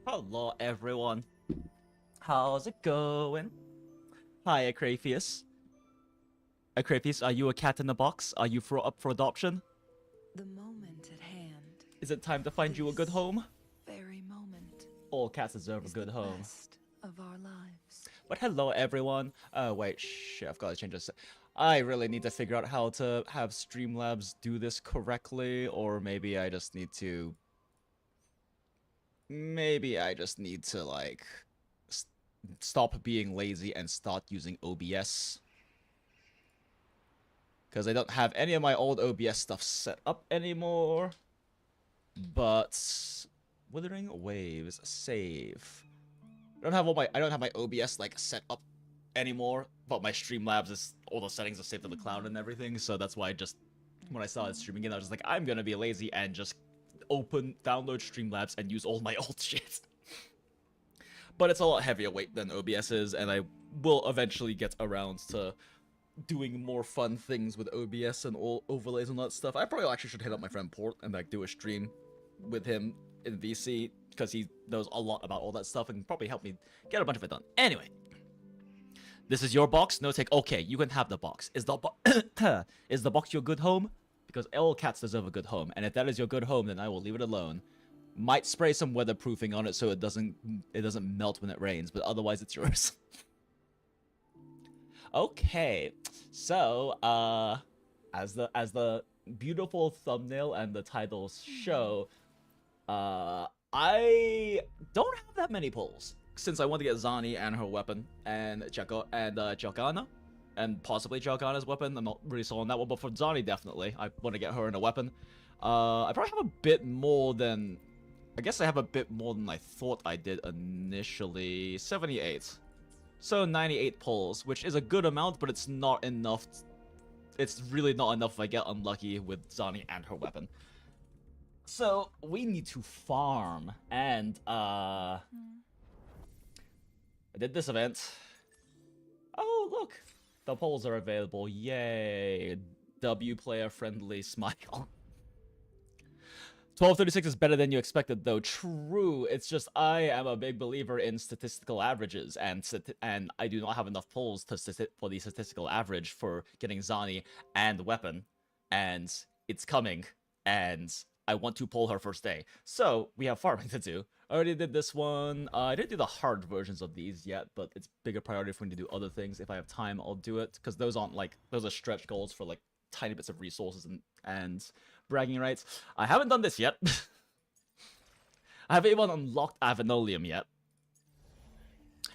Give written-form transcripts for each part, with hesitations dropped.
Hello, everyone. How's it going? Hi, Acrapius. Acrapius, are you a cat in a box? Are you up for adoption? The moment at hand. Is it time to find you a good home? Very moment. All cats deserve a Is good the home. best of our lives. But hello, everyone. Oh, wait, shit, I've got to change this. I really need to figure out how to have Streamlabs do this correctly, or maybe I just need to... like, stop being lazy and start using OBS. Because I don't have any of my old OBS stuff set up anymore. But... Withering Waves, save. I don't have my OBS like set up anymore, but my Streamlabs is all the settings are saved to the cloud and everything, so that's why when I started streaming it, I was just like, I'm gonna be lazy and just download Streamlabs and use all my old shit. But it's a lot heavier weight than OBS is, and I will eventually get around to doing more fun things with OBS and all overlays and all that stuff. I probably actually should hit up my friend Port and like do a stream with him in VC, because he knows a lot about all that stuff and can probably help me get a bunch of it done. Anyway, this is your box. No take. Okay, you can have the box. Is the box your good home? Because all cats deserve a good home, and if that is your good home, then I will leave it alone. Might spray some weatherproofing on it so it doesn't melt when it rains, but otherwise it's yours. Okay, so as the beautiful thumbnail and the titles show, I don't have that many pulls since I want to get Zani and her weapon and Ciaccona and possibly Ciaccona's weapon. I'm not really sold on that one, but for Zani definitely, I want to get her in a weapon. I probably have a bit more than, I guess I have a bit more than I thought I did initially. 78. So 98 pulls, which is a good amount, but it's not enough. It's really not enough if I get unlucky with Zani and her weapon. So we need to farm, and I did this event. Oh, look, the polls are available. Yay. W player friendly smile. 1236 is better than you expected, though. True. It's just I am a big believer in statistical averages, and I do not have enough polls for the statistical average for getting Zani and weapon, and it's coming, and I want to pull her first day. So we have farming to do. I already did this one. I didn't do the hard versions of these yet, but it's bigger priority for me to do other things. If I have time, I'll do it, because those aren't like, those are stretch goals for like tiny bits of resources and bragging rights. I haven't done this yet. I haven't even unlocked Avenolium yet.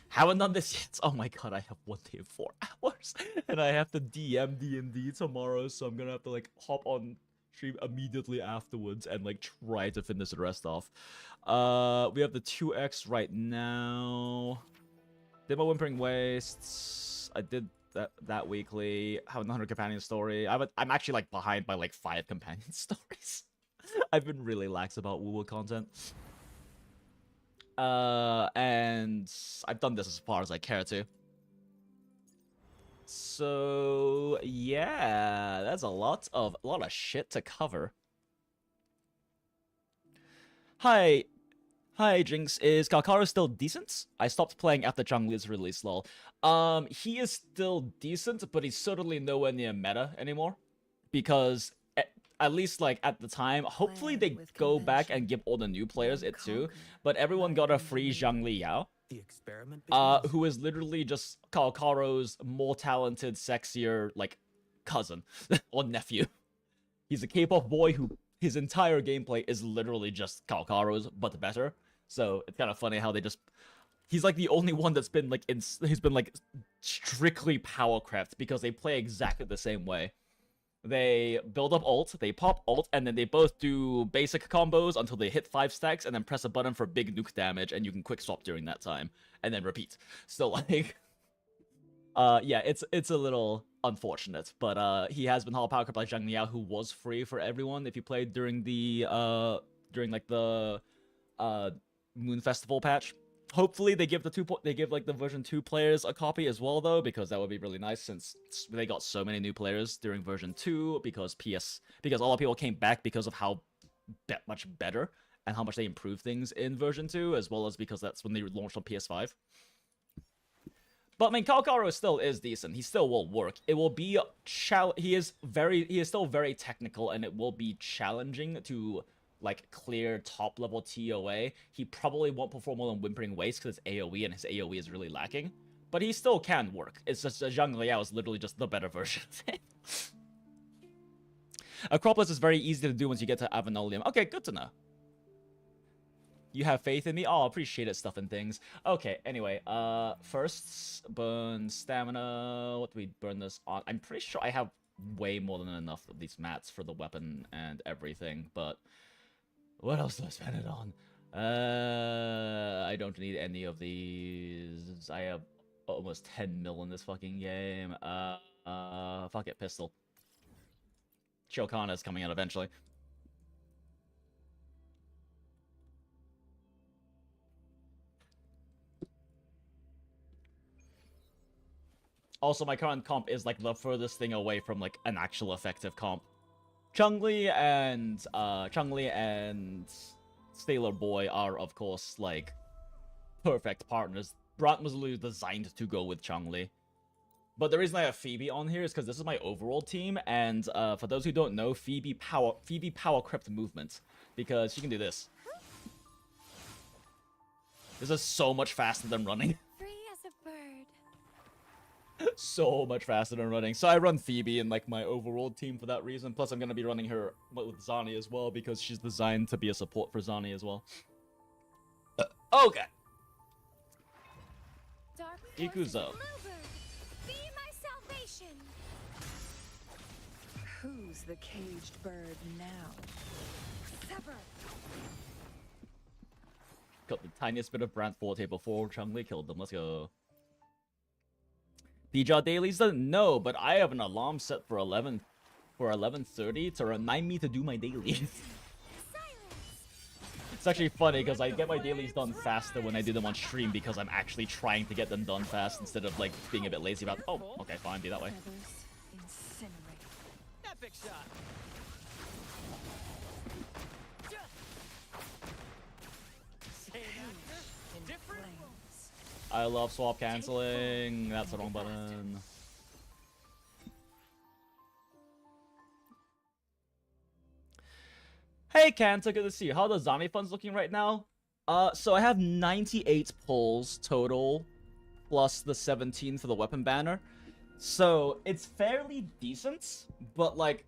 Haven't done this yet. Oh my god, I have 1 day and 4 hours. And I have to DM D&D tomorrow, so I'm gonna have to like hop on stream immediately afterwards and like try to finish the rest off. We have the 2x right now. Did my Whimpering Wastes. I did that weekly. Have a 100 companion story. I'm actually like behind by like 5 companion stories. I've been really lax about Wuwa content. And I've done this as far as I care to. So yeah, that's a lot of shit to cover. Hi, Jinx. Is Kalkaro still decent? I stopped playing after Chun-Li's release, lol. He is still decent, but he's certainly nowhere near meta anymore. Because, at least, like, at the time, hopefully they go back and give all the new players it too. But everyone got a free Zhangli Yao. The experiment who is literally just Kalkaro's more talented, sexier, like, cousin. or nephew. He's a K-pop boy who, his entire gameplay is literally just Kalkaro's, but better. So it's kind of funny how they just, he's like the only one that's been like he's been like strictly power crept, because they play exactly the same way. They build up ult, they pop ult, and then they both do basic combos until they hit 5 stacks, and then press a button for big nuke damage, and you can quick swap during that time, and then repeat. So like, yeah, it's a little unfortunate, but he has been hollow power crept by Zhang Liao, who was free for everyone if you played during the like the Moon Festival patch. Hopefully they give like the version 2 players a copy as well, though, because that would be really nice, since they got so many new players during version 2, because a lot of people came back because of how much better and how much they improve things in version 2, as well as because that's when they launched on PS5. But I mean, Kalkaro still is decent. He still will work. It will be he is still very technical, and it will be challenging to like clear top level TOA. He probably won't perform well in Whimpering Waste because it's AoE, and his AoE is really lacking. But he still can work. It's just Zhang Liao is literally just the better version of it. Acropolis is very easy to do once you get to Avenolium. Okay, good to know. You have faith in me? Oh, appreciate it, stuff and things. Okay, anyway, first, burn stamina. What do we burn this on? I'm pretty sure I have way more than enough of these mats for the weapon and everything, but what else do I spend it on? I don't need any of these. I have almost 10 mil in this fucking game. Fuck it, pistol. Ciaccona is coming out eventually. Also, my current comp is like the furthest thing away from like an actual effective comp. Chun-Li and Sailor Boy are of course like perfect partners. Brant was literally designed to go with Chun-Li. But the reason I have Phoebe on here is because this is my overall team, and for those who don't know, Phoebe power crypt movement, because she can do this. This is so much faster than running. Free as a bird. So much faster than running. So I run Phoebe in like my overall team for that reason. Plus I'm gonna be running her with Zani as well because she's designed to be a support for Zani as well. Okay. Ikuzo. Be my salvation. Who's the caged bird now? Sever. Got the tiniest bit of Brant Forte before Chun-Li killed them. Let's go. Bija dailies doesn't know, but I have an alarm set for 11:30 to remind me to do my dailies. It's actually funny because I get my dailies done faster when I do them on stream because I'm actually trying to get them done fast instead of like being a bit lazy about. Oh, okay, fine, be that way. Epic shot. I love swap canceling. That's the wrong button. Hey Cantar, good to see you. How are the Zani funds looking right now? So I have 98 pulls total, plus the 17 for the weapon banner. So it's fairly decent, but like,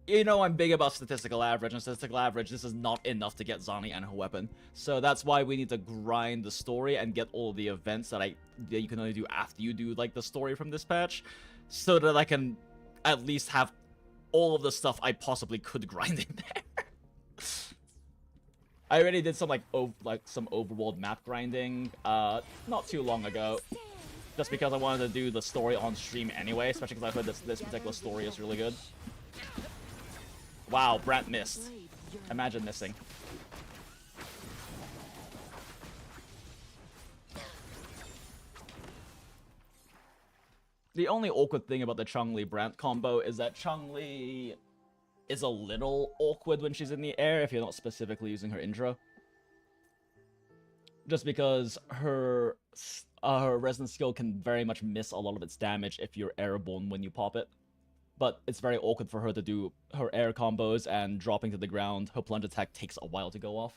you know, I'm big about statistical average, and statistical average, this is not enough to get Zani and her weapon. So that's why we need to grind the story and get all the events that you can only do after you do like the story from this patch, so that I can at least have all of the stuff I possibly could grind in there. I already did some some overworld map grinding not too long ago, just because I wanted to do the story on stream anyway, especially because I heard this particular story is really good. Wow, Brant missed. Imagine missing. The only awkward thing about the Chun-Li Brant combo is that Chun-Li is a little awkward when she's in the air if you're not specifically using her intro. Just because her resonance skill can very much miss a lot of its damage if you're airborne when you pop it. But it's very awkward for her to do her air combos, and dropping to the ground, her plunge attack takes a while to go off.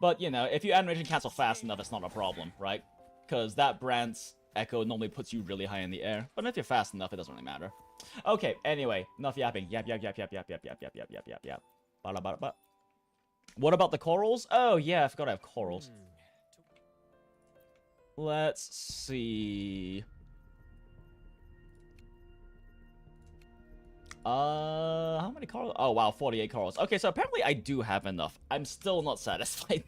But, you know, if you animation cancel fast enough, it's not a problem, right? Because that Brant's echo normally puts you really high in the air. But if you're fast enough, it doesn't really matter. Okay, anyway, enough yapping. Yap. Bada bada bada. What about the corals? Oh, yeah, I forgot I have corals. Let's see. How many corals? Oh, wow, 48 corals. Okay, so apparently I do have enough. I'm still not satisfied,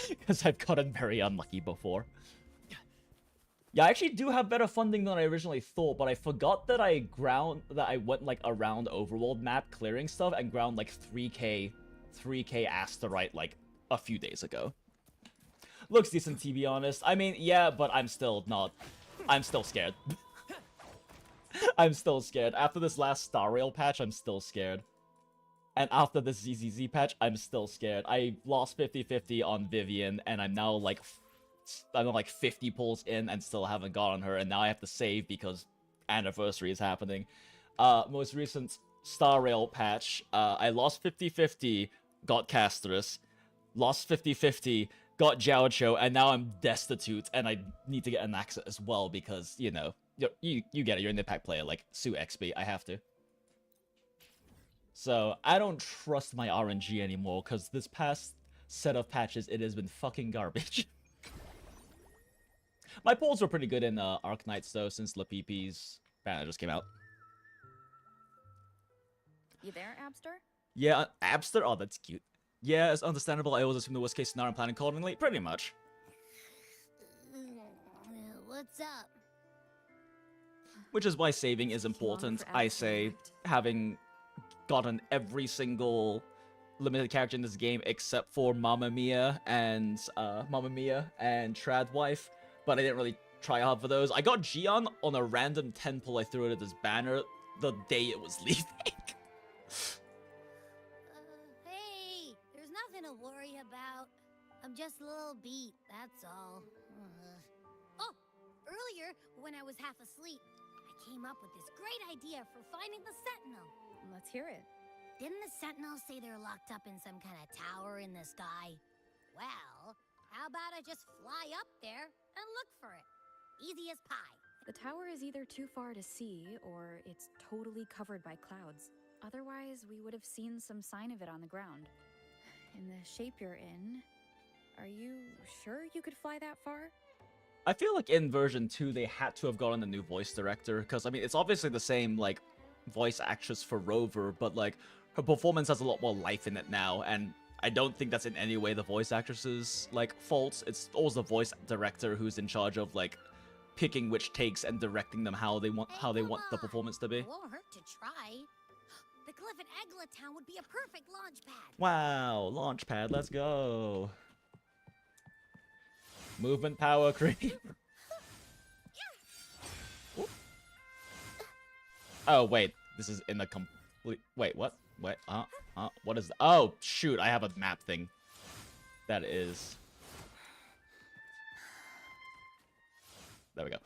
because I've gotten very unlucky before. Yeah, I actually do have better funding than I originally thought, but I forgot that I went, like, around Overworld map clearing stuff and ground, like, 3k Asterite, like, a few days ago. Looks decent, to be honest. I mean, yeah, but I'm still scared. I'm still scared. After this last Star Rail patch, I'm still scared. And after this ZZZ patch, I'm still scared. I lost 50-50 on Vivian, and I'm now like 50 pulls in and still haven't gotten her, and now I have to save because anniversary is happening. Most recent Star Rail patch, I lost 50-50, got Castris, lost 50-50, got Jiaocho, and now I'm Destitute, and I need to get an Axa as well because, you know, you get it, you're an impact player, like Sue XP, I have to. So, I don't trust my RNG anymore, because this past set of patches, it has been fucking garbage. My polls were pretty good in Arknights, though, since Lapipi's banner just came out. You there, Abster? Yeah, Abster? Oh, that's cute. Yeah, it's understandable. I always assume the worst case scenario and plan accordingly. Pretty much. What's up? Which is why saving is important. I say, having gotten every single limited character in this game except for Mamma Mia and Tradwife, but I didn't really try hard for those. I got Gion on a random 10 pull I threw it at this banner the day it was leaving. Hey, there's nothing to worry about. I'm just a little beat, that's all. Oh, earlier, when I was half asleep, I came up with this great idea for finding the Sentinel. Let's hear it. Didn't the Sentinels say they're locked up in some kind of tower in the sky? Well, how about I just fly up there and look for it? Easy as pie. The tower is either too far to see, or it's totally covered by clouds. Otherwise, we would have seen some sign of it on the ground. In the shape you're in, are you sure you could fly that far? I feel like in version 2 they had to have gotten a new voice director, because I mean it's obviously the same like voice actress for Rover, but like her performance has a lot more life in it now, and I don't think that's in any way the voice actress's like fault. It's always the voice director who's in charge of like picking which takes and directing them how they want the performance to be. It won't hurt to try. The cliff at Eglet Town would be a perfect launch pad. Wow, launch pad, let's go. Movement power creep. Oh wait, this is in the complete. Wait, what? Wait, what is? Oh shoot, I have a map thing. That is. There we go.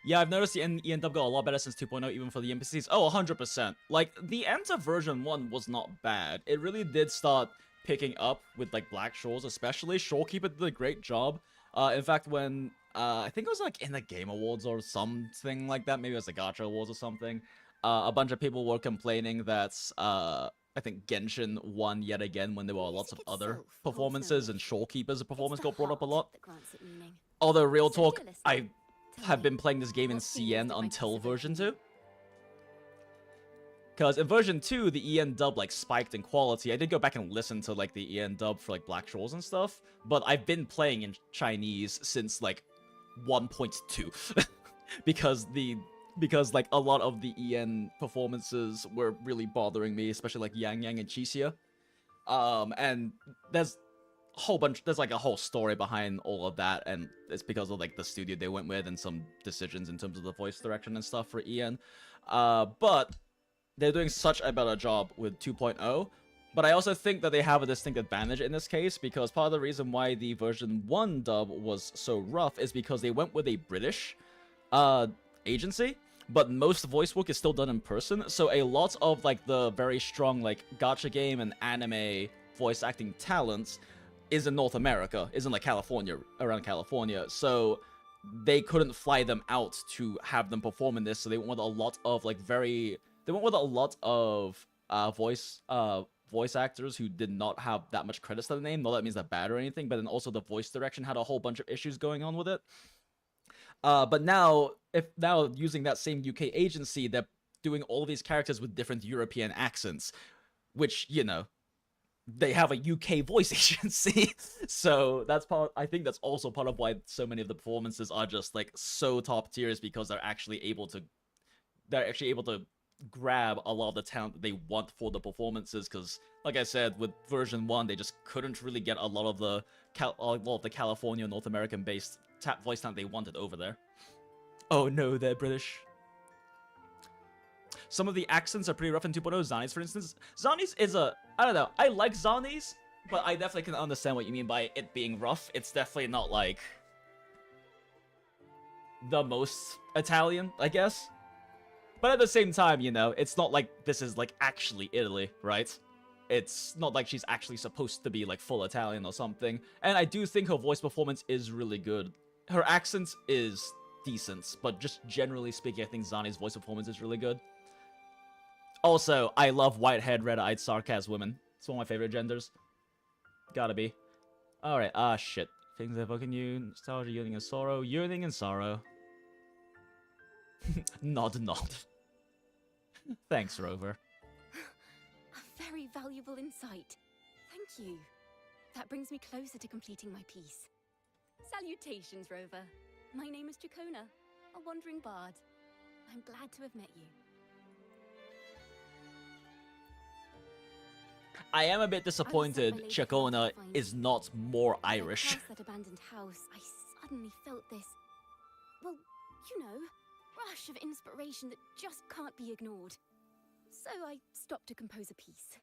Yeah, I've noticed the ENW got a lot better since 2.0, even for the NPCs. Oh, 100%. Like, the Enter version 1 was not bad. It really did start picking up with, like, Black Shores, especially. Shorekeeper did a great job. In fact, when, I think it was, like, in the Game Awards or something like that, maybe it was the Gacha Awards or something, a bunch of people were complaining that, I think Genshin won yet again when there were lots of other performances, and Shorekeeper's performance got brought up a lot. Although, real talk, I have been playing this game in CN until version 2. Because in version 2, the EN dub, like, spiked in quality. I did go back and listen to, like, the EN dub for, like, Black Shores and stuff. But I've been playing in Chinese since, like, 1.2. because, like, a lot of the EN performances were really bothering me, especially, like, Yang Yang and Chixia. And there's like a whole story behind all of that, and it's because of like the studio they went with and some decisions in terms of the voice direction and stuff for EN. But they're doing such a better job with 2.0. But I also think that they have a distinct advantage in this case, because part of the reason why the version 1 dub was so rough is because they went with a British agency, but most voice work is still done in person, so a lot of like the very strong like gacha game and anime voice acting talents is in North America, is in like California, around California, so they couldn't fly them out to have them perform in this, so they went with a lot of like voice actors who did not have that much credits to the name. Not that means they're bad or anything, but then also the voice direction had a whole bunch of issues going on with it. But now using that same UK agency, they're doing all of these characters with different European accents, which, you know, they have a UK voice agency. So I think that's also part of why so many of the performances are just like so top tier, is because they're actually able to grab a lot of the talent that they want for the performances, because like I said, with version 1 they just couldn't really get a lot of the California North American based voice talent they wanted over there. Oh no, they're British. Some of the accents are pretty rough in 2.0. Zani's, for instance. Zani's is a... I don't know. I like Zani's, but I definitely can understand what you mean by it being rough. It's definitely not, like, the most Italian, I guess. But at the same time, you know, it's not like this is, like, actually Italy, right? It's not like she's actually supposed to be, like, full Italian or something. And I do think her voice performance is really good. Her accent is decent, but just generally speaking, I think Zani's voice performance is really good. Also, I love white-haired, red-eyed, sarcasm women. It's one of my favorite genders. Gotta be. Alright, shit. Things evoking you, nostalgia, yearning and sorrow. Yearning and sorrow. Nod, nod. Thanks, Rover. A very valuable insight. Thank you. That brings me closer to completing my piece. Salutations, Rover. My name is Ciaccona, a wandering bard. I'm glad to have met you. I am a bit disappointed Ciaccona is not more Irish. Past that abandoned house, I suddenly felt this, well, you know, rush of inspiration that just can't be ignored. So I stopped to compose a piece.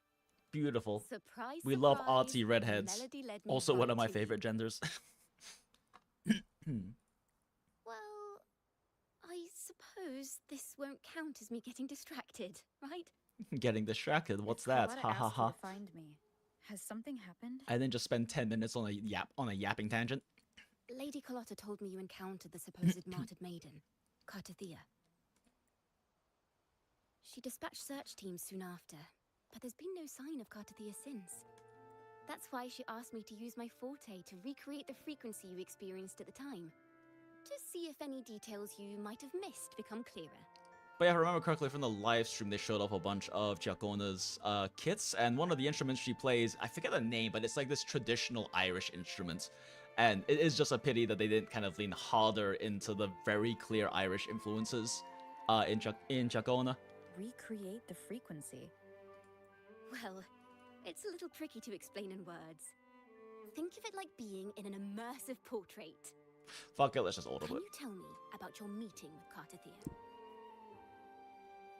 Beautiful. Surprise, We love surprise, artsy redheads. melody led me Also one of my right to favorite you. genders. Well, I suppose this won't count as me getting distracted, right? Getting distracted. What's If that? Carta Ha ha asked you ha. to find me. Has something happened? I then just spend 10 minutes on a yapping tangent. Lady Carlotta told me you encountered the supposed martyred maiden, Carta. She dispatched search teams soon after, but there's been no sign of Carta since. That's why she asked me to use my forte to recreate the frequency you experienced at the time, to see if any details you might have missed become clearer. But yeah, if I remember correctly from the live stream, they showed off a bunch of Ciaccona's kits, and one of the instruments she plays, I forget the name, but it's like this traditional Irish instrument. And it is just a pity that they didn't kind of lean harder into the very clear Irish influences in Ciaccona. Recreate the frequency. Well, it's a little tricky to explain in words. Think of it like being in an immersive portrait. Fuck it, let's just order Can it. you tell me about your meeting with Carta?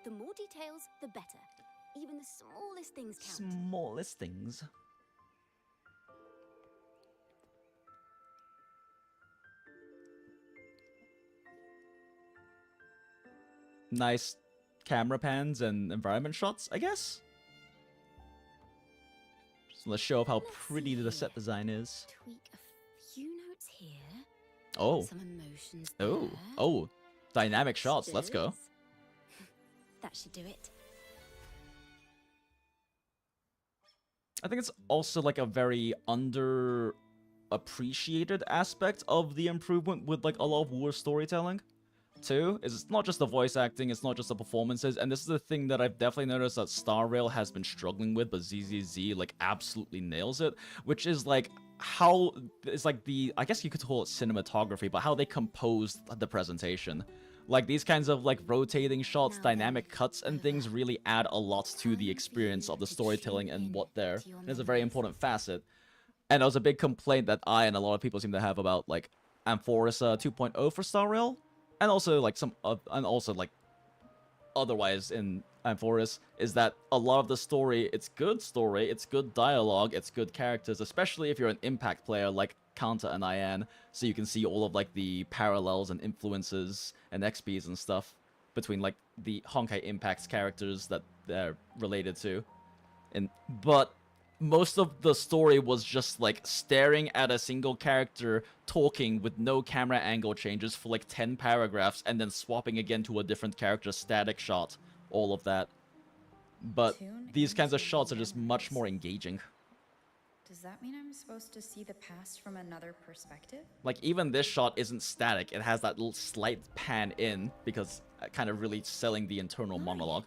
The more details, the better. Even the smallest things count. Smallest things. Nice camera pans and environment shots, I guess? So let's show off how Let's pretty see the here. set design is. Tweak a few notes here. Oh. Some emotions Oh. there. Oh. Dynamic shots, let's go. Stirs. That should do it. I think it's also like a very underappreciated aspect of the improvement with like a lot of Wuwa storytelling. Too, is it's not just the voice acting, it's not just the performances, and this is the thing that I've definitely noticed that Star Rail has been struggling with, but ZZZ like absolutely nails it, which is like how it's like the, I guess you could call it cinematography, but how they composed the presentation. Like these kinds of like rotating shots, Now dynamic then, cuts, and things really add a lot to the experience of the storytelling and what they're. It's a very important facet. And that was a big complaint that I and a lot of people seem to have about like Amphoris 2.0 for Star Rail. And also, like, otherwise in Amphoris, is that a lot of the story, it's good dialogue, it's good characters, especially if you're an impact player like Carta and Ian, so you can see all of, like, the parallels and influences and XPs and stuff between, like, the Honkai Impact's characters that they're related to. But most of the story was just like staring at a single character talking with no camera angle changes for like 10 paragraphs and then swapping again to a different character, static shot, all of that. But Tune these kinds of into shots are just much memories. more engaging. Does that mean I'm supposed to see the past from another perspective? Like even this shot isn't static, it has that little slight pan in because kind of really selling the internal monologue.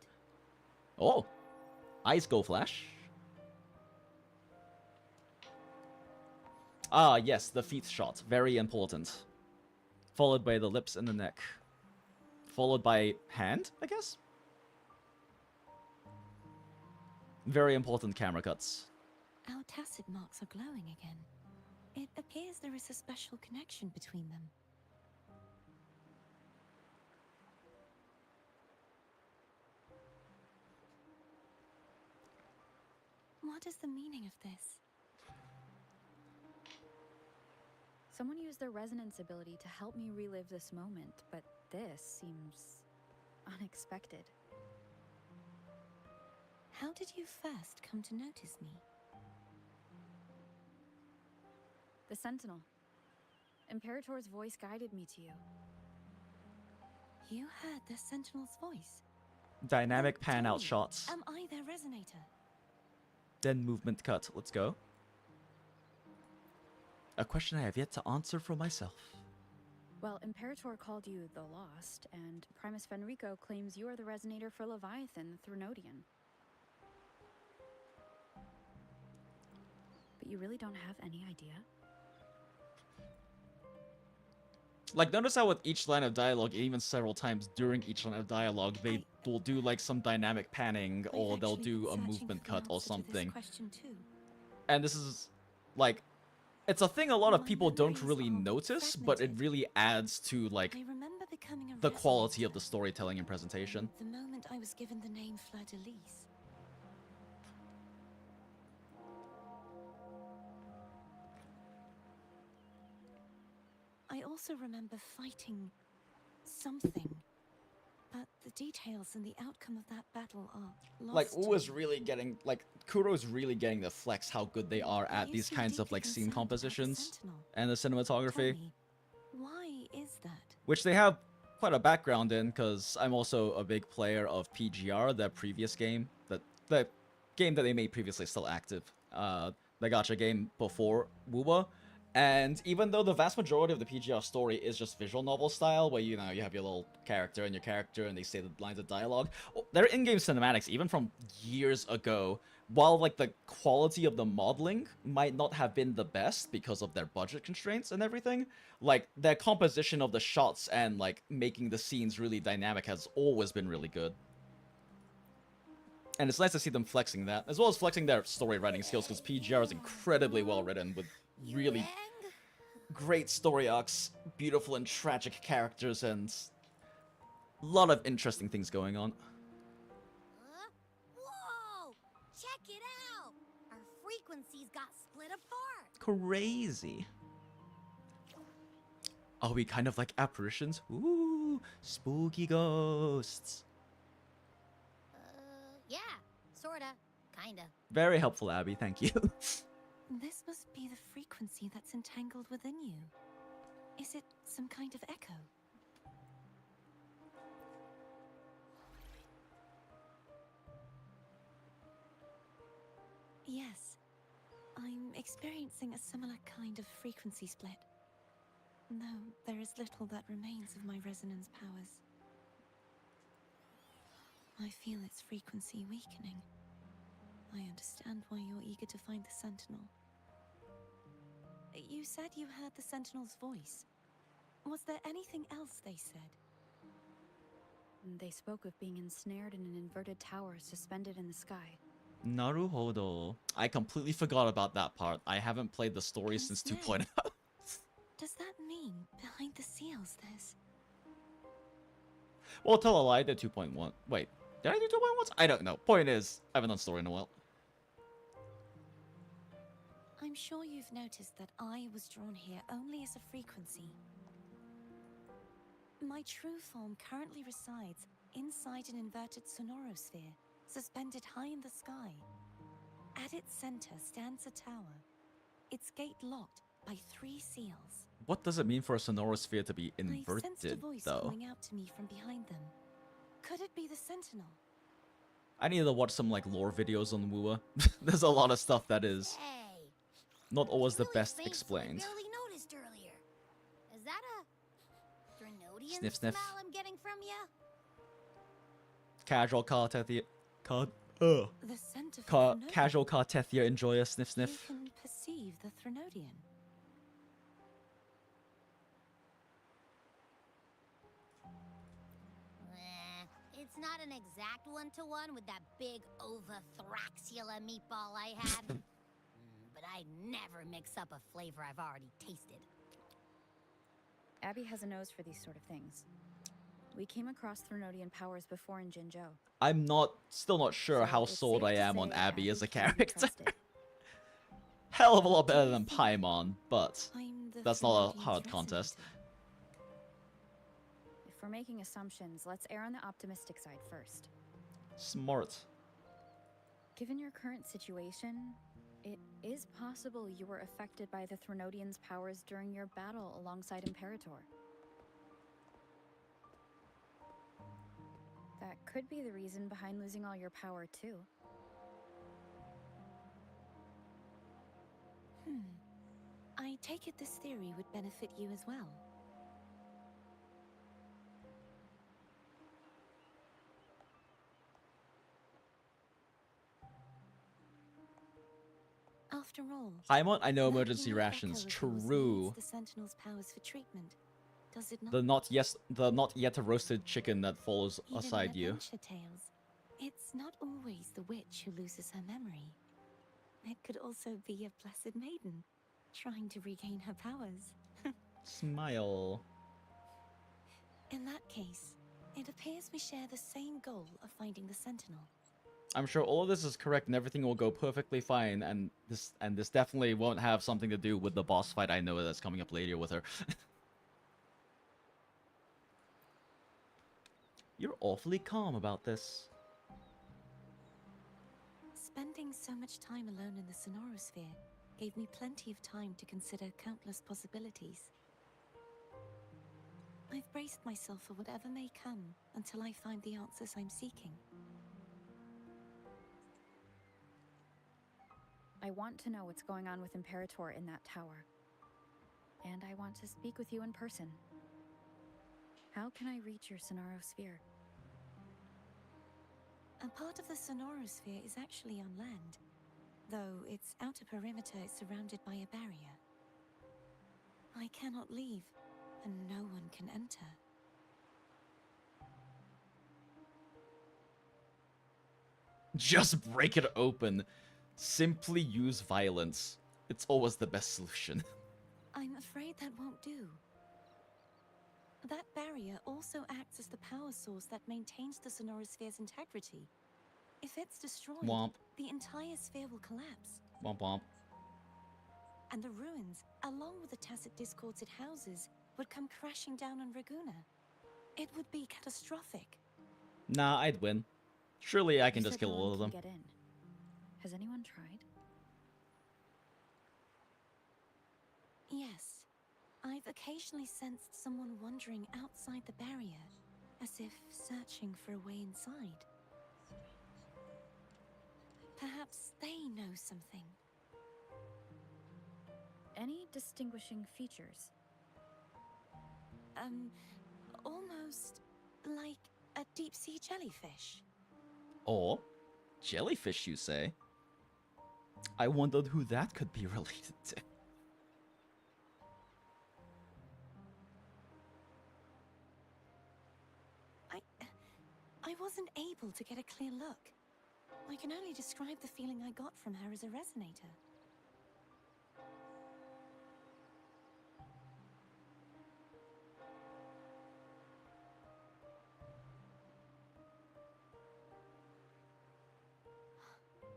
Oh, eyes go flash. Ah, yes, the feet shot. Very important. Followed by the lips and the neck. Followed by hand, I guess? Very important camera cuts. Our tacit marks are glowing again. It appears there is a special connection between them. What is the meaning of this? Someone used their resonance ability to help me relive this moment, but this seems unexpected. How did you first come to notice me? The Sentinel. Imperator's voice guided me to you. You heard the Sentinel's voice? Dynamic Then pan tell out me, shots. Am I their resonator? Then movement cut. Let's go. A question I have yet to answer for myself. Well, Imperator called you the Lost, and Primus Fenrico claims you are the resonator for Leviathan, the Thrunodian. But you really don't have any idea? Like, notice how with each line of dialogue, even several times during each line of dialogue, they will do like some dynamic panning, or I've they'll actually do been a searching movement for the cut or answer to this something. question too. And this is like, it's a thing a lot of My people don't memories really are notice, but it fragmented. really adds to like I remember becoming a the quality of resonator the storytelling and presentation. the moment I was given the name Fleur-de-Lis. I also remember fighting something, but the details and the outcome of that battle are lost. Like, to Wuwa's me. really getting, like, Kuro's really getting to flex how good they are I at these used to be kinds of deeply like scene concerned about the compositions Sentinel. and the Tell cinematography, me, why is that? which they have quite a background in, because I'm also a big player of PGR, their previous game, the game that they made previously still active, the Gacha game before Wuwa. And even though the vast majority of the PGR story is just visual novel style, where, you know, you have your little character and they say the lines of dialogue, their in-game cinematics, even from years ago, while like the quality of the modeling might not have been the best because of their budget constraints and everything, like their composition of the shots and like making the scenes really dynamic has always been really good. And it's nice to see them flexing that, as well as flexing their story writing skills, because PGR is incredibly well written with really Yurang? great story arcs, beautiful and tragic characters, and a lot of interesting things going on. Whoa! Check it out! Our frequencies got split apart. Crazy. Are we kind of like apparitions? Ooh, spooky ghosts. Yeah, sorta, kinda. Very helpful, Abby, thank you. This must be the frequency that's entangled within you. Is it some kind of echo? Yes, I'm experiencing a similar kind of frequency split. Though there is little that remains of my resonance powers. I feel its frequency weakening. I understand why you're eager to find the Sentinel. You said you heard the Sentinel's voice. Was there anything else they said? They spoke of being ensnared in an inverted tower suspended in the sky. Naruhodo. I completely forgot about that part. I haven't played the story since Ensnared? 2.0. Does that mean behind the seals there's... Well, tell a lie, I did 2.1. Wait, did I do 2.1? I don't know. Point is, I haven't done story in a while. I'm sure you've noticed that I was drawn here only as a frequency. My true form currently resides inside an inverted sonorosphere, suspended high in the sky. At its center stands a tower, its gate locked by 3 seals. What does it mean for a sonorosphere to be I sensed a inverted, voice though? calling out to me from behind them. Could it be the Sentinel? I need to watch some, like, lore videos on Wuwa. There's a lot of stuff that is Hey, not always the really best faint, so explained. I barely noticed earlier. Is that a Thrunodian Sniff, sniff. smell I'm getting from you? Casual Cartethia... The scent of the Thrunodian. Casual Cartethia enjoyer, sniff You sniff. can perceive the Thrunodian. It's not an exact one-to-one with that big Ovathraxula meatball I had. But I'd never mix up a flavor I've already tasted. Abby has a nose for these sort of things. We came across Threnodian powers before in Jinzhou. I'm still not sure So how it's sold safe I to am on say Abby as a can't be character. trusted. Hell of a lot Do better you than think Paimon, but I'm the that's not a Threnodian's hard contest. resonator? If we're making assumptions, let's err on the optimistic side first. Smart. Given your current situation, it is possible you were affected by the Threnodian's powers during your battle alongside Imperator. That could be the reason behind losing all your power, too. I take it this theory would benefit you as well. After all, Paimon, I know that emergency unique rations. echo of yours True. needs the Sentinel's powers for treatment, does it not? The not yet roasted chicken that falls Even aside in you. adventure tales, it's not always the witch who loses her memory. It could also be a blessed maiden, trying to regain her powers. Smile. In that case, it appears we share the same goal of finding the Sentinel. I'm sure all of this is correct and everything will go perfectly fine, and this definitely won't have something to do with the boss fight I know that's coming up later with her. You're awfully calm about this. Spending so much time alone in the Sonorosphere gave me plenty of time to consider countless possibilities. I've braced myself for whatever may come until I find the answers I'm seeking. I want to know what's going on with Imperator in that tower. And I want to speak with you in person. How can I reach your Sonorosphere? A part of the Sonorosphere is actually on land, though its outer perimeter is surrounded by a barrier. I cannot leave, and no one can enter. Just break it open. Simply use violence. It's always the best solution. I'm afraid that won't do. That barrier also acts as the power source that maintains the Sonorosphere's integrity. If it's destroyed, Womp. the entire sphere will collapse. Womp womp. And the ruins, along with the tacit discords it houses, would come crashing down on Raguna. It would be catastrophic. Nah, I'd win. Surely I can You just said kill no all one of can them. get in. Has anyone tried? Yes. I've occasionally sensed someone wandering outside the barrier, as if searching for a way inside. Perhaps they know something. Any distinguishing features? Almost like a deep-sea jellyfish. Or jellyfish, you say? I wondered who that could be related to. I wasn't able to get a clear look. I can only describe the feeling I got from her as a resonator.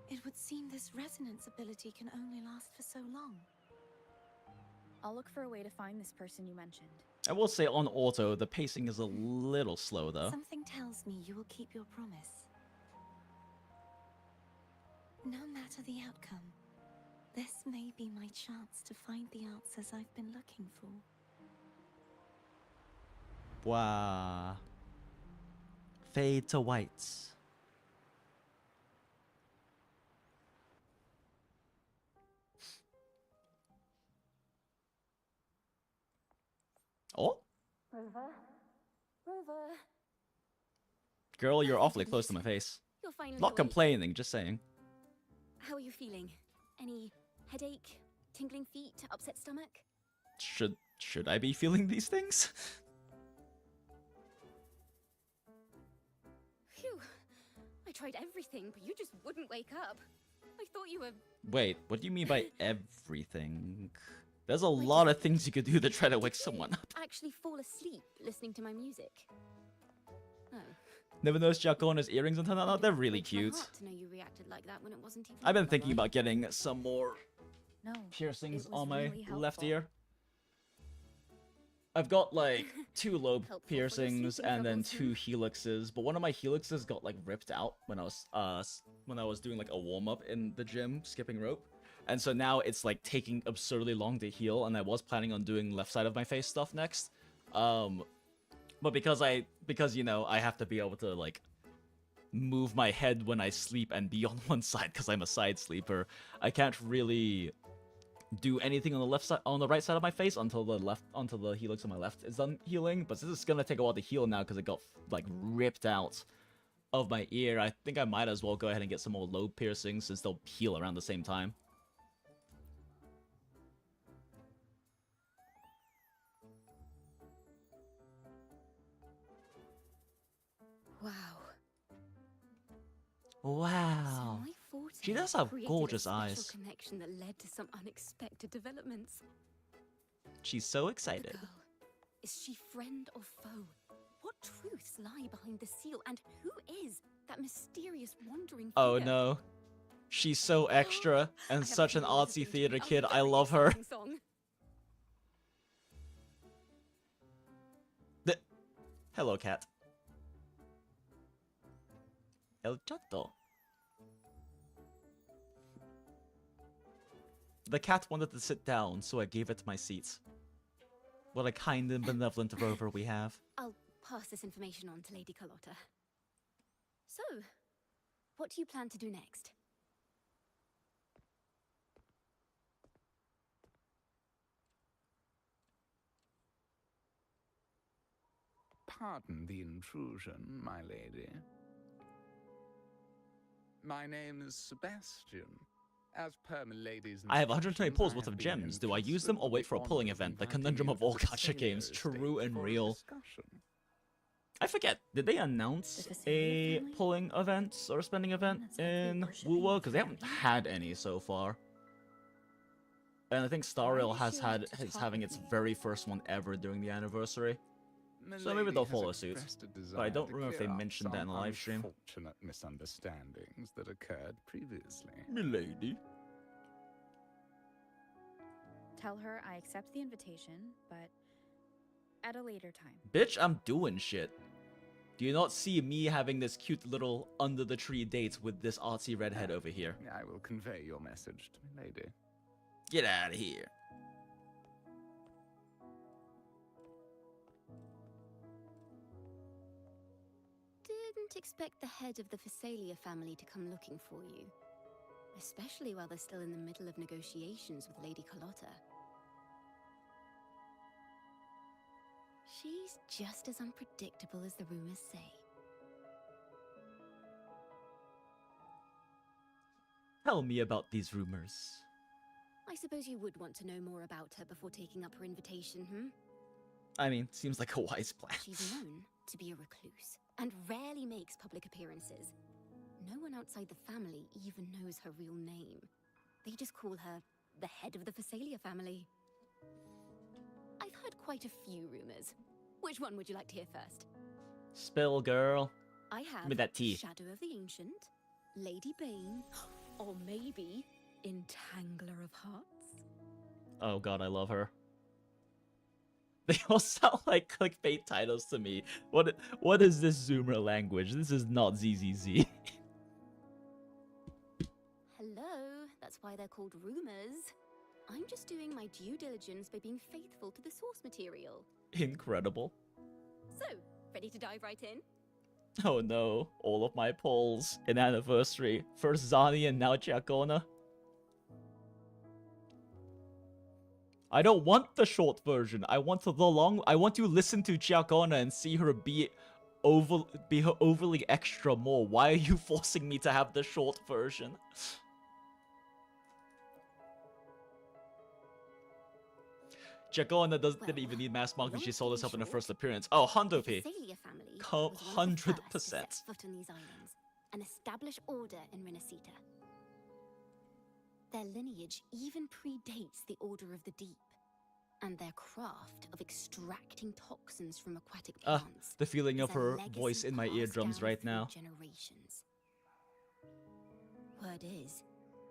It would seem this resonance ability can only last for so long. I'll look for a way to find this person you mentioned. I will say on auto, the pacing is a little slow though. Something tells me you will keep your promise. No matter the outcome, this may be my chance to find the answers I've been looking for. Wow. Fade to whites. Oh? Rover? Rover? Girl, you're Oh, awfully goodness. close to my face. You're finally Not awake. complaining, just saying. How are you feeling? Any headache, tingling feet, upset stomach? Should I be feeling these things? Phew. I tried everything, but you just wouldn't wake up. I thought you were... Wait, what do you mean by everything? There's a Like lot if- of things you could do to try to wake Did you someone up. actually fall asleep listening to my music? Oh. Never noticed Ciaccona's earrings until now. They're really Breaks my cute. heart to know you reacted like that when it wasn't even I've been your thinking fault. about getting some more No, piercings it was on my really left helpful. ear. I've got like 2 lobe Helpful for your piercings sleeping and then troubles, 2 helixes, but one of my helixes got like ripped out when I was doing like a warm up in the gym skipping rope. And so now it's like taking absurdly long to heal, and I was planning on doing left side of my face stuff next. But because you know, I have to be able to like move my head when I sleep and be on one side because I'm a side sleeper, I can't really do anything on the left side, on the right side of my face until the helix on my left is done healing. But since it's gonna take a while to heal now because it got like ripped out of my ear, I think I might as well go ahead and get some more lobe piercings since they'll heal around the same time. Wow. Wow. So my forte She does have created gorgeous a special eyes. connection that led to some unexpected developments. She's so The excited. girl, is she friend or foe? What truths lie behind the seal, and who is that mysterious wandering Oh figure? no. She's so extra I and have a such an feeling this is artsy going to be theater a kid. I very love her. exciting song. Hello, cat. El Chato. The cat wanted to sit down, so I gave it my seat. What a kind and benevolent rover we have. I'll pass this information on to Lady Carlotta. So, what do you plan to do next? Pardon the intrusion, my lady. My name is Sebastian. As per my lady's I have 120 instructions, pulls I worth have of been gems. Do I use entrusted them or with wait the for a pulling honor of event? The inviting conundrum you of to all the gacha Fisalia games. estate True and for a real. discussion. I forget, did they announce The Fisalia a family? pulling event or spending event That's likely in worshipping Wuwa? Because they haven't Fisalia. had any so far. And I think Star Why Rail does she like to is talk having with its me? very first one ever during the anniversary. My So maybe lady they'll has follow suit. expressed a But I desire don't to remember if clear they up mentioned that in the some live stream. unfortunate misunderstandings that occurred previously. Milady. Tell her I accept the invitation, but at a later time. Bitch, I'm doing shit. Do you not see me having this cute little under the tree date with this artsy redhead over here? I will convey your message to my lady. Get out of here. Didn't expect the head of the Fisalia family to come looking for you. Especially while they're still in the middle of negotiations with Lady Carlotta. She's just as unpredictable as the rumors say. Tell me about these rumors. I suppose you would want to know more about her before taking up her invitation, hmm? I mean, seems like a wise plan. She's known to be a recluse, and rarely makes public appearances. No one outside the family even knows her real name. They just call her the head of the Fisalia family. I've heard quite a few rumors. Which one would you like to hear first? Spill, girl. I have Give me that tea. Shadow of the Ancient, Lady Bane, or maybe Entangler of Hearts. Oh god, I love her. They all sound like clickbait titles to me. What is this Zoomer language? This is not ZZZ. Hello, that's why they're called rumors. I'm just doing my due diligence by being faithful to the source material. Incredible. So, ready to dive right in? Oh no, all of my polls in anniversary. First Zani and now Ciaccona. I don't want the short version. I want the long. I want to listen to Ciaccona and see her be her overly extra more. Why are you forcing me to have the short version? Ciaccona didn't even need mass marketing. She sold herself in her first appearance. Oh, Hondo P. Fisalia family was one of the first to set 100%. foot on these islands and establish order in Renacita. Their lineage even predates the Order of the Deep. and their craft of extracting toxins from aquatic plants. The feeling of is a her legacy voice in my passed eardrums down right through now. generations. Word is,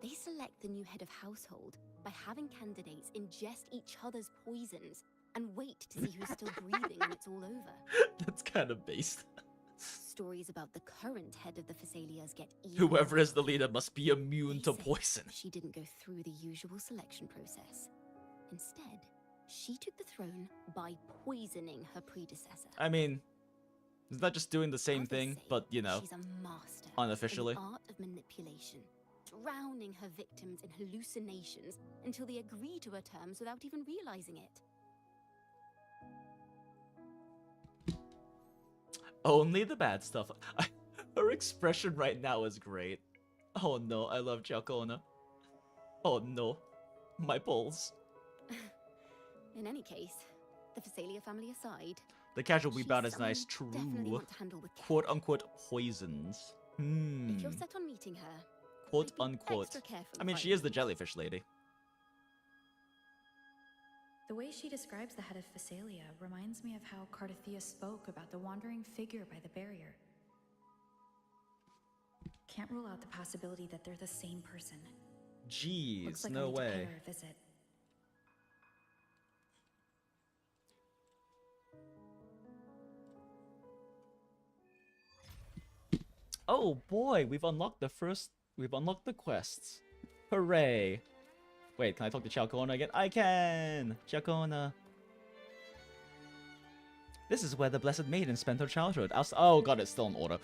they select the new head of household by having candidates ingest each other's poisons and wait to see who's still breathing when it's all over. That's kind of based. Stories about the current head of the Fisalias get even Whoever is the wilder. leader must be immune They to say poison. She didn't go through the usual selection process. Instead, she took the throne by poisoning her predecessor. I mean, is that just doing the same Others thing, say but, you know, she's a master unofficially? in the art of manipulation, drowning her victims in hallucinations until they agree to her terms without even realizing it. Only the bad stuff. Her expression right now is great. Oh no, I love Ciaccona. Oh no, my balls. In any case, the Fisalia family aside, The casual she's rebound is someone nice, you definitely true. want to handle with care. Quote unquote poisons. If you're set on meeting her, Quote I'd be unquote. extra careful I mean, if she were is the you. jellyfish lady. The way she describes the head of Fisalia reminds me of how Carta spoke about the wandering figure by the barrier. Can't rule out the possibility that they're the same person. Looks Jeez, like no I need to pay way. her a visit. Oh boy, we've unlocked the quests. Hooray. Wait, can I talk to Ciaccona again? I can! Ciaccona. This is where the Blessed Maiden spent her childhood. Oh god, it's still in order.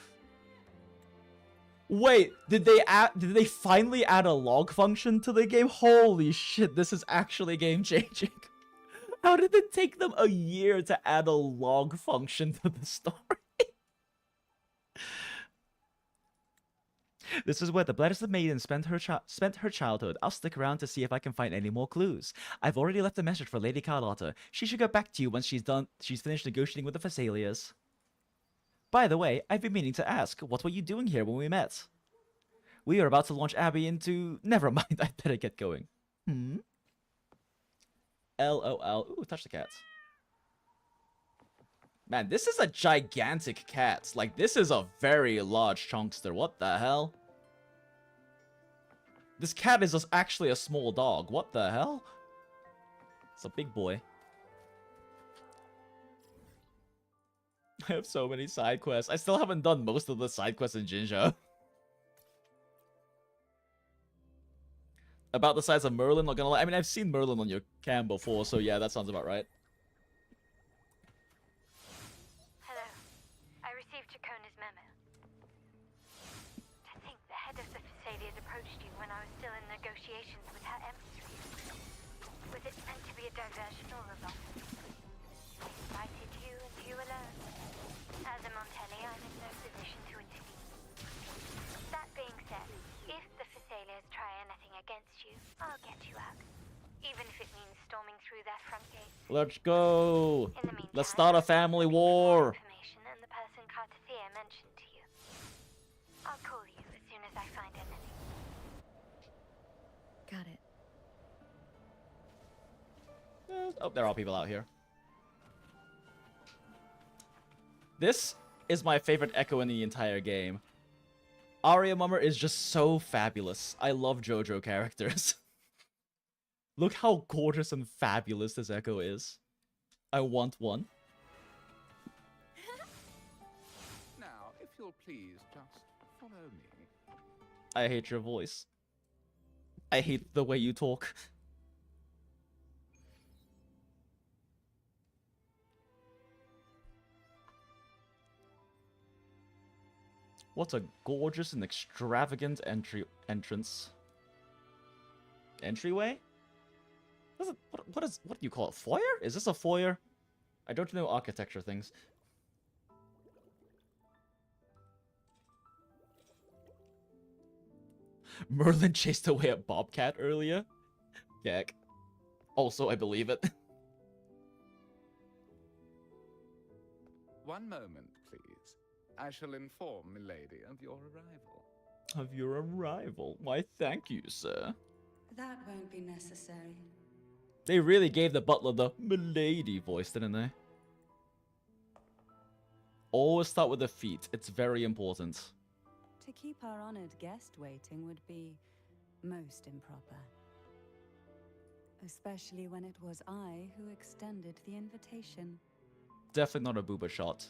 Wait, did they finally add a log function to the game? Holy shit, this is actually game changing. How did it take them a year to add a log function to the story? This is where the Blessed Maiden spent her childhood. I'll stick around to see if I can find any more clues. I've already left a message for Lady Carlotta. She should get back to you once she's finished negotiating with the Fisalias. By the way, I've been meaning to ask, what were you doing here when we met? We are about to launch Abby into... Never mind, I'd better get going. LOL. Ooh, touch the cat. Man, this is a gigantic cat. Like, this is a very large chunkster. What the hell? This cat is just actually a small dog. What the hell? It's a big boy. I have so many side quests. I still haven't done most of the side quests in Jinja. About the size of Merlin, not gonna lie. I mean, I've seen Merlin on your cam before, so yeah, that sounds about right. Hello. I received Ciaccona's memo. I think the head of the Fisalias approached you when I was still in negotiations with her emissary. Was it meant to be a diversion or a revolt? I invited you and you alone. As a Montelli, I'm in no position to intervene. That being said, if the Fisalias try anything against you, I'll get you out. Even if it means storming through their front gates. Let's go. In the meantime, Let's start a family war. information and the person Carta mentioned to you. I'll call you as soon as I find anything. Got it. Oh, there are people out here. This is my favorite echo in the entire game. Aria Mummer is just so fabulous. I love JoJo characters. Look how gorgeous and fabulous this echo is. I want one. Now, if you'll please just follow me. I hate your voice. I hate the way you talk. What a gorgeous and extravagant entrance. Entryway? What do you call it? Foyer? Is this a foyer? I don't know architecture things. Merlin chased away a bobcat earlier? Gag. Also, I believe it. One moment, please. I shall inform milady of your arrival. Of your arrival? Why, thank you, sir. That won't be necessary. They really gave the butler the milady voice, didn't they? Always start with the feet. It's very important. To keep our honored guest waiting would be most improper. Especially when it was I who extended the invitation. Definitely not a booba shot.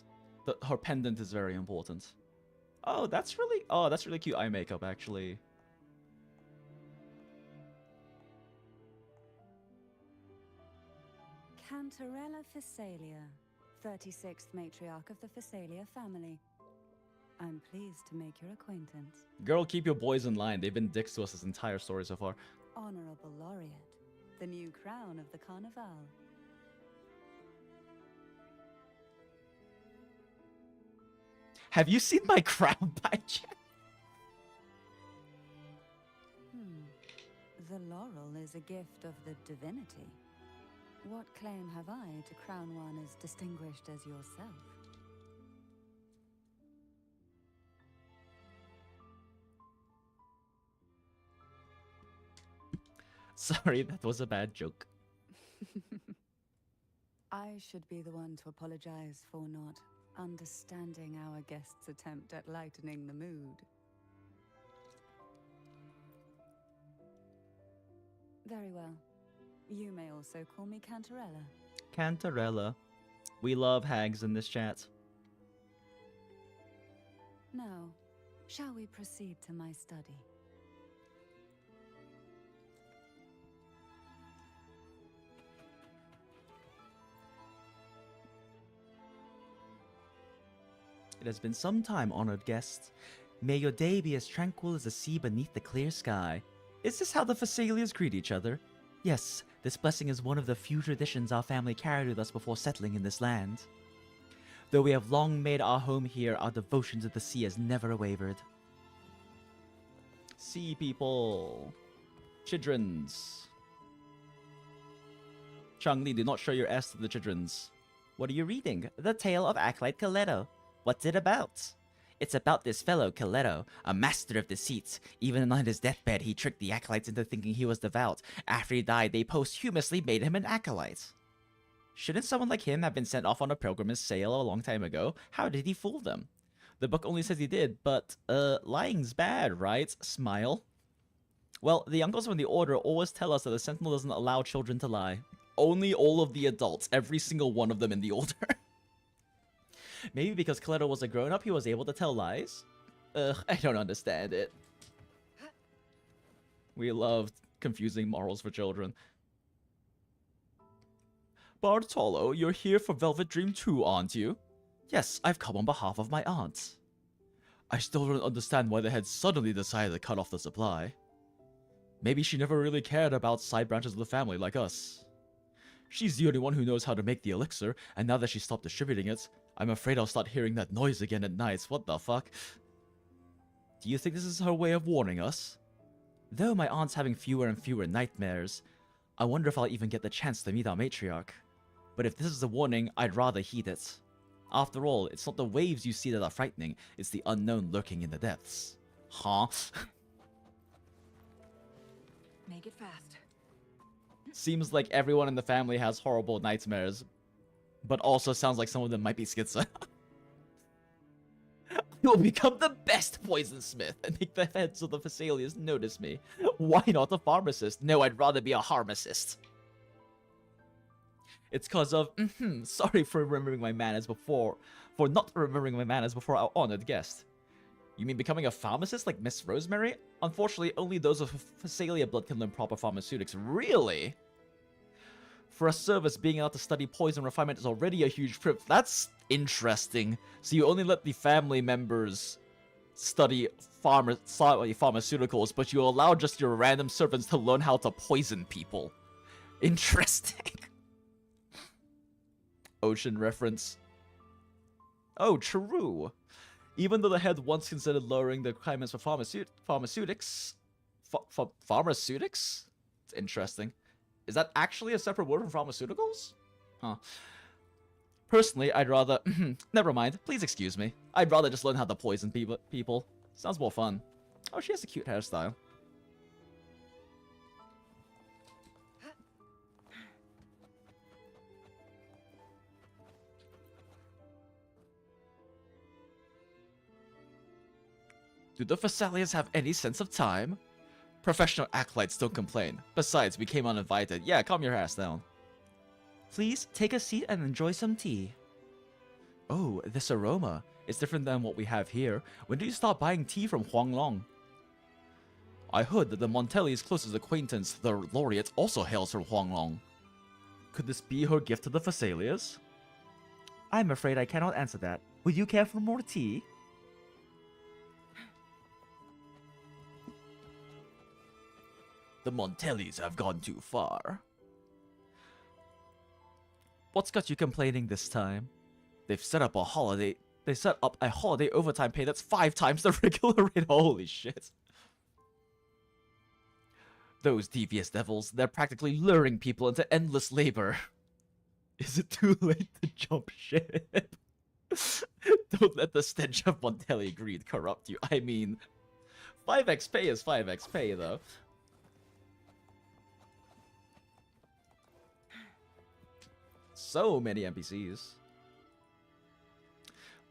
Her pendant is very important. Oh, that's really cute eye makeup, actually. Cantarella Fisalia, 36th matriarch of the Fisalia family. I'm pleased to make your acquaintance. Girl, keep your boys in line. They've been dicks to us this entire story so far. Honorable Laureate, the new crown of the Carnival. Have you seen my crown by chance? The laurel is a gift of the divinity. What claim have I to crown one as distinguished as yourself? Sorry, that was a bad joke. I should be the one to apologize for not understanding our guest's attempt at lightening the mood. Very well. You may also call me Cantarella. Cantarella. We love hags in this chat. Now, shall we proceed to my study? It has been some time, honored guest. May your day be as tranquil as the sea beneath the clear sky. Is this how the Fisalias greet each other? Yes, this blessing is one of the few traditions our family carried with us before settling in this land. Though we have long made our home here, our devotion to the sea has never wavered. Sea people. Childrens. Changli, do not show your ass to the childrens. What are you reading? The Tale of Acolyte Coletto. What's it about? It's about this fellow, Coletto, a master of deceit. Even on his deathbed, he tricked the acolytes into thinking he was devout. After he died, they posthumously made him an acolyte. Shouldn't someone like him have been sent off on a pilgrimage sail a long time ago? How did he fool them? The book only says he did, but, lying's bad, right? Smile. Well, the uncles from the Order always tell us that the Sentinel doesn't allow children to lie. Only all of the adults, every single one of them in the Order. Maybe because Coletto was a grown-up, he was able to tell lies? Ugh, I don't understand it. We loved confusing morals for children. Bartolo, you're here for Velvet Dream 2, aren't you? Yes, I've come on behalf of my aunt. I still don't understand why they had suddenly decided to cut off the supply. Maybe she never really cared about side branches of the family like us. She's the only one who knows how to make the elixir, and now that she stopped distributing it, I'm afraid I'll start hearing that noise again at nights. What the fuck? Do you think this is her way of warning us? Though my aunt's having fewer and fewer nightmares, I wonder if I'll even get the chance to meet our matriarch. But if this is a warning, I'd rather heed it. After all, it's not the waves you see that are frightening, it's the unknown lurking in the depths. Huh? Make it fast. Seems like everyone in the family has horrible nightmares, but also sounds like some of them might be schizo. I will become the best poisonsmith and make the heads of the Fisalias notice me. Why not a pharmacist? No, I'd rather be a pharmacist. It's cause of, sorry for remembering my manners before, for not remembering my manners before our honored guest. You mean becoming a pharmacist like Miss Rosemary? Unfortunately, only those of Fisalia blood can learn proper pharmaceutics. Really? For a service, being able to study poison refinement is already a huge privilege. That's interesting. So you only let the family members study pharmaceuticals, but you allow just your random servants to learn how to poison people. Interesting. Ocean reference. Oh, true. Even though the head once considered lowering the requirements for pharmaceutics... Pharmaceutics? It's interesting. Is that actually a separate word from pharmaceuticals? Huh. Personally, I'd rather... Never mind. Please excuse me. I'd rather just learn how to poison people. Sounds more fun. Oh, she has a cute hairstyle. Do the Fisalias have any sense of time? Professional acolytes don't complain. Besides, we came uninvited. Yeah, calm your ass down. Please, take a seat and enjoy some tea. Oh, this aroma. It's different than what we have here. When did you start buying tea from Huanglong? I heard that the Montelli's closest acquaintance, the laureate, also hails from Huanglong. Could this be her gift to the Fisalias? I'm afraid I cannot answer that. Would you care for more tea? The Montellis have gone too far. What's got you complaining this time? They've set up a holiday. They set up a holiday overtime pay that's 5 times the regular rate. Holy shit. Those devious devils, they're practically luring people into endless labor. Is it too late to jump ship? Don't let the stench of Montelli greed corrupt you. I mean, 5x pay is 5x pay, though. So many NPCs.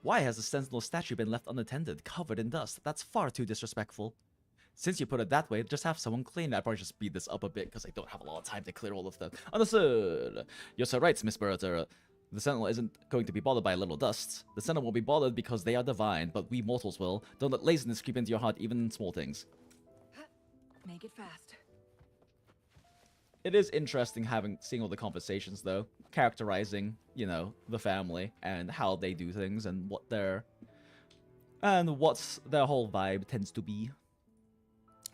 Why has the Sentinel statue been left unattended, covered in dust? That's far too disrespectful. Since you put it that way, just have someone clean it. I'd probably just speed this up a bit because I don't have a lot of time to clear all of them. Understood. You're so right, Miss Beretta. The Sentinel isn't going to be bothered by a little dust. The Sentinel will be bothered because they are divine, but we mortals will. Don't let laziness creep into your heart, even in small things. Make it fast. It is interesting seeing all the conversations, though, characterizing, you know, the family and how they do things and what their whole vibe tends to be.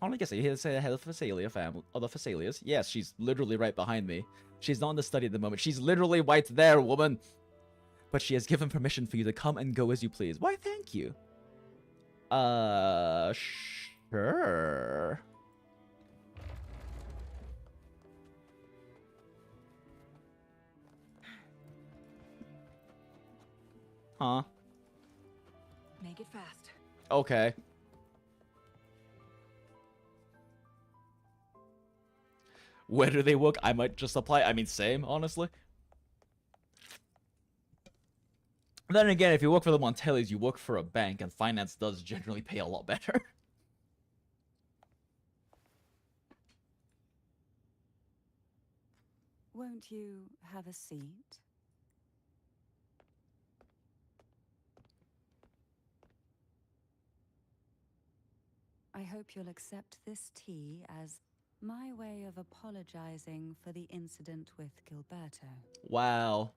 I guess I hear say the head of Fisalia family, or the Fisalias. Yes, she's literally right behind me. She's not in the study at the moment. She's literally right there, woman. But she has given permission for you to come and go as you please. Why, thank you. Sure. Huh? Make it fast. Okay. Where do they work? I might just apply. I mean, same, honestly. Then again, if you work for the Montellis, you work for a bank, and finance does generally pay a lot better. Won't you have a seat? I hope you'll accept this tea as my way of apologizing for the incident with Gilberto. Wow.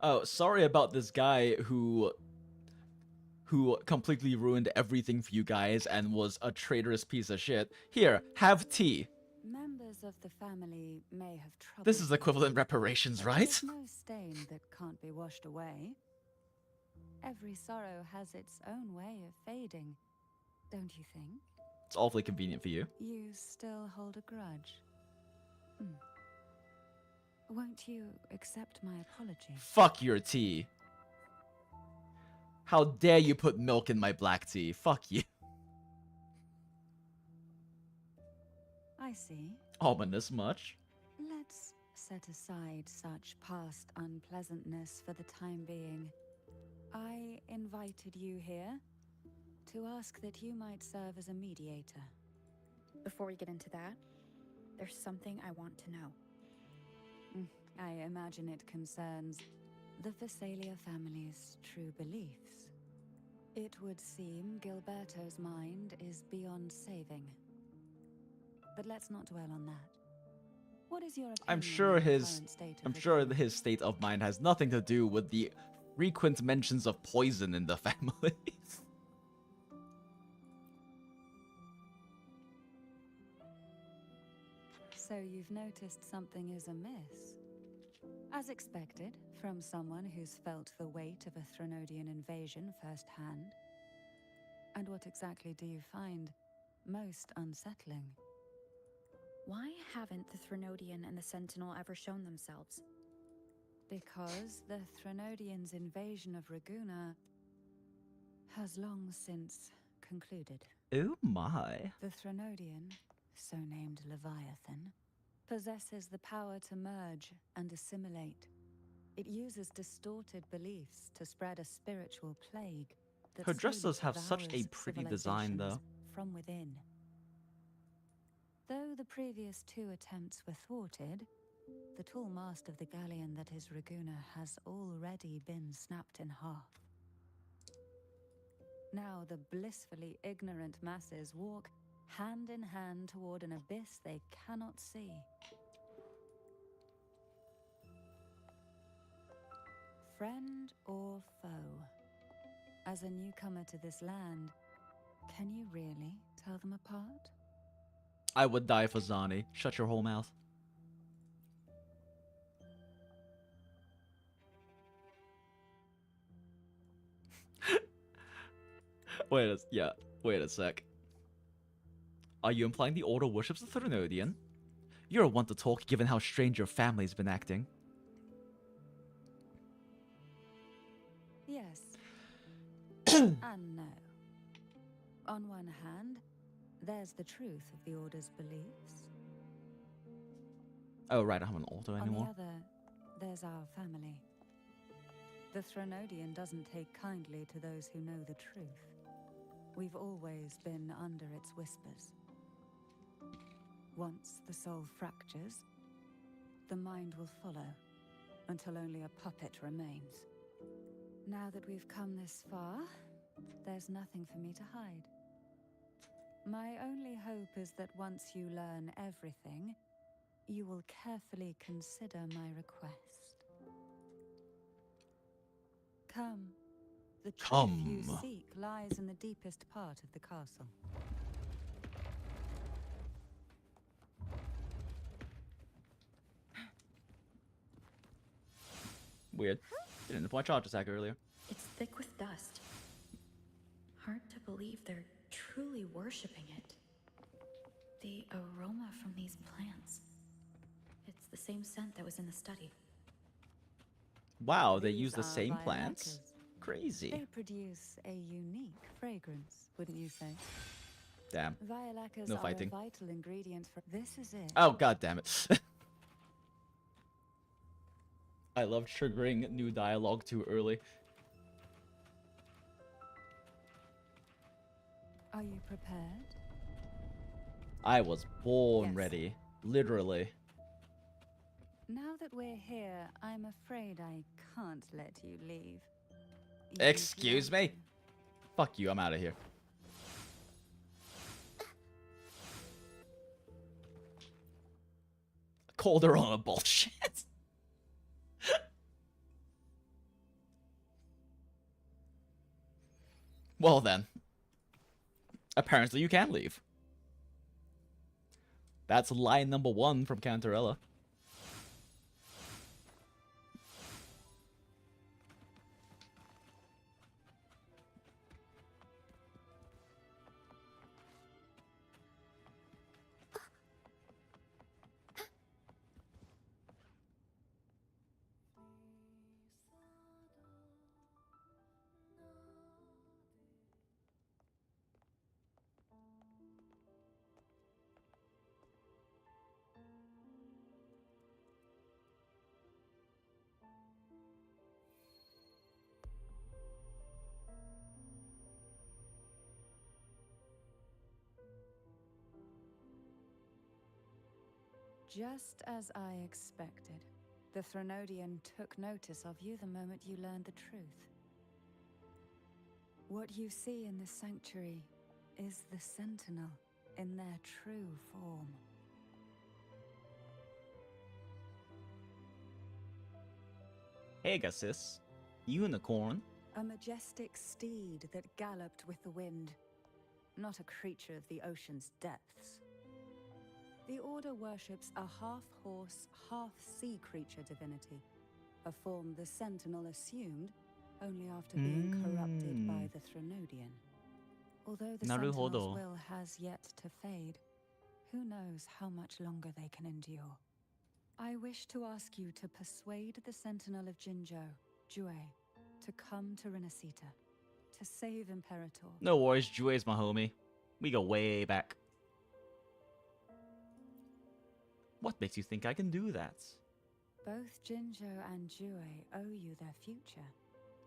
Oh, sorry about this guy who completely ruined everything for you guys and was a traitorous piece of shit. Here, have tea. Members of the family may have troubled This is you, equivalent reparations, but right? there's no stain that can't be washed away. Every sorrow has its own way of fading, don't you think? It's awfully convenient for you. You still hold a grudge. Won't you accept my apology? Fuck your tea. How dare you put milk in my black tea? Fuck you. I see. Ominous much? Let's set aside such past unpleasantness for the time being. I invited you here to ask that you might serve as a mediator. Before we get into that, there's something I want to know. I imagine it concerns the Fisalia family's true beliefs. It would seem Gilberto's mind is beyond saving. But let's not dwell on that. What is your opinion I'm sure on the his current state of I'm the sure family? his state of mind has nothing to do with the frequent mentions of poison in the family. So you've noticed something is amiss. As expected, from someone who's felt the weight of a Threnodian invasion firsthand. And what exactly do you find most unsettling? Why haven't the Threnodian and the Sentinel ever shown themselves? Because the Threnodians' invasion of Raguna has long since concluded. Oh my. The Threnodian, so named Leviathan, possesses the power to merge and assimilate. It uses distorted beliefs to spread a spiritual plague that Her dress slowly does have such a devours pretty design, though. civilizations. from within. Though the previous 2 attempts were thwarted, the tall mast of the galleon that is Raguna has already been snapped in half. Now the blissfully ignorant masses walk hand in hand toward an abyss they cannot see. Friend or foe? As a newcomer to this land, can you really tell them apart? I would die for Zani. Shut your whole mouth. Wait a sec. Are you implying the Order worships the Threnodian? You're one to talk given how strange your family's been acting. Yes. And no. On one hand, there's the truth of the Order's beliefs. Oh right, I don't have an Order anymore. On the other, there's our family. The Threnodian doesn't take kindly to those who know the truth. We've always been under its whispers. Once the soul fractures, the mind will follow, until only a puppet remains. Now that we've come this far, there's nothing for me to hide. My only hope is that once you learn everything, you will carefully consider my request. Come. The truth you seek lies in the deepest part of the castle. Weird. Didn't deploy charge attack earlier. It's thick with dust. Hard to believe they're truly worshipping it. The aroma from these plants. It's the same scent that was in the study. Wow, they These use the are same plants? Violacas. Crazy. They produce a unique fragrance, wouldn't you say? Damn. Violacas No are fighting. a vital ingredient for... This is it. Oh god damn it. I love triggering new dialogue too early. Are you prepared? I was born Yes. ready. Literally. Now that we're here, I'm afraid I can't let you leave. Excuse me? Fuck you, I'm out of here. Called her on a bullshit. Well then. Apparently you can leave. That's line number 1 from Cantarella. Just as I expected, the Threnodian took notice of you the moment you learned the truth. What you see in the sanctuary is the Sentinel in their true form. Hey, sis. Unicorn. A majestic steed that galloped with the wind, not a creature of the ocean's depths. The Order worships a half-horse, half-sea creature divinity, a form the Sentinel assumed only after being corrupted by the Threnodian. Although the Sentinel's will has yet to fade, who knows how much longer they can endure. I wish to ask you to persuade the Sentinel of Jinzhou, Jue, to come to Renacita, to save Imperator. No worries, Jue's my homie. We go way back. What makes you think I can do that? Both Jinzhou and Jue owe you their future.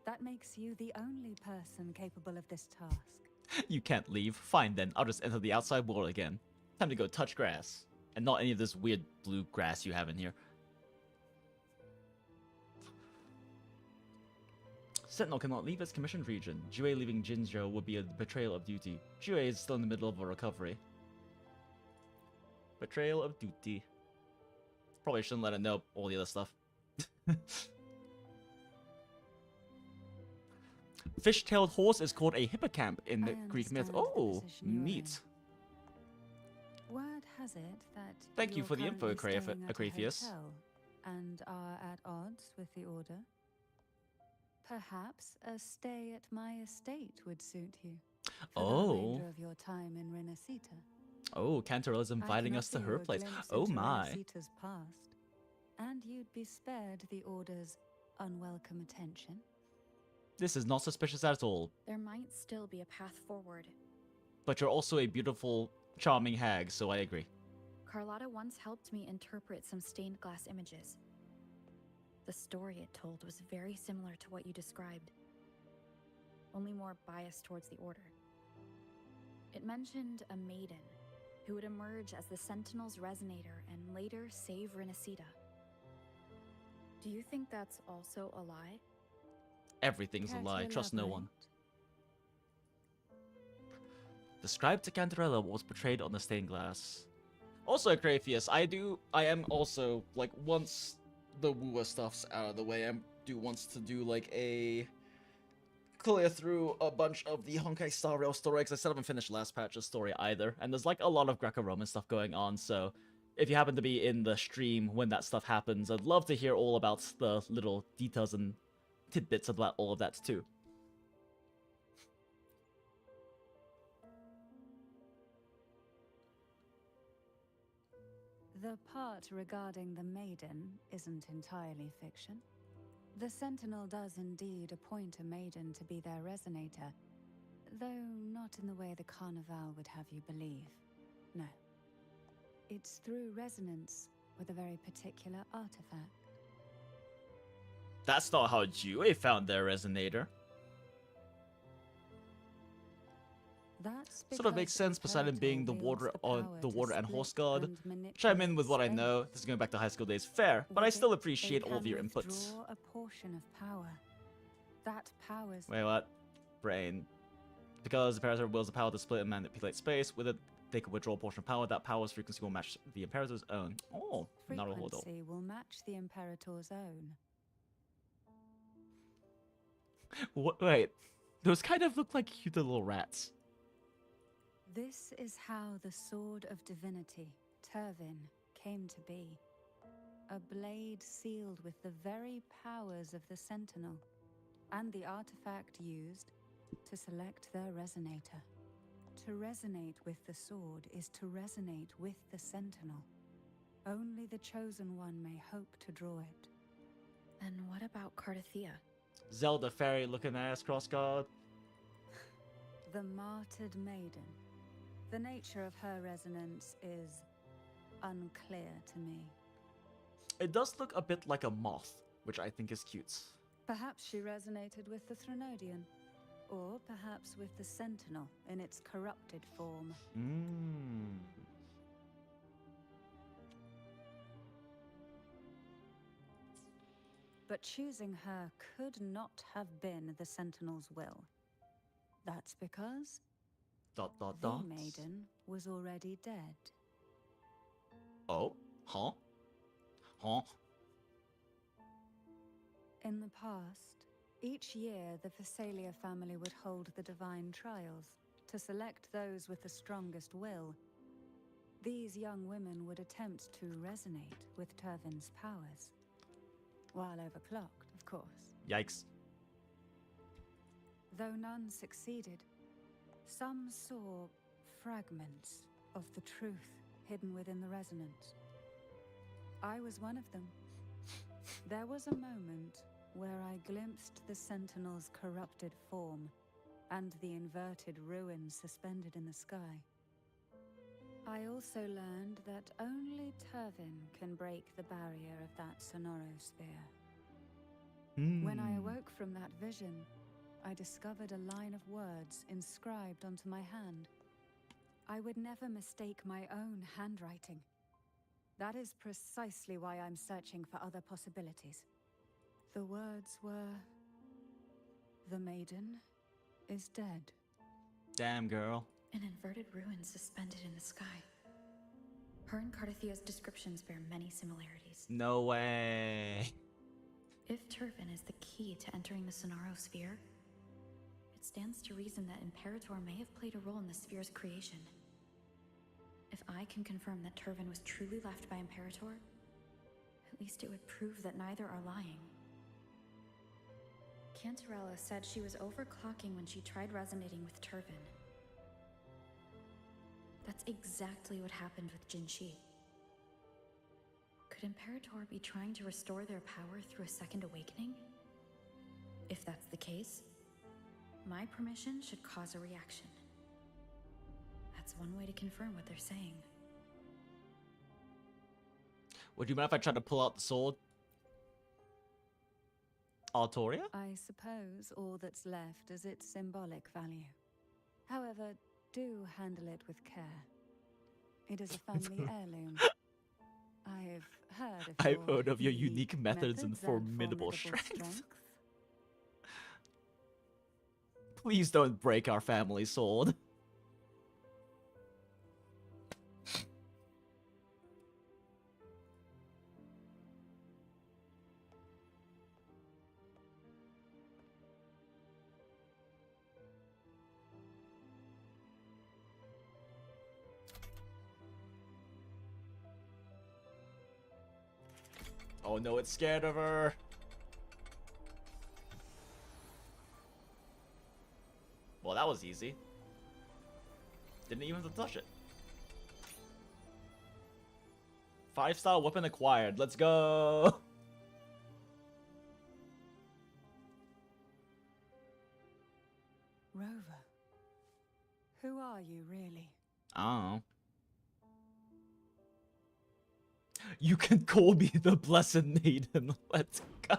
That makes you the only person capable of this task. You can't leave. Fine then, I'll just enter the outside world again. Time to go touch grass. And not any of this weird blue grass you have in here. Sentinel cannot leave its commissioned region. Jue leaving Jinzhou would be a betrayal of duty. Jue is still in the middle of a recovery. Betrayal of duty. Probably shouldn't let it know all the other stuff. Fish-tailed horse is called a hippocamp in the Greek myth. Oh, neat. Word has it that Thank you you're for the info, currently staying at a Acratheus. hotel and are at odds with the order. Perhaps a stay at my estate would suit you. For the remainder of your time in Renacita. Oh, Cantarella's I inviting can us to offer her you a place. glimpse Oh into my. Renacita's past, and you'd be spared the order's unwelcome attention. This is not suspicious at all. There might still be a path forward. But you're also a beautiful, charming hag, so I agree. Carlotta once helped me interpret some stained glass images. The story it told was very similar to what you described, only more biased towards the Order. It mentioned a maiden who would emerge as the Sentinel's resonator and later save Renacita. Do you think that's also a lie? Everything's a Care to lie. Trust no one. elaborate? Described to Cantarella what was portrayed on the stained glass. Also, Acratheus, I am also, like, once the Wuwa stuff's out of the way, I do wants to do, like, a clear through a bunch of the Honkai Star Rail story, because I still haven't finished last patch's story either, and there's, like, a lot of Greco-Roman stuff going on, so if you happen to be in the stream when that stuff happens, I'd love to hear all about the little details and tidbits about all of that, too. The part regarding the maiden isn't entirely fiction. The Sentinel does indeed appoint a maiden to be their resonator, though not in the way the Carnival would have you believe. No. It's through resonance with a very particular artifact. That's not how Jue found their resonator. That's Sort of makes sense, Poseidon being the water and horse god. Chime in with what I know. This is going back to high school days. Fair, but I still appreciate all of your inputs. A portion of power. That power's Wait, what? Brain. Because the Imperator wills the power to split and manipulate space. With it, they can withdraw a portion of power. That power's frequency will match the Imperator's own. Oh, naruhodo. frequency will match the Imperator's own. Wait, those kind of look like cute little rats. This is how the Sword of Divinity, Turvin, came to be. A blade sealed with the very powers of the Sentinel, and the artifact used to select their resonator. To resonate with the sword is to resonate with the Sentinel. Only the Chosen One may hope to draw it. And what about Cartathea? Zelda fairy looking ass cross guard. The Martyred Maiden. The nature of her resonance is unclear to me. It does look a bit like a moth, which I think is cute. Perhaps she resonated with the Threnodian, or perhaps with the Sentinel in its corrupted form. But choosing her could not have been the Sentinel's will. That's because the maiden was already dead. Oh? Huh? Huh? In the past, each year the Fisalia family would hold the divine trials to select those with the strongest will. These young women would attempt to resonate with Turvin's powers. While overclocked, of course. Yikes. Though none succeeded, some saw fragments of the truth hidden within the resonance. I was one of them. There was a moment where I glimpsed the Sentinel's corrupted form and the inverted ruins suspended in the sky. I also learned that only Turvin can break the barrier of that sonorosphere. When I awoke from that vision, I discovered a line of words inscribed onto my hand. I would never mistake my own handwriting. That is precisely why I'm searching for other possibilities. The words were... The maiden is dead. Damn, girl. An inverted ruin suspended in the sky. Her and Cartathia's descriptions bear many similarities. No way. If Turvin is the key to entering the Sonaro sphere, it stands to reason that Imperator may have played a role in the sphere's creation. If I can confirm that Turvin was truly left by Imperator, at least it would prove that neither are lying. Cantarella said she was overclocking when she tried resonating with Turvin. That's exactly what happened with Jinshi. Could Imperator be trying to restore their power through a second awakening? If that's the case, my permission should cause a reaction. That's one way to confirm what they're saying. Would you mind if I tried to pull out the sword? Artoria? I suppose all that's left is its symbolic value. However, do handle it with care. It is a family heirloom. I've heard of your unique methods and formidable strength. Please don't break our family sword. Oh no, it's scared of her. Well, that was easy. Didn't even have to touch it. 5-star weapon acquired. Let's go. Rover, who are you really? Oh. You can call me the Blessed Maiden. Let's go.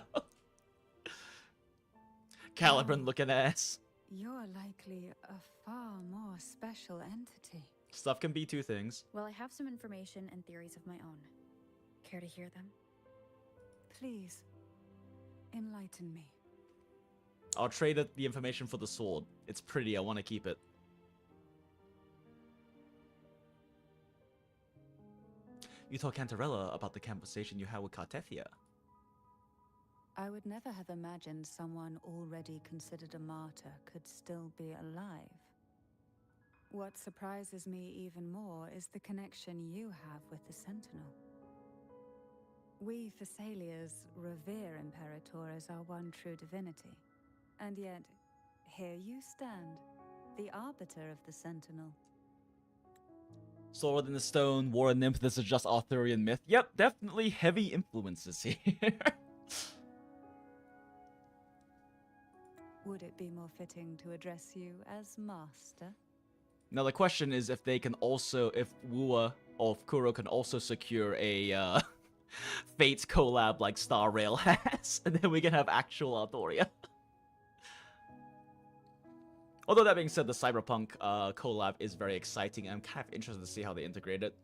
Caliban looking ass. You're likely a far more special entity. Stuff can be two things. Well, I have some information and theories of my own. Care to hear them? Please, enlighten me. I'll trade it, the information for the sword. It's pretty, I want to keep it. You told Cantarella about the conversation you had with Cartethia. I would never have imagined someone already considered a martyr could still be alive. What surprises me even more is the connection you have with the Sentinel. We Fisalias revere Imperator as our one true divinity. And yet, here you stand, the arbiter of the Sentinel. Sword in the Stone, War and Nymph, this is just Arthurian myth. Yep, definitely heavy influences here. Would it be more fitting to address you as Master? Now the question is if they can also, if Wuwa or if Kuro can also secure a Fates collab like Star Rail has, and then we can have actual Artoria. Although that being said, the Cyberpunk collab is very exciting, and I'm kind of interested to see how they integrate it.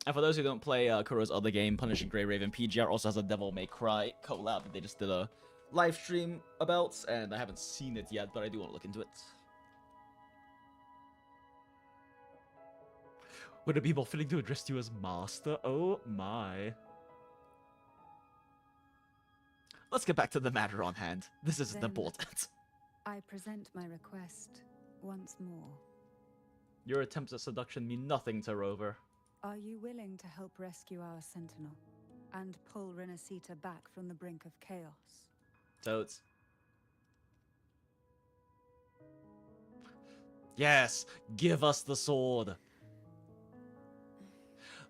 And for those who don't play Kuro's other game, Punishing Grey Raven, PGR also has a Devil May Cry collab that they just did a live stream about, and I haven't seen it yet, but I do want to look into it. Would it be more fitting to address you as Master? Oh my. Let's get back to the matter on hand. This isn't Then important. I present my request once more. Your attempts at seduction mean nothing to Rover. Are you willing to help rescue our Sentinel and pull Renacita back from the brink of chaos? Totes. Yes, give us the sword.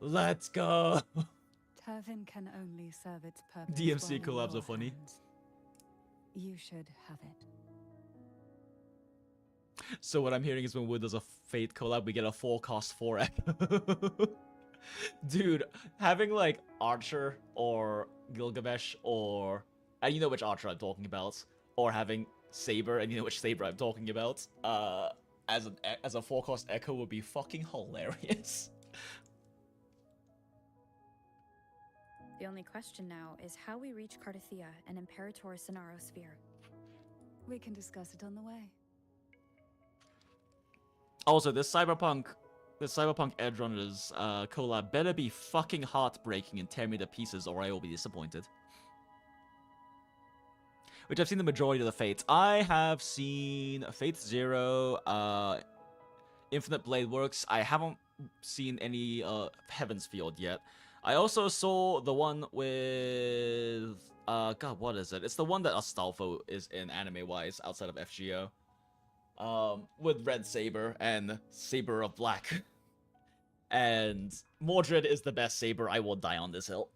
Let's go. Turvin can only serve its purpose. DMC while in collabs your are funny. hands. You should have it. So what I'm hearing is when Wood does a Fate collab, we get a full cost 4 Dude, having like Archer or Gilgamesh or... you know which Archer I'm talking about. Or having saber, and you know which saber I'm talking about, as a 4-cost echo would be fucking hilarious. The only question now is how we reach Cartathea and Imperator Sonaro Sphere. We can discuss it on the way. Also, this Cyberpunk Edgerunners collab better be fucking heartbreaking and tear me to pieces, or I will be disappointed. Which I've seen the majority of the Fates. I have seen Fate Zero, Infinite Blade Works. I haven't seen any Heaven's Field yet. I also saw the one with God, what is it? It's the one that Astolfo is in anime-wise outside of FGO. With Red Saber and Saber of Black. And Mordred is the best saber. I will die on this hill.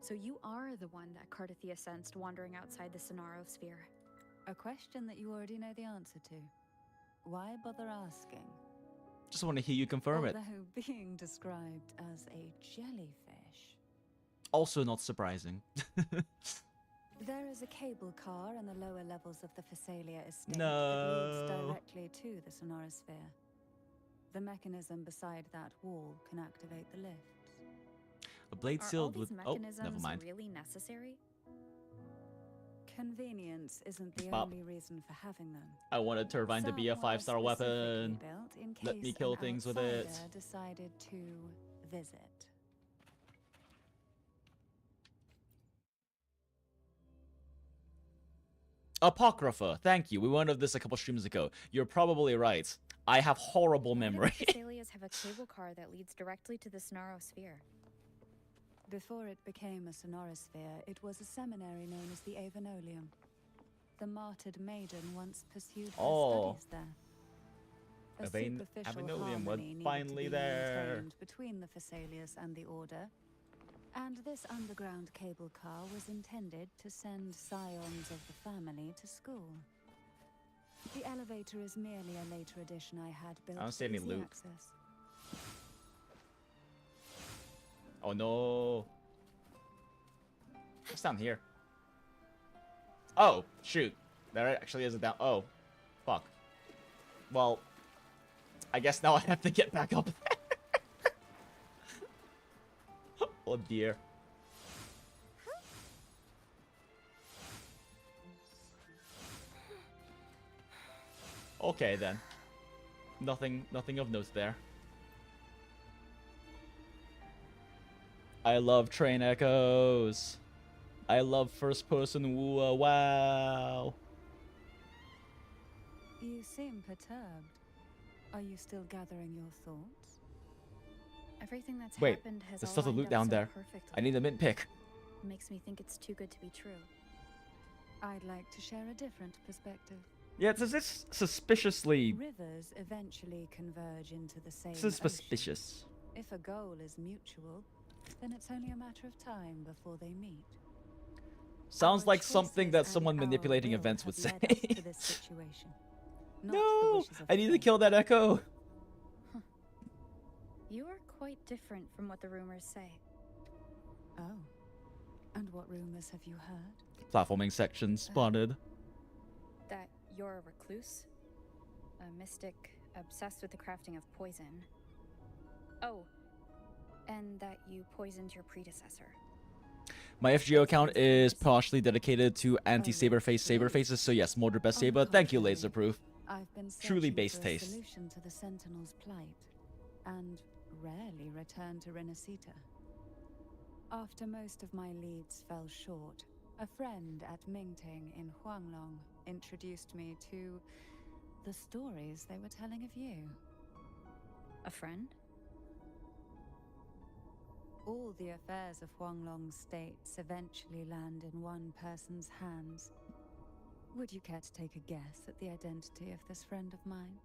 So you are the one that Cartathea sensed wandering outside the Sonaro Sphere. A question that you already know the answer to. Why bother asking? Just want to hear you confirm it. Although being described as a jellyfish. Also not surprising. There is a cable car in the lower levels of the Fisalia estate No. that leads directly to the Sonorosphere. The mechanism beside that wall can activate the lifts. A blade Are all sealed these with... Oh, never mechanisms mind. really necessary? Convenience isn't the Bop. only reason for having them. I want a turbine to be a Some were 5-star weapon. specifically built in Let me case kill an things with it. outsider decided to visit. Apocrypha, thank you. We went over this a couple streams ago. You're probably right. I have horrible Why do memory. the Fisalias have a cable car that leads directly to the Sonaro Sphere? Before it became a Sonorosphere, it was a seminary known as the Avenolium. The martyred maiden once pursued her studies there. A superficial Avenolium was harmony needed finally to be there. maintained between the Fisalias and the Order, and this underground cable car was intended to send scions of the family to school. The elevator is merely a later addition I had built I don't see for any easy loot. access. Oh no. What's down here? Oh, shoot. There actually is a down. Oh, fuck. Well, I guess now I have to get back up there. Oh dear. Okay then. Nothing of note there. I love train echoes. I love first person Wuwa. Wow. You seem perturbed. Are you still gathering your thoughts? Everything that's Wait, happened has there's all still the lined loot up down so there. perfectly. I need a mint pick. Makes me think it's too good to be true. I'd like to share a different perspective. Yeah, it's this suspiciously. Rivers eventually converge into the same This is ocean. suspicious. If a goal is mutual, then it's only a matter of time before they meet. Sounds Our like something choices that and someone our manipulating will events would have say. led us to this situation, not the No, wishes of I need to fate. kill that echo. You are quite different from what the rumors say. Oh, and what rumors have you heard? Platforming section spotted. That you're a recluse? A mystic obsessed with the crafting of poison. Oh, and that you poisoned your predecessor. My FGO account is partially dedicated to anti-saberface saberfaces, so yes, Mordred best On the saber. Thank you, contrary, Laserproof. I've been Truly searching base for taste. a solution to the Sentinel's plight, and rarely return to Renacita. After most of my leads fell short, a friend at Mingting in Huanglong introduced me to the stories they were telling of you. A friend? All the affairs of Huanglong's states eventually land in one person's hands. Would you care to take a guess at the identity of this friend of mine?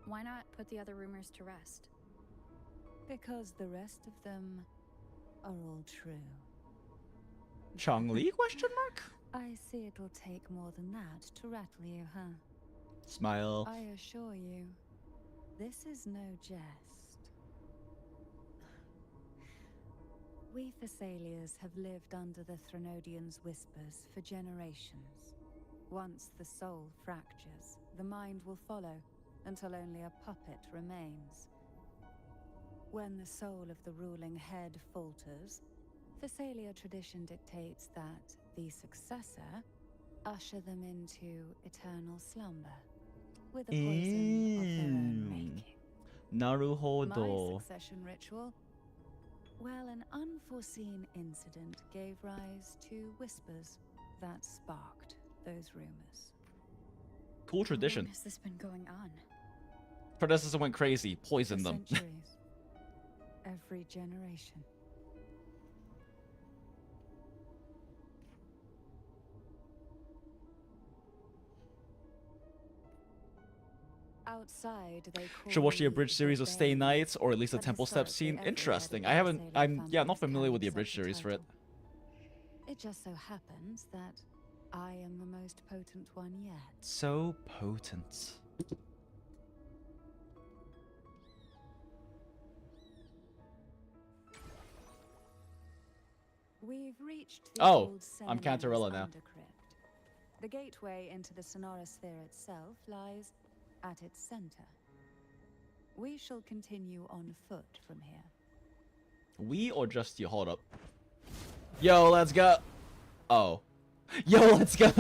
Why not put the other rumors to rest? Because the rest of them are all true. Chong-Li, question mark? I see it'll take more than that to rattle you, huh? Smile. I assure you, this is no jest. We Fisalias have lived under the Threnodians' whispers for generations. Once the soul fractures, the mind will follow, until only a puppet remains. When the soul of the ruling head falters, Fisalia tradition dictates that the successor usher them into eternal slumber, with a poison of their own making. Naruhodo. My succession ritual? Well, an unforeseen incident gave rise to whispers that sparked those rumors. Cool tradition. How long has this been going on? Predecessor went crazy, poisoned For them. centuries. Every generation. Outside, they call Should watch the me abridged series of Stay Bane, Night, or at least the but Temple Step historically scene. every Interesting. head I of the haven't. Fisalia I'm not family familiar with the carries abridged such a series for it. title. It just so happens that I am the most potent one yet. So potent. We've reached the Oh, old I'm Sentinel's Cantarella now. undercrypt. The gateway into the Sonorosphere itself lies at its center. We shall continue on foot from here. We or just you? Hold up. Yo, let's go. Oh. Yo, let's go.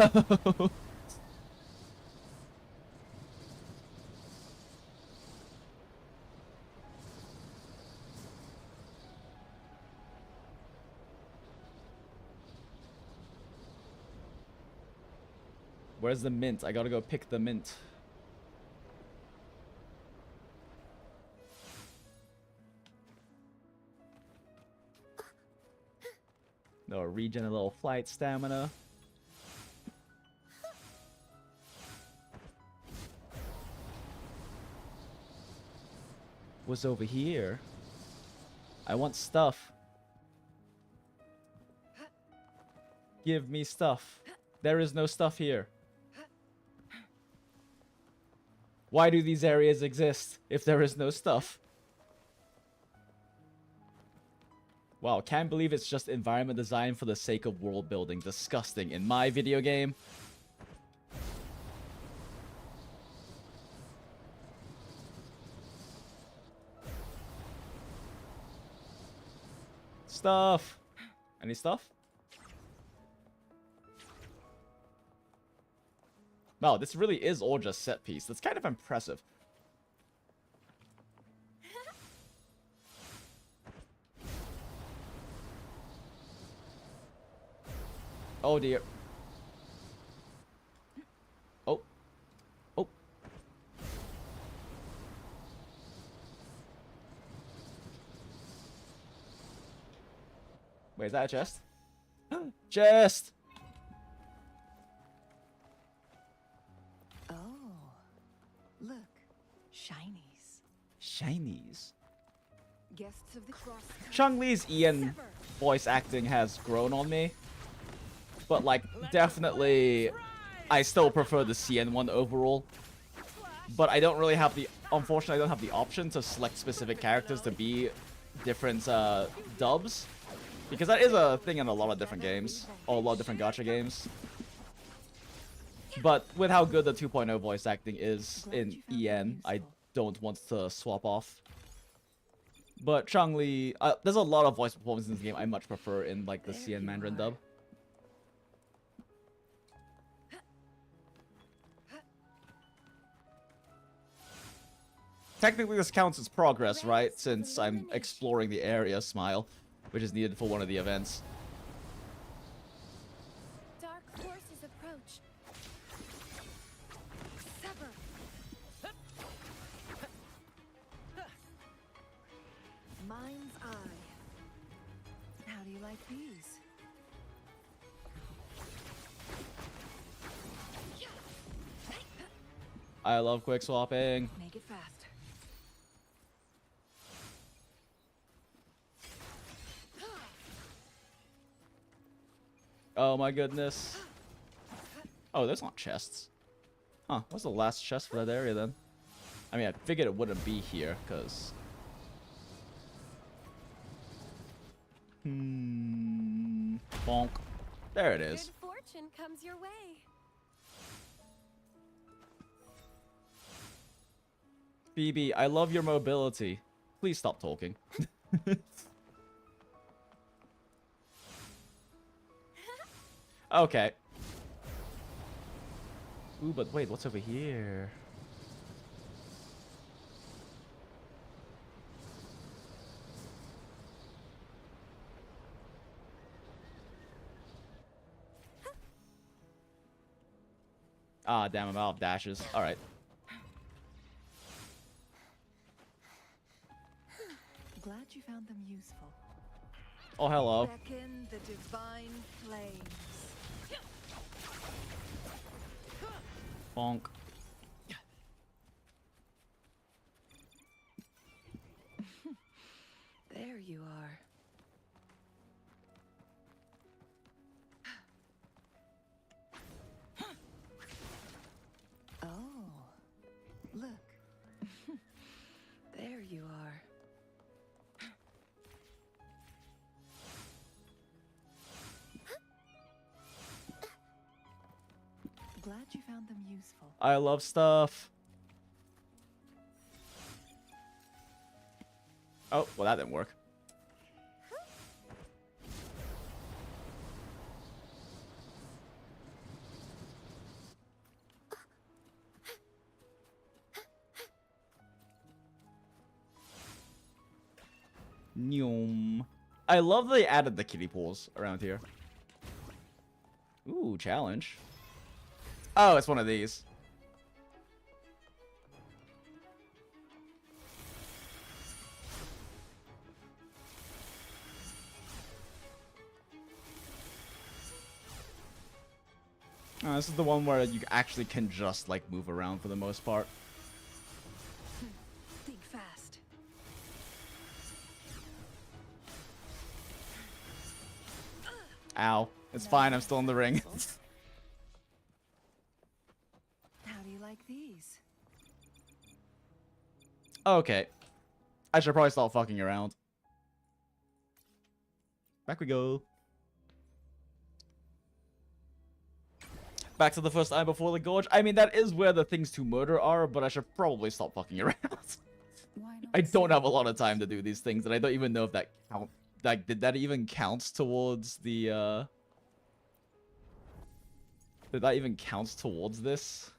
Where's the mint? I gotta go pick the mint. No, regen a little flight stamina. What's over here? I want stuff. Give me stuff. There is no stuff here. Why do these areas exist if there is no stuff? Wow, can't believe it's just environment design for the sake of world building. Disgusting. In my video game. Stuff. Any stuff? Wow, this really is all just set piece. That's kind of impressive. Oh dear. Oh. Oh. Wait, is that a chest? Chest! Oh, look, shinies. Shinies. Guests of the cross. Chun-Li's Ian voice acting has grown on me. But, like, definitely, I still prefer the CN one overall. But I don't really have the... Unfortunately, I don't have the option to select specific characters to be different dubs. Because that is a thing in a lot of different games. Or a lot of different gacha games. But with how good the 2.0 voice acting is in EN, I don't want to swap off. But Chun-Li... there's a lot of voice performances in this game I much prefer in, like, the CN Mandarin dub. Technically, this counts as progress, right? Since I'm exploring the area, Smile, which is needed for one of the events. Dark forces approach. Sever. Mind's eye. How do you like these? I love quick swapping. Make it fast. Oh my goodness. Oh, there's not chests. Huh, what's the last chest for that area then? I mean, I figured it wouldn't be here, because... Bonk. There it is. Good fortune comes your way. Phoebe, I love your mobility. Please stop talking. Okay. Ooh, but wait, what's over here? Ah, damn, I'm out of dashes. Alright. Glad you found them useful. Oh, hello. Beckon the divine flames. Bonk. There you are. Oh, look. There you are. Glad you found them useful. I love stuff. Oh, well, that didn't work. Nyum. I love they added the kiddie pools around here. Ooh, challenge. Oh, it's one of these. Oh, this is the one where you actually can just, like, move around for the most part. Think fast. Ow. It's fine, I'm still in the ring. How do you like these? Okay. I should probably stop fucking around. Back we go. Back to the first eye before the gorge. I mean, that is where the things to murder are, but I should probably stop fucking around. Why not I don't say have a lot of time to do these things, and I don't even know if that count. Like, did that even count towards the, Did that even count towards this?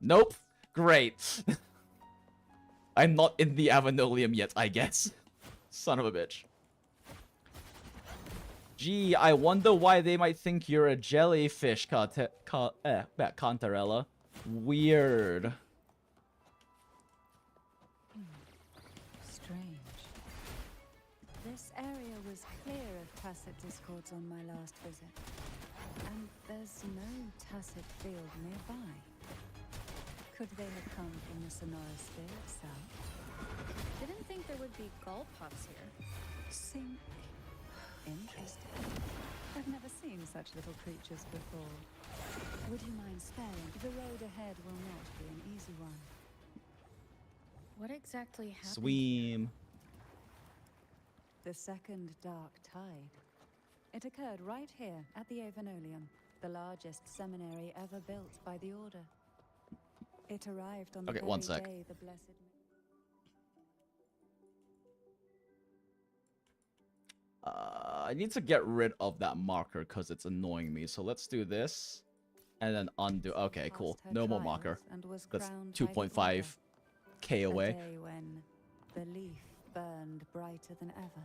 Nope. Great. I'm not in the Avenolium yet, I guess. Son of a bitch. Gee, I wonder why they might think you're a jellyfish, Cantarella. Weird. Strange. This area was clear of tacit discords on my last visit. And there's no tacit field nearby. Could they have come from the Sonora Sphere itself? Didn't think there would be gull pups here. Sink. Interesting. I've never seen such little creatures before. Would you mind sparing? The road ahead will not be an easy one. What exactly happened? Sweem. The second dark tide. It occurred right here at the Avenolium, the largest seminary ever built by the Order. It arrived on the Okay, very one sec. day the Blessed... I need to get rid of that marker because it's annoying me. So let's do this. And then undo. Okay, cool. Passed her No more trials marker. and was That's crowned by the 2.5k Order. away. A day when belief burned brighter than ever.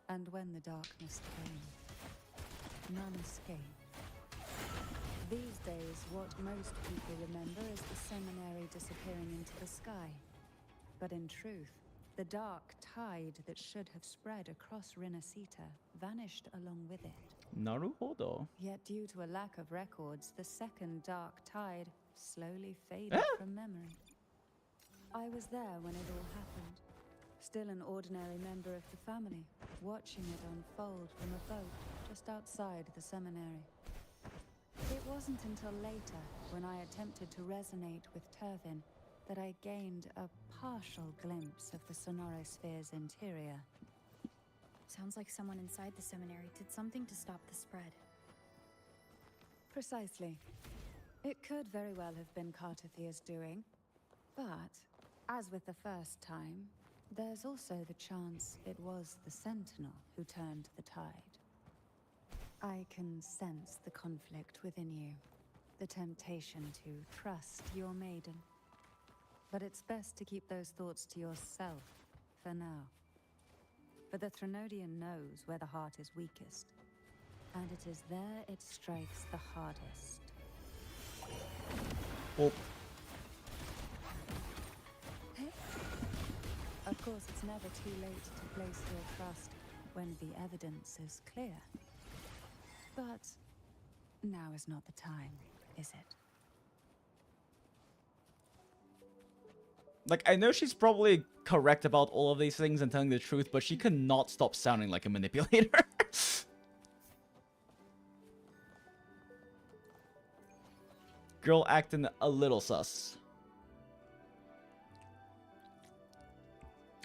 And when the darkness came, none escaped. These days, what most people remember is the seminary disappearing into the sky. But in truth, the dark tide that should have spread across Rinascita vanished along with it. Naruhodo. Yet due to a lack of records, the second dark tide slowly faded from memory. I was there when it all happened, still an ordinary member of the family, watching it unfold from a boat just outside the seminary. It wasn't until later, when I attempted to resonate with Turvin, that I gained a partial glimpse of the Sonorosphere's interior. Sounds like someone inside the seminary did something to stop the spread. Precisely. It could very well have been Cartathea's doing. But, as with the first time, there's also the chance it was the Sentinel who turned the tide. I can sense the conflict within you, the temptation to trust your maiden. But it's best to keep those thoughts to yourself for now. For the Threnodian knows where the heart is weakest, and it is there it strikes the hardest. Well, Hey? Of course, it's never too late to place your trust when the evidence is clear. But now is not the time, is it? like, I know she's probably correct about all of these things and telling the truth, but she cannot stop sounding like a manipulator. Girl acting a little sus.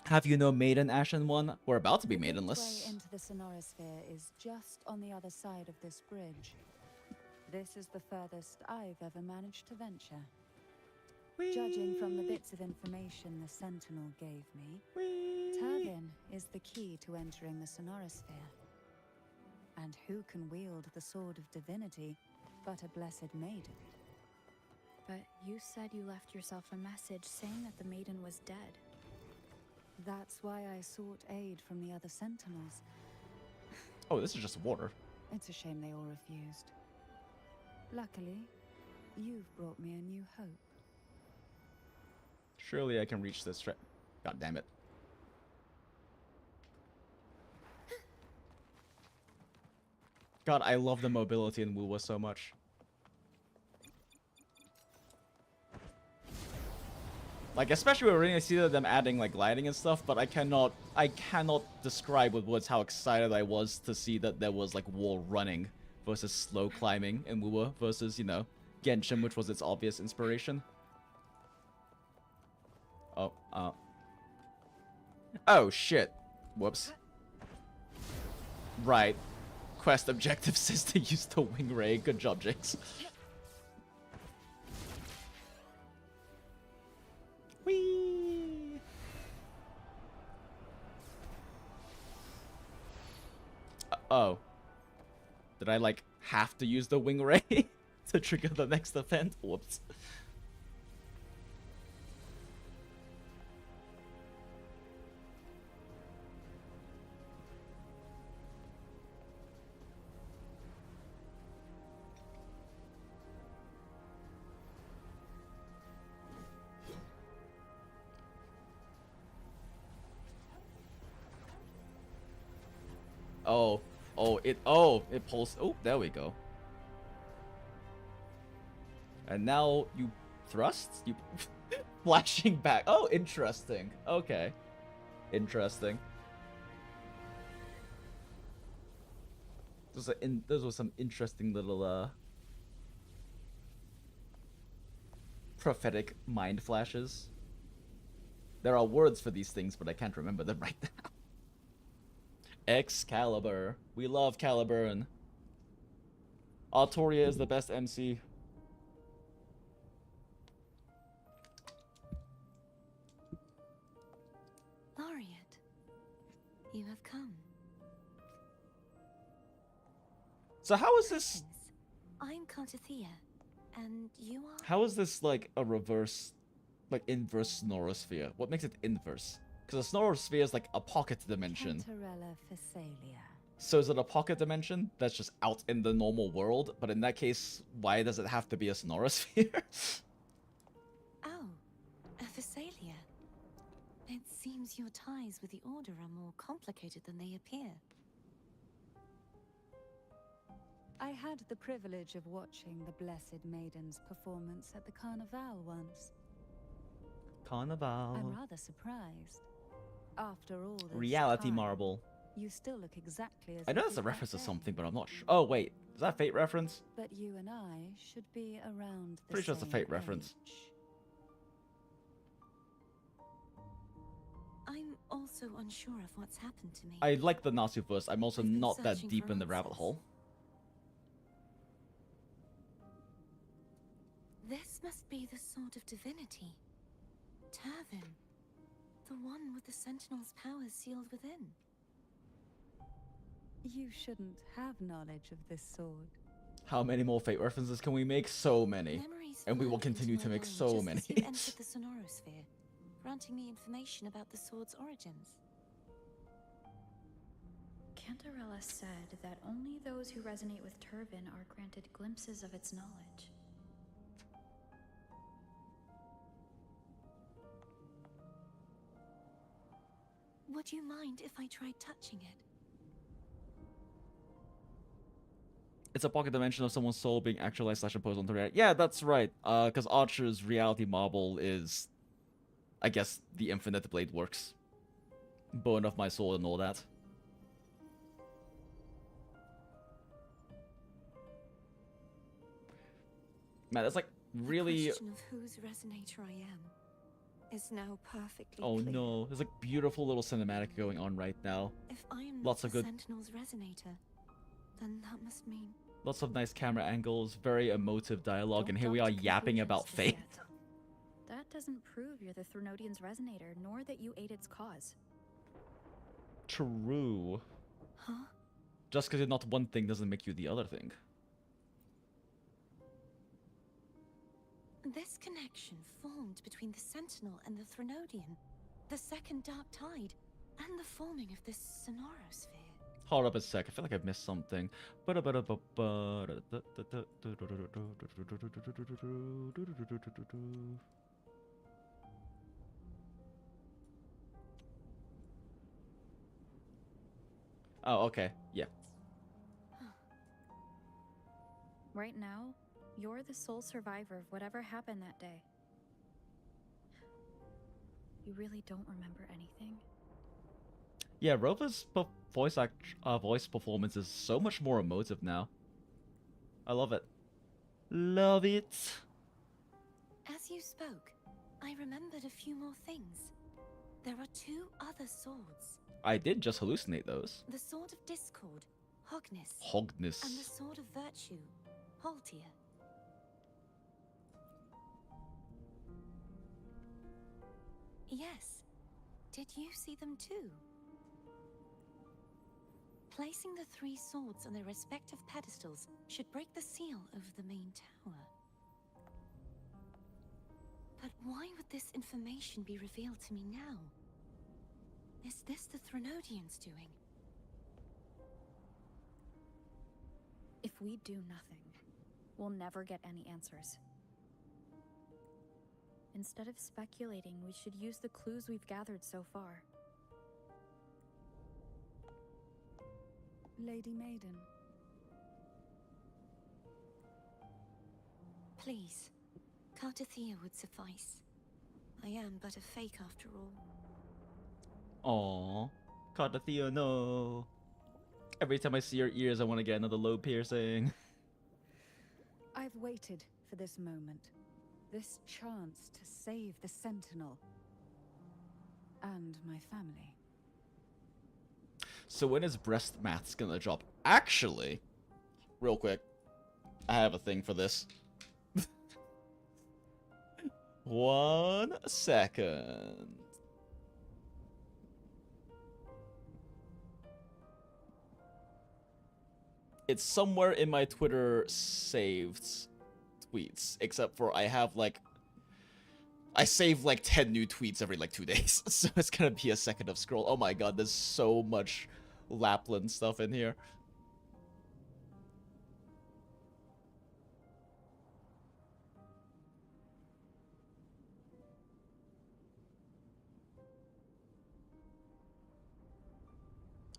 Have you no maiden, Ashen One? We're about to be The maidenless. gateway into the Sonorosphere is just on the other side of this bridge. This is the furthest I've ever managed to venture. Judging from the bits of information the Sentinel gave me, Tavin is the key to entering the Sonorosphere. And who can wield the Sword of Divinity but a blessed maiden? But you said you left yourself a message saying that the maiden was dead. That's why I sought aid from the other Sentinels. Oh, this is just water. It's a shame they all refused. Luckily, you've brought me a new hope. Surely I can reach this trip. God damn it. God, I love the mobility in Wuwa so much. Like, especially when I see them adding like gliding and stuff, but I cannot describe with words how excited I was to see that there was like wall running versus slow climbing in Wuwa versus, you know, Genshin, which was its obvious inspiration. Oh, shit. Whoops. Right. Quest objective says to use the wing ray. Good job, Jinx. Whee! Oh. Did I, like, have to use the wing ray to trigger the next event? Whoops. It pulls. Oh, there we go. And now you thrust? You flashing back. Oh, interesting. Okay. Interesting. Those were some interesting little prophetic mind flashes. There are words for these things, but I can't remember them right now. Excalibur. We love Caliburn. Artoria is the best MC. Laureate, you have come. So how is this... I'm Cartathea, and you are... How is this like a reverse, like inverse Sonorosphere? What makes it inverse? Because a Sonorosphere is like a pocket dimension. Cantarella Fisalia. So is it a pocket dimension that's just out in the normal world? But in that case, why does it have to be a Sonorosphere? Oh, a Fisalia. It seems your ties with the Order are more complicated than they appear. I had the privilege of watching the Blessed Maiden's performance at the Carnival once. Carnival. I'm rather surprised. After all this Reality time, Marble. you still look exactly as I know if that's a you reference to back something, then. but I'm not sure. Oh, wait. Is that a Fate reference? But you and I should be around the Pretty sure it's a same Fate reference. age. also unsure of what's happened to me. I like the Nasu verse. I'm also I've been not that searching deep for in the rabbit answers. hole. This must be the sword of divinity. Turvin. The one with the Sentinel's powers sealed within. You shouldn't have knowledge of this sword. How many more Fate references can we make? So many. Memories And we will flooded into continue my to make mind so just many. as you entered the Sonorosphere, granting me information about the sword's origins. Cantarella said that only those who resonate with Turvin are granted glimpses of its knowledge. Would you mind if I tried touching it? It's a pocket dimension of someone's soul being actualized / imposed onto reality. Yeah, that's right. Because Archer's reality marble is, I guess, the infinite blade works. Bone of my soul and all that. Man, that's like really. The question of whose resonator I am is now perfectly Oh clear. no, there's like beautiful little cinematic going on right now. If I am Lots not of the good- Sentinel's resonator, then that must mean Lots of nice camera angles, very emotive dialogue, Don't and here we jump are to yapping conclusions about just fate. yet. That doesn't prove you're the Threnodian's resonator, nor that you aid its cause. True. huh? Just because you're not one thing doesn't make you the other thing. This connection formed between the Sentinel and the Threnodian, the second Dark Tide, and the forming of this Sonorosphere. Hold up a sec, I feel like I've missed something. Oh, okay. Yeah. Right now, you're the sole survivor of whatever happened that day. You really don't remember anything? Yeah, Rova's voice performance is so much more emotive now. I love it. Love it. As you spoke, I remembered a few more things. There are two other swords. I did just hallucinate those. The Sword of Discord, Hogness, Hogness. and the Sword of Virtue, Haltier. Yes. Did you see them too? Placing the three swords on their respective pedestals should break the seal over the main tower. But why would this information be revealed to me now? Is this the Threnodians' doing? If we do nothing, we'll never get any answers. Instead of speculating, we should use the clues we've gathered so far. Lady Maiden. Please, Carta would suffice. I am but a fake after all. Aww. Carta, no. Every time I see your ears, I want to get another lobe piercing. I've waited for this moment. This chance to save the Sentinel. And my family. So when is breast maths gonna drop? Actually, real quick, I have a thing for this. 1 second. It's somewhere in my Twitter saved tweets, except for I have like I save like 10 new tweets every like 2 days, so it's gonna be a second of scroll. Oh my god, there's so much Lapland stuff in here.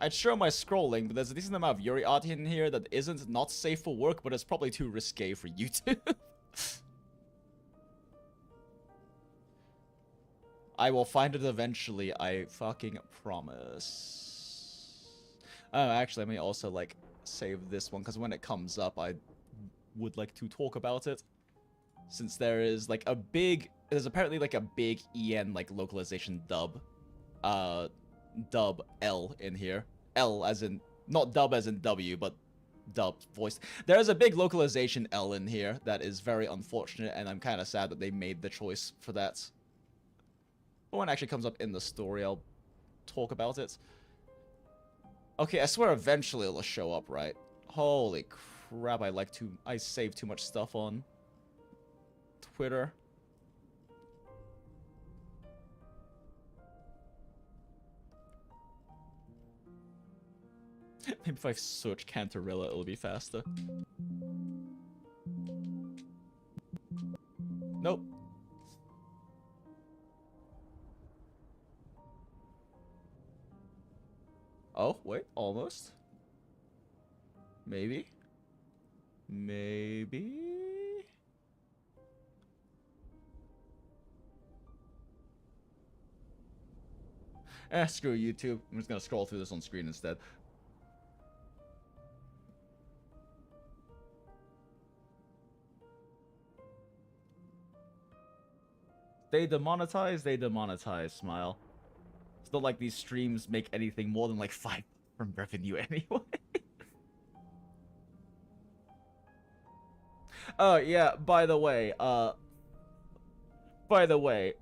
I'd show my scrolling, but there's a decent amount of Yuri art in here that isn't not safe for work, but it's probably too risque for YouTube. I will find it eventually, I fucking promise. Oh, actually, let me also, like, save this one, because when it comes up, I would like to talk about it. Since there is, like, there's apparently, like, a big EN, like, localization dub, dub L in here. L as in, not dub as in W, but dub voice. There is a big localization L in here that is very unfortunate, and I'm kind of sad that they made the choice for that. But when it actually comes up in the story, I'll talk about it. Okay, I swear eventually it'll show up, right? Holy crap, I save too much stuff on Twitter. Maybe if I search Cantarella, it'll be faster. Nope. Oh, wait, almost. Maybe. Maybe. Screw YouTube. I'm just gonna scroll through this on screen instead. They demonetize, smile. It's not like these streams make anything more than like 5 from revenue anyway. Oh yeah, by the way,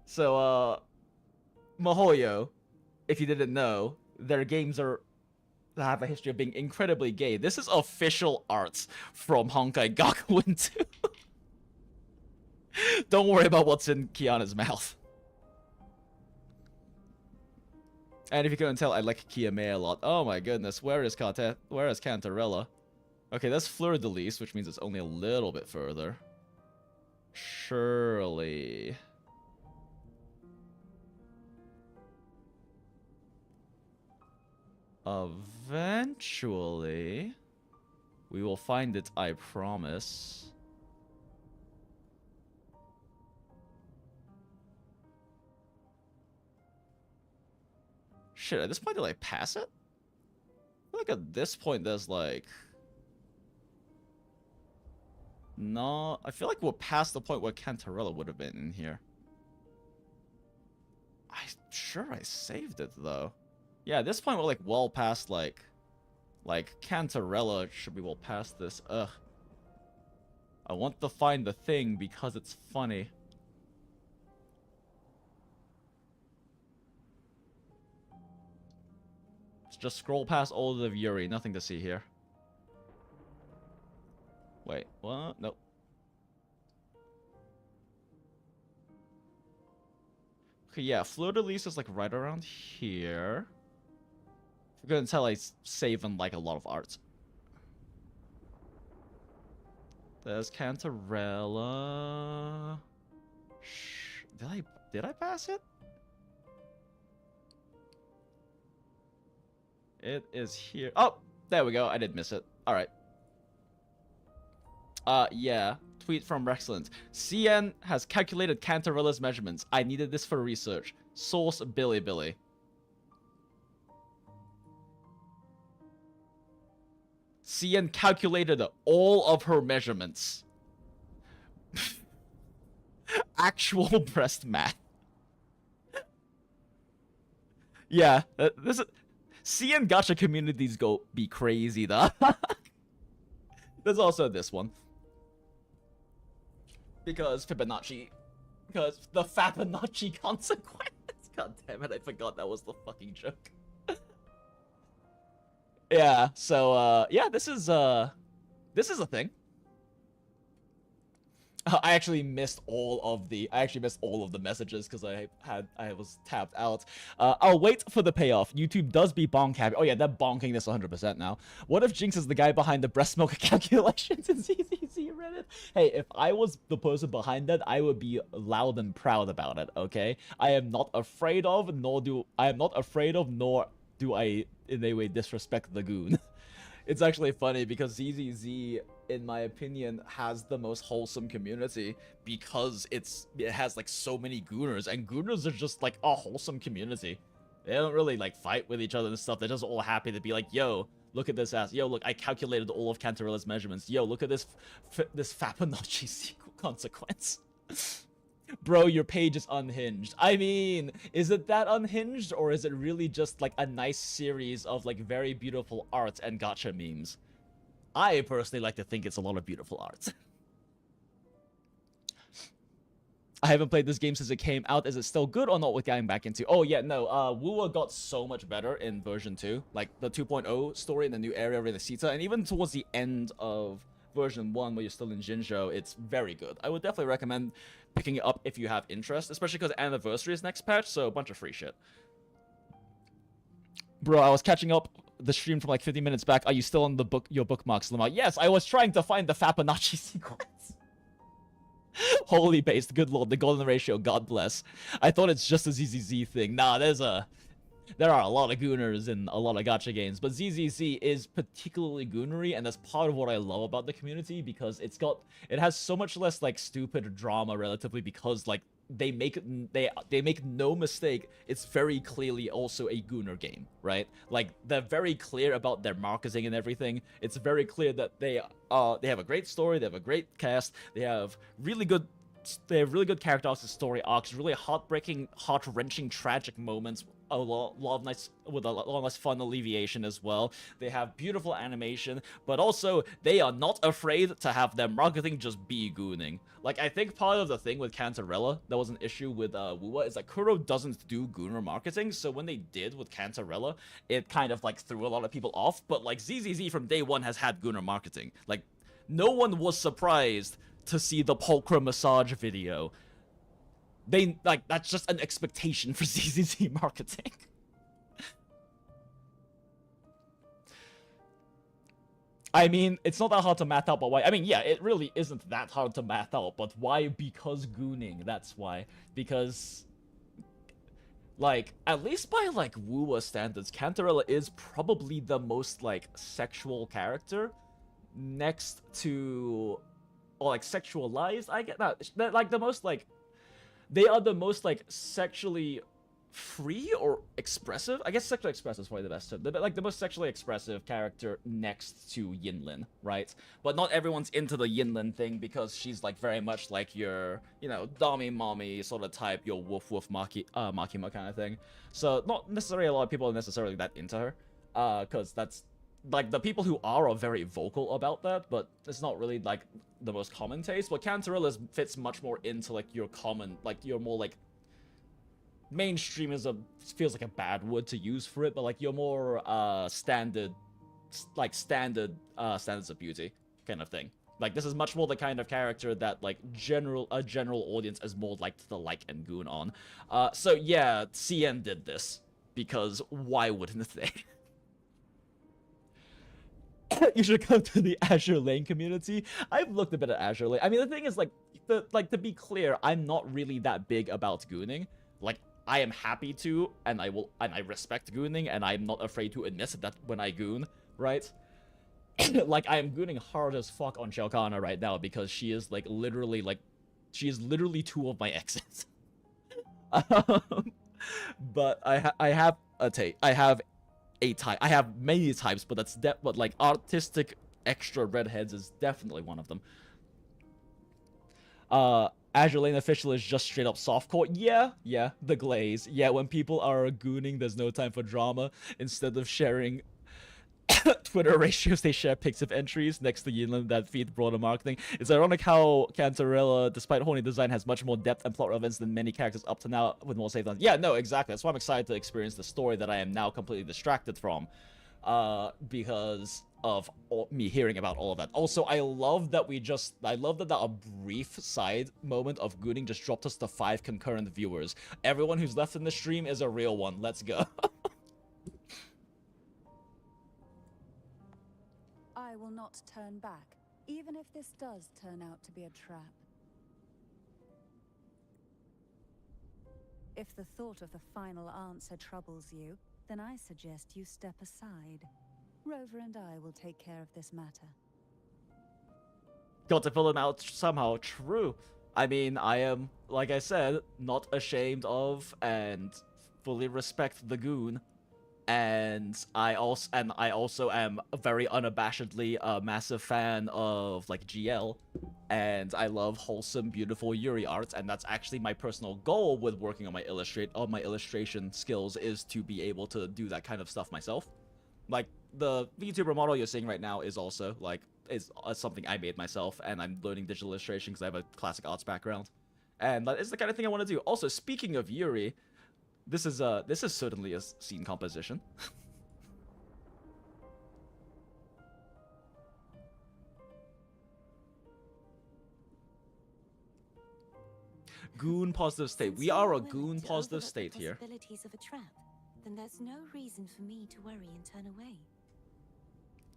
so MiHoYo, if you didn't know, their games have a history of being incredibly gay. This is official art from Honkai Gakuen 2. Don't worry about what's in Kiana's mouth. And if you couldn't tell, I like Kiame a lot. Oh my goodness, where is Carta? Where is Cantarella? Okay, that's Fleur de Lis, which means it's only a little bit further. Surely. Eventually, we will find it, I promise. Shit, at this point, did I pass it? I feel like at this point, there's like... No, I feel like we're past the point where Cantarella would have been in here. I'm sure I saved it, though. Yeah, at this point, we're like well past, like Cantarella should be well past this. Ugh. I want to find the thing because it's funny. Just scroll past all of Yuri. Nothing to see here. Wait, what? Nope. Okay, yeah, Fleur de Lis is like right around here. If you're gonna tell, I save on like a lot of art. There's Cantarella. Did I pass it? It is here. Oh, there we go. I did miss it. All right. Yeah. Tweet from Rexcellent. CN has calculated Cantarella's measurements. I needed this for research. Source Billy. CN calculated all of her measurements. Actual breast math. Yeah, this is... CN Gacha communities go be crazy, though. There's also this one. Because Fibonacci. Because the Fibonacci consequence. God damn it, I forgot that was the fucking joke. Yeah, so, yeah, this is a thing. I actually missed all of the messages because I was tapped out. I'll wait for the payoff. YouTube does be bonk happy. Oh yeah, they're bonking this 100% now. What if Jinx is the guy behind the breast milk calculations in ZZZ Reddit? Hey, if I was the person behind that, I would be loud and proud about it. Okay, I am not afraid of, nor do I in any way disrespect the goon. It's actually funny because ZZZ, in my opinion, has the most wholesome community because it has like so many gooners, and gooners are just like a wholesome community. They don't really like fight with each other and stuff. They're just all happy to be like, yo, look at this ass. Yo, look, I calculated all of Cantarella's measurements. Yo, look at this Fibonacci consequence. Bro, your page is unhinged. I mean, is it that unhinged, or is it really just like a nice series of like very beautiful art and gacha memes? I personally like to think it's a lot of beautiful art. I haven't played this game since it came out. Is it still good or not with getting back into? Oh yeah, no, Wuwa got so much better in version 2. Like the 2.0 story in the new area of Renesita, and even towards the end of version 1 where you're still in Jinzhou, it's very good. I would definitely recommend picking it up if you have interest, especially because Anniversary is next patch, so a bunch of free shit. Bro, I was catching up the stream from like 50 minutes back. Are you still on the your bookmarks, Lamar? Yes, I was trying to find the Fibonacci sequence. Holy based, good lord, the golden ratio, God bless. I thought it's just a ZZZ thing. Nah, there are a lot of gooners in a lot of gacha games, but ZZZ is particularly goonery, and that's part of what I love about the community, because it has so much less like stupid drama relatively, because like they make no mistake, it's very clearly also a gooner game, right? Like they're very clear about their marketing and everything. It's very clear that they have a great story, they have a great cast, they have really good character arcs and story arcs, really heartbreaking, heart-wrenching, tragic moments, a lot of nice fun alleviation as well. They have beautiful animation, but also they are not afraid to have their marketing just be gooning. Like, I think part of the thing with Cantarella that was an issue with Wuwa is that Kuro doesn't do gooner marketing, so when they did with Cantarella, it kind of like threw a lot of people off. But like ZZZ from day one has had gooner marketing. Like, no one was surprised to see the Pulchra massage video. That's just an expectation for ZZZ marketing. I mean, it's not that hard to math out, but why? I mean, yeah, it really isn't that hard to math out, but why? Because gooning, that's why. Because, like, at least by, like, Wuwa standards, Cantarella is probably the most, like, sexual character next to, or, like, sexualized, I get that. Like, the most, like, they are the most, like, sexually free or expressive. I guess sexually expressive is probably the best term. Like, the most sexually expressive character next to Yinlin, right? But not everyone's into the Yinlin thing, because she's, like, very much like your, you know, Dami Mommy sort of type, your woof woof Makima kind of thing. So, not necessarily a lot of people are necessarily that into her. Because that's, like, the people who are very vocal about that, but it's not really, like, the most common taste. But Cantarella fits much more into, like, your common, like, your more, like, mainstream feels like a bad word to use for it, but, like, your more, standards of beauty kind of thing. Like, this is much more the kind of character that, like, a general audience is more likely to like and goon on. So, yeah, CN did this, because why wouldn't they? You should come to the Azure Lane community. I've looked a bit at Azure Lane. I mean, the thing is, like, to be clear, I'm not really that big about gooning. Like, I am happy to, and I respect gooning, and I'm not afraid to admit that when I goon, right? Like, I am gooning hard as fuck on Ciaccona right now, because she is, like, literally, like, she is literally 2 of my exes. But I have a take. I have a type. I have many types, but but like artistic extra redheads is definitely one of them. Azure Lane official is just straight up softcore. Yeah, the glaze. Yeah, when people are gooning, there's no time for drama. Instead of sharing Twitter ratios, they share pics of entries next to Yinlin that feed broader marketing. It's ironic how Cantarella, despite horny design, has much more depth and plot relevance than many characters up to now with more safe lines. Yeah, no, exactly. That's why I'm excited to experience the story that I am now completely distracted from. Because of me hearing about all of that. Also, I love that a brief side moment of gooning just dropped us to 5 concurrent viewers. Everyone who's left in the stream is a real one. Let's go. I will not turn back, even if this does turn out to be a trap. If the thought of the final answer troubles you, then I suggest you step aside. Rover and I will take care of this matter. Got to fill him out somehow. True. I mean, I am, like I said, not ashamed of and fully respect the goon. And I also am very unabashedly a massive fan of like GL, and I love wholesome, beautiful Yuri art, and that's actually my personal goal with working on my illustration skills, is to be able to do that kind of stuff myself. Like the VTuber model you're seeing right now is also like is something I made myself, and I'm learning digital illustration because I have a classic arts background, and that is the kind of thing I want to do. Also, speaking of Yuri. This is certainly a scene composition. Goon positive state. We are a goon positive state here. Possibilities of a trap, then there's no reason for me to worry and turn away.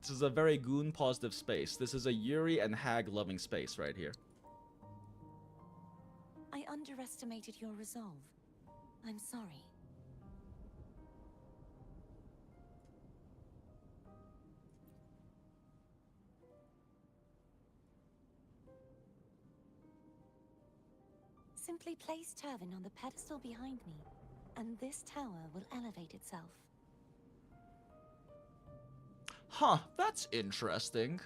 This is a very goon positive space. This is a Yuri and Hag loving space right here. I underestimated your resolve. I'm sorry. Simply place Turvin on the pedestal behind me, and this tower will elevate itself. Huh, that's interesting.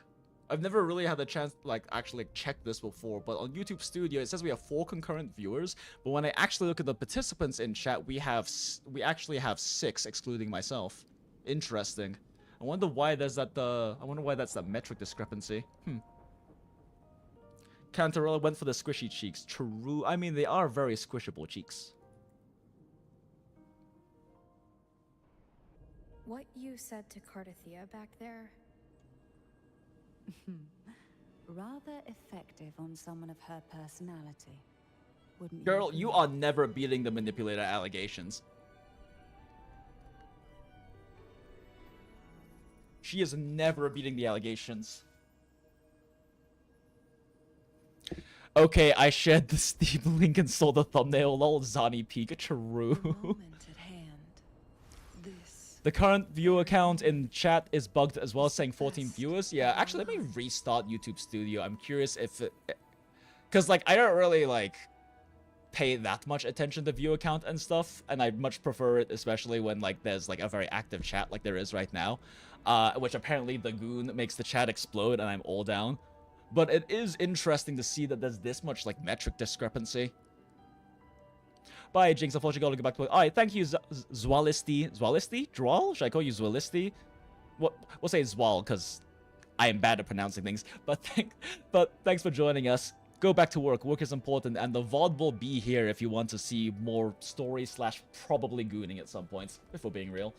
I've never really had the chance to like actually check this before, but on YouTube Studio it says we have 4 concurrent viewers, but when I actually look at the participants in chat, we actually have 6, excluding myself. Interesting. I wonder why that's the metric discrepancy. Cantarella went for the squishy cheeks. True. I mean, they are very squishable cheeks. What you said to Cartathea back there? Rather effective on someone of her personality, wouldn't you? Girl, you are never beating the manipulator allegations. She is never beating the allegations. Okay, I shared the Steam link and saw the thumbnail. Lol, Zani peek. True. The current viewer count in chat is bugged as well, saying 14 viewers. Yeah, actually, let me restart YouTube Studio. I'm curious if it... Because, like, I don't really, like, pay that much attention to viewer count and stuff, and I much prefer it, especially when, like, there's, like, a very active chat like there is right now. Which apparently the goon makes the chat explode, and I'm all down. But it is interesting to see that there's this much, like, metric discrepancy. Bye, Jinx. Unfortunately, gotta go back to... Alright, thank you, Zwalisti. Zwalisti? Dwal? Should I call you Zwalisti? We'll say Zwal, because I am bad at pronouncing things. But thanks for joining us. Go back to work. Work is important, and the VOD will be here if you want to see more story / probably gooning at some points, if we're being real.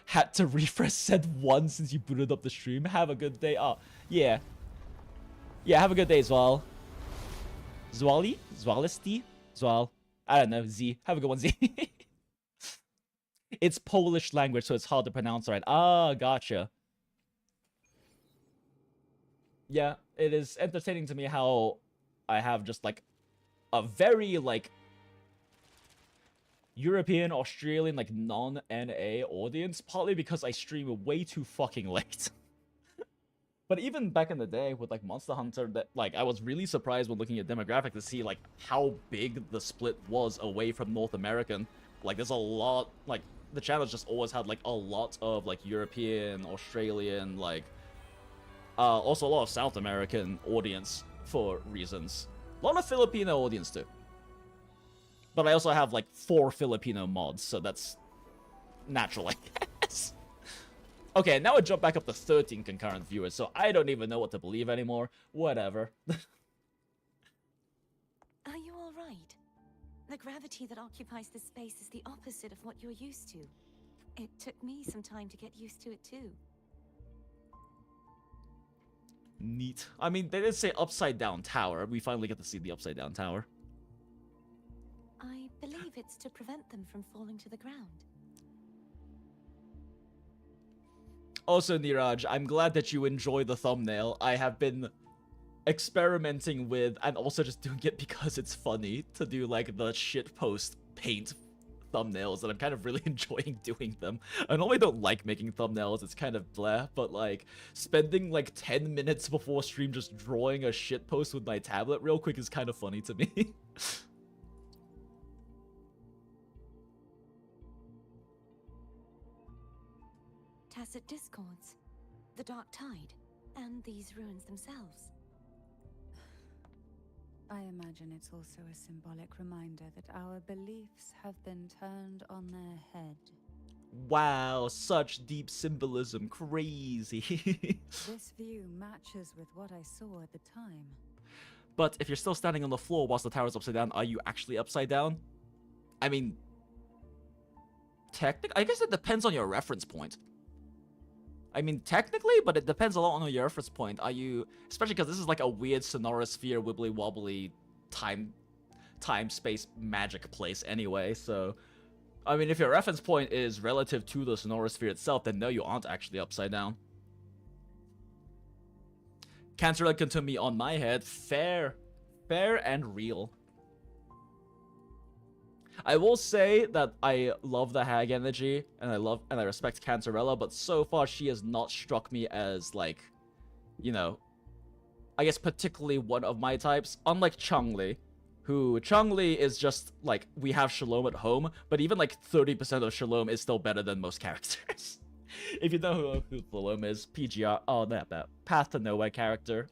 Had to refresh said once since you booted up the stream. Have a good day. Oh, yeah. Yeah, have a good day, Zwal. Zwali? Zwalisti? Zwal. I don't know. Z. Have a good one, Z. It's Polish language, so it's hard to pronounce right. Ah, gotcha. Yeah, it is entertaining to me how I have just, like, a very, like, European, Australian, like, non-NA audience, partly because I stream way too fucking late. But even back in the day with, like, Monster Hunter, that, like, I was really surprised when looking at demographic to see, like, how big the split was away from North American. Like, there's a lot, like, the channel's just always had, like, a lot of, like, European, Australian, like, also a lot of South American audience for reasons. A lot of Filipino audience, too. But I also have, like, 4 Filipino mods, so that's natural, I guess. Okay, now I jump back up to 13 concurrent viewers, so I don't even know what to believe anymore. Whatever. Are you all right? The gravity that occupies this space is the opposite of what you're used to. It took me some time to get used to it too. Neat. I mean, they did say upside down tower. We finally get to see the upside down tower. I believe it's to prevent them from falling to the ground. Also, Niraj, I'm glad that you enjoy the thumbnail. I have been experimenting with, and also just doing it because it's funny, to do, like, the shitpost paint thumbnails, and I'm kind of really enjoying doing them. I normally don't like making thumbnails, it's kind of bleh, but, like, spending, like, 10 minutes before stream just drawing a shitpost with my tablet real quick is kind of funny to me. tacit discords, the Dark Tide, and these ruins themselves. I imagine it's also a symbolic reminder that our beliefs have been turned on their head. Wow, such deep symbolism. Crazy. This view matches with what I saw at the time. But if you're still standing on the floor whilst the tower's upside down, are you actually upside down? I mean, I guess it depends on your reference point. I mean, technically, but it depends a lot on your reference point. Are you, especially because this is like a weird sonorosphere, wibbly wobbly, time-space magic place anyway, so... I mean, if your reference point is relative to the sonorosphere itself, then no, you aren't actually upside down. Cantarella can turn me on my head. Fair. Fair and real. I will say that I love the hag energy, and I respect Cantarella, but so far she has not struck me as, like, you know, I guess particularly one of my types, unlike Chun-Li, who, Chun-Li is just, like, we have Shalom at home, but even, like, 30% of Shalom is still better than most characters. If you know who Shalom is, PGR, oh, not that, Path to Nowhere character,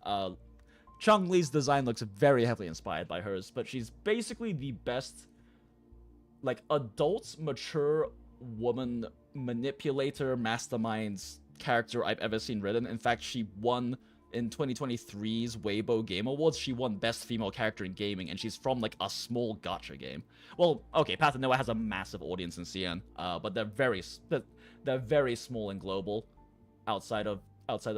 Chun-Li's design looks very heavily inspired by hers, but she's basically the best, like, adult, mature woman manipulator, masterminds character I've ever seen written. In fact, she won in 2023's Weibo Game Awards. She won Best Female Character in Gaming, and she's from, like, a small gacha game. Well, okay, Path of Nowhere has a massive audience in CN, but they're very small and global outside of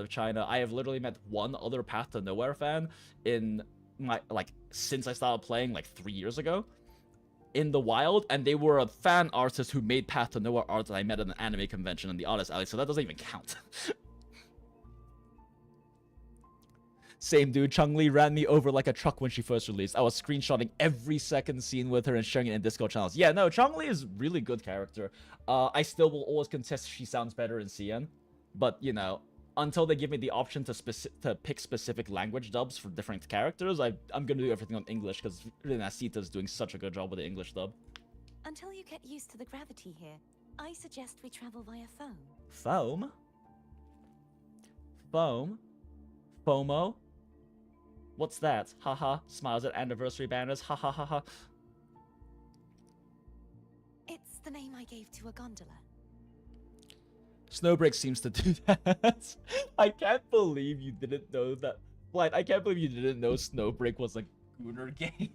China. I have literally met one other Path to Nowhere fan in my, like, since I started playing, like, 3 years ago, in the wild, and they were a fan artist who made Path to Nowhere art that I met at an anime convention in the Artist Alley, so that doesn't even count. Same dude, Chun-Li ran me over like a truck when she first released. I was screenshotting every second scene with her and sharing it in Discord channels. Yeah, no, Chun-Li is really good character. I still will always contest she sounds better in CN, but, you know, until they give me the option to pick specific language dubs for different characters, I'm gonna do everything on English, because Renacita's doing such a good job with the English dub. Until you get used to the gravity here, I suggest we travel via foam. Foam? Foam? FOMO? What's that? Haha. Smiles at anniversary banners. Ha ha ha ha. It's the name I gave to a gondola. Snowbreak seems to do that. I can't believe you didn't know that. Blind, I can't believe you didn't know Snowbreak was a Gooner game.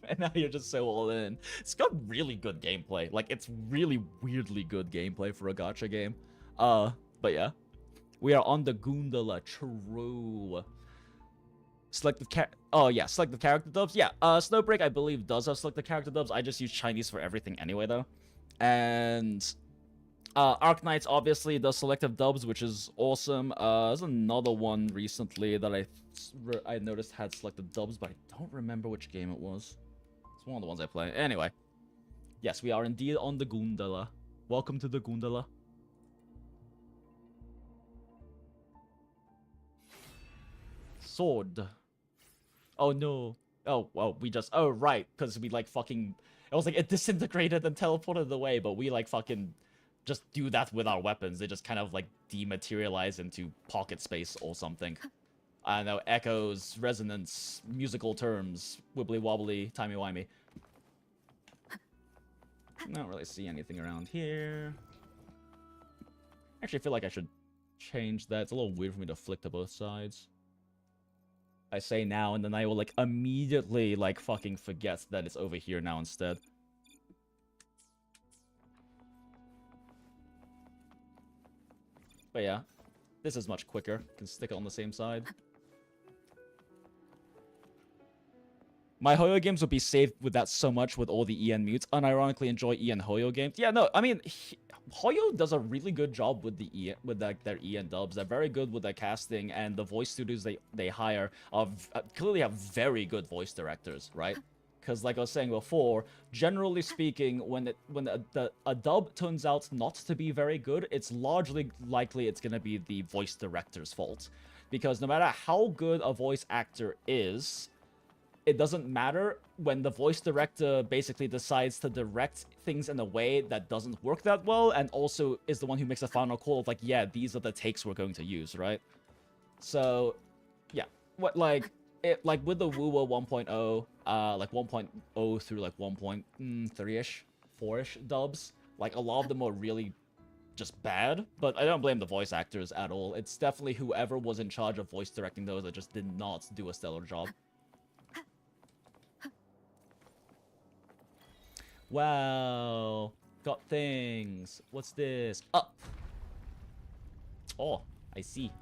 And now you're just so all in. It's got really good gameplay. Like, it's really weirdly good gameplay for a gacha game. But yeah. We are on the gondola. True. Selective selective character dubs. Yeah, Snowbreak, I believe, does have selective character dubs. I just use Chinese for everything anyway, though. And Arknights obviously does selective dubs, which is awesome. There's another one recently that I noticed had selective dubs, but I don't remember which game it was. It's one of the ones I play. Anyway. Yes, we are indeed on the gondola. Welcome to the gondola. Sword. Oh no. Oh, well, we just... Oh, right. Because we, like, fucking... It was like, it disintegrated and teleported away, but we, like, fucking just do that with our weapons. They just kind of, like, dematerialize into pocket space or something. I don't know, echoes, resonance, musical terms, wibbly-wobbly, timey-wimey. I don't really see anything around here. Actually, I feel like I should change that. It's a little weird for me to flick to both sides. I say now, and then I will, like, immediately, like, fucking forget that it's over here now instead. But yeah, this is much quicker. Can stick it on the same side. My Hoyo games would be saved with that so much with all the EN mutes. Unironically enjoy EN Hoyo games. Yeah, no, I mean, Hoyo does a really good job with their EN dubs. They're very good with their casting, and the voice studios they hire clearly have very good voice directors, right? Because like I was saying before, generally speaking, when a dub turns out not to be very good, it's largely likely it's gonna be the voice director's fault. Because no matter how good a voice actor is, it doesn't matter when the voice director basically decides to direct things in a way that doesn't work that well, and also is the one who makes a final call of like, yeah, these are the takes we're going to use, right? So, yeah, what like with the Wuwa 1.0, like 1.0 through like 1.3ish, 4ish dubs, like a lot of them are really just bad, but I don't blame the voice actors at all. It's definitely whoever was in charge of voice directing those that just did not do a stellar job. Wow, got things. What's this? Up. Oh, I see.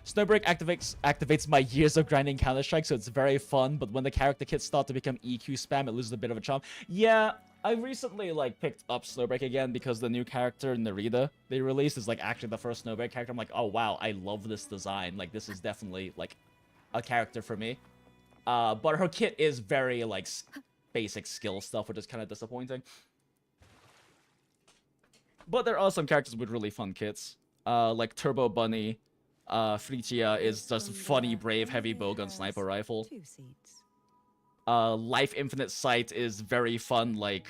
Snowbreak activates my years of grinding Counter-Strike, so it's very fun, but when the character kits start to become EQ spam, it loses a bit of a charm. Yeah, I recently, like, picked up Snowbreak again because the new character, Narita, they released is, like, actually the first Snowbreak character. I'm like, oh, wow, I love this design. Like, this is definitely, like, a character for me. But her kit is very, like, basic skill stuff, which is kind of disappointing. But there are some characters with really fun kits. Like Turbo Bunny. Fritia is just funny, brave, heavy bowgun sniper rifle. Life Infinite Sight is very fun, like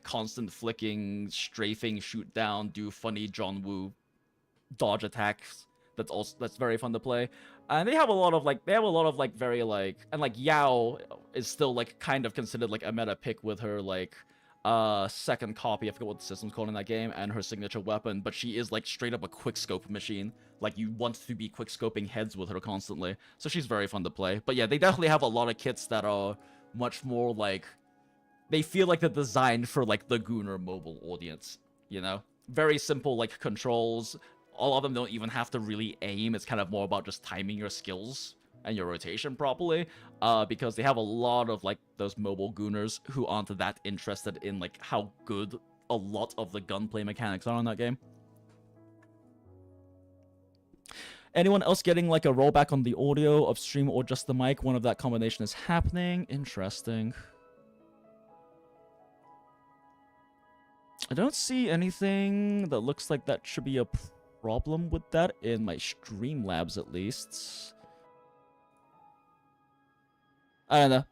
constant flicking, strafing, shoot down, do funny John Woo dodge attacks. That's very fun to play. And they have a lot of very like, and like Yao is still like kind of considered like a meta pick with her like second copy, I forget what the system's called in that game, and her signature weapon, but she is like straight up a quickscope machine. Like, you want to be quickscoping heads with her constantly. So she's very fun to play. But yeah, they definitely have a lot of kits that are much more like, they feel like they're designed for like the Gooner mobile audience, you know? Very simple like controls. All of them don't even have to really aim. It's kind of more about just timing your skills and your rotation properly, because they have a lot of like those mobile gooners who aren't that interested in like how good a lot of the gunplay mechanics are in that game. Anyone else getting like a rollback on the audio of stream or just the mic? One of that combination is happening. Interesting. I don't see anything that looks like that should be a problem with that in my Streamlabs at least. I don't know.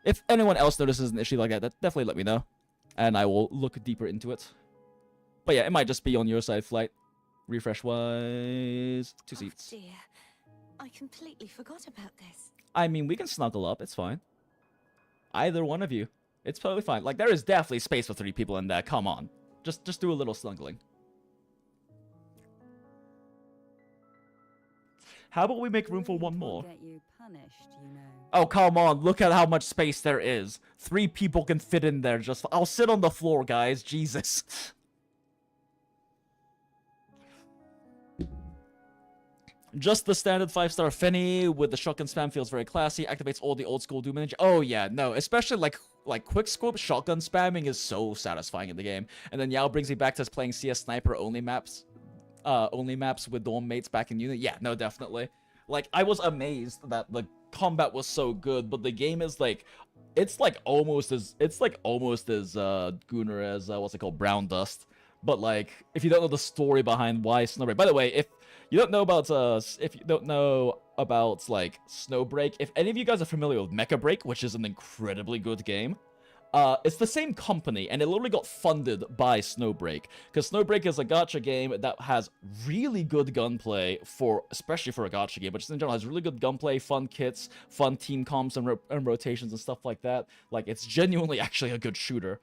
If anyone else notices an issue like that, definitely let me know. And I will look deeper into it. But yeah, it might just be on your side, Flight. Refresh-wise, 2 seats. Oh dear. I completely forgot about this. I mean, we can snuggle up. It's fine. Either one of you. It's totally fine. Like, there is definitely space for 3 people in there. Come on. Just do a little snuggling. How about we make room for one more? Get you punished, you know. Oh, come on. Look at how much space there is. 3 people can fit in there. Just, I'll sit on the floor, guys. Jesus. Just the standard 5-star Fenny with the shotgun spam feels very classy. Activates all the old school Doom Ninja. Oh yeah, no, especially like quick scope shotgun spamming is so satisfying in the game. And then Yao brings me back to playing CS Sniper only maps with dorm mates back in uni. Yeah, no, definitely. Like, I was amazed that the combat was so good, but the game is like, it's almost as gooner as what's it called, Brown Dust. But like, if you don't know the story behind why Snowbreak, by the way, if you don't know about like Snowbreak, if any of you guys are familiar with Mecha Break, which is an incredibly good game, it's the same company, and it literally got funded by Snowbreak, because Snowbreak is a gacha game that has really good gunplay especially for a gacha game, but just in general has really good gunplay, fun kits, fun team comps and rotations and stuff like that. Like, it's genuinely actually a good shooter.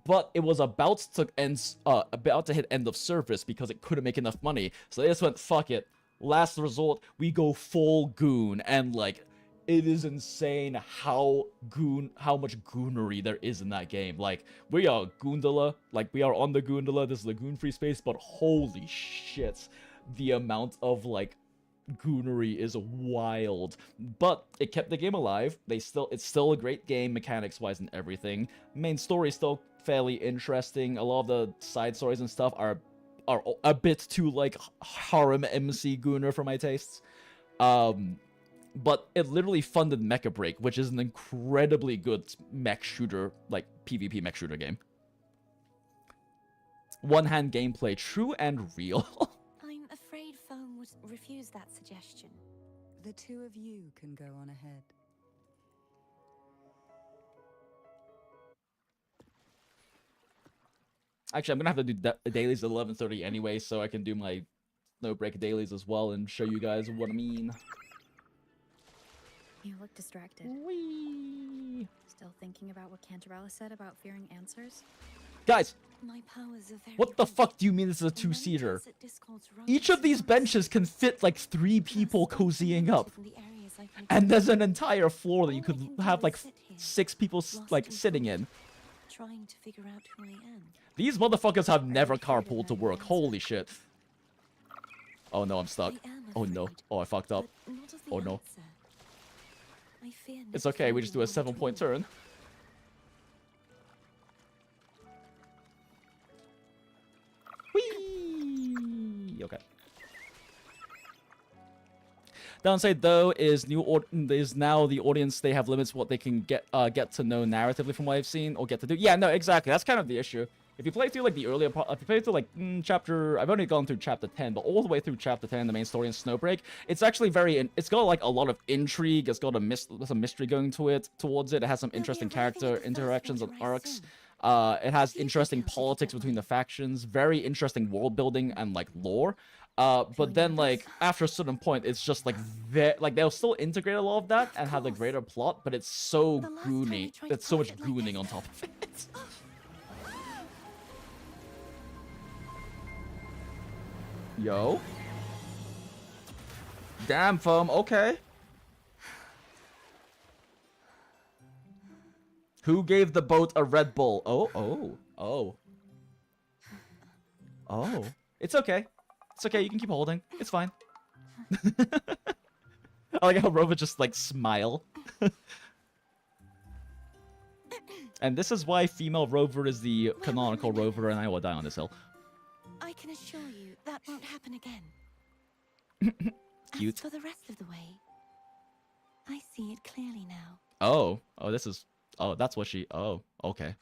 But it was about to hit end of service because it couldn't make enough money. So they just went, fuck it. Last resort, we go full goon. And like, it is insane how much goonery there is in that game. Like, we are Goondala. Like, we are on the Goondala. This is the goon-free space. But holy shit, the amount of like goonery is wild. But it kept the game alive. It's still a great game mechanics-wise and everything. Main story is still fairly interesting. A lot of the side stories and stuff are a bit too like harem MC gooner for my tastes. But it literally funded Mecha Break, which is an incredibly good mech shooter, like PvP mech shooter game. one-hand gameplay, true and real. I'm afraid Foam would refuse that suggestion. The two of you can go on ahead. Actually, I'm gonna have to do dailies at 11:30 anyway, so I can do my Snowbreak dailies as well and show you guys what I mean. You look distracted. Whee! Still thinking about what Cantarella said about fearing answers? My Guys, powers are very what the weak. fuck do you mean this is a The many two-seater? desert discords run Each of these across benches can fit like 3 people There are so cozying many up. different areas I can And there's explore. an entire floor that you All I could can do have is like sit here, 6 people lost like in sitting thought, in. trying to figure out who I am. These motherfuckers have never you afraid of carpooled to knowing work. the Holy shit. Oh no, I'm stuck. I am Oh no. afraid, Oh, I fucked up. but not of the Oh, no. answer. I fear It's not okay, we just do a failing 7-point at all. turn. Whee! Okay. Downside though is is now the audience, they have limits what they can get to know narratively from what I've seen or get to do. Yeah, no, exactly. That's kind of the issue. If you play through like the earlier part, if you play through like I've only gone through chapter 10, but all the way through chapter 10, the main story in Snowbreak, it's actually it's got like a lot of intrigue. It's got some mystery going towards it. It has some We'll be interesting arriving character at the first interactions and water rise arcs. soon. It has Few interesting details if you politics don't between the mind. factions, very interesting world building and like lore. But Feeling then nervous? like after a certain point, it's just like they'll still integrate a lot of that and have the course. greater plot, but it's so The last time I goony. tried to It's so much craft it like gooning this. on top of it. Yo. Damn, foam. Okay. Who gave the boat a Red Bull? Oh. It's okay. It's okay. You can keep holding. It's fine. I like how Rover just like smile. And this is why female Rover is the canonical Rover, and I will die on this hill. I can assure you that won't happen again. Cute. As for the rest of the way, I see it clearly now. Oh, this is. Oh, that's what she. Oh, okay.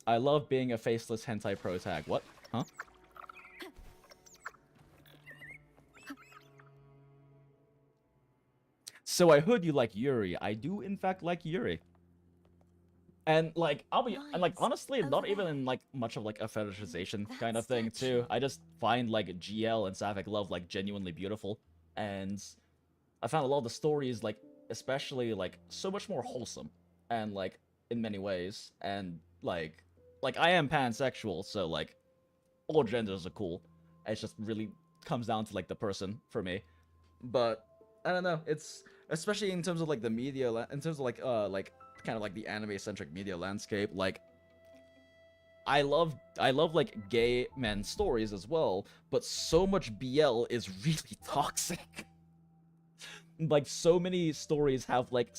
I love being a faceless hentai pro tag. What? Huh? So I heard you like Yuri. I do in fact like Yuri. And like and like honestly, not even in like much of like a fetishization kind of thing too. I just find like GL and Sapphic love like genuinely beautiful, and I found a lot of the stories like especially like so much more wholesome and like in many ways, and like I am pansexual, so like all genders are cool. It just really comes down to like the person for me. But I don't know, it's especially in terms of like the media, in terms of like kind of like the anime-centric media landscape, like I love like gay men stories as well, but so much BL is really toxic. Like so many stories have like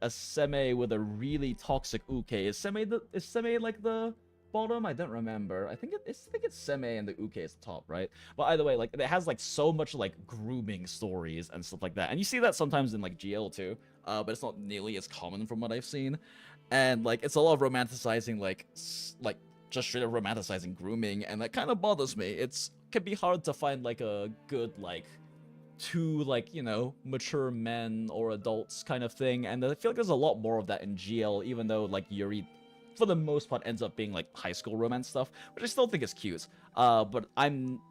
a seme with a really toxic uke. Is seme like the bottom? I don't remember. I think it's seme and the uke is the top, right? But either way, like it has like so much like grooming stories and stuff like that, and you see that sometimes in like GL too. But it's not nearly as common from what I've seen, and like it's a lot of romanticizing like just straight up romanticizing grooming, and that kind of bothers me. It can be hard to find like a good like two like, you know, mature men or adults kind of thing, and I feel like there's a lot more of that in GL, even though like Yuri for the most part ends up being like high school romance stuff, which I still think is cute. But I'm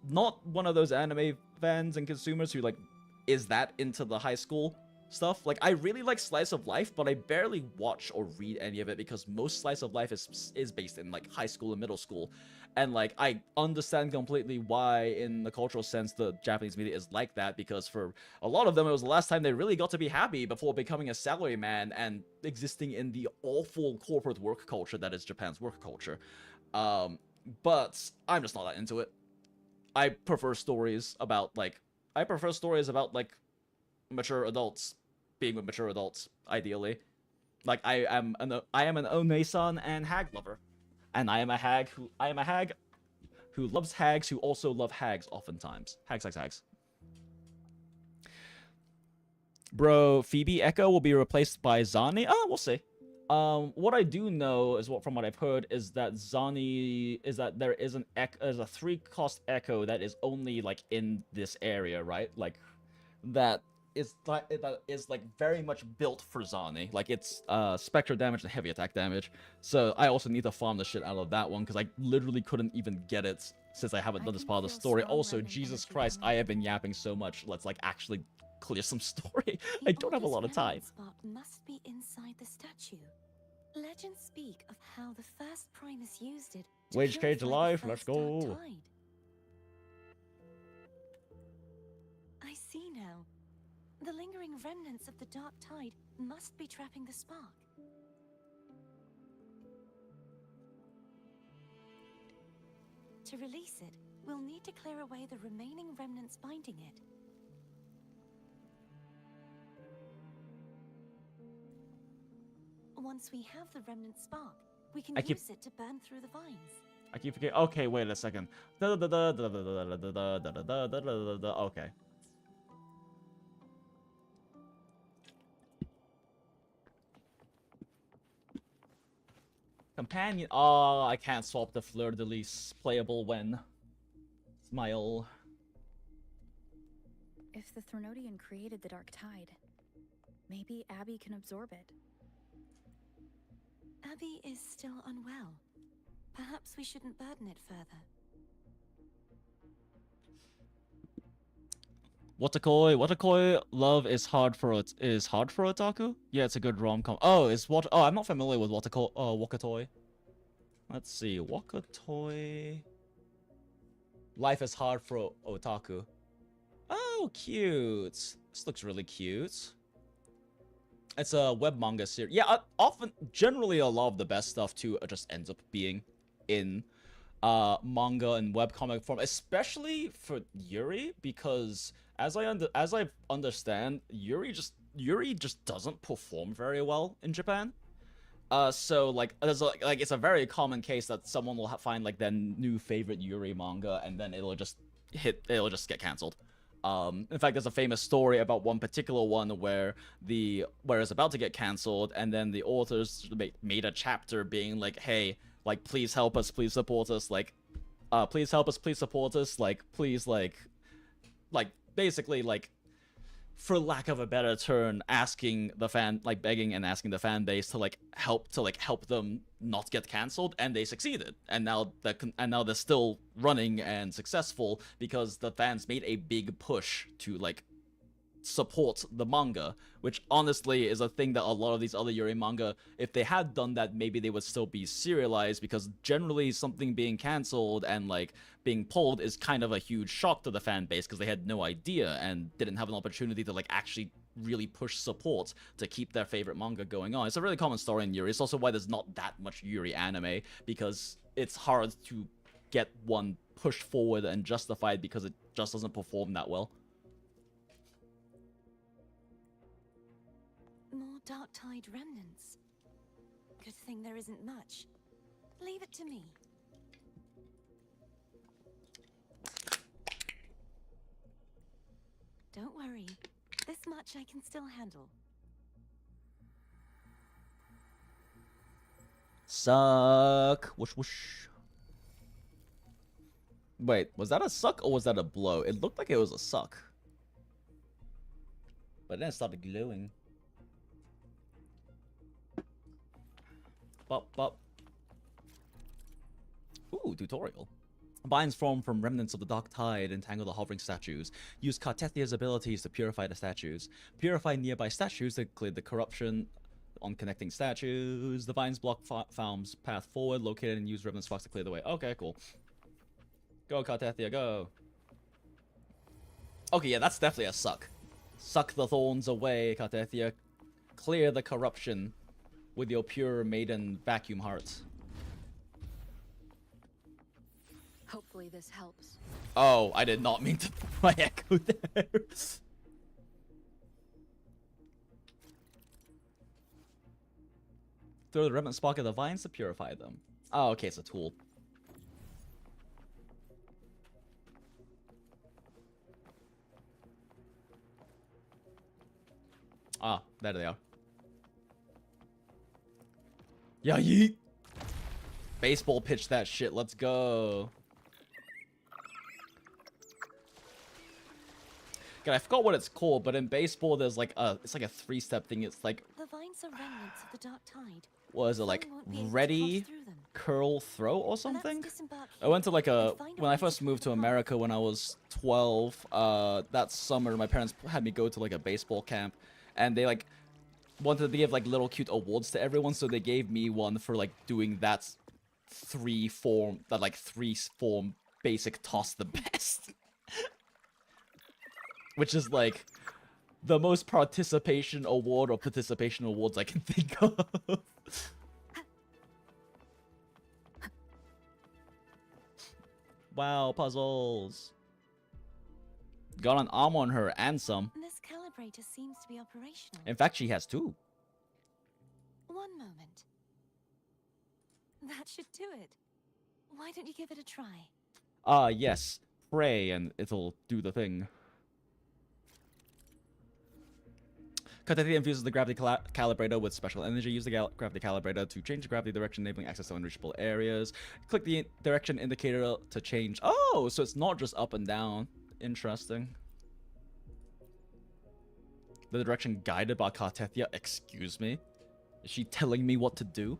not one of those anime fans and consumers who like is that into the high school stuff. Like I really like slice of life, but I barely watch or read any of it because most slice of life is based in like high school and middle school. And like I understand completely why in the cultural sense the Japanese media is like that, because for a lot of them it was the last time they really got to be happy before becoming a salaryman and existing in the awful corporate work culture that is Japan's work culture. But I'm just not that into it. I prefer stories about like mature adults being with mature adults, ideally. Like I am an Onesan and hag lover. And I am a hag who loves hags who also love hags oftentimes. Hags. Bro, Phoebe Echo will be replaced by Zani? Oh, we'll see. What I do know is from what I've heard is that Zani is that there is there's a 3-cost echo that is only like in this area, right? Like that is like very much built for Zani. Like it's spectre damage and heavy attack damage. So I also need to farm the shit out of that one because I literally couldn't even get it since I haven't done this part of the story. Also, Jesus Christ, I have been yapping so much. Let's like actually clear some story. I don't have a lot of time. Spot must be inside the statue. Legends speak of how the first Primus used it to Wage Cage purify alive, the let's first Dark go. Tide. I see now. The lingering remnants of the Dark Tide must be trapping the spark. To release it, we'll need to clear away the remaining remnants binding it. Once we have the remnant spark, we can use it to burn through the vines. I keep forgetting. Okay, wait a second. Okay. Companion. Oh, I can't swap the fleur de lis. Playable when. Smile. If the Threnodian created the Dark Tide, maybe Abby can absorb it. Abby is still unwell. Perhaps we shouldn't burden it further. Watakoi, love is hard for otaku? Yeah, it's a good rom-com. Oh, I'm not familiar with Wakatoi. Let's see, Wakatoi. Life is hard for otaku. Oh, cute. This looks really cute. It's a web manga series. Yeah, generally a lot of the best stuff too just ends up being in manga and webcomic form, especially for Yuri, because as I understand, Yuri just doesn't perform very well in Japan. So like it's a very common case that someone will find like their new favorite Yuri manga and then it'll just get canceled. In fact, there's a famous story about one particular one where it's about to get canceled, and then the authors made a chapter being like, "Hey, like, please help us, please support us, like, please help us, please support us, like, please, like, basically, like, for lack of a better term, begging and asking the fan base to help them not get canceled, and they succeeded. And now they're still running and successful because the fans made a big push to like support the manga, which honestly is a thing that a lot of these other Yuri manga, if they had done that, maybe they would still be serialized, because generally something being cancelled and like being pulled is kind of a huge shock to the fan base because they had no idea and didn't have an opportunity to like actually really push support to keep their favorite manga going on. It's a really common story in Yuri. It's also why there's not that much Yuri anime, because it's hard to get one pushed forward and justified because it just doesn't perform that well. More Dark Tide remnants. Good thing there isn't much. Leave it to me. Don't worry. This much I can still handle. Suck. Whoosh whoosh. Wait, was that a suck or was that a blow? It looked like it was a suck. But then it started glowing. Bop, bop. Ooh, tutorial. Vines form from remnants of the Dark Tide and tangle the hovering statues. Use Cartethia's abilities to purify the statues. Purify nearby statues to clear the corruption on connecting statues. The vines block Falm's path forward, located and use remnant sparks to clear the way. Okay, cool. Go, Cartethia, go. Okay, yeah, that's definitely a suck. Suck the thorns away, Cartethia. Clear the corruption with your pure maiden vacuum heart. Hopefully this helps. Oh, I did not mean to put my echo there. Throw the remnant spark at the vines to purify them. Oh, okay, it's a tool. Ah, there they are. Yeah, yeet. Baseball pitch that shit. Let's go. God, I forgot what it's called, but in baseball there's like it's like a 3-step thing. It's like, The vines are remnants of the dark tide. what is it, like Fang won't be able to ready, cross through them. curl, throw or Let's something? disembark I went to like here a, and find a when I way to first clear moved the to path. America when I was 12, that summer my parents had me go to like a baseball camp, and they like wanted to give like little cute awards to everyone, so they gave me one for like doing that three form basic toss the best. Which is like the most participation award or participation awards I can think of. Wow, puzzles. Got an arm on her and some. This calibrator seems to be operational. In fact, she has 2. One moment. That should do it. Why don't you give it a try? Yes. Pray and it'll do the thing. Carta infuses the gravity calibrator with special energy. Use the gravity calibrator to change the gravity direction, enabling access to unreachable areas. Click the direction indicator to change. Oh, so it's not just up and down. Interesting. The direction guided by Cartethia. Excuse me? Is she telling me what to do?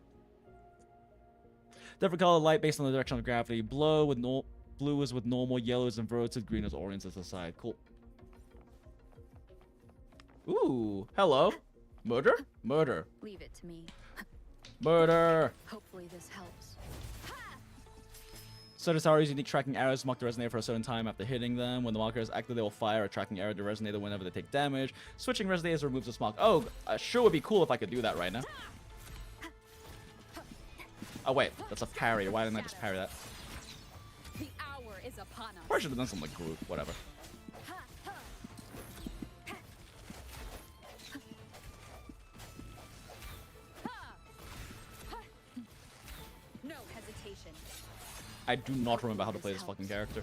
Different color light based on the direction of gravity. Blue is with normal, yellow is inverted, green is oriented to the side. Cool. Ooh, hello. Murder? Murder. Leave it to me. Murder. Hopefully this helps. Certain stars unique tracking arrows mark the resonator for a certain time after hitting them. When the marker is active, they will fire a tracking arrow to the resonator whenever they take damage. Switching resonators removes this mark. Oh, sure would be cool if I could do that right now. Oh wait, that's a parry. Why didn't I just parry that? The hour is upon us. Probably should have done something like Groot. Whatever. No hesitation. I do not remember how to play this fucking character.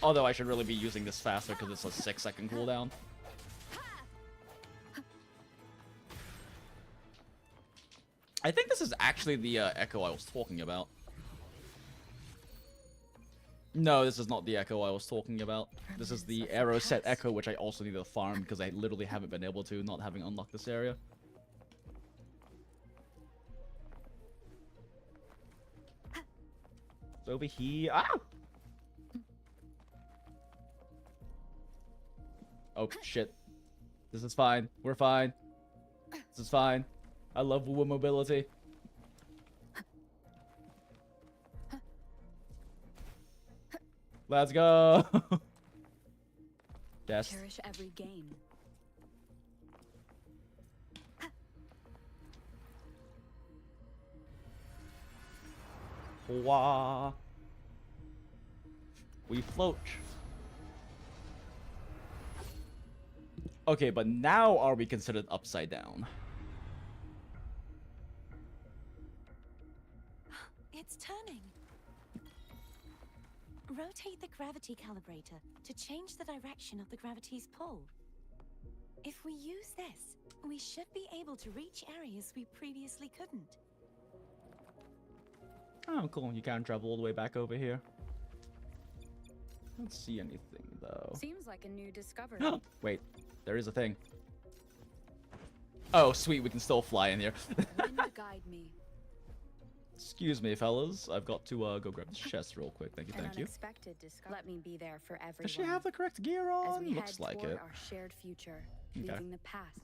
Although I should really be using this faster because it's a 6-second cooldown. I think this is actually the echo I was talking about. No, this is not the echo I was talking about. This is the arrow set echo, which I also need to farm because I literally haven't been able to, not having unlocked this area. It's over here. Ah! Oh, shit. This is fine. We're fine. This is fine. I love Wuwa mobility. Let's go. Yes. Cherish every game. Wah. We float. Okay, but now are we considered upside down? It's turning. Rotate the gravity calibrator to change the direction of the gravity's pull. If we use this, we should be able to reach areas we previously couldn't. Oh, cool. You can't travel all the way back over here. I don't see anything, though. Seems like a new discovery. Wait, there is a thing. Oh, sweet. We can still fly in here. Wind guide me. Excuse me, fellas. I've got to go grab this chest real quick. Thank you, An thank you. unexpected discovery. Let me be there for everyone. Does she have the correct gear as on? we Looks head like toward it. our shared future, Okay. leaving the past.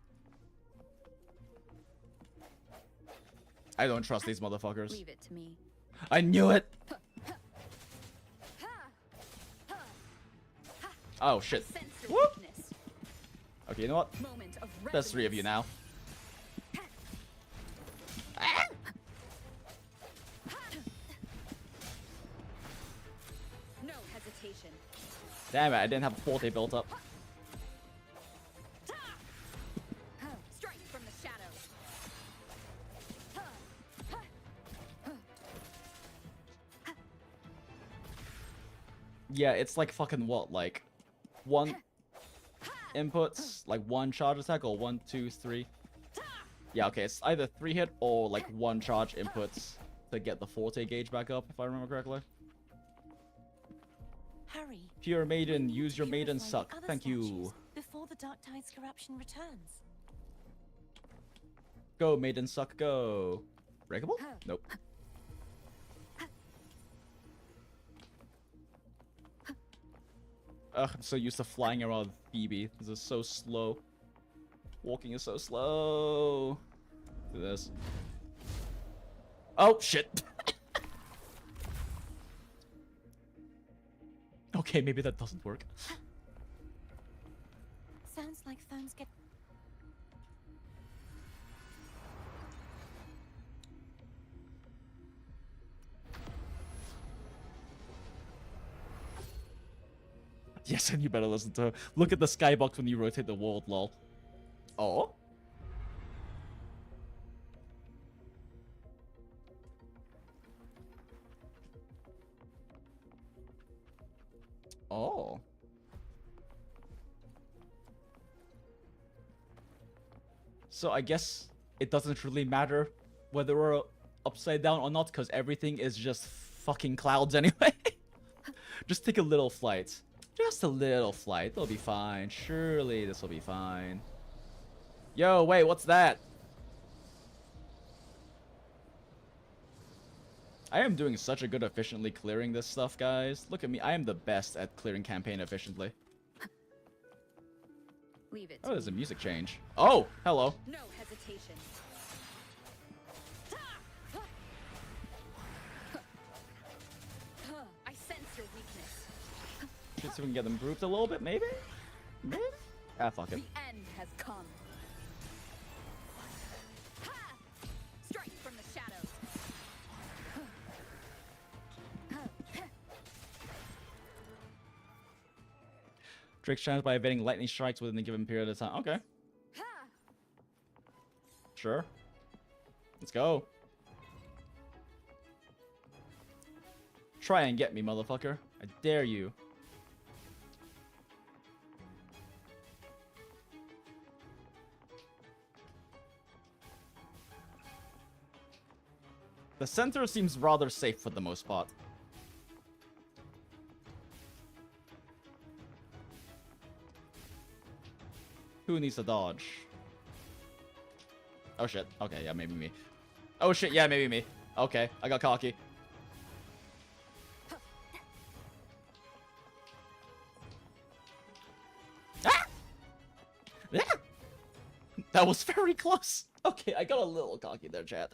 I don't trust these motherfuckers. Leave it to me. I knew it! Oh, shit. Sense your Whoop. weakness. Okay, you know what? Moment of There's 3 of you now. Ah! No hesitation. Damn it, I didn't have a forte built up. Strike from the shadows. Yeah, it's like fucking what? Like, 1... inputs, like 1 charge attack or 1, 2, 3. Yeah, okay, it's either 3 hit or like 1 charge inputs to get the forte gauge back up, if I remember correctly. Hurry. Pure Maiden, We need use to your Maiden purify the suck. other Thank statues you. Before the Dark Tide's corruption returns. Go, Maiden suck, go. Breakable? Nope. Ugh, I'm so used to flying around with Phoebe. This is so slow. Walking is so slow. Do this. Oh, shit. Okay, maybe that doesn't work. Sounds like Therm's get. Yes, and you better listen to her. Look at the skybox when you rotate the world, lol. Oh? Oh. So I guess it doesn't really matter whether we're upside down or not, because everything is just fucking clouds anyway. Just take a little flight. Just a little flight. It'll be fine. Surely this will be fine. Yo, wait, what's that? I am doing such a good efficiently clearing this stuff, guys. Look at me. I am the best at clearing campaign efficiently. Leave it. Oh, there's a music change. Oh, hello. No hesitation. I sense your weakness. See if we can get them grouped a little bit, maybe? Maybe? Ah, fuck it. The end has come. Strike from the shadows. Drake's challenged by evading lightning strikes within a given period of time. Okay. Sure. Let's go. Try and get me, motherfucker. I dare you. The center seems rather safe for the most part. Who needs to dodge? Oh shit. Okay, yeah, maybe me. Oh shit, yeah, maybe me. Okay, I got cocky. Ah! Yeah! That was very close. Okay, I got a little cocky there, chat.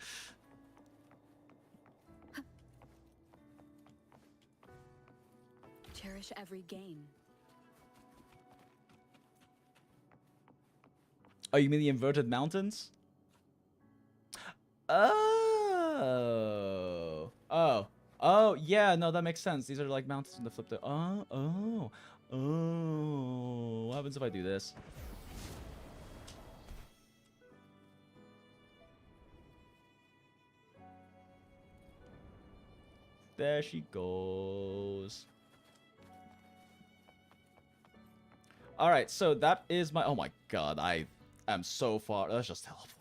Cherish every gain. Oh, you mean the inverted mountains? Oh. Oh. Oh, yeah, no, that makes sense. These are like mountains in the flip. Oh. What happens if I do this? There she goes. Alright, so that is my... Oh my god, I am so far... Let's just teleport.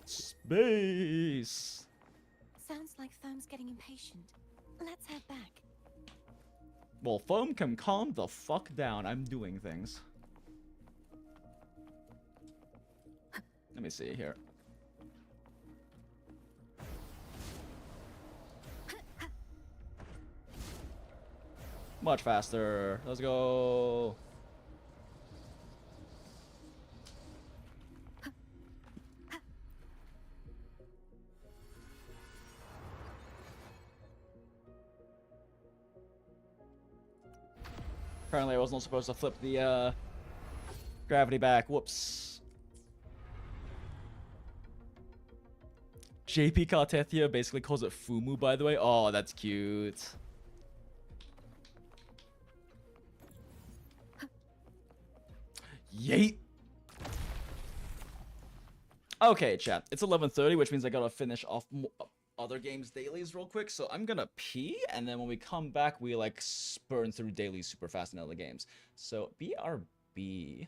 Space! Sounds like Therm's getting impatient. Let's head back. Well, Foam can calm the fuck down. I'm doing things. Let me see here. Much faster. Let's go. Apparently I wasn't supposed to flip the gravity back. Whoops. JP Cartethia basically calls it Fumu, by the way. Oh, that's cute. Yeet. Okay, chat. It's 11:30, which means I gotta finish off other games dailies real quick, so I'm gonna pee, and then when we come back, we like burn through dailies super fast in other games. So BRB.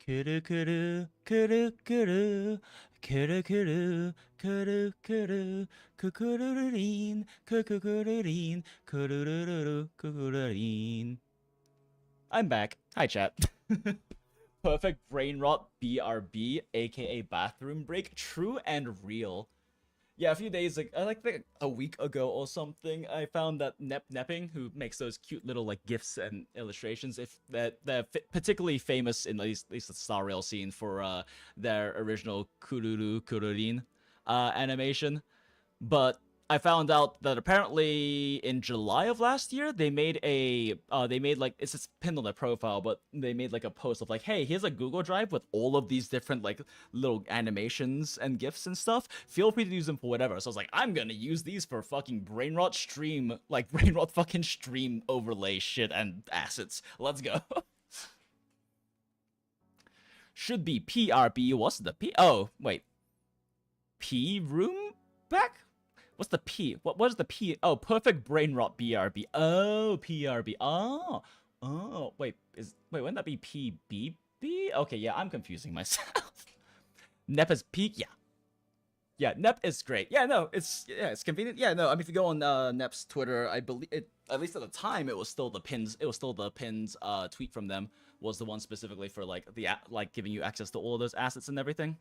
Kuru kuru kuru kuru kuru kuru kuru kuru kukururin kukururin kurururu kukururin. I'm back. Hi chat. Perfect brain rot BRB, aka bathroom break, true and real. Yeah, a few days ago, like a week ago or something, I found that Nepping, who makes those cute little like gifs and illustrations, if they're particularly famous in at least the Star Rail scene for their original Kururu Kururin animation. But I found out that apparently in July of last year they made like, it's just pinned on their profile, but they made like a post of like, hey, here's a Google Drive with all of these different like little animations and GIFs and stuff. Feel free to use them for whatever. So I was like, I'm gonna use these for fucking brain rot stream, like brain rot fucking stream overlay shit and assets. Let's go. Should be PRB. What's the P? Oh, wait. P room back? What's the P? What is the P? Oh, perfect brain rot BRB. Oh, PRB. Oh. Oh, wait, wouldn't that be PBB? Okay, yeah, I'm confusing myself. Nep is peak, yeah. Yeah, Nep is great. Yeah, no, it's convenient. Yeah, no, I mean if you go on Nep's Twitter, I believe it, at least at the time it was still the pins tweet from them was the one specifically for like giving you access to all of those assets and everything.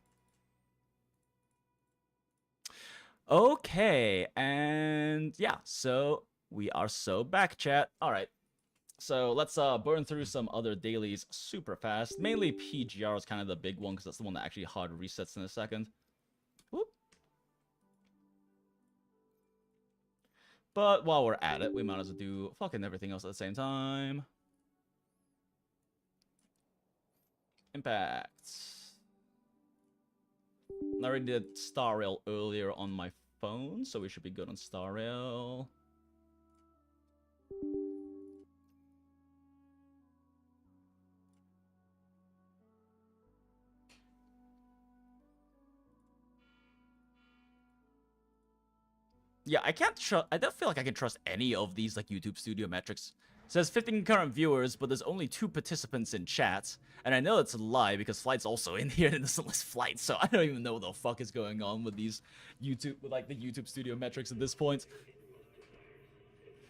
Okay, and yeah, so we are so back, chat. All right, so let's burn through some other dailies super fast. Mainly PGR is kind of the big one because that's the one that actually hard resets in a second. Whoop. But while we're at it, we might as well do fucking everything else at the same time. Impact. I already did Star Rail earlier on my phone, so we should be good on Star Rail. Yeah, I don't feel like I can trust any of these like YouTube Studio metrics. It says 15 current viewers, but there's only 2 participants in chat. And I know it's a lie because Flight's also in here and it doesn't list Flight, so I don't even know what the fuck is going on with these the YouTube Studio metrics at this point.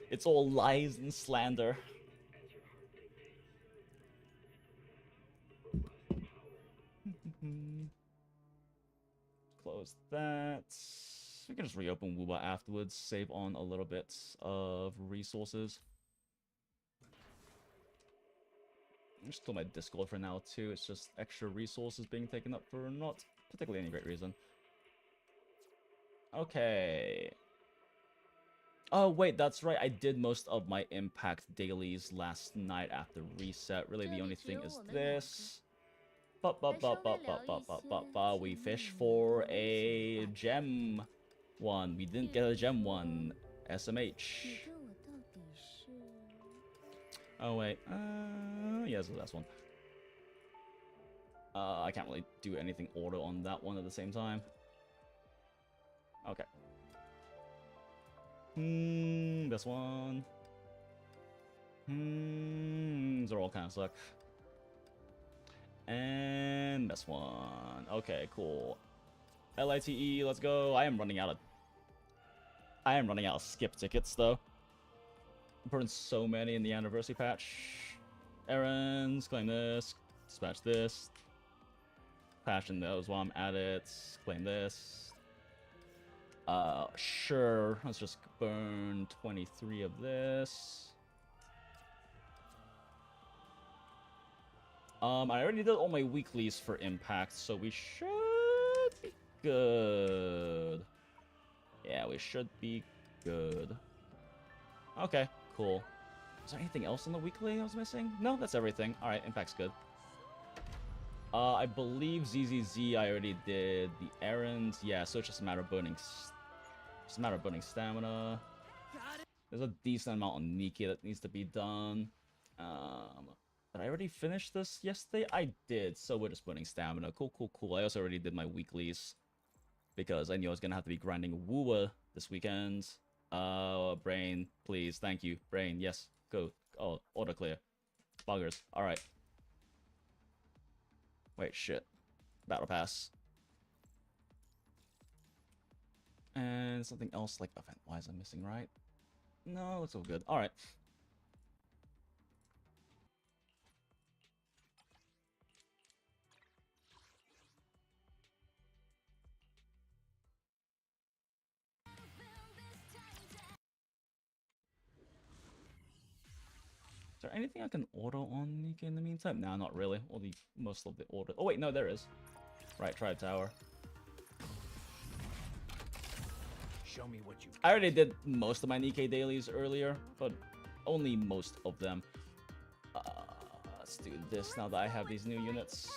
It's all lies and slander. Close that. We can just reopen Wuwa afterwards, save on a little bit of resources. Just kill my Discord for now too. It's just extra resources being taken up for not particularly any great reason. Okay. Oh wait, that's right. I did most of my Impact dailies last night after reset. Really, the only thing is this. We fish for a gem one. We didn't get a gem one. SMH. Oh wait, yeah, so that's one. I can't really do anything auto on that one at the same time. Okay. This one. These are all kind of suck. And this one. Okay, cool. LITE, let's go. I am running out of skip tickets though. Burned so many in the anniversary patch. Errands, claim this, dispatch this. Passion those while I'm at it. Claim this. Sure. Let's just burn 23 of this. I already did all my weeklies for Impact, so we should be good. Yeah, we should be good. Okay, cool. Is there anything else in the weekly I was missing? No, that's everything. Alright, Impact's good. I believe ZZZ I already did the errands. Yeah, so it's just a matter of burning stamina. There's a decent amount on Nikki that needs to be done. Did I already finish this yesterday? I did, so we're just burning stamina. Cool, cool, cool. I also already did my weeklies because I knew I was gonna have to be grinding Wuwa this weekend. Brain, please, thank you. Brain, yes, go. Oh, auto clear. Buggers. Alright. Wait, shit. Battle pass. And something else like event-wise I'm missing, right? No, it's all good. Alright. Is there anything I can auto on Nika in the meantime? Nah, not really. All the most of the auto. Oh wait, no, there is. Right, Tribe Tower. Show me what you. I already did most of my Nikkei dailies earlier, but only most of them. Let's do this now that I have these new units.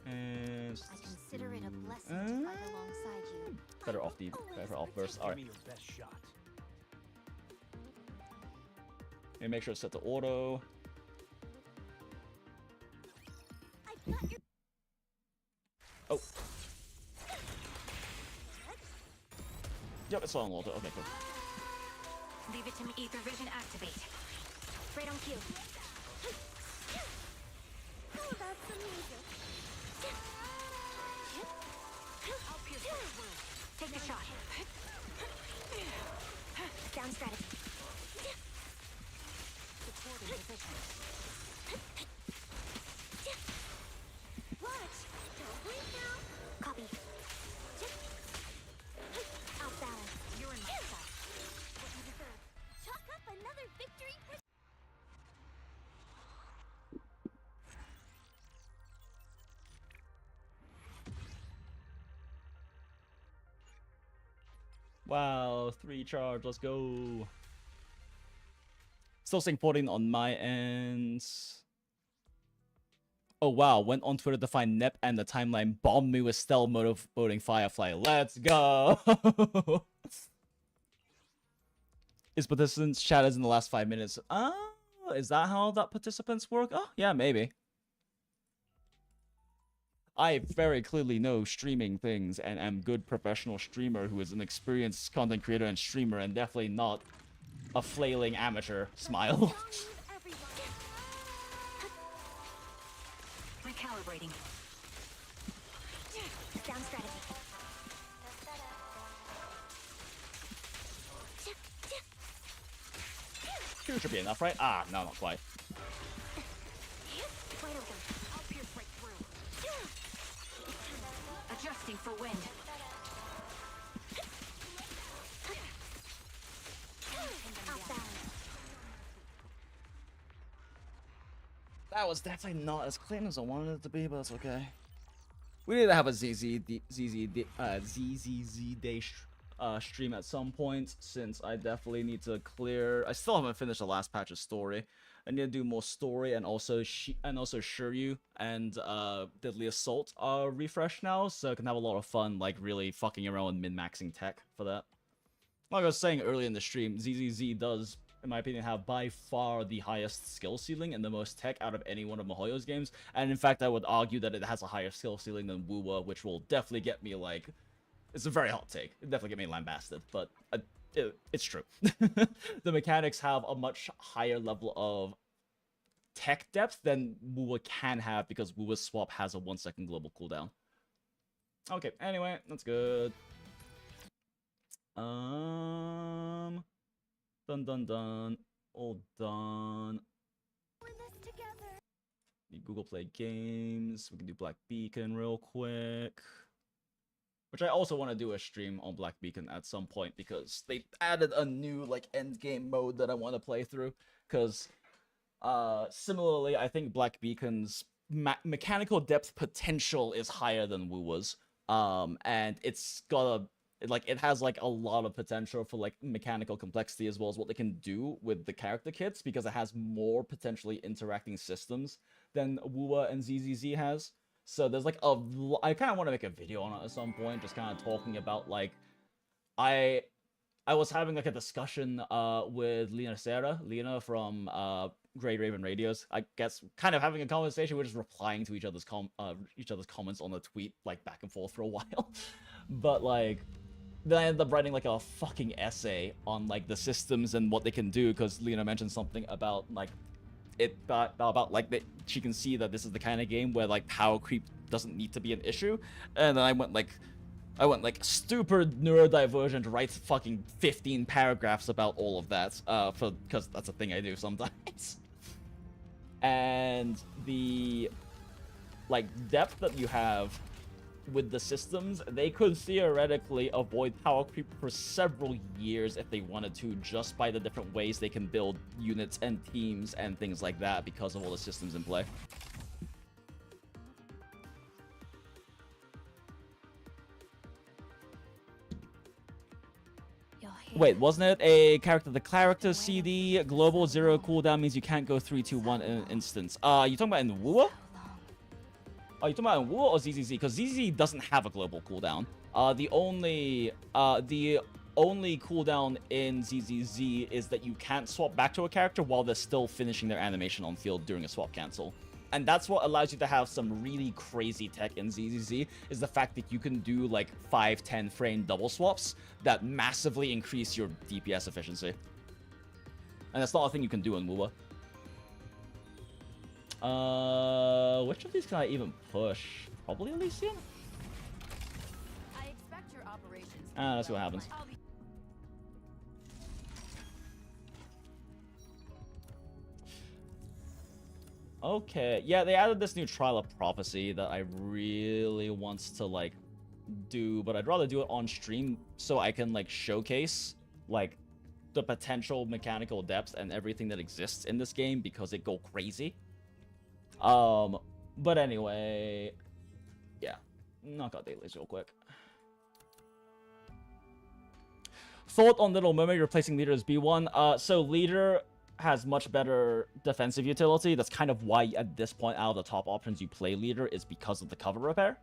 And I consider it a blessing to fight alongside you. better off burst. All right. Give me your best shot. And make sure it's set to auto. Oh. Yep, it's on auto. Okay, cool. Leave it to me. Ether vision activate. Right on cue. Oh, that's amazing. I'll pierce through. Take the shot. Down strategy. Supporting position. Watch. Don't blink now. Copy. Out balance. You're in my sight. What you deserve. Chalk up another victory for... Wow, 3 charge. Let's go. Still saying 14 on my end. Oh wow, went on Twitter to find Nep and the timeline bombed me with stealth mode of voting Firefly. Let's go! Is participants shatters in the last 5 minutes? Is that how that participants work? Oh, yeah, maybe. I very clearly know streaming things and am good professional streamer who is an experienced content creator and streamer and definitely not a flailing amateur. Smile. Recalibrating. Down strategy. Should be enough, right? Ah, no, not quite. Wide open. I'll pierce right through. Adjusting for wind. Out balance. That was definitely not as clean as I wanted it to be, but that's okay. We need to have a ZZZ day stream at some point, since I definitely need to clear. I still haven't finished the last patch of story. I need to do more story, and also Shiryu and Deadly Assault are refreshed now, so I can have a lot of fun, like really fucking around with min-maxing tech for that. Like I was saying earlier in the stream, ZZZ does, in my opinion, have by far the highest skill ceiling and the most tech out of any one of Mihoyo's games. And in fact, I would argue that it has a higher skill ceiling than Wuwa, which will definitely get me, like... It's a very hot take. It'll definitely get me lambasted, but it's true. The mechanics have a much higher level of tech depth than Wuwa can have, because Wuwa's swap has a 1-second global cooldown. Okay, anyway, that's good. Done. All done. Need Google Play Games. We can do Black Beacon real quick. Which I also want to do a stream on Black Beacon at some point, because they added a new, like, end game mode that I want to play through. Because, similarly, I think Black Beacon's mechanical depth potential is higher than Wuwa's. And it's got a... Like, it has, like, a lot of potential for, like, mechanical complexity as well as what they can do with the character kits, because it has more potentially interacting systems than Wuwa and ZZZ has. So there's, like, I kind of want to make a video on it at some point, just kind of talking about, like, I was having, like, a discussion with Lena from Grey Raven Radios. I guess kind of having a conversation, we're just replying to each other's comments on the tweet, like, back and forth for a while. But, like, then I ended up writing like a fucking essay on like the systems and what they can do, because Lena mentioned something about like about like that she can see that this is the kind of game where like power creep doesn't need to be an issue, and then I went like stupid neurodivergent, write fucking 15 paragraphs about all of that, because that's a thing I do sometimes. And the like depth that you have with the systems, they could theoretically avoid power creep for several years if they wanted to, just by the different ways they can build units and teams and things like that because of all the systems in play. Wait, wasn't it a character? The character CD global 0 cooldown means you can't go 3, 2, 1 in an instance. You talking about in Wuwa? Are you talking about in Wuwa or ZZZ? Because ZZZ doesn't have a global cooldown. The only cooldown in ZZZ is that you can't swap back to a character while they're still finishing their animation on field during a swap cancel. And that's what allows you to have some really crazy tech in ZZZ, is the fact that you can do like 5-10 frame double swaps that massively increase your DPS efficiency. And that's not a thing you can do in Wuwa. Which of these can I even push? Probably Elysian? I expect your operations. Let's see what happens. Okay, yeah, they added this new Trial of Prophecy that I really want to, like, do, but I'd rather do it on stream so I can, like, showcase, like, the potential mechanical depth and everything that exists in this game, because it go crazy. But anyway, yeah, knock out dailies real quick. Thought on Little Mermaid replacing Leader as B1. So Leader has much better defensive utility. That's kind of why at this point out of the top options you play Leader, is because of the cover repair.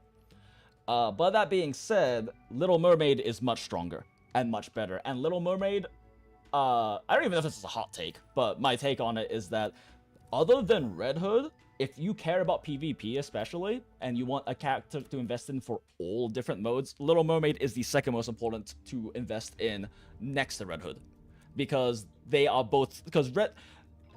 But that being said, Little Mermaid is much stronger and much better. And Little Mermaid, I don't even know if this is a hot take, but my take on it is that other than Red Hood, if you care about PvP especially, and you want a character to invest in for all different modes, Little Mermaid is the second most important to invest in next to Red Hood. Because they are both, because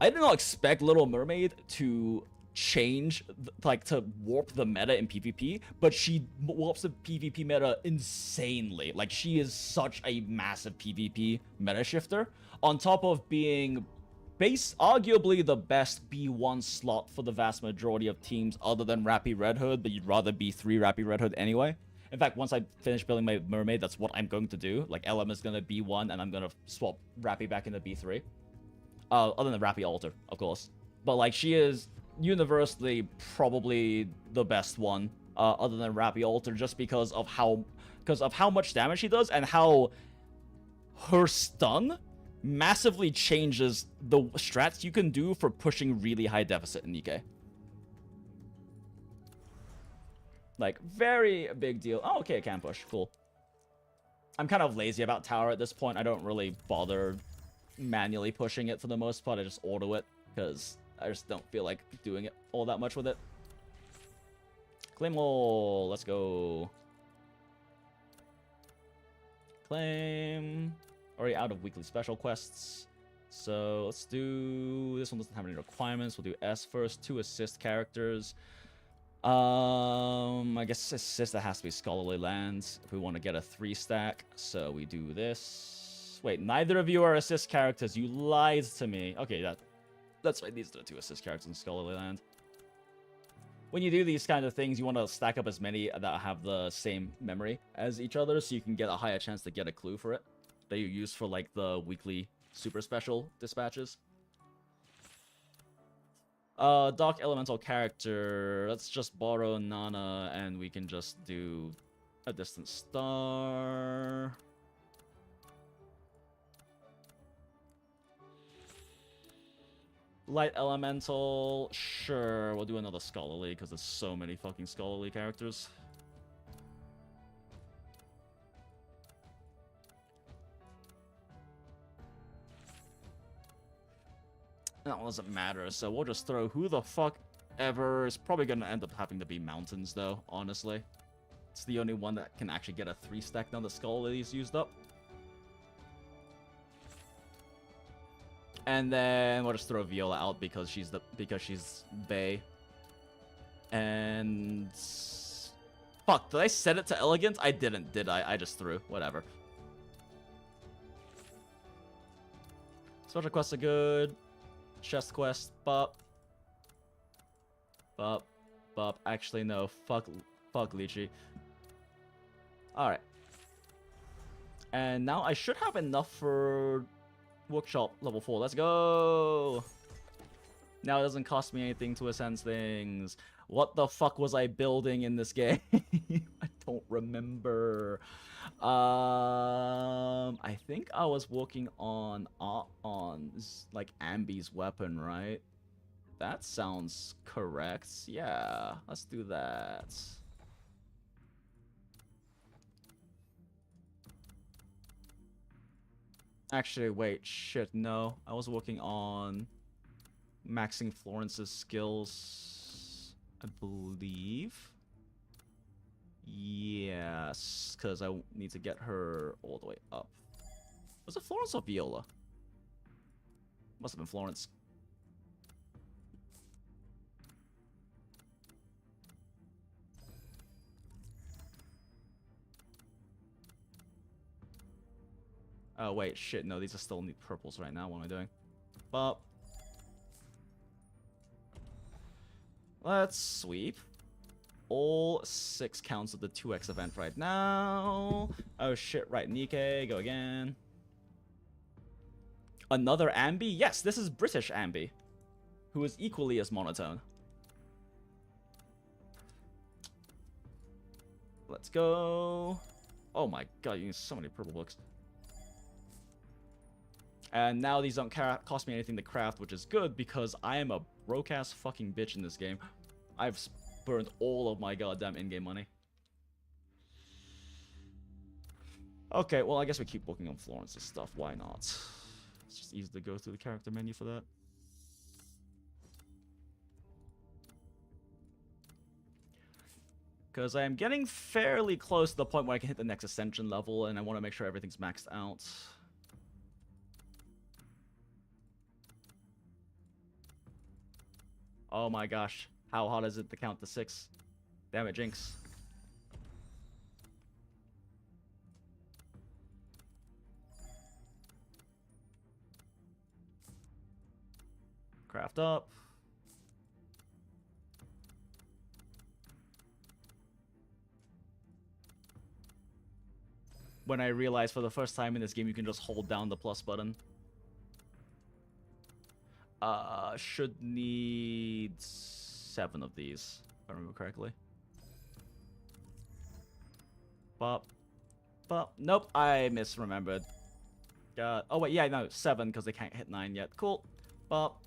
I did not expect Little Mermaid to change, like, to warp the meta in PvP, but she warps the PvP meta insanely. Like, she is such a massive PvP meta shifter, on top of being arguably the best B1 slot for the vast majority of teams other than Rappy Red Hood, but you'd rather be 3 Rappy Red Hood anyway. In fact, once I finish building my mermaid, that's what I'm going to do. Like, LM is going to be B1, and I'm going to swap Rappy back into B3. Other than Rappy Alter, of course. But, like, she is universally probably the best one, other than Rappy Alter, just because of how much damage she does, and how her stun massively changes the strats you can do for pushing really high deficit in EK. Like, very big deal. Oh, okay, I can push. Cool. I'm kind of lazy about tower at this point. I don't really bother manually pushing it for the most part. I just auto it, because I just don't feel like doing it all that much with it. Claim all. Let's go. Claim. Already out of weekly special quests. So let's do... This one doesn't have any requirements. We'll do S first. 2 assist characters. I guess assist, that has to be Scholarly Lands if we want to get a 3 stack. So we do this. Wait, neither of you are assist characters. You lied to me. Okay, that's right. These are the 2 assist characters in Scholarly Land. When you do these kind of things, you want to stack up as many that have the same memory as each other, so you can get a higher chance to get a clue for it that you use for, like, the weekly super special dispatches. Dark Elemental character. Let's just borrow Nana, and we can just do a Distant Star. Light Elemental. Sure, we'll do another Scholarly, because there's so many fucking Scholarly characters. That doesn't matter, so we'll just throw who the fuck ever. It's probably gonna end up having to be mountains, though, honestly. It's the only one that can actually get a 3-stack now the skull is used up. And then we'll just throw Viola out because she's bae. And fuck, did I set it to elegant? I didn't, did I? I just threw. Whatever. Special quests are good. Chest quest, bop. Bop. Bop. Actually, no. Fuck Lychee. Alright. And now I should have enough for workshop level 4. Let's go! Now it doesn't cost me anything to ascend things. What the fuck was I building in this game? I don't remember. I think I was working on like Ambi's weapon, right? That sounds correct. Yeah, let's do that. Actually, wait, shit, no. I was working on maxing Florence's skills, I believe. Yes, because I need to get her all the way up. Was it Florence or Viola? Must have been Florence. Oh, wait, shit, no, these are still need purples right now. What am I doing? Bop. Let's sweep. All 6 counts of the 2x event right now. Oh shit, right, Nikke, go again. Another Ambi? Yes, this is British Ambi, who is equally as monotone. Let's go. Oh my god, you need so many purple books. And now these don't cost me anything to craft, which is good because I am a broke-ass fucking bitch in this game. I've burned all of my goddamn in-game money. Okay, well, I guess we keep working on Florence's stuff. Why not? It's just easy to go through the character menu for that. Because I am getting fairly close to the point where I can hit the next ascension level, and I want to make sure everything's maxed out. Oh my gosh. How hard is it to count to 6? Damn it, Jinx. Craft up. When I realized for the first time in this game you can just hold down the plus button. Should need 7 of these, if I remember correctly. Bop. Bop. Nope, I misremembered. Oh wait, yeah, no, 7, because they can't hit 9 yet. Cool. Bop.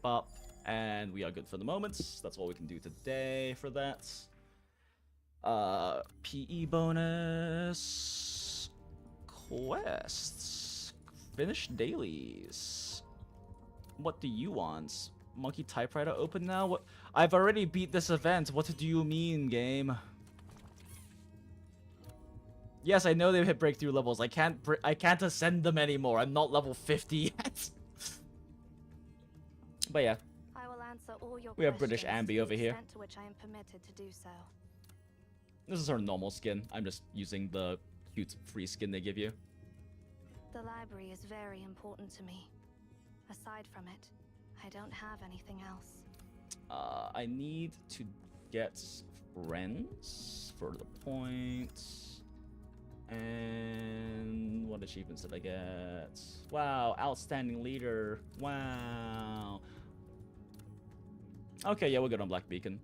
Bop. And we are good for the moment. That's all we can do today for that. PE bonus. Quests. Finish dailies. What do you want? Monkey typewriter open now? What? I've already beat this event. What do you mean, game? Yes, I know they've hit breakthrough levels. I can't ascend them anymore. I'm not level 50 yet. But yeah. I will answer all your we have British Ambi over here. to which I am permitted to do so. This is her normal skin. I'm just using the cute free skin they give you. The library is very important to me. Aside from it, I don't have anything else. I need to get friends for the points. And what achievements did I get? Wow, outstanding leader. Wow. Okay, yeah, we're good on Black Beacon.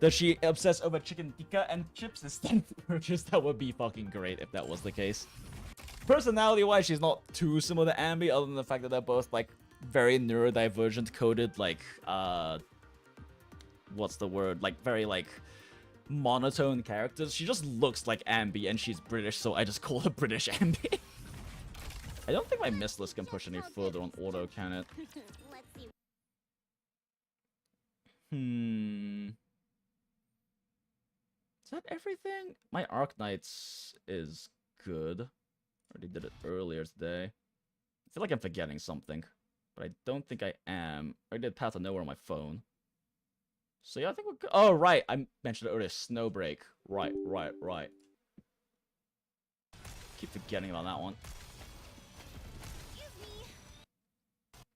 Does she obsess over chicken tikka and chips instead of purchase? That would be fucking great if that was the case. Personality-wise, she's not too similar to Ambi, other than the fact that they're both, like, very neurodivergent coded, like, what's the word? Like, very, like, monotone characters. She just looks like Ambi, and she's British, so I just call her British Ambi. I don't think my miss list can push any further on auto, can it? Is that everything? My Arknights is good. Already did it earlier today. I feel like I'm forgetting something, but I don't think I am. I did Path of Nowhere on my phone. So yeah, I think we're good. Oh, right. I mentioned it earlier. Snowbreak. Right. Keep forgetting about that one.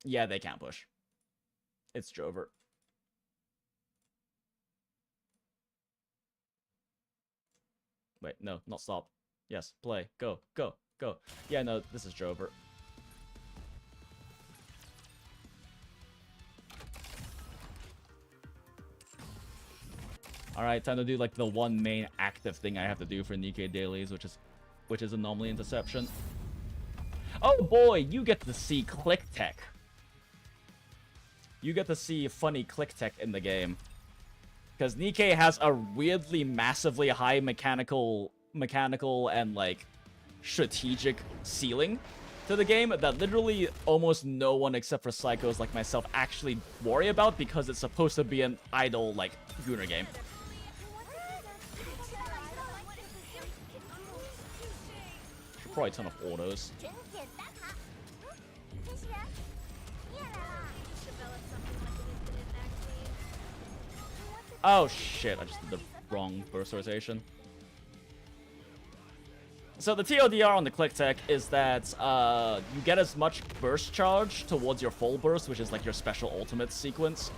Yeah, they can't push. It's Jover. Wait, no, not stop. Yes, play. Go. Yeah, no, this is Jover. Alright, time to do like the one main active thing I have to do for Nikkei dailies, which is anomaly interception. Oh boy, you get to see click tech. You get to see funny click tech in the game. Because Nikkei has a weirdly massively high mechanical and like strategic ceiling to the game that literally almost no one except for psychos like myself actually worry about because it's supposed to be an idle like Gooner game. Should probably turn off autos. Oh shit, I just did the wrong burst rotation. So the TLDR on the click tech is that you get as much burst charge towards your full burst, which is like your special ultimate sequence,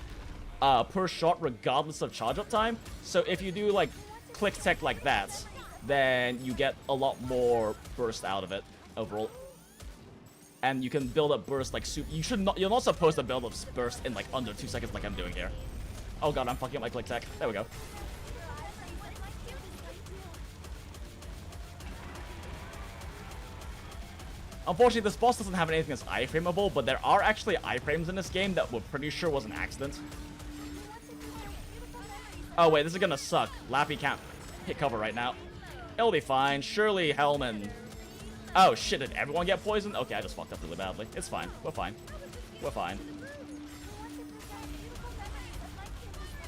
per shot regardless of charge up time. So if you do like click tech like that, then you get a lot more burst out of it overall. And you can build up burst like you're not supposed to build up burst in like under 2 seconds like I'm doing here. Oh god, I'm fucking up my click tech. There we go. Unfortunately, this boss doesn't have anything that's iframeable, but there are actually iframes in this game that we're pretty sure was an accident. Oh wait, this is gonna suck. Lappy can't hit cover right now. It'll be fine. Surely Hellman... Oh shit, did everyone get poisoned? Okay, I just fucked up really badly. It's fine. We're fine. We're fine.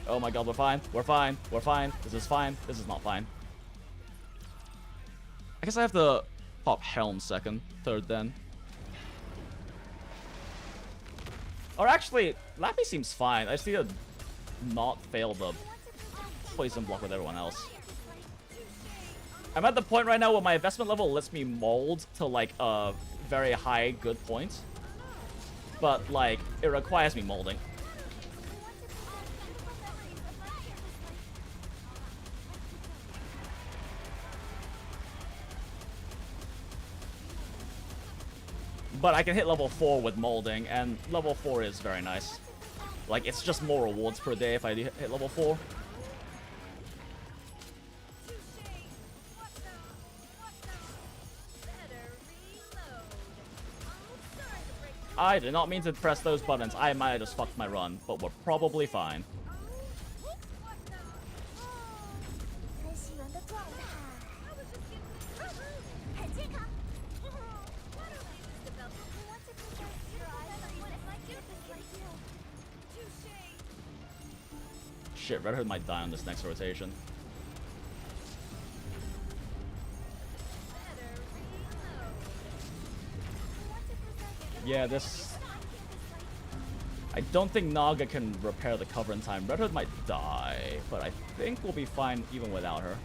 Oh my god, we're fine. We're fine. We're fine. This is fine. This is not fine. I guess I have to pop Helm third then. Or actually, Lappy seems fine. I just need to not fail the poison block with everyone else. I'm at the point right now where my investment level lets me mold to like a very high good point. But like, it requires me molding. But I can hit level 4 with molding, and level 4 is very nice. Like, it's just more rewards per day if I hit level 4. I did not mean to press those buttons. I might have just fucked my run, but we're probably fine. Shit, Red Hood might die on this next rotation. Yeah, this... I don't think Naga can repair the cover in time. Red Hood might die, but I think we'll be fine even without her.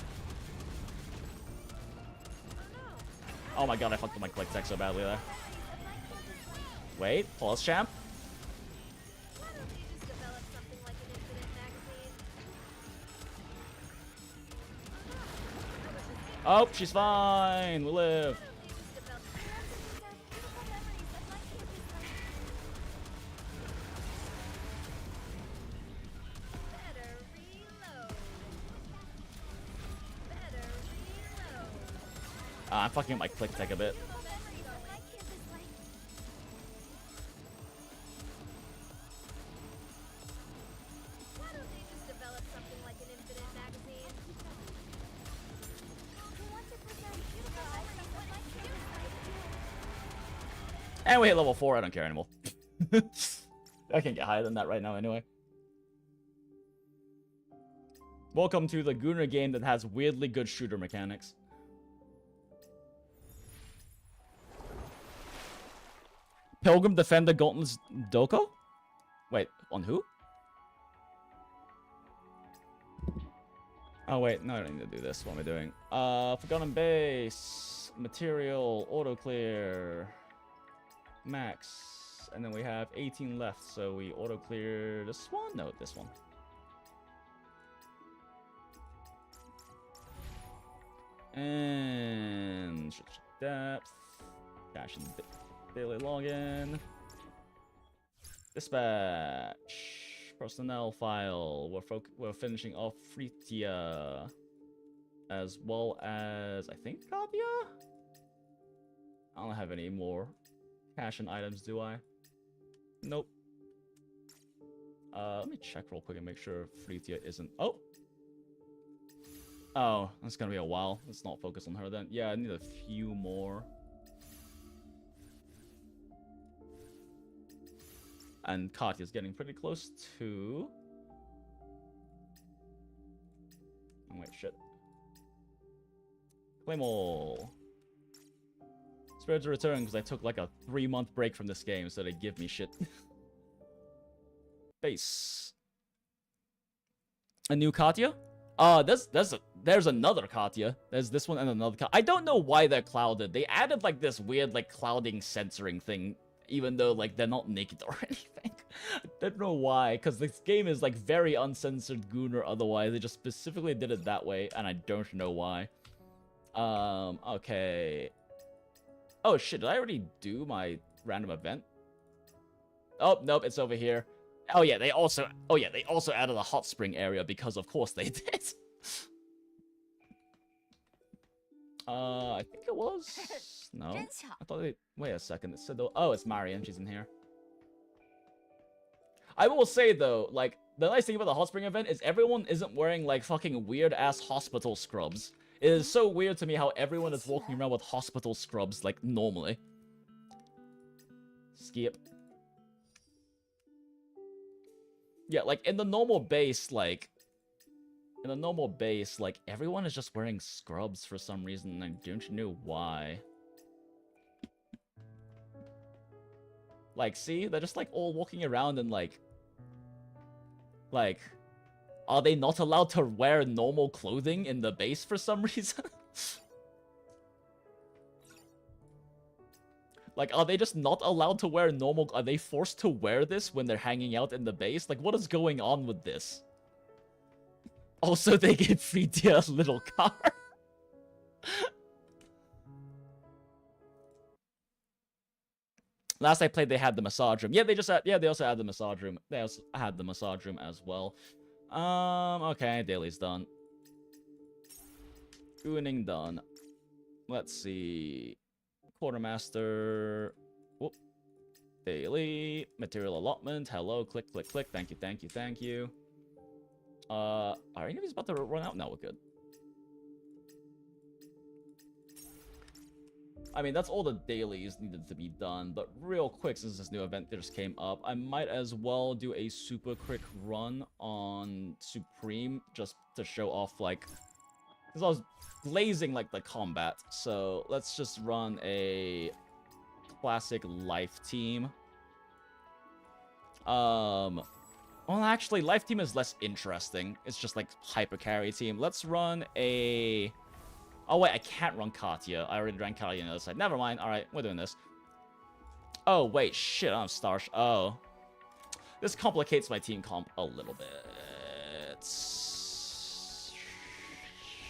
Oh my god, I fucked up my click tech so badly there. Wait, pause champ. Oh, she's fine. We live. I'm fucking up my click tech a bit. And we hit level 4, I don't care anymore. I can't get higher than that right now anyway. Welcome to the Gunner game that has weirdly good shooter mechanics. Pilgrim Defender Gauntlets Doko? Wait, on who? Oh wait, no, I don't need to do this. What am I doing? Forgotten Base, Material, Auto Clear, Max, and then we have 18 left, so we auto clear this one? No, this one. And depth, cache and daily login, dispatch, personnel file. We're finishing off Fritia, as well as I think Katya. I don't have any more cache and items, do I? Nope. Let me check real quick and make sure Fritia isn't. Oh, that's gonna be a while. Let's not focus on her then. Yeah, I need a few more. And Katya's getting pretty close to... Oh, wait, shit. Claymore. Spirits return because I took like a 3-month break from this game, so they give me shit. Base. A new Katya? There's another Katya. There's this one and another Katya. I don't know why they're clouded. They added like this weird like clouding censoring thing, even though like they're not naked or anything. I don't know why, because this game is like very uncensored Gunner otherwise. They just specifically did it that way, and I don't know why. Okay. Oh shit, did I already do my random event? Oh, nope, it's over here. Oh yeah, they also added a hot spring area because of course they did. I think it was... No. I thought they... Wait a second. It said... Oh, it's Marion. She's in here. I will say, though, like, the nice thing about the hot spring event is everyone isn't wearing, like, fucking weird-ass hospital scrubs. It is so weird to me how everyone is walking around with hospital scrubs, like, normally. Skip. Yeah, like, in the normal base, like... In the normal base, like, everyone is just wearing scrubs for some reason, and I don't know why. Like, see? They're just, like, all walking around and, like... Like... Are they not allowed to wear normal clothing in the base for some reason? Like, are they just not allowed to wear normal... Are they forced to wear this when they're hanging out in the base? Like, what is going on with this? Also, they gave Fritia a little car. Last I played, they had the massage room. Yeah, they just had... Yeah, they also had the massage room. They also had the massage room as well. Okay, daily's done. Gooning done. Let's see... Quartermaster. Whoop. Daily. Material allotment. Hello. Click, click, click. Thank you, thank you, thank you. Are any of these about to run out? No, we're good. I mean, that's all the dailies needed to be done, but real quick, since this new event just came up, I might as well do a super quick run on Supreme, just to show off, like... Because I was glazing, like, the combat, so let's just run a classic life team. Well, actually, life team is less interesting. It's just, like, hyper carry team. Let's run a... Oh, wait, I can't run Katya. I already ran Katya on the other side. Never mind. Alright, we're doing this. Oh, wait, shit, I don't have Starsh. Oh. This complicates my team comp a little bit.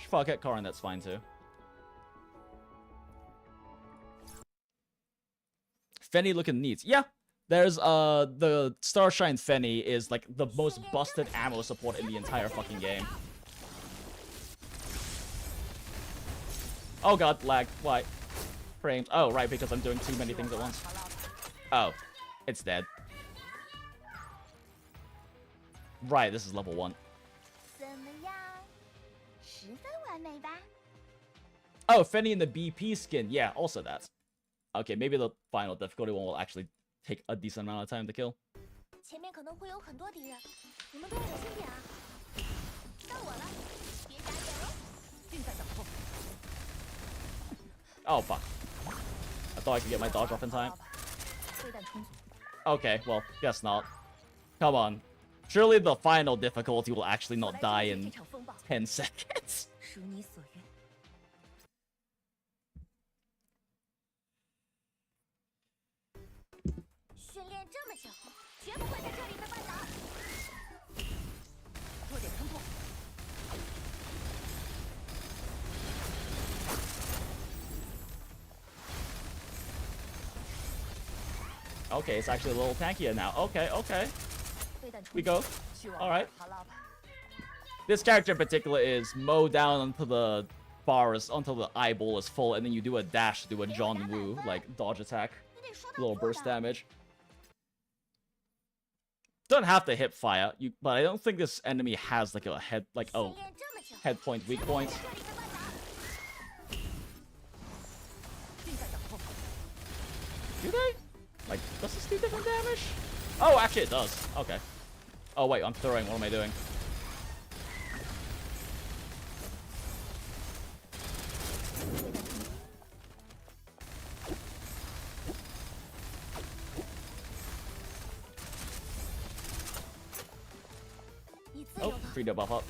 Fuck it, Karin, that's fine too. Fenny looking neat. Yeah, there's, the Starshine Fenny is, like, the most busted ammo support in the entire fucking game. Oh god, lag. Why? Frames. Oh, right, because I'm doing too many things at once. Oh, it's dead. Right, this is level 1. Oh, Fenny in the BP skin. Yeah, also that. Okay, maybe the final difficulty one will actually take a decent amount of time to kill. Oh, fuck. I thought I could get my dodge off in time. Okay, well, guess not. Come on. Surely the final difficulty will actually not die in 10 seconds. 如你所愿。训练这么久，绝不会在这里被绊倒。弱点突破。 Okay, it's actually a little tankier now. Okay, okay. We go. Alright. This character in particular is mow down until the bars, until the eyeball is full, and then you do a dash to do a John Woo, like, dodge attack. Little burst damage. Don't have to hip fire, but I don't think this enemy has, like, a head, like, oh, head point, weak point. Do they? Like, does this do different damage? Oh, actually it does. Okay. Oh, wait, I'm throwing. What am I doing? Oh, 3 buff up.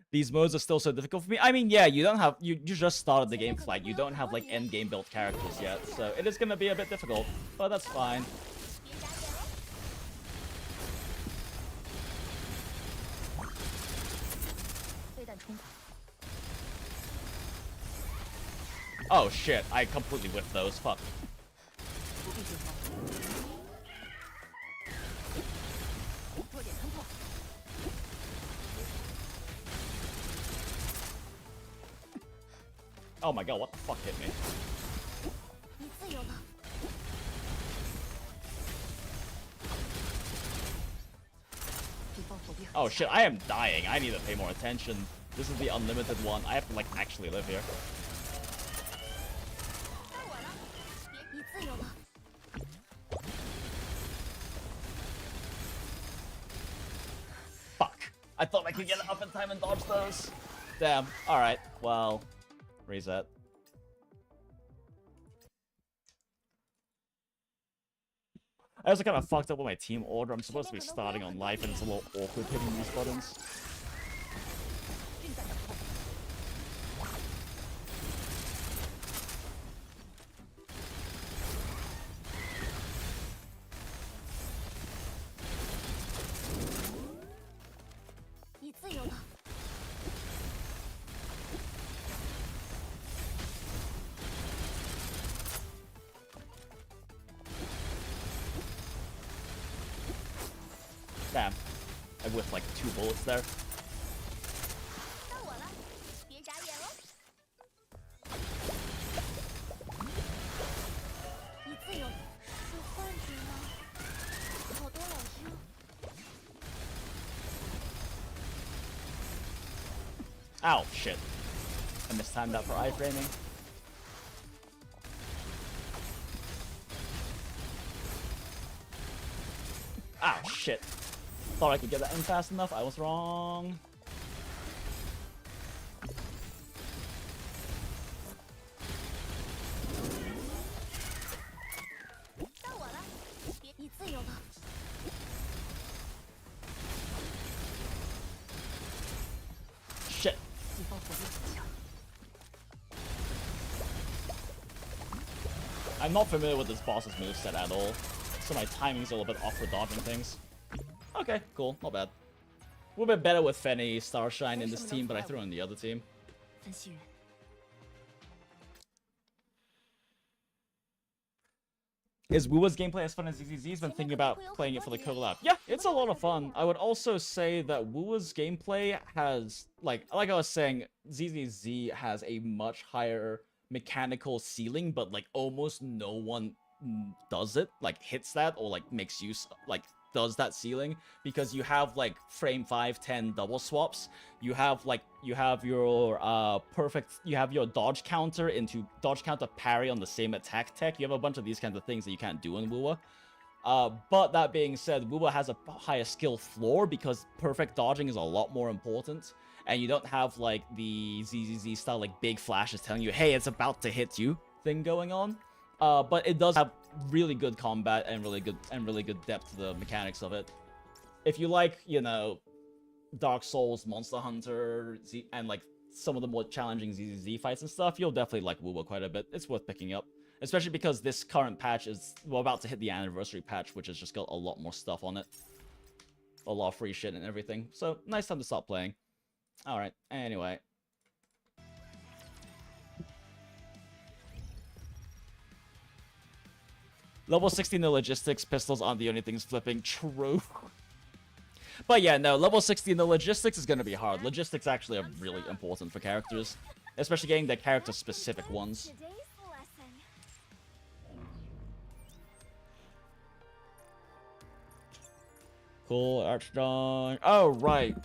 These modes are still so difficult for me. I mean, yeah, you don't have you just started the game flag. You don't have like end game built characters yet, so it is gonna be a bit difficult, but that's fine. Oh shit, I completely whiffed those. Fuck. Oh my god, what the fuck hit me? Oh shit, I am dying. I need to pay more attention. This is the unlimited one. I have to like actually live here. Fuck. I thought I could get it up in time and dodge those. Damn. Alright, well, reset. I also kind of fucked up with my team order. I'm supposed to be starting on life, and it's a little awkward hitting these buttons. Damn. I whiffed like 2 bullets there. Ow, shit. I mistimed that for iframing. Ow, shit. Thought I could get that in fast enough. I was wrong. Shit. I'm not familiar with this boss's moveset at all, so my timing's a little bit off for dodging things. Okay, cool, not bad. A little bit better with Fenny, Starshine in this team, but I threw in the other team. Is Wuwa's gameplay as fun as ZZZ's? Been thinking about playing it for the collab. Yeah, it's a lot of fun. I would also say that Wuwa's gameplay has, like I was saying, ZZZ has a much higher mechanical ceiling, but like almost no one does it, like hits that, or like makes use, like does that ceiling, because you have like frame 5-10 double swaps. You have your perfect, you have your dodge counter into dodge counter parry on the same attack tech. You have a bunch of these kinds of things that you can't do in Wuwa. But that being said, Wuwa has a higher skill floor because perfect dodging is a lot more important, and you don't have like the ZZZ style like big flashes telling you, hey, it's about to hit you thing going on. But it does have really good combat and really good depth to the mechanics of it. If you like, you know, Dark Souls, Monster Hunter, and like some of the more challenging ZZZ fights and stuff, you'll definitely like Wuwa quite a bit. It's worth picking up. Especially because this current patch is, we're about to hit the anniversary patch, which has just got a lot more stuff on it. A lot of free shit and everything. So, nice time to stop playing. Alright, anyway. Level 16 the logistics, pistols aren't the only things flipping. True. But yeah, no, level 16 the logistics is going to be hard. Logistics actually are really important for characters. Especially getting the character-specific ones. Cool, Archdon. Oh, right.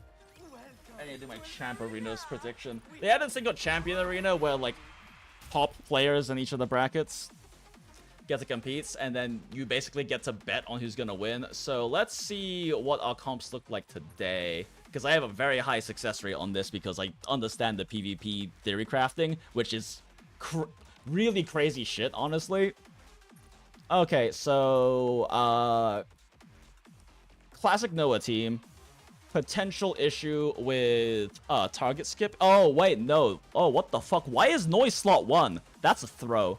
I need to do my champ arenas prediction. They had a single champion arena where, like, top players in each of the brackets get to compete, and then you basically get to bet on who's gonna win. So let's see what our comps look like today. Because I have a very high success rate on this because I understand the PvP theory crafting, which is really crazy shit, honestly. Okay, so, Classic Noah team. Potential issue with target skip. Oh, wait, no. Oh, what the fuck? Why is Noise slot 1? That's a throw.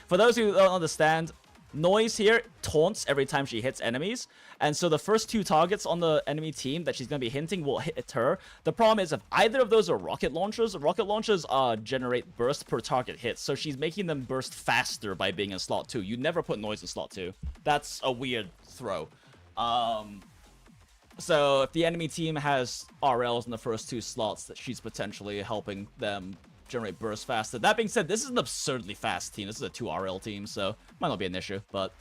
For those who don't understand, Noise here taunts every time she hits enemies. And so the first 2 targets on the enemy team that she's going to be hinting will hit her. The problem is if either of those are rocket launchers generate burst per target hit. So she's making them burst faster by being in slot 2. You never put Noise in slot 2. That's a weird throw. So if the enemy team has RLs in the first 2 slots, that she's potentially helping them generate burst faster. That being said, this is an absurdly fast team. This is a 2 RL team, so might not be an issue. But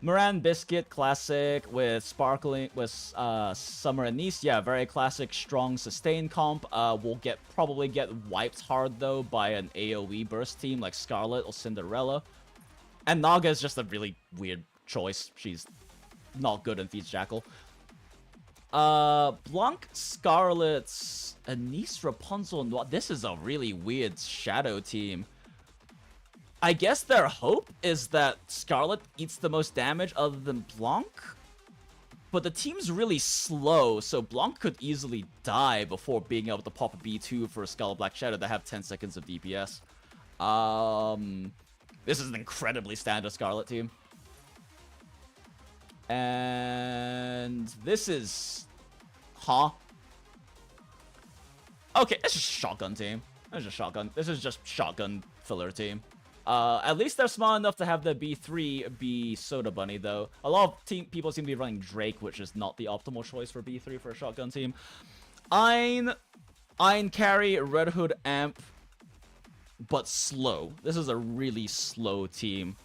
Moran Biscuit, classic with Sparkling, with Summer Anise. Yeah, very classic, strong, sustain comp. Will probably get wiped hard though by an AoE burst team like Scarlet or Cinderella. And Naga is just a really weird choice. She's not good in Thieves Jackal. Blanc, Scarlet, Anise, Rapunzel, and what? This is a really weird shadow team. I guess their hope is that Scarlet eats the most damage other than Blanc. But the team's really slow, so Blanc could easily die before being able to pop a B2 for a Scarlet Black Shadow that have 10 seconds of DPS. This is an incredibly standard Scarlet team. And this is... Huh? Okay, it's just shotgun team. It's just shotgun. This is just shotgun filler team. At least they're smart enough to have the B3 be Soda Bunny, though. A lot of people seem to be running Drake, which is not the optimal choice for B3 for a shotgun team. Ein carry, Red Hood amp, but slow. This is a really slow team.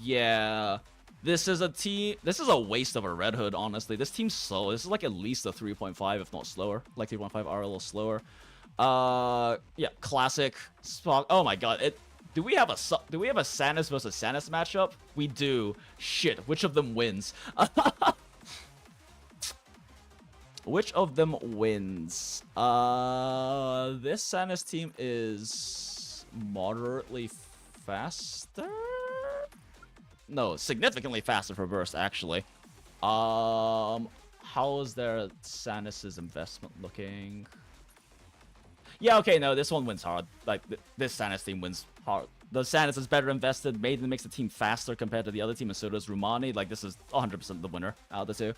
Yeah. This is a waste of a Red Hood, honestly. This team's slow. This is like at least a 3.5, if not slower. Like 3.5 are a little slower. Yeah, classic Spock. Oh my god. Do we have a Sanis versus Sanis matchup? We do. Shit, which of them wins? Which of them wins? This Sanis team is moderately faster? No, significantly faster for burst, actually. How is their Sanis's investment looking? Yeah, okay, no, this one wins hard. Like, this Sanis team wins hard. The Sanis is better invested, makes the team faster compared to the other team, and so does Rumani. Like, this is 100% the winner out of the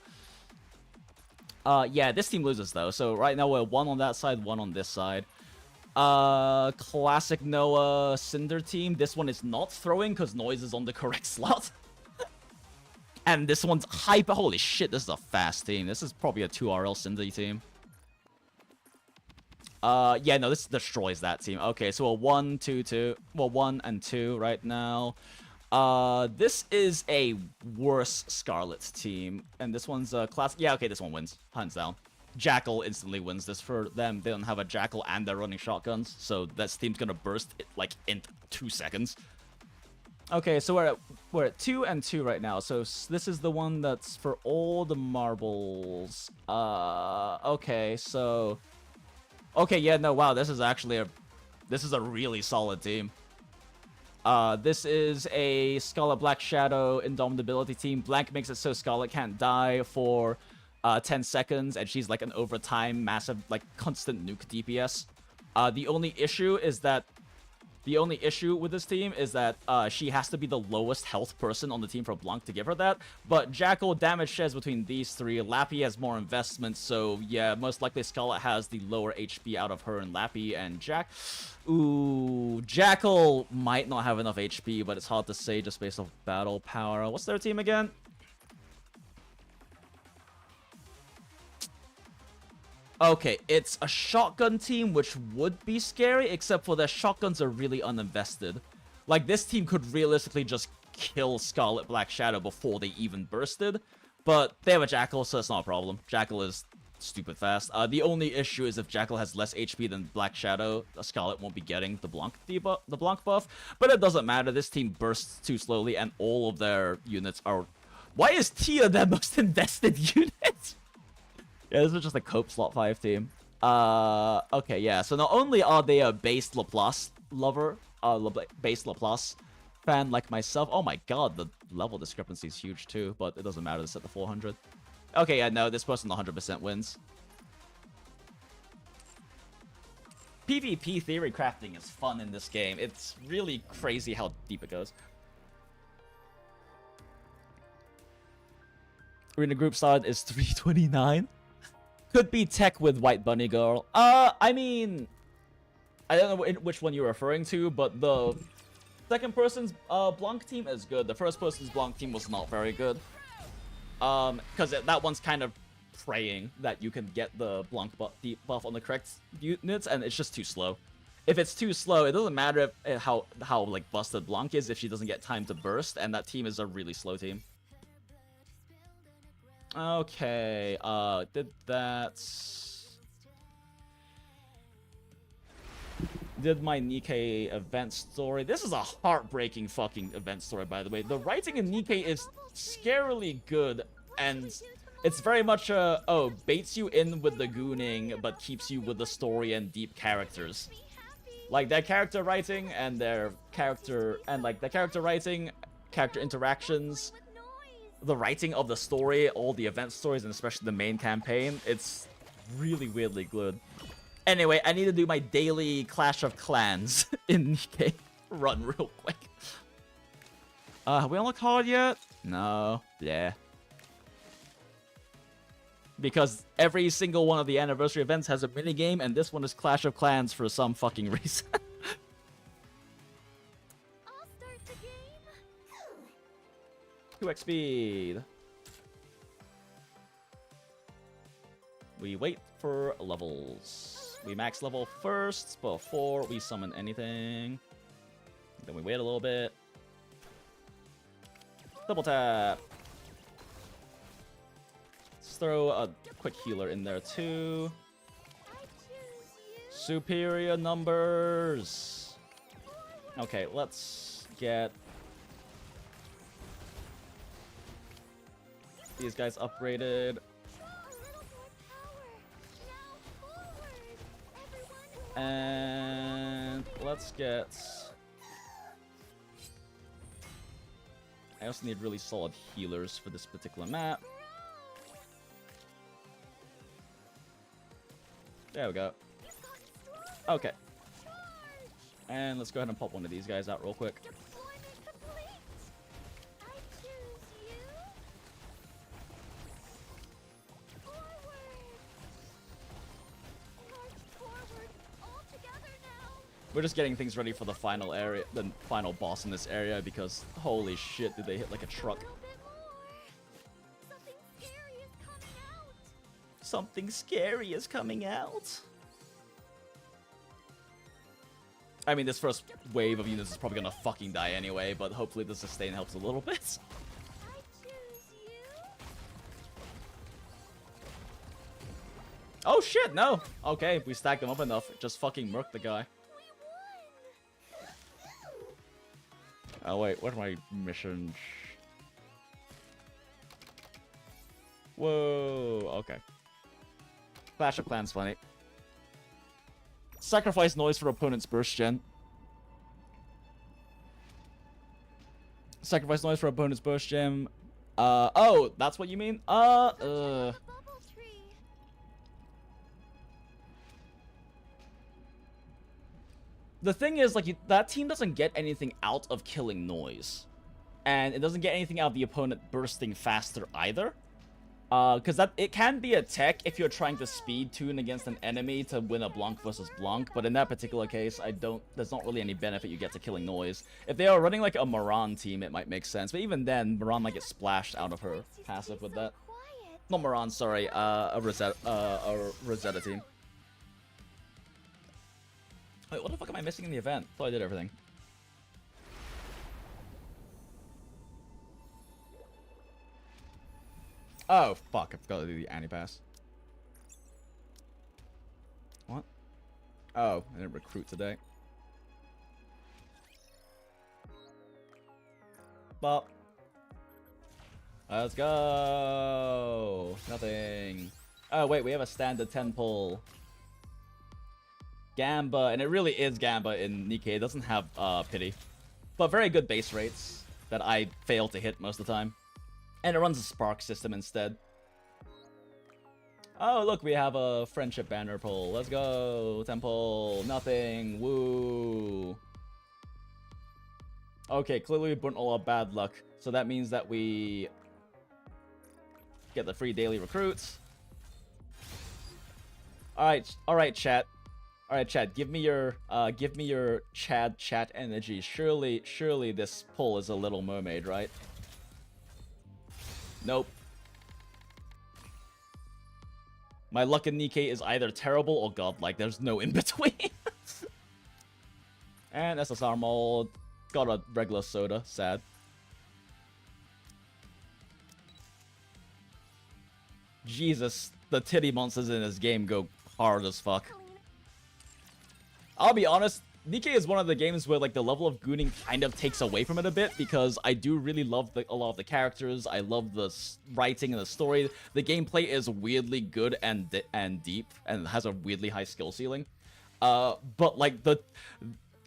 2. Yeah, this team loses, though. So right now we're 1 on that side, 1 on this side. Classic Noah Cinder team. This one is not throwing because Noise is on the correct slot. And this one's hyper. Holy shit, this is a fast team. This is probably a 2 RL Cinder team. Yeah, no, this destroys that team. Okay, so a 1, 2, 2. Well, 1 and 2 right now. This is a worse Scarlet team. And this one's a class. Yeah, okay, this one wins. Hands down. Jackal instantly wins this for them. They don't have a Jackal and they're running shotguns. So this team's gonna burst like in 2 seconds. Okay, so we're at 2 and 2 right now. So this is the one that's for all the marbles. Okay, so okay, yeah, no, wow, this is a really solid team. This is a Scarlet Black Shadow Indomitability team. Blank makes it so Scarlet can't die for 10 seconds, and she's like an overtime massive, like constant nuke DPS. The only issue with this team is that she has to be the lowest health person on the team for Blanc to give her that. But Jackal damage shares between these three. Lappy has more investment, so yeah, most likely Scarlet has the lower HP out of her and Lappy and Jack. Ooh, Jackal might not have enough HP, but it's hard to say just based off battle power. What's their team again? Okay, it's a shotgun team, which would be scary, except for their shotguns are really uninvested. Like, this team could realistically just kill Scarlet Black Shadow before they even bursted, but they have a Jackal, so it's not a problem. Jackal is stupid fast. The only issue is if Jackal has less HP than Black Shadow, Scarlet won't be getting the Blanc buff, but it doesn't matter. This team bursts too slowly, and all of their units are... Why is Tia their most invested unit? Yeah, this is just a Cope Slot 5 team. Okay, yeah. So not only are they a base Laplace lover, base Laplace fan like myself. Oh my god, the level discrepancy is huge too, but it doesn't matter. It's at the 400. Okay, yeah, no, this person 100% wins. PvP theory crafting is fun in this game. It's really crazy how deep it goes. Arena group start is 329. Could be tech with White Bunny Girl. I mean, I don't know which one you're referring to, but the second person's Blanc team is good. The first person's Blanc team was not very good. Because that one's kind of praying that you can get the Blanc buff on the correct units, and it's just too slow. If it's too slow, it doesn't matter if, how like busted Blanc is if she doesn't get time to burst, and that team is a really slow team. Okay, did my Nikkei event story. This is a heartbreaking fucking event story, by the way. The writing in Nikkei is scarily good, and it's very much baits you in with the gooning, but keeps you with the story and deep characters. Like their character writing and character interactions, the writing of the story, all the event stories, and especially the main campaign, it's really weirdly good. Anyway, I need to do my daily Clash of Clans in Nikkei run real quick. Have we unlocked hard yet? No. Yeah. Because every single one of the anniversary events has a minigame, and this one is Clash of Clans for some fucking reason. 2x speed. We wait for levels. We max level first before we summon anything. Then we wait a little bit. Double tap. Let's throw a quick healer in there too. Superior numbers. Okay, let's get these guys upgraded. And let's get... I also need really solid healers for this particular map. There we go. Okay. And let's go ahead and pop one of these guys out real quick. We're just getting things ready for the final area, the final boss in this area, because holy shit, did they hit like a truck. Something scary is coming out. I mean, this first wave of units is probably gonna fucking die anyway, but hopefully the sustain helps a little bit. I choose you. Oh shit, no! Okay, if we stack them up enough, just fucking murk the guy. Oh wait, what are my missions? Whoa, okay. Clash of Clans funny. Sacrifice noise for opponent's burst gen. Sacrifice noise for opponent's burst gem. Oh, that's what you mean? Bubble tree. The thing is, like, that team doesn't get anything out of killing noise. And it doesn't get anything out of the opponent bursting faster either. Because it can be a tech if you're trying to speed tune against an enemy to win a Blanc versus Blanc, but in that particular case, there's not really any benefit you get to killing noise. If they are running like a Moran team, it might make sense, but even then, Moran might get splashed out of her passive with that. Not Moran, sorry, a Rosetta team. Wait, what the fuck am I missing in the event? I thought I did everything. Oh, fuck. I forgot to do the anti-pass. What? Oh, I didn't recruit today. Well. Let's go. Nothing. Oh, wait. We have a standard 10 pull. Gamba. And it really is Gamba in Nikkei. It doesn't have pity. But very good base rates that I fail to hit most of the time. And it runs a spark system instead. Oh, look, we have a friendship banner pull. Let's go. Temple. Nothing. Woo. Okay, clearly we burnt all our bad luck. So that means that we get the free daily recruits. Alright, chat. Alright, chat, give me your Chad chat energy. Surely this pull is a Little Mermaid, right? Nope. My luck in Nikkei is either terrible or godlike. There's no in between. And SSR mold. Got a regular soda. Sad. Jesus, the titty monsters in this game go hard as fuck. I'll be honest, Nikkei is one of the games where like the level of gooning kind of takes away from it a bit, because I do really love a lot of the characters. I love the writing and the story. The gameplay is weirdly good and deep and has a weirdly high skill ceiling. But like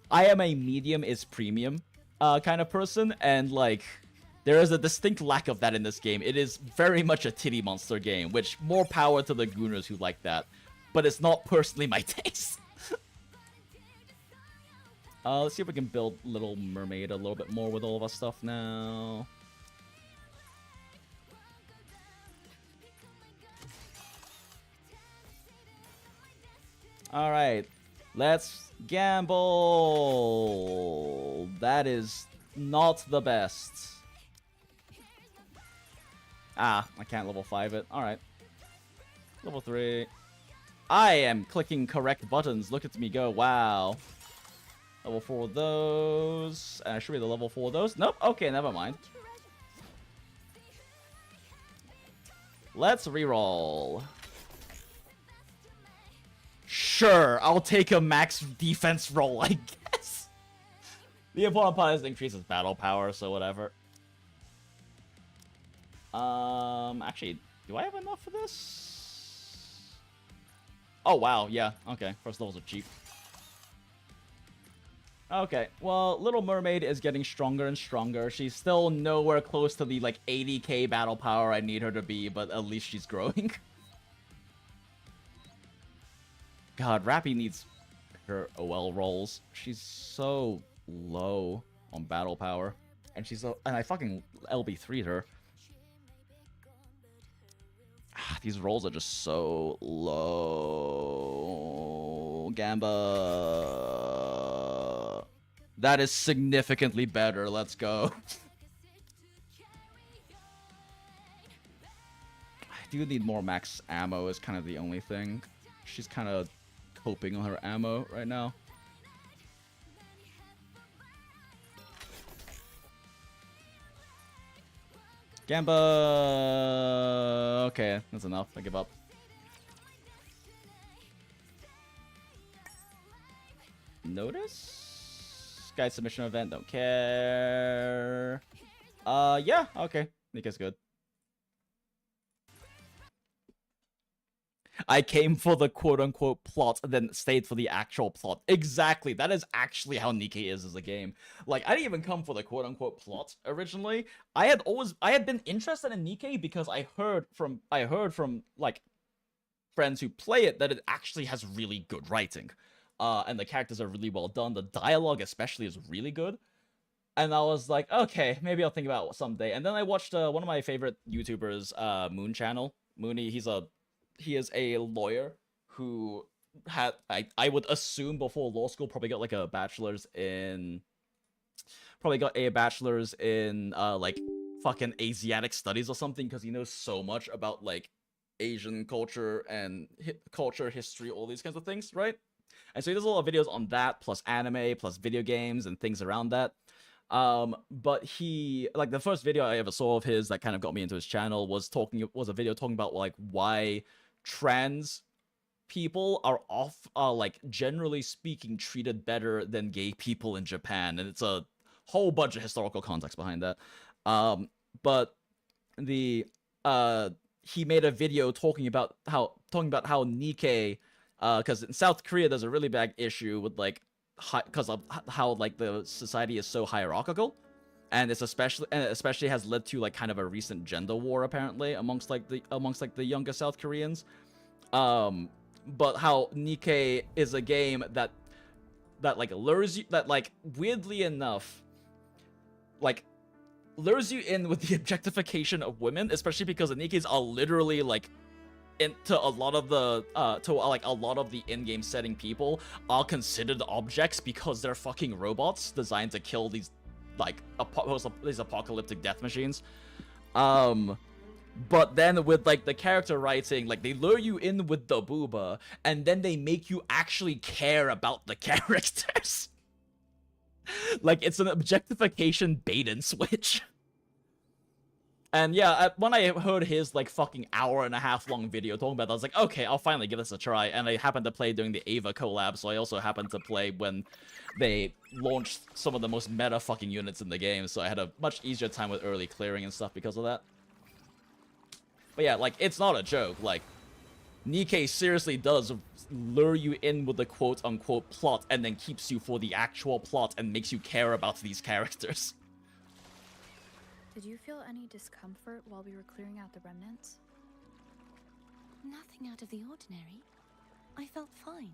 I am a medium is premium kind of person, and like there is a distinct lack of that in this game. It is very much a titty monster game, which more power to the gooners who like that. But it's not personally my taste. Let's see if we can build Little Mermaid a little bit more with all of our stuff now. Alright, let's gamble. That is not the best. Ah, I can't level 5 it. Alright. Level 3. I am clicking correct buttons. Look at me go. Wow. Level 4 of those. And I should be the level 4 of those. Nope. Okay, never mind. Let's reroll. Sure, I'll take a max defense roll, I guess. The important part is it increases battle power, so whatever. Actually, do I have enough for this? Oh, wow, yeah, okay. First levels are cheap. Okay, well, Little Mermaid is getting stronger and stronger. She's still nowhere close to the, like, 80k battle power I need her to be, but at least she's growing. God, Rappy needs her OL rolls. She's so low on battle power. And and I fucking LB3'd her. These rolls are just so low. Gamba. That is significantly better. Let's go. I do need more max ammo is kind of the only thing. She's kind of coping on her ammo right now. Gamba. Okay, that's enough. I give up. Notice? Guide submission event, don't care. Yeah, okay. Nika's good. I came for the quote-unquote plot, then stayed for the actual plot. Exactly. That is actually how Nikke is as a game. Like, I didn't even come for the quote-unquote plot originally. I had been interested in Nikke because I heard from like friends who play it that it actually has really good writing. And the characters are really well done. The dialogue especially is really good. And I was like, okay, maybe I'll think about it someday. And then I watched one of my favorite YouTubers, Moon Channel. Mooney, he is a lawyer who had, I would assume before law school, probably got like a bachelor's in like fucking Asiatic studies or something, because he knows so much about like Asian culture and culture, history, all these kinds of things, right? And so he does a lot of videos on that, plus anime, plus video games and things around that. But he, like, the first video I ever saw of his that kind of got me into his channel was a video talking about like why trans people are like generally speaking treated better than gay people in Japan, and it's a whole bunch of historical context behind that. But the he made a video talking about how Nikke, because in South Korea there's a really bad issue with like because of how like the society is so hierarchical, and it's especially has led to like kind of a recent gender war apparently amongst the younger South Koreans. But how Nikke is a game that like lures you, that like weirdly enough like lures you in with the objectification of women, especially because the Nikkes are literally like into a lot of the in-game setting people are considered objects because they're fucking robots designed to kill these like these apocalyptic death machines. But then with like the character writing, like they lure you in with the booba and then they make you actually care about the characters. Like it's an objectification bait and switch. And yeah, when I heard his like fucking hour-and-a-half long video talking about that, I was like, okay, I'll finally give this a try. And I happened to play during the Ava collab, so I also happened to play when they launched some of the most meta fucking units in the game, so I had a much easier time with early clearing and stuff because of that. But yeah, like, it's not a joke. Like, Nikke seriously does lure you in with the quote-unquote plot and then keeps you for the actual plot and makes you care about these characters. Did you feel any discomfort while we were clearing out the remnants? Nothing out of the ordinary. I felt fine.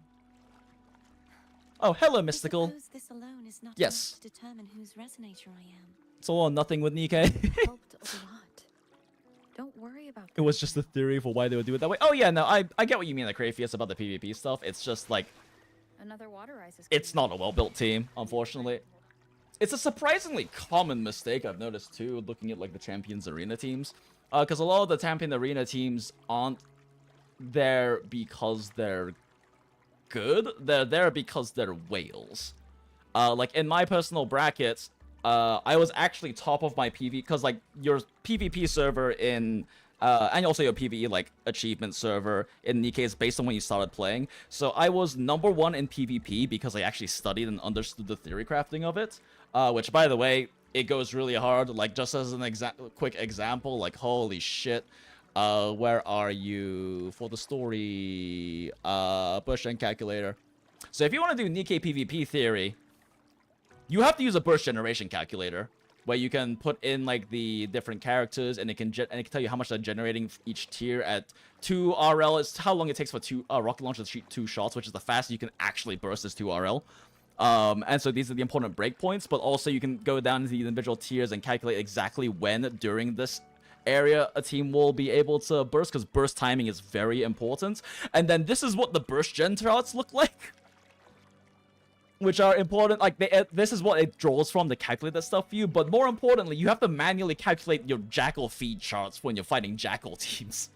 Oh, hello, Mystical. I suppose this alone is not yes. enough to determine whose resonator I am. It's all or nothing with Nikke. Helped a lot. Don't worry about that. It was just a theory for why they would do it that way. Oh yeah, no, I get what you mean, the Crayfius, about the PvP stuff. It's just like Another water ice is it's not a well-built team, unfortunately. It's a surprisingly common mistake I've noticed too, looking at like the Champions Arena teams. Because a lot of the Champion Arena teams aren't there because they're good. They're there because they're whales. Like in my personal brackets, I was actually top of my PvP, because like your PvP server in and also your PvE like achievement server in Nikke is based on when you started playing. So I was #1 in PvP because I actually studied and understood the theory crafting of it. Which, by the way, it goes really hard. Like, just as an quick example, like, holy shit. Where are you for the story? Burst and calculator. So if you want to do Nikke PvP theory, you have to use a burst generation calculator, where you can put in like the different characters, and it can tell you how much they're generating each tier at 2 RL. It's how long it takes for rocket launcher to shoot 2 shots, which is the fastest you can actually burst is 2 RL. And so these are the important breakpoints, but also you can go down to the individual tiers and calculate exactly when during this area a team will be able to burst, because burst timing is very important. And then this is what the burst gen charts look like, which are important. Like, this is what it draws from to calculate that stuff for you, but more importantly, you have to manually calculate your Jackal feed charts when you're fighting Jackal teams.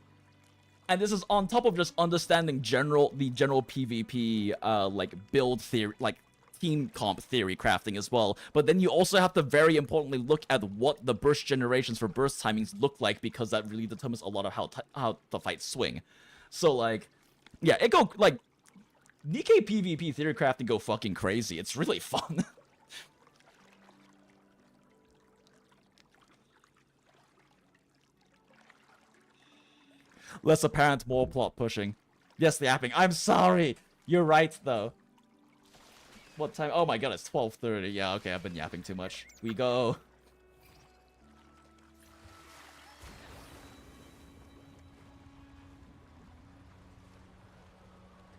And this is on top of just understanding the general PvP, like, build theory, like, team comp theory crafting as well. But then you also have to very importantly look at what the burst generations for burst timings look like, because that really determines a lot of how the fights swing. So like, yeah, it go like Nikkei PvP theory crafting go fucking crazy. It's really fun. Less apparent, more plot pushing. Yes, the yapping. I'm sorry. You're right, though. What time? Oh my god, it's 12:30. Yeah, okay, I've been yapping too much. We go.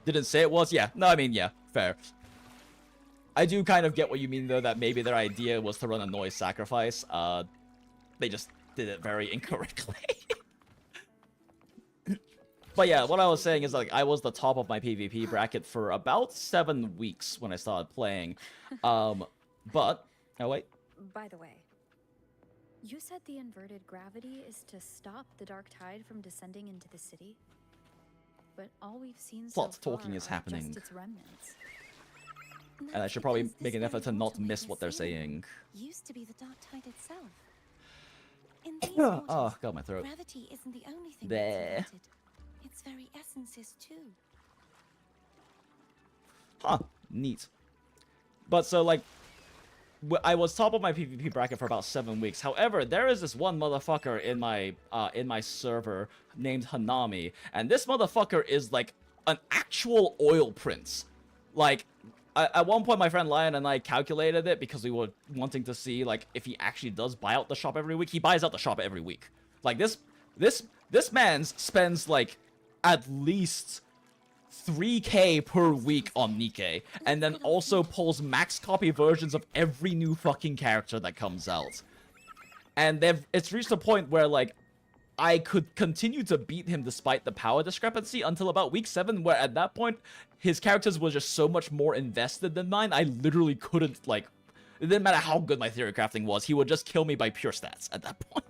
Didn't say it was? Yeah. No, I mean, yeah. Fair. I do kind of get what you mean, though, that maybe their idea was to run a noise sacrifice. They just did it very incorrectly. But yeah, what I was saying is, like, I was the top of my PvP bracket for about 7 weeks when I started playing. But... Oh, wait. By the way, you said the inverted gravity is to stop the dark tide from descending into the city? But all we've seen so Plot talking far is are happening. just its remnants. And I should probably make an effort to not miss what they're saying. Used to be the dark tide itself. In these Oh, waters, God, my throat. gravity isn't the only thing There. that's inverted. Its very essence is too. Huh. Neat. But so, like, I was top of my PvP bracket for about 7 weeks. However, there is this one motherfucker in my server named Hanami, and this motherfucker is like an actual oil prince. Like, at one point, my friend Lion and I calculated it because we were wanting to see like if he actually does buy out the shop every week. He buys out the shop every week. Like this man spends like at least 3k per week on Nikkei, and then also pulls max copy versions of every new fucking character that comes out. And it's reached a point where, like, I could continue to beat him despite the power discrepancy until about week 7, where at that point, his characters were just so much more invested than mine, I literally couldn't, like... It didn't matter how good my theory crafting was, he would just kill me by pure stats at that point.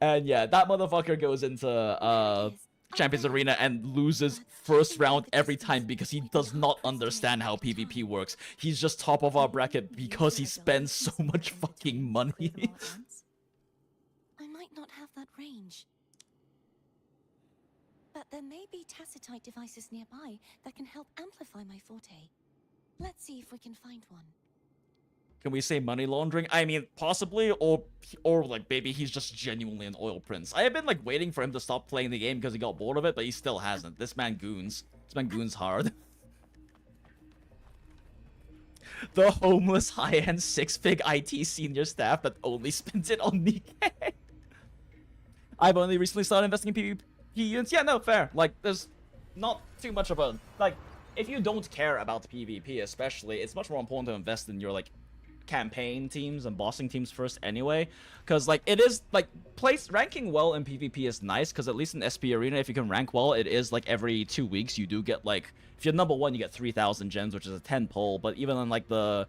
And yeah, that motherfucker goes into Champions Arena and loses first round every time because he does not understand how PvP works. He's just top of our bracket because he spends so much fucking money. I might not have that range. But there may be tacitite devices nearby that can help amplify my forte. Let's see if we can find one. Can we say money laundering? I mean, possibly, or like, maybe he's just genuinely an oil prince. I have been, like, waiting for him to stop playing the game because he got bored of it, but he still hasn't. This man goons. This man goons hard. The homeless high-end 6-fig IT senior staff that only spends it on Nikkei. I've only recently started investing in PvP units. Yeah, no, fair. Like, there's not too much of a... Like, if you don't care about PvP especially, it's much more important to invest in your, like, campaign teams and bossing teams first anyway, because like it is like ranking well in PvP is nice, because at least in SP Arena, if you can rank well, it is like every 2 weeks you do get, like, if you're number 1 you get 3,000 gems, which is a 10 pull, but even on like the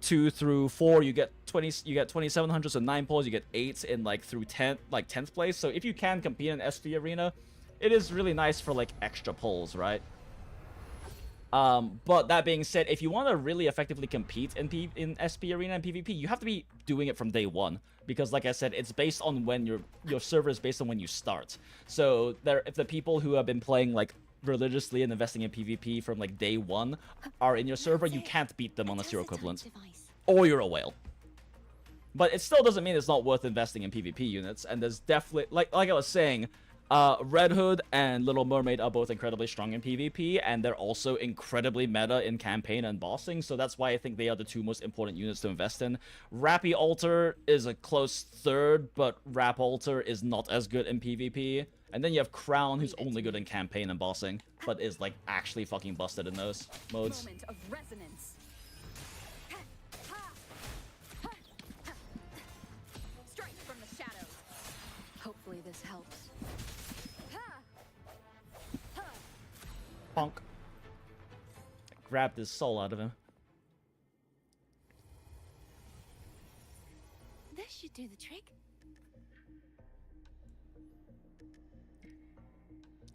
2 through 4 you get 2,700, so 9 pulls, you get 8 in like through 10th place. So if you can compete in SP Arena, it is really nice for like extra pulls, right? But that being said, if you want to really effectively compete in SP Arena and PvP, you have to be doing it from day 1. Because, like I said, it's based on when your server is based on when you start. So, if the people who have been playing, like, religiously and investing in PvP from, like, day 1 are in your server, you can't beat them unless you're equivalent. Or you're a whale. But it still doesn't mean it's not worth investing in PvP units, and there's definitely... Like I was saying... Red Hood and Little Mermaid are both incredibly strong in PvP, and they're also incredibly meta in campaign and bossing, so that's why I think they are the 2 most important units to invest in. Rappy Alter is a close 3rd, but Rap Alter is not as good in PvP. And then you have Crown, who's only good in campaign and bossing, but is, like, actually fucking busted in those modes. Moment of resonance. Strike from the shadows. Hopefully this helps. Bonk. Grabbed his soul out of him. This should do the trick.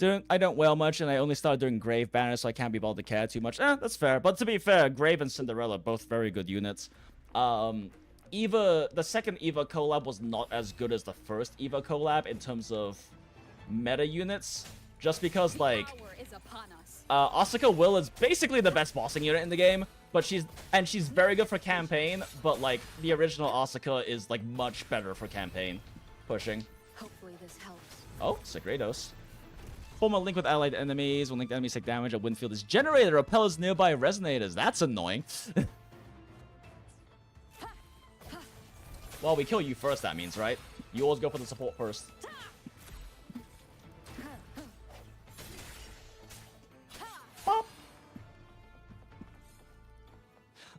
I don't wail much, and I only started doing Grave Banner, so I can't be bothered to care too much. That's fair. But to be fair, Grave and Cinderella are both very good units. Eva, the second Eva collab was not as good as the first Eva collab in terms of meta units, just because like Asuka Will is basically the best bossing unit in the game, but she's very good for campaign, but like the original Asuka is like much better for campaign pushing. Hopefully this helps. Oh, Secretos. Form a link with allied enemies. When linked enemies take damage, a wind field is generated. Repels nearby resonators. That's annoying. Well, we kill you first, that means, right? You always go for the support first. Bop.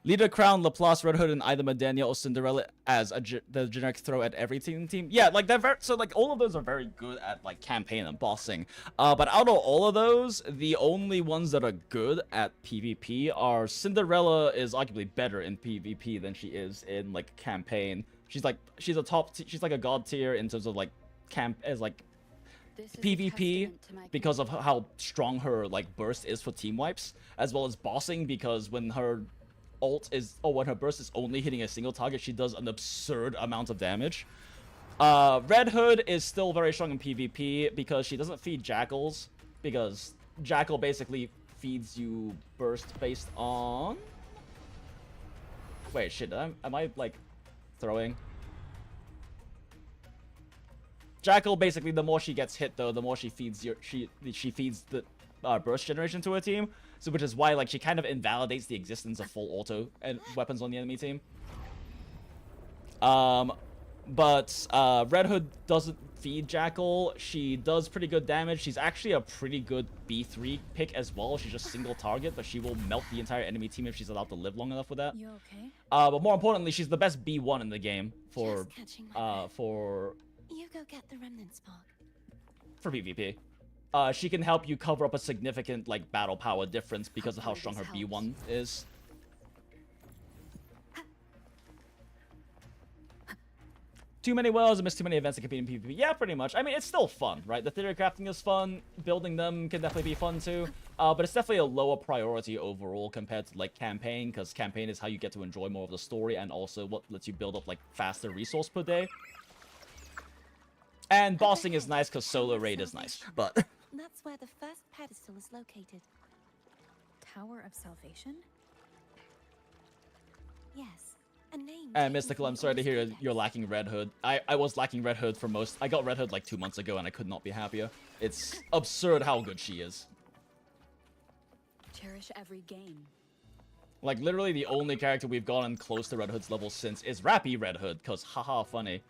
Leader, Crown, Laplace, Red Hood, and either Medania or Cinderella as the generic throw at every team. Yeah, like they're so like all of those are very good at like campaign and bossing. But out of all of those, the only ones that are good at PvP are Cinderella is arguably better in PvP than she is in like campaign. She's like she's like a god tier in terms of like PvP because of how strong her like burst is for team wipes, as well as bossing because when her when her burst is only hitting a single target, she does an absurd amount of damage. Red Hood is still very strong in PvP because she doesn't feed Jackals, because Jackal basically feeds you burst based on... Wait, shit, am I like throwing? Jackal basically, the more she gets hit though, the more she feeds she feeds the burst generation to her team. So, which is why, like, she kind of invalidates the existence of full auto and weapons on the enemy team. But Red Hood doesn't feed Jackal. She does pretty good damage. She's actually a pretty good B3 pick as well. She's just single target, but she will melt the entire enemy team if she's allowed to live long enough with that. You okay? But more importantly, she's the best B1 in the game for You go get the remnant spark. For PvP. She can help you cover up a significant, like, battle power difference because of how strong her B1 is. Too many wells and miss too many events that compete in PvP. Yeah, pretty much. I mean, it's still fun, right? The theory crafting is fun. Building them can definitely be fun, too. But it's definitely a lower priority overall compared to, like, campaign, because campaign is how you get to enjoy more of the story and also what lets you build up, like, faster resource per day. And bossing is nice because solo raid is nice, but... That's where the first pedestal is located. Tower of Salvation? Yes. A name. And Mystical, I'm sorry to hear you're lacking Red Hood. I was lacking Red Hood for most... I got Red Hood like 2 months ago and I could not be happier. It's absurd how good she is. Cherish every game. Like, literally the only character we've gotten close to Red Hood's level since is Rappy Red Hood, because haha funny.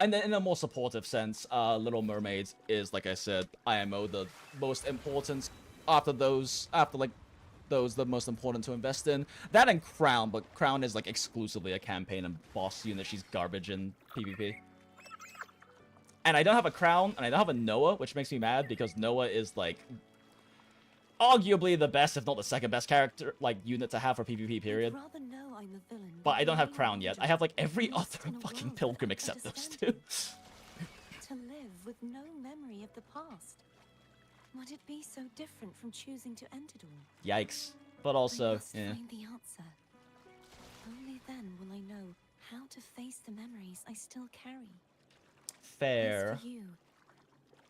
And then in a more supportive sense, Little Mermaid is, like I said, IMO the most important after those, the most important to invest in. That and Crown, but Crown is like exclusively a campaign and boss unit. She's garbage in PvP. And I don't have a Crown, and I don't have a Noah, which makes me mad because Noah is like arguably the best, if not the second best character, like unit to have for PvP period. But I don't have Crown yet. I have like every other fucking pilgrim except those two. To live with no memory of the past. Would it be so different from choosing to end it all? Yikes. But also, yeah. Find the answer. Only then will I know how to face the memories I still carry. Fair. As for you,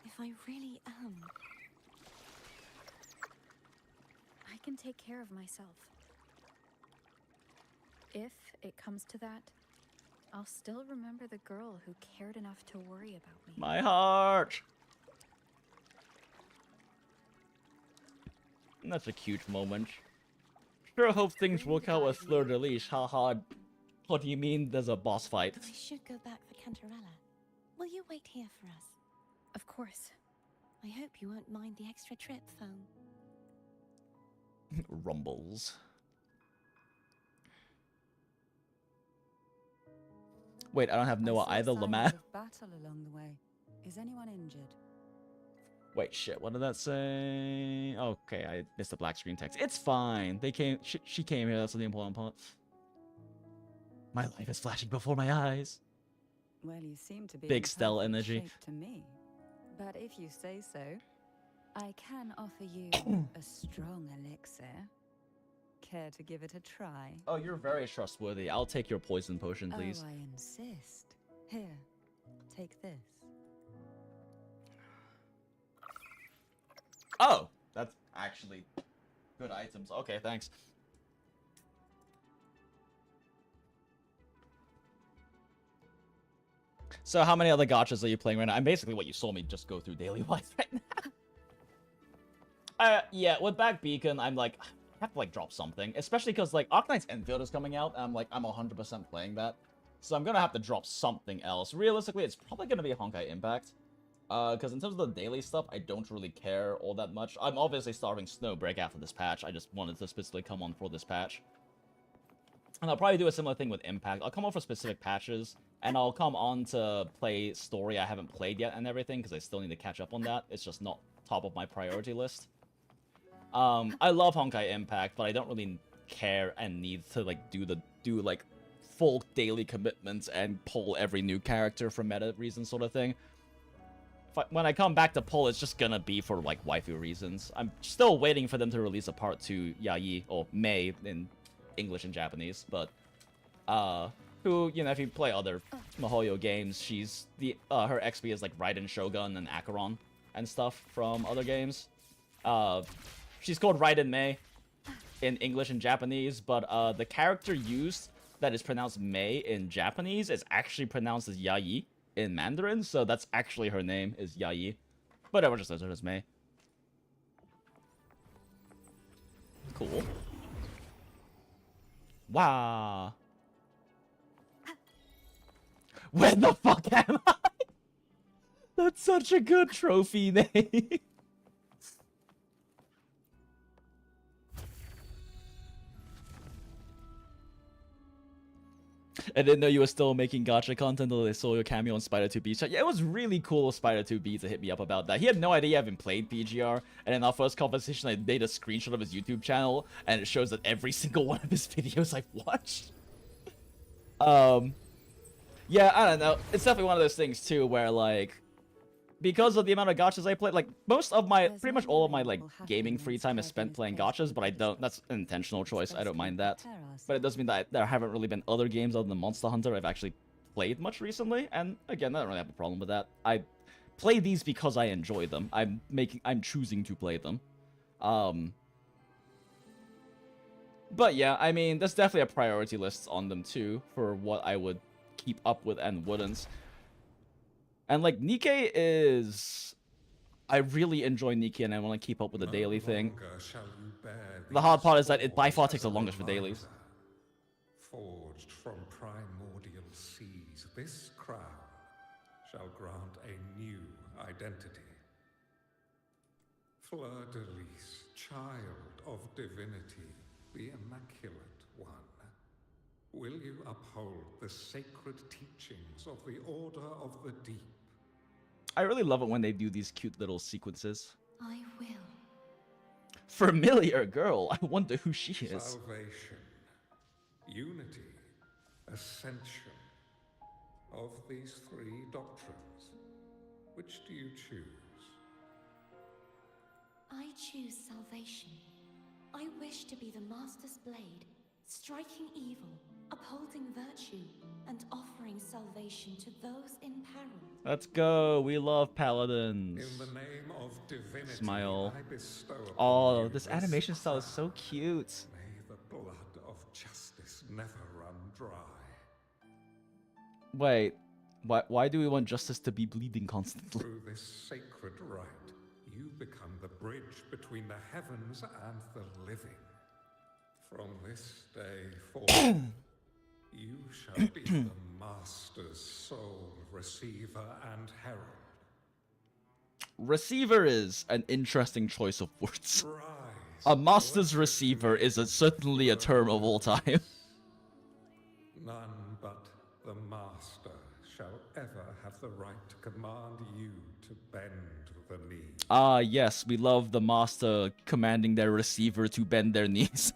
if I really am. I can take care of myself. If it comes to that, I'll still remember the girl who cared enough to worry about me. My heart! That's a cute moment. Sure hope things work out with Fleur de Lis, haha. What do you mean there's a boss fight? I should go back for Cantarella. Will you wait here for us? Of course. I hope you won't mind the extra trip, phone. Rumbles. Wait, I don't have Noah either, Lamar. Battle along the way. Is anyone injured? Wait, shit, what did that say? Okay, I missed the black screen text. It's fine. They came, she came here, that's the important part. My life is flashing before my eyes. Well, you seem to be Big Stell energy. to me. But if you say so. I can offer you a strong elixir. Care to give it a try? Oh, you're very trustworthy. I'll take your poison potion, please. Oh, I insist. Here, take this. Oh, that's actually good items. Okay, thanks. So how many other gachas are you playing right now? I'm basically what you saw me just go through daily-wise right now. Yeah, with Back Beacon, I'm like, I have to like drop something. Especially because like Arknight's Enfield is coming out, and I'm 100% playing that. So I'm gonna have to drop something else. Realistically, it's probably gonna be Honkai Impact. Because in terms of the daily stuff, I don't really care all that much. I'm obviously starting Snowbreak after this patch. I just wanted to specifically come on for this patch. And I'll probably do a similar thing with Impact. I'll come on for specific patches, and I'll come on to play story I haven't played yet and everything, because I still need to catch up on that. It's just not top of my priority list. I love Honkai Impact, but I don't really care and need to like do like full daily commitments and pull every new character for meta reasons sort of thing. When I come back to pull, it's just gonna be for like waifu reasons. I'm still waiting for them to release a part 2 Yayi, or Mei in English and Japanese, but who, you know, if you play other MiHoYo games, she's her XP is like Raiden Shogun and Acheron and stuff from other games. She's called Raiden Mei in English and Japanese, but the character used that is pronounced Mei in Japanese is actually pronounced as Yayi in Mandarin, so that's actually her name, is Yayi. But everyone just says her as Mei. Cool. Wow. Where the fuck am I? That's such a good trophy name. I didn't know you were still making gacha content until I saw your cameo on Spider2B. Yeah, it was really cool of Spider2B to hit me up about that. He had no idea I haven't played PGR, and in our first conversation I made a screenshot of his YouTube channel, and it shows that every single one of his videos I've watched. Yeah, I don't know. It's definitely one of those things too where like, because of the amount of gachas I play, like pretty much all of my like gaming free time is spent playing gachas, but I don't, that's an intentional choice, I don't mind that. But it does mean that there haven't really been other games other than Monster Hunter I've actually played much recently, and again, I don't really have a problem with that. I play these because I enjoy them. I'm choosing to play them. But yeah, I mean, there's definitely a priority list on them too, for what I would keep up with and wouldn't. And like, Nikkei is... I really enjoy Nikkei and I want to keep up with the daily thing. The hard part is that it by far takes the longest for dailies. Forged from primordial seas, this crown shall grant a new identity. Fleur-de-lis, child of divinity, the immaculate one. Will you uphold the sacred teachings of the Order of the Deep? I really love it when they do these cute little sequences. I will. Familiar girl, I wonder who she is. Salvation, unity, ascension. Of these three doctrines, which do you choose? I choose salvation. I wish to be the Master's blade, striking evil, upholding virtue, and offering salvation to those in peril. Let's go, we love paladins. In the name of divinity, Smile. I bestow upon Oh, you this animation style is so cute. May the blood of justice never run dry. Wait, why do we want justice to be bleeding constantly? Through this sacred rite, you become the bridge between the heavens and the living. From this day forth, you shall be the Master's sole receiver and herald. Receiver is an interesting choice of words. Rise, A master's receiver is certainly a term of all time. none but the Master shall ever have the right to command you to bend the knee. Ah, yes, we love the master commanding their receiver to bend their knees.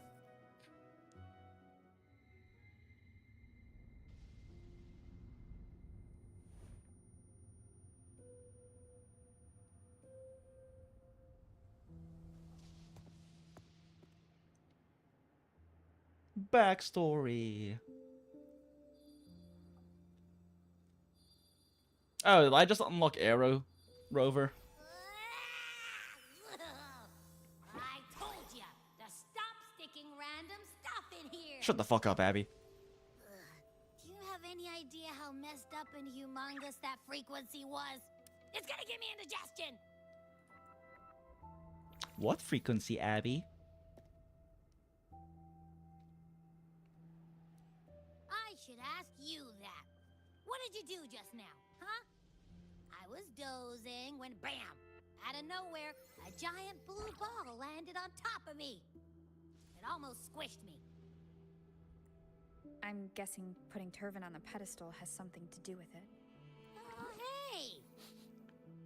Backstory. Oh, did I just unlock Arrow Rover? I told ya to stop sticking random stuff in here. Shut the fuck up, Abby. Do you have any idea how messed up and humongous that frequency was? It's gonna give me indigestion. What frequency, Abby? I should ask you that. What did you do just now, huh? I was dozing when bam! Out of nowhere, a giant blue ball landed on top of me. It almost squished me. I'm guessing putting Turvin on the pedestal has something to do with it. Oh, hey!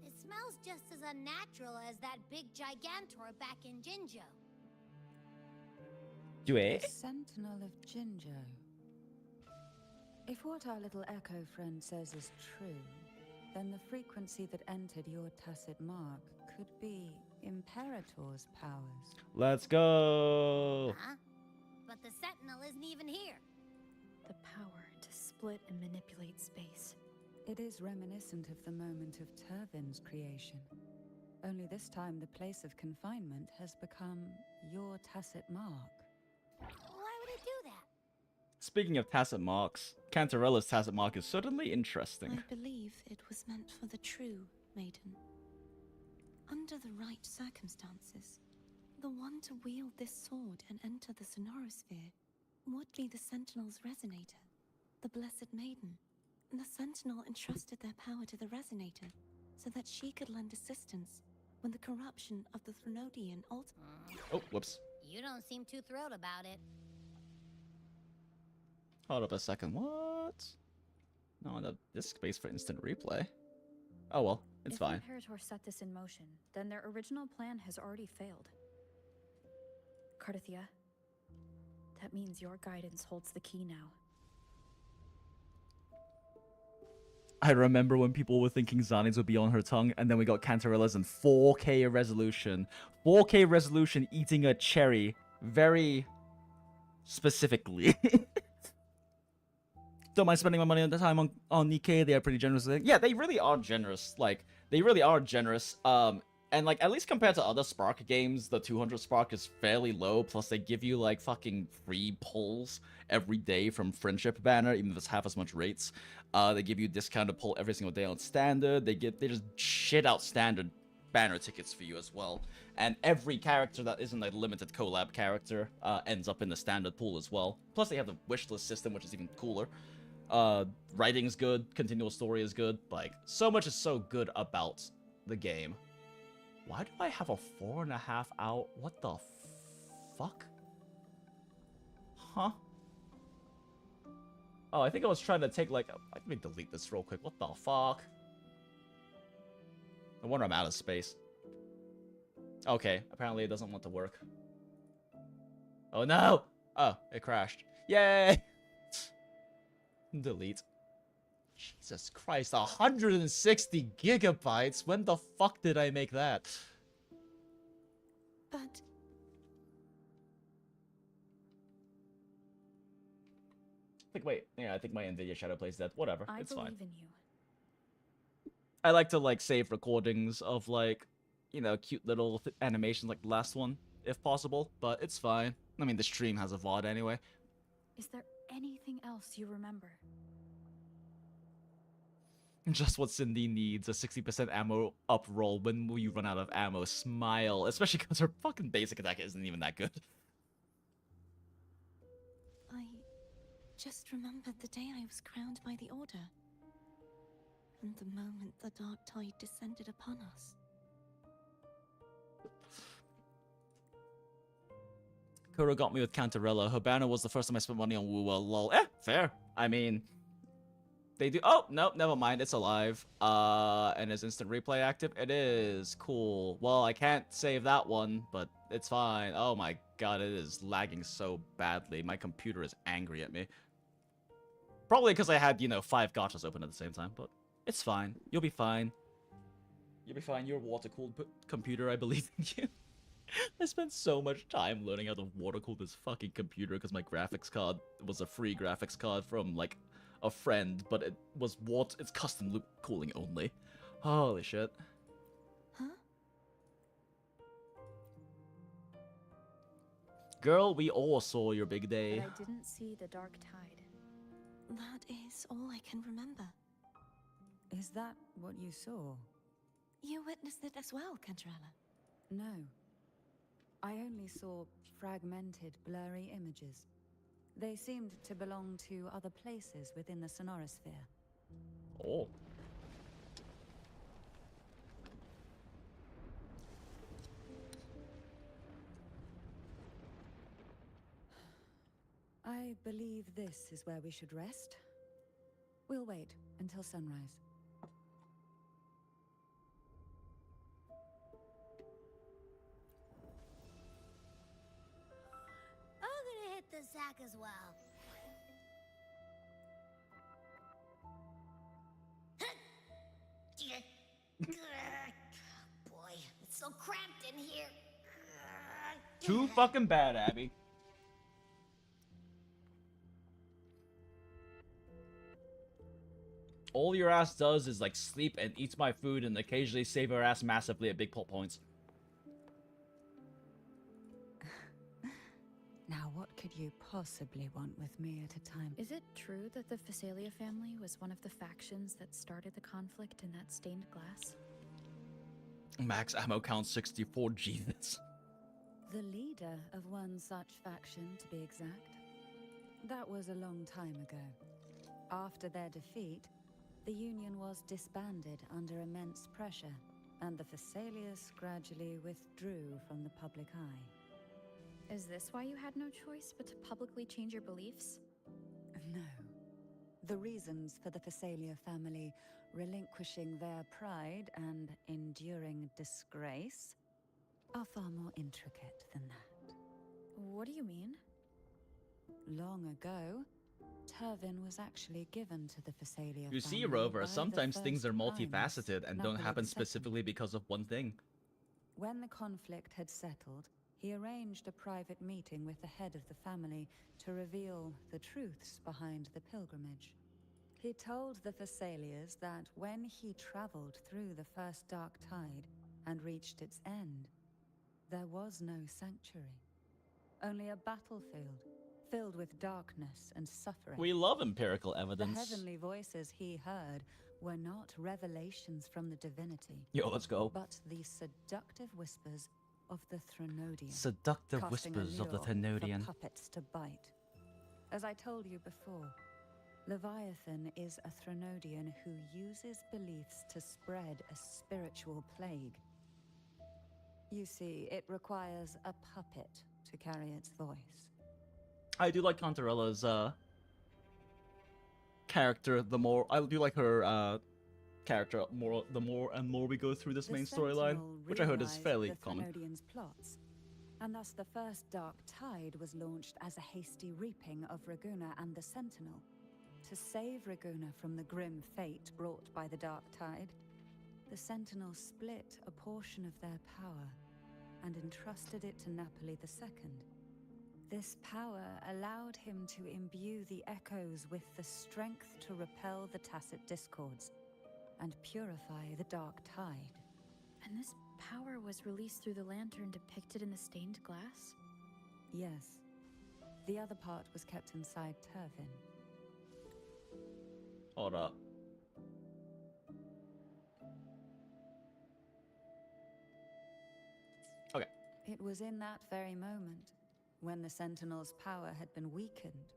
It smells just as unnatural as that big gigantor back in Jinjo. Do it? Sentinel of Jinjo. If what our little echo friend says is true, then the frequency that entered your tacit mark could be Imperator's powers. Let's go! Huh? But the Sentinel isn't even here. The power to split and manipulate space. It is reminiscent of the moment of Turvin's creation. Only this time the place of confinement has become your tacit mark. Why would it do that? Speaking of tacit marks, Cantarella's tacit mark is certainly interesting. I believe it was meant for the true maiden. Under the right circumstances, the one to wield this sword and enter the Sonorosphere would be the Sentinel's resonator, the Blessed Maiden. The Sentinel entrusted their power to the resonator so that she could lend assistance when the corruption of the Threnodian Oh, whoops. You don't seem too thrilled about it. Hold up a second. What? No, the disk space for instant replay. Oh well, it's fine. If Imperator set this in motion, then their original plan has already failed. Cartathea, that means your guidance holds the key now. I remember when people were thinking Zani's would be on her tongue, and then we got Cantarella's in 4K resolution. 4K resolution eating a cherry very specifically. Don't mind spending my money on the time on Nikkei. They are pretty generous. Yeah, they really are generous. Like, they really are generous. And like, at least compared to other Spark games, the 200 Spark is fairly low. Plus, they give you like fucking free pulls every day from Friendship Banner, even if it's half as much rates. They give you a discounted pull every single day on Standard. They just shit out Standard Banner tickets for you as well. And every character that isn't a limited collab character ends up in the Standard pool as well. Plus, they have the wishlist system, which is even cooler. Writing's good, continual story is good. Like, so much is so good about the game. Why do I have a 4.5 out? What the fuck? Huh? Oh, I think I was trying to take like... Let me delete this real quick. What the fuck? No wonder I'm out of space. Okay, apparently it doesn't want to work. Oh no! Oh, it crashed. Yay! Delete. Jesus Christ, 160 gigabytes? When the fuck did I make that? But... I think my Nvidia Shadow plays dead. Whatever, it's fine. I believe in you. I like to like save recordings of like, you know, cute little animations like the last one, if possible, but it's fine. I mean, the stream has a VOD anyway. Is there anything else you remember? Just what Cindy needs, a 60% ammo up roll when we run out of ammo. Smile, especially because her fucking basic attack isn't even that good. I just remembered the day I was crowned by the Order. And the moment the dark tide descended upon us. Kuro got me with Cantarella. Her banner was the first time I spent money on Wuwa. Lol. Fair. I mean, they do. Oh, no, never mind. It's alive. And is instant replay active? It is. Cool. Well, I can't save that one, but it's fine. Oh my god, it is lagging so badly. My computer is angry at me. Probably because I had, you know, 5 gachas open at the same time, but it's fine. You'll be fine. You'll be fine. You're a water-cooled computer. I believe in you. I spent so much time learning how to water cool this fucking computer because my graphics card was a free graphics card from like a friend, but it was it's custom loop cooling only. Holy shit. Huh? Girl, we all saw your big day. But I didn't see the dark tide. That is all I can remember. Is that what you saw? You witnessed it as well, Cantarella. No. I only saw fragmented, blurry images. They seemed to belong to other places within the sonorosphere. Oh. I believe this is where we should rest. We'll wait until sunrise. I'm gonna hit the sack as well. Boy, it's so cramped in here. Too fucking bad, Abby. All your ass does is like sleep and eats my food and occasionally save her ass massively at big plot points. Now, what could you possibly want with me at a time? Is it true that the Fisalia family was one of the factions that started the conflict in that stained glass? Max ammo count 64, Jesus. The leader of one such faction, to be exact. That was a long time ago. After their defeat, the Union was disbanded under immense pressure, and the Fisalias gradually withdrew from the public eye. Is this why you had no choice but to publicly change your beliefs? No. The reasons for the Fisalia family relinquishing their pride and enduring disgrace are far more intricate than that. What do you mean? Long ago, Turvin was actually given to the Fisalia You see, family Rover, by the sometimes things first are Primus, multifaceted and don't Napoli happen II. specifically because of one thing. When the conflict had settled, he arranged a private meeting with the head of the family to reveal the truths behind the pilgrimage. He told the Fisalias that when he traveled through the first dark tide and reached its end, there was no sanctuary, only a battlefield filled with darkness and suffering. We love empirical evidence. The heavenly voices he heard were not revelations from the divinity. Yo, let's go. But the seductive whispers of the Threnodian. Seductive casting a whispers of the lure Thenodian. for puppets to bite. As I told you before, Leviathan is a Threnodian who uses beliefs to spread a spiritual plague. You see, it requires a puppet to carry its voice. I do like Cantarella's character. I do like her character the more and more we go through this main storyline, which I heard is fairly common. Thenodian's plots, and thus the first Dark Tide was launched as a hasty reaping of Raguna and the Sentinel. To save Raguna from the grim fate brought by the Dark Tide, the Sentinel split a portion of their power and entrusted it to Napoli II. This power allowed him to imbue the echoes with the strength to repel the tacit discords and purify the Dark Tide. And this power was released through the lantern depicted in the stained glass? Yes. The other part was kept inside Turvin. Hold up. Okay. It was in that very moment, when the Sentinel's power had been weakened,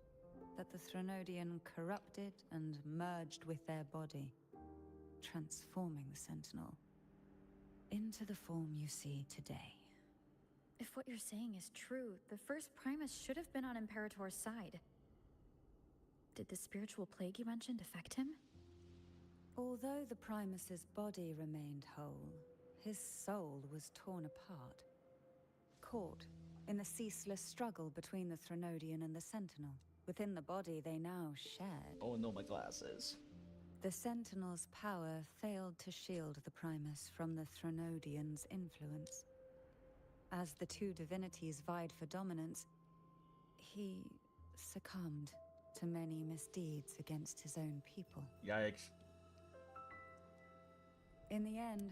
that the Threnodian corrupted and merged with their body, transforming the Sentinel into the form you see today. If what you're saying is true, the first Primus should have been on Imperator's side. Did the spiritual plague you mentioned affect him? Although the Primus's body remained whole, his soul was torn apart, caught in the ceaseless struggle between the Threnodian and the Sentinel. Within the body they now shared. Oh no, my glasses. The Sentinel's power failed to shield the Primus from the Threnodian's influence. as the two divinities vied for dominance, he succumbed to many misdeeds against his own people. Yikes. In the end,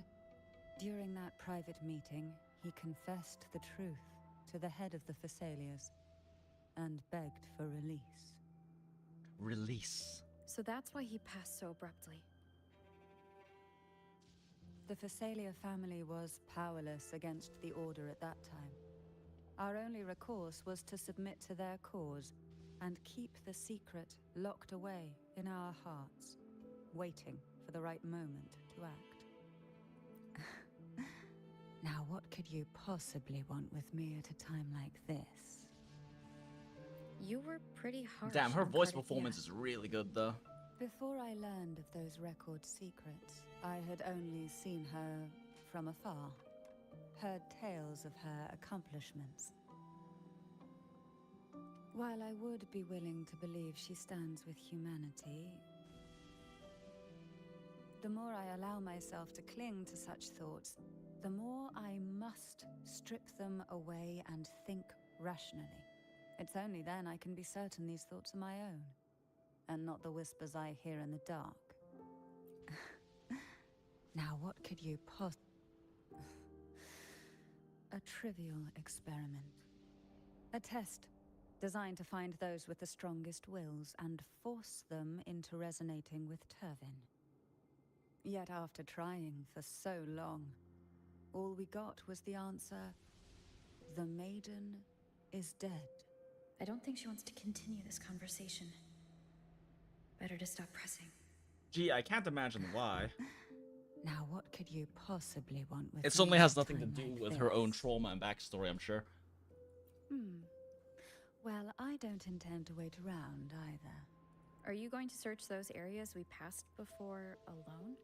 during that private meeting, he confessed the truth to the head of the Fisalias and begged for release. Release. So that's why he passed so abruptly. The Fisalia family was powerless against the Order at that time. Our only recourse was to submit to their cause and keep the secret locked away in our hearts, waiting for the right moment to act. Now, what could you possibly want with me at a time like this? You were pretty harsh. Damn, her on voice Carta. performance is really good though. Before I learned of those record secrets, I had only seen her from afar, heard tales of her accomplishments. While I would be willing to believe she stands with humanity, the more I allow myself to cling to such thoughts, the more I must strip them away and think rationally. It's only then I can be certain these thoughts are my own, and not the whispers I hear in the dark. Now, what could you A trivial experiment. A test designed to find those with the strongest wills and force them into resonating with Turvin. Yet after trying for so long, all we got was the answer, the maiden is dead. I don't think she wants to continue this conversation. Better to stop pressing. Gee, I can't imagine why. Now, what could you possibly want with It me certainly at has a nothing to time do like with her own this? trauma and backstory, I'm sure. Well, I don't intend to wait around either. Are you going to search those areas we passed before alone?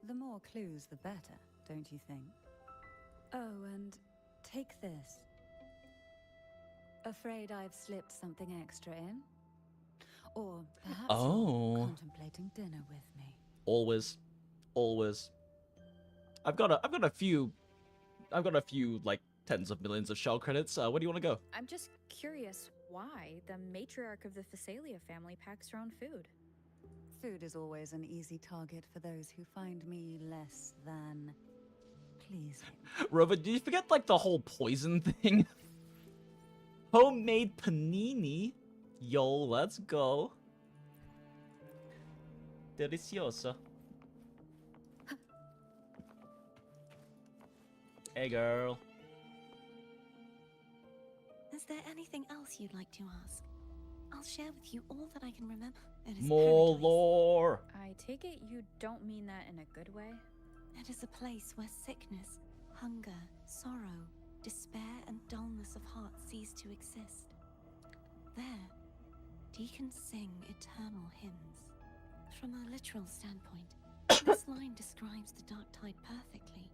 The more clues, the better, don't you think? Oh, and take this. Afraid I've slipped something extra in? Or perhaps you're contemplating dinner with me. Always. Always. I've got a few like tens of millions of shell credits. Where do you want to go? I'm just curious why the matriarch of the Fisalia family packs her own food. Food is always an easy target for those who find me less than pleasing. Rover, did you forget like the whole poison thing? Homemade panini. Yo, let's go. Delicioso. Hey, girl. Is there anything else you'd like to ask? I'll share with you all that I can remember. It is More paradise. lore. I take it you don't mean that in a good way? It is a place where sickness, hunger, sorrow, despair, and dullness of heart cease to exist. There, deacons sing eternal hymns. From a literal standpoint, this line describes the dark tide perfectly.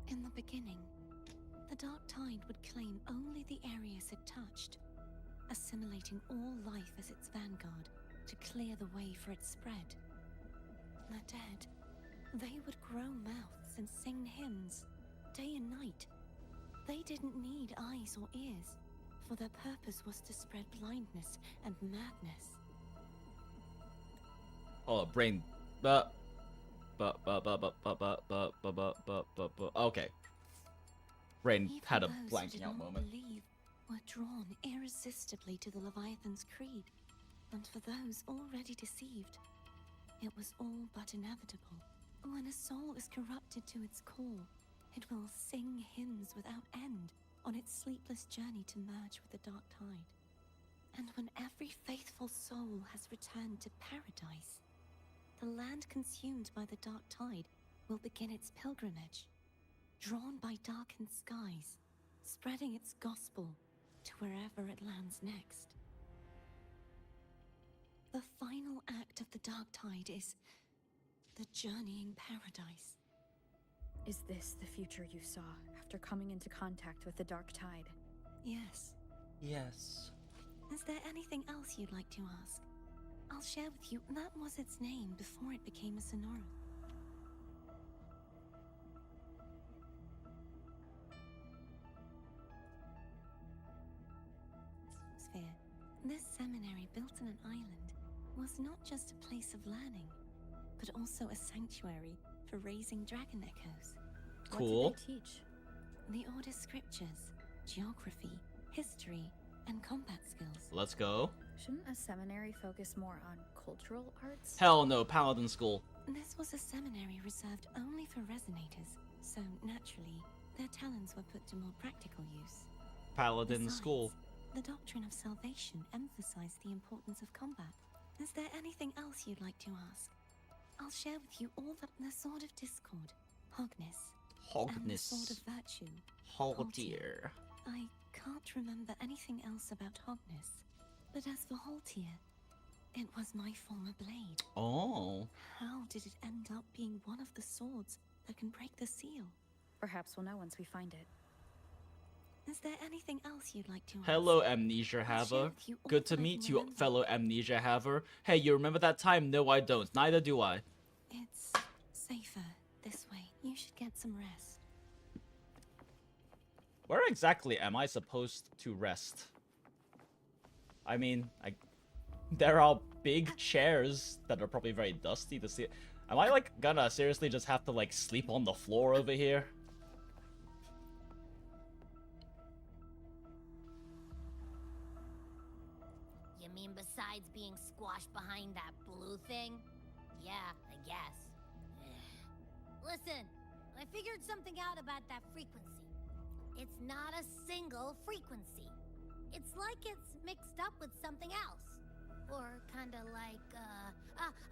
In the beginning, the dark tide would claim only the areas it touched, assimilating all life as its vanguard to clear the way for its spread. The dead, they would grow mouths and sing hymns, day and night. They didn't need eyes or ears, for their purpose was to spread blindness and madness. Oh, brain. Okay. Brain Even had a those who did blanking out not moment. believe were drawn irresistibly to the Leviathan's creed, and for those already deceived, it was all but inevitable. When a soul is corrupted to its core, it will sing hymns without end on its sleepless journey to merge with the dark tide. And when every faithful soul has returned to paradise, the land consumed by the dark tide will begin its pilgrimage, drawn by darkened skies, spreading its gospel to wherever it lands next. The final act of the dark tide is the journeying paradise. Is this the future you saw after coming into contact with the dark tide? Yes. Yes. Is there anything else you'd like to ask? I'll share with you that was its name before it became a Sonoro. This seminary, built on an island, was not just a place of learning, but also a sanctuary for raising dragon echoes. Cool. What did they teach? The Order's scriptures, geography, history, and combat skills. Let's go. Shouldn't a seminary focus more on cultural arts? Hell no, Paladin School. This was a seminary reserved only for resonators, so naturally, their talents were put to more practical use. Paladin Besides, School. The doctrine of salvation emphasized the importance of combat. Is there anything else you'd like to ask? I'll share with you all the Sword of Discord, Hogness, and the Sword of Virtue. Haltier. I can't remember anything else about Hogness, but as for Haltier, it was my former blade. Oh. How did it end up being one of the swords that can break the seal? Perhaps we'll know once we find it. Is there anything else you'd like to ask? Hello, Amnesia I'll share Haver. with you all Good to that I meet can you, remember. fellow Amnesia Haver. Hey, you remember that time? No, I don't. Neither do I. It's safer this way. You should get some rest. Where exactly am I supposed to rest? I mean, there are big chairs that are probably very dusty to see. Am I, like, gonna seriously just have to, like, sleep on the floor over here? You mean besides being squashed behind that blue thing? Yeah, I guess. Listen, I figured something out about that frequency. It's not a single frequency. It's like it's mixed up with something else. Or kinda like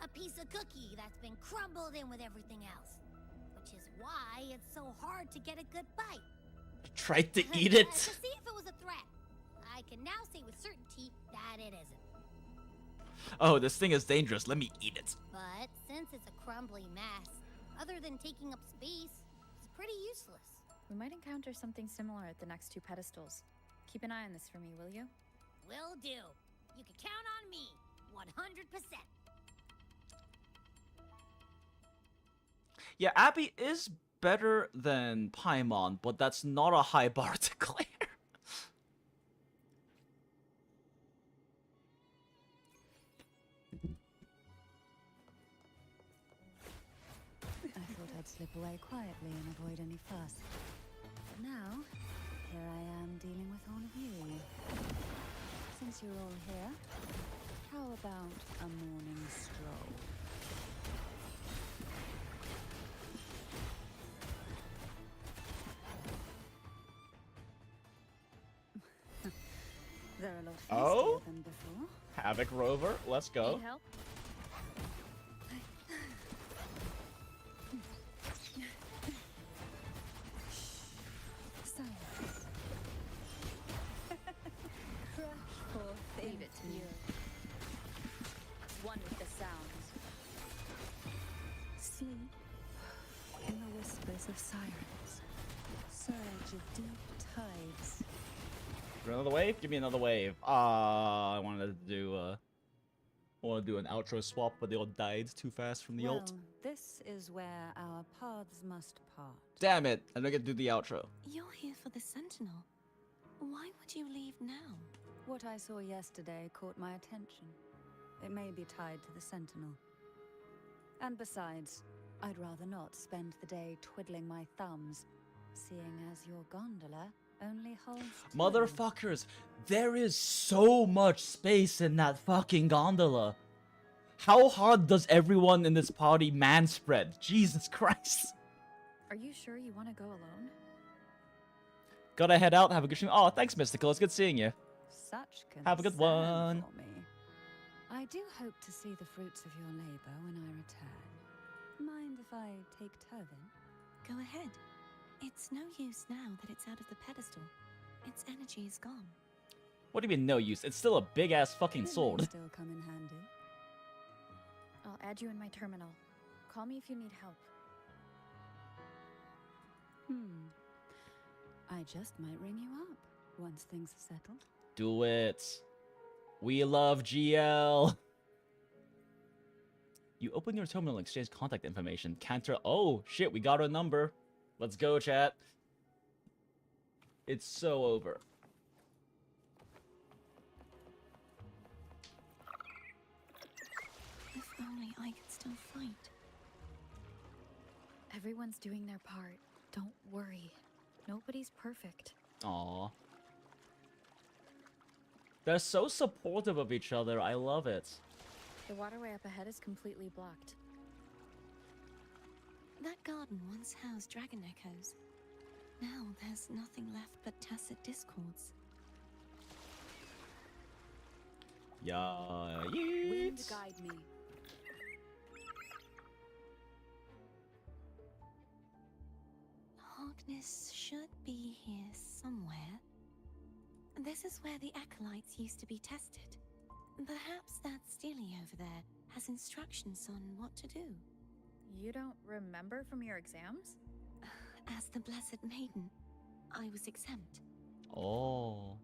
a piece of cookie that's been crumbled in with everything else. Which is why it's so hard to get a good bite. Tried to eat it. To see if it was a threat. I can now say with certainty that it isn't. Oh, this thing is dangerous. Let me eat it. But since it's a crumbly mess, other than taking up space, it's pretty useless. We might encounter something similar at the next two pedestals. Keep an eye on this for me, will you? Will do. You can count on me, 100%. Yeah, Abby is better than Paimon, but that's not a high bar to clear. I thought I'd slip away quietly and avoid any fuss. But now, here I am dealing with all of you. Since you're all here, how about a morning stroll? They're a lot Oh? faster than before. Havoc Rover, let's go. Need help? Silence. Crush forth Leave it to me. One with the sounds. Sleep in the whispers of sirens. Surge of deep tides. Another wave? Give me another wave. I wanted to do an outro swap, but they all died too fast from the Well, ult. this is where our paths must part. Damn it! I don't get to do the outro. You're here for the Sentinel. Why would you leave now? What I saw yesterday caught my attention. It may be tied to the Sentinel. And besides, I'd rather not spend the day twiddling my thumbs, seeing as your gondola only holds two. Motherfuckers, there is so much space in that fucking gondola. How hard does everyone in this party man spread? Jesus Christ. Are you sure you want to go alone? Gotta head out, have a good stream. Oh, thanks, Mystical. It's good seeing you. Such Have a good concern one. for me. I do hope to see the fruits of your labor when I return. Mind if I take Turvin? Go ahead. It's no use now that it's out of the pedestal. Its energy is gone. What do you mean no use? It's still a big-ass fucking It may sword. still come in handy. I'll add you in my terminal. Call me if you need help. I just might ring you up once things are settled. Do it. We love GL. You open your terminal and exchange contact information. Cantar. Oh, shit, we got a number. Let's go, chat. It's so over. still fight. Everyone's doing their part. Don't worry. Nobody's perfect. Aww. They're so supportive of each other. I love it. The waterway up ahead is completely blocked. That garden once housed dragon echoes. Now there's nothing left but tacit discords. Yeah. Wind guide me. Hogness should be here somewhere. This is where the acolytes used to be tested. Perhaps that Steely over there has instructions on what to do. You don't remember from your exams? As the Blessed Maiden, I was exempt. Oh.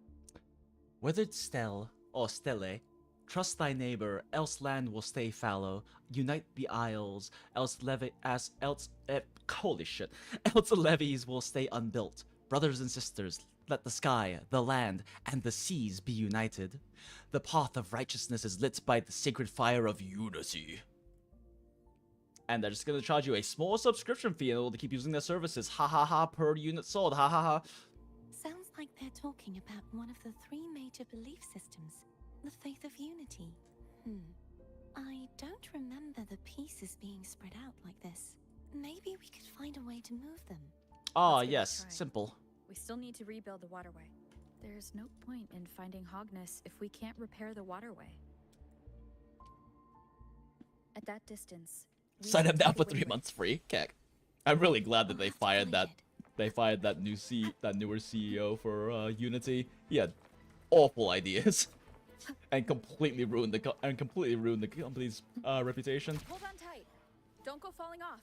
Withered Stell, or Stelle, trust thy neighbor, else land will stay fallow. Unite the isles, else holy shit, else levees will stay unbuilt. Brothers and sisters, let the sky, the land, and the seas be united. The path of righteousness is lit by the sacred fire of unity. And they're just gonna charge you a small subscription fee in order to keep using their services. Ha ha ha per unit sold. Ha ha ha. Sounds like they're talking about one of the three major belief systems, the faith of unity. I don't remember the pieces being spread out like this. Maybe we could find a way to move them. Ah, Let's give it a yes, try. simple. We still need to rebuild the waterway. There's no point in finding Hogness if we can't repair the waterway. At that distance, we Sign need up to now take for the 3 wing months free. Keck. I'm really glad that Oh, they that's fired that. brilliant. They fired that newer CEO for Unity. He had awful ideas, and completely ruined the company's reputation. Hold on tight. Don't go falling off.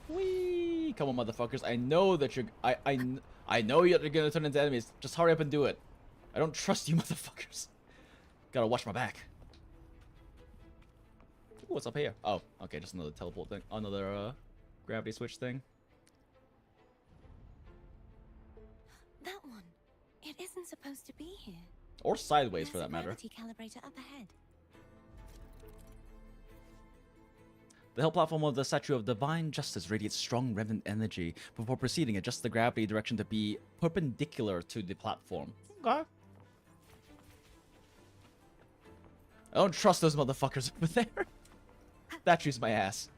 Whee! Come on, motherfuckers! I know that you're. I know you're gonna turn into enemies. Just hurry up and do it. I don't trust you, motherfuckers. Gotta watch my back. Ooh, what's up here? Oh, okay, just another teleport thing. Another gravity switch thing. That one. It isn't supposed to be here. Or sideways, for There's that a matter. gravity calibrator up ahead. The hill platform of the Statue of Divine Justice radiates strong remnant energy. Before proceeding, adjust the gravity direction to be perpendicular to the platform. Okay. I don't trust those motherfuckers over there. Statue's my ass.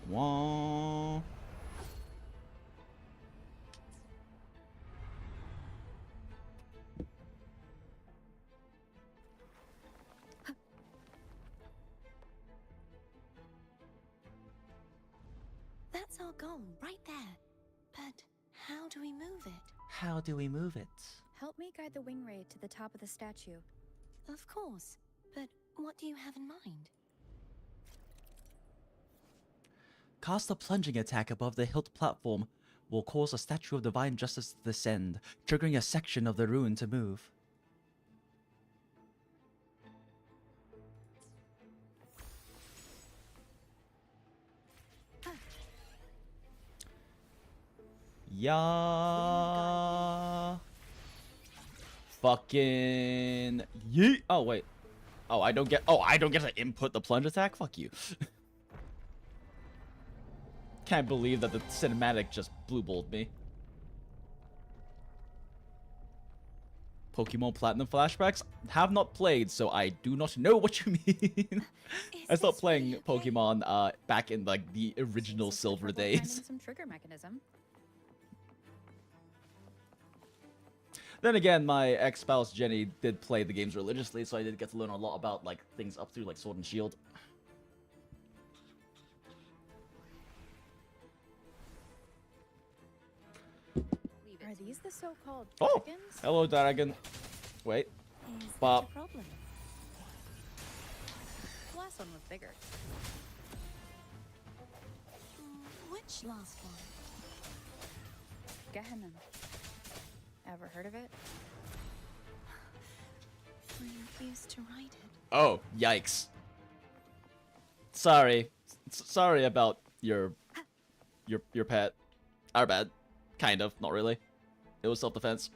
Wah. That's our goal, right there. But how do we move it? How do we move it? Help me guide the wing raid to the top of the statue. Of course. But what do you have in mind? Cast a plunging attack above the hilt platform will cause a Statue of Divine Justice to descend, triggering a section of the ruin to move. Yeah. Fucking yeet. Oh wait. Oh, I don't get to input the plunge attack. Fuck you. Can't believe that the cinematic just blue balled me. Pokemon Platinum flashbacks? Have not played, so I do not know what you mean. I stopped playing Pokemon back in like the original Seems Silver like we're finding days. some trigger mechanism. Then again, my ex-spouse Jenny did play the games religiously, so I did get to learn a lot about like things up through like Sword and Shield. Are these the so-called Oh, dragons? hello, dragon. Wait, Is that Bob. a problem? The last one was bigger. Which last one? Gehenna. Ever heard of it? I used to ride it. Oh, yikes. Sorry. Sorry about your pet. Our bad. Kind of, not really. It was self-defense.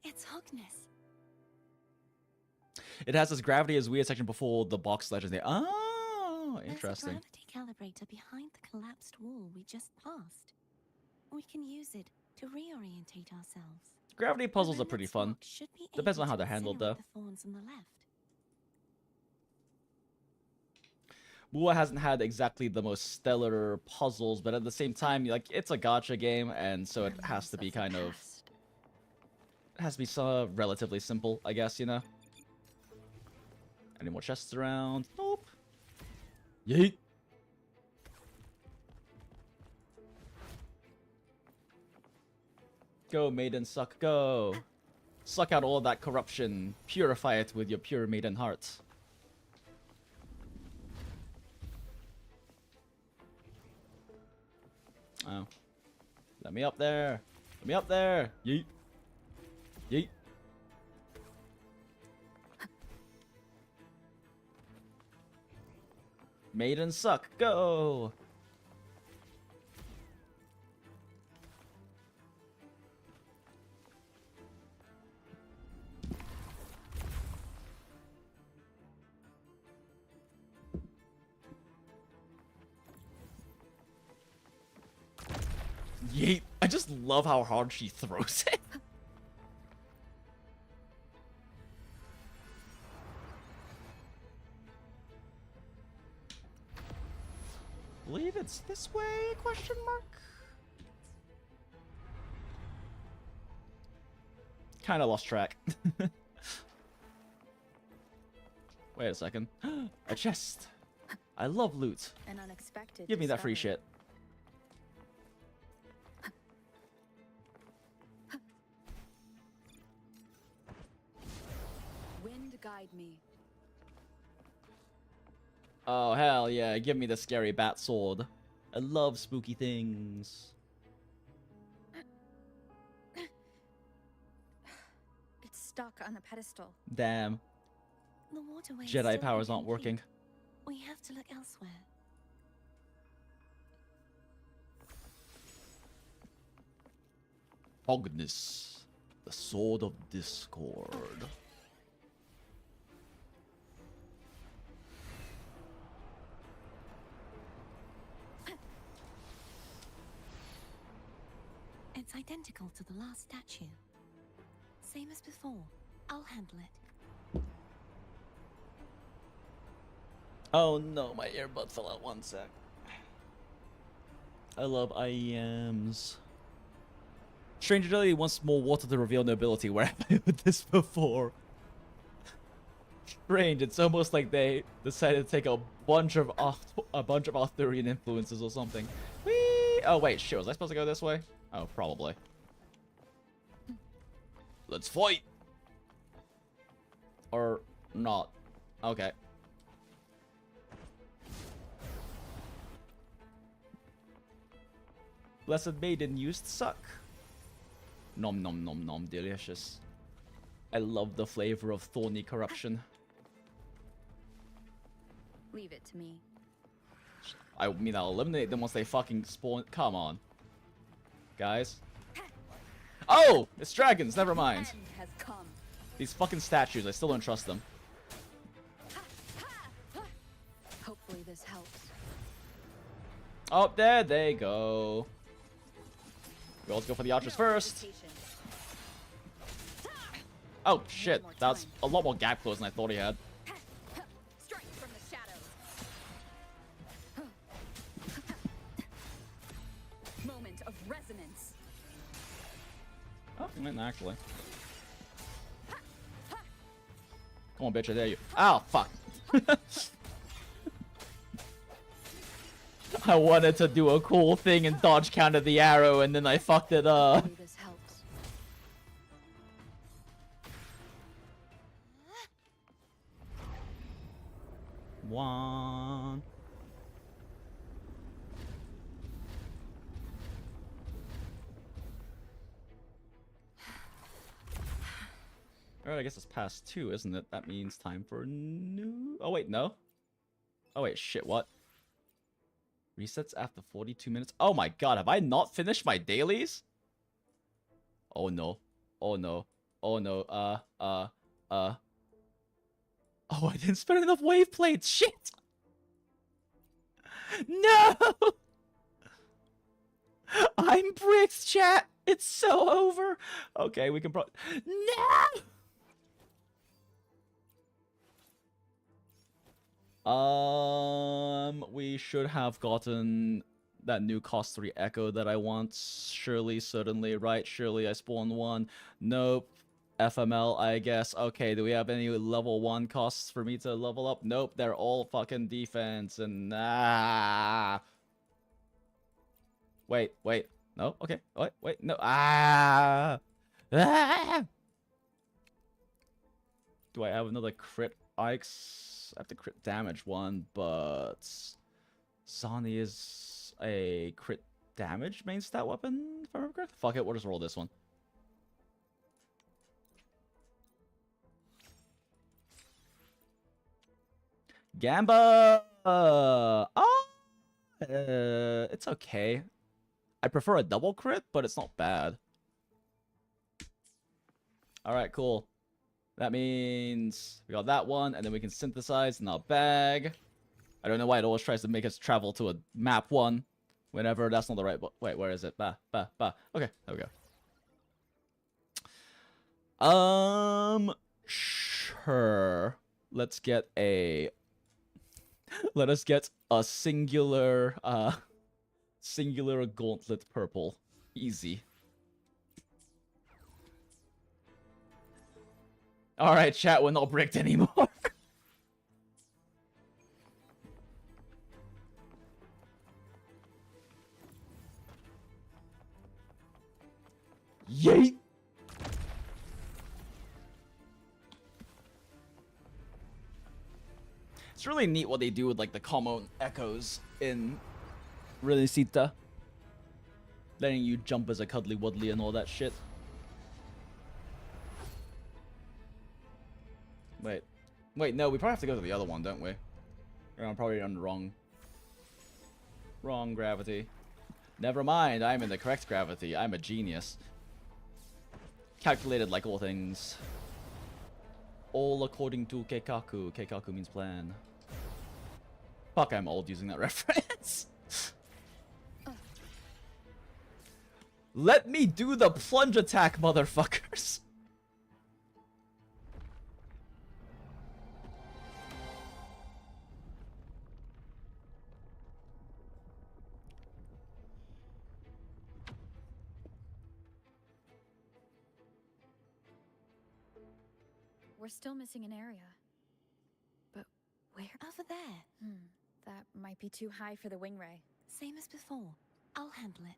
It's Hogness. It has this gravity as weird section before the box legends there. Oh, interesting. There's a gravity calibrator behind the collapsed wall we just passed. We can use it to reorientate ourselves. Gravity puzzles are pretty fun. Should be Depends able on how to they're handled, incinerate though. the thorns on the left. Wuwa hasn't had exactly the most stellar puzzles, but at the same time, like, it's a gacha game, and so it has to be kind of... It has to be so relatively simple, I guess, you know? Any more chests around? Nope. Yeet. Go, maiden, suck, go. Suck out all that corruption. Purify it with your pure maiden heart. Oh. Let me up there. Let me up there. Yeet. Yeet. Maiden suck. Go. Yeet. I just love how hard she throws it. Believe it's this way, question mark? Kinda lost track. Wait a second. A chest. I love loot. An unexpected Give me that free discovery. shit. Wind guide me. Oh, hell yeah. Give me the scary bat sword. I love spooky things. It's stuck on the pedestal. Damn. The waterway is Jedi still powers aren't incomplete. working. We have to look elsewhere. Hogness. The sword of discord. It's identical to the last statue. Same as before. I'll handle it. Oh no, my earbud fell out. One sec. I love IEMs. Strange ability wants more water to reveal nobility. Where have I heard this before? Strange. It's almost like they decided to take a bunch of Arthurian influences or something. Whee! Oh wait, shit. Was I supposed to go this way? Oh, probably. Let's fight. Or not. Okay. Blessed Maiden used suck. Nom nom nom nom, delicious. I love the flavor of thorny corruption. Leave it to me. I mean, I'll eliminate them once they fucking spawn. Come on. Guys. Oh! It's dragons, never mind. End has come. These fucking statues, I still don't trust them. Hopefully this helps. Oh, there they go. Well, let's go for the archers first. Meditation. Oh, shit. That's a lot more gap close than I thought he had. Strike from the shadows. Moment of resonance. Oh, he didn't actually. Come on, bitch, I dare you. Ow, fuck. I wanted to do a cool thing and dodge counter the arrow, and then I fucked it up. Hopefully this helps. One. Alright, I guess it's past 2, isn't it? That means time for new... Oh, wait, no. Oh, wait, shit, what? Resets after 42 minutes? Oh my god, have I not finished my dailies? Oh no. Oh no. Oh no. Oh, I didn't spend enough wave plates. Shit! No! I'm bricks, chat! It's so over! Okay, we can No! We should have gotten that new cost 3 echo that I want. Surely, certainly, right? Surely I spawned one. Nope. FML, I guess. Okay, do we have any level 1 costs for me to level up? Nope, they're all fucking defense and Wait. No? Okay. Wait, no. Do I have another crit Ike's? I have the crit damage one, but Zani is a crit damage main stat weapon, if I remember correctly. Fuck it, we'll just roll this one. Gamba! It's okay. I prefer a double crit, but it's not bad. Alright, cool. That means we got that one, and then we can synthesize in our bag. I don't know why it always tries to make us travel to a map 1 whenever that's not the right... Wait, where is it? Okay, there we go. Sure. Let us get a singular, singular gauntlet purple. Easy. Alright, chat, we're not bricked anymore. Yeet! It's really neat what they do with, like, the common echoes in Renesita. Letting you jump as a cuddly wuddly and all that shit. Wait, no, we probably have to go to the other one, don't we? I'm probably on the wrong gravity. Never mind, I'm in the correct gravity. I'm a genius. Calculated like all things. All according to Keikaku. Keikaku means plan. Fuck, I'm old using that reference. Let me do the plunge attack, motherfuckers. We're still missing an area. But where? Over there. That might be too high for the wing ray. Same as before. I'll handle it.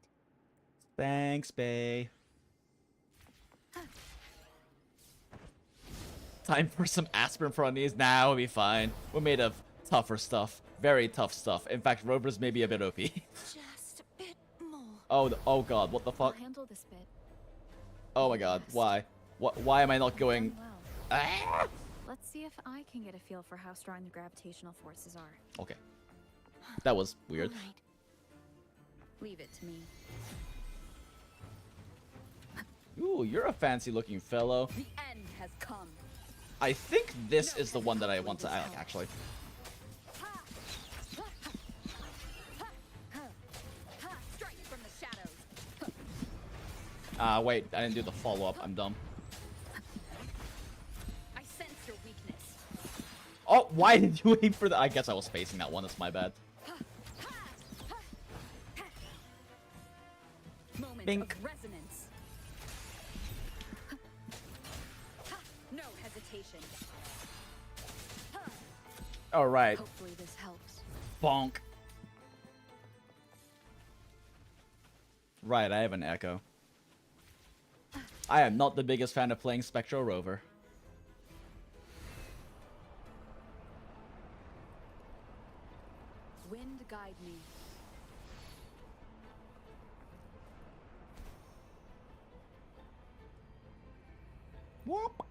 Thanks, bae. Time for some aspirin for our knees. Nah, we'll be fine. We're made of tougher stuff. Very tough stuff. In fact, Rover's maybe a bit OP. Just a bit more. Oh god, what the fuck? I'll handle this bit. Oh my god, why? Why am I not going... Well. Ah! Let's see if I can get a feel for how strong the gravitational forces are. Okay. That was weird. All right. Leave it to me. Ooh, you're a fancy looking fellow. The end has come. I think this is the one that I want to like, actually. Strike from the shadows. Wait, I didn't do the follow-up. I'm dumb. I sense your weakness. Oh, why did you aim for that? I guess I was facing that one. That's my bad. Moment Bink. of resonance. No hesitation. All right. Hopefully this helps. Bonk. Right, I have an echo. I am not the biggest fan of playing Spectral Rover. Wind guide me. Whoop.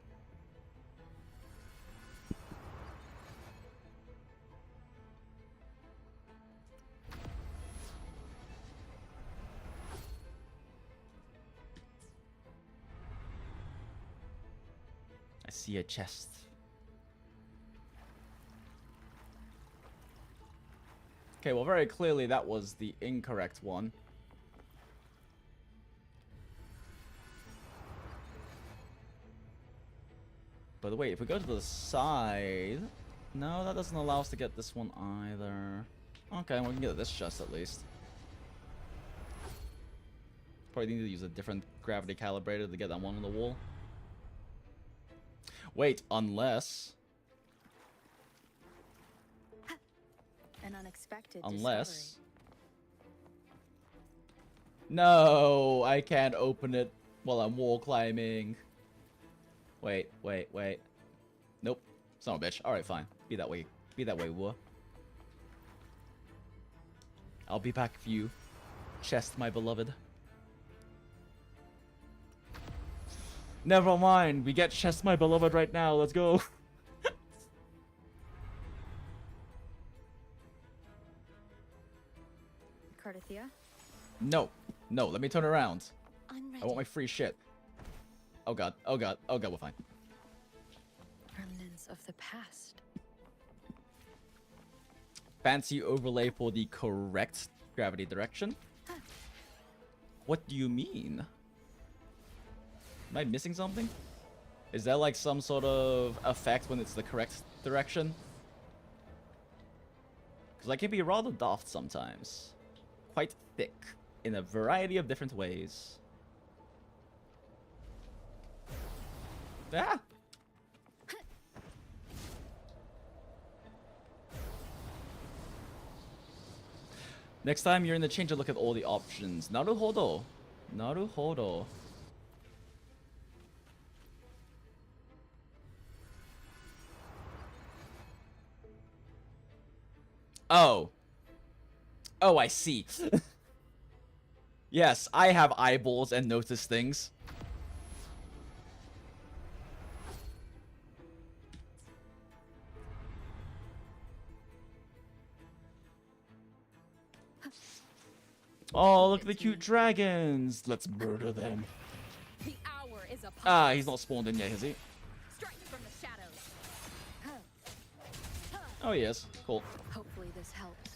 I see a chest. Okay, well, very clearly that was the incorrect one. But wait, if we go to the side... No, that doesn't allow us to get this one either. Okay, we can get this chest at least. Probably need to use a different gravity calibrator to get that one on the wall. Wait, unless... An unexpected Unless... discovery. No, I can't open it while I'm wall climbing. Wait. Nope. Son of a bitch. Alright, fine. Be that way. Be that way, Wuwa. I'll be back for you. Chest, my beloved. Never mind. We get chest, my beloved, right now. Let's go. Cartathea? No. No, let me turn around. I'm ready. I want my free shit. Oh god. Oh god. Oh god, we're fine. Remnants of the past. Fancy overlay for the correct gravity direction? What do you mean? Am I missing something? Is there like some sort of effect when it's the correct direction? Because I can be rather daft sometimes. Quite thick in a variety of different ways. Ah! Next time you're in the changer, look at all the options. Naruhodo. Naruhodo. Oh. Oh, I see. Yes, I have eyeballs and notice things. Oh, look at the cute dragons. Let's murder them. The hour is upon Ah, he's not spawned in yet, is he? Strike from the shadows. Oh, he is. Cool. Hopefully this helps.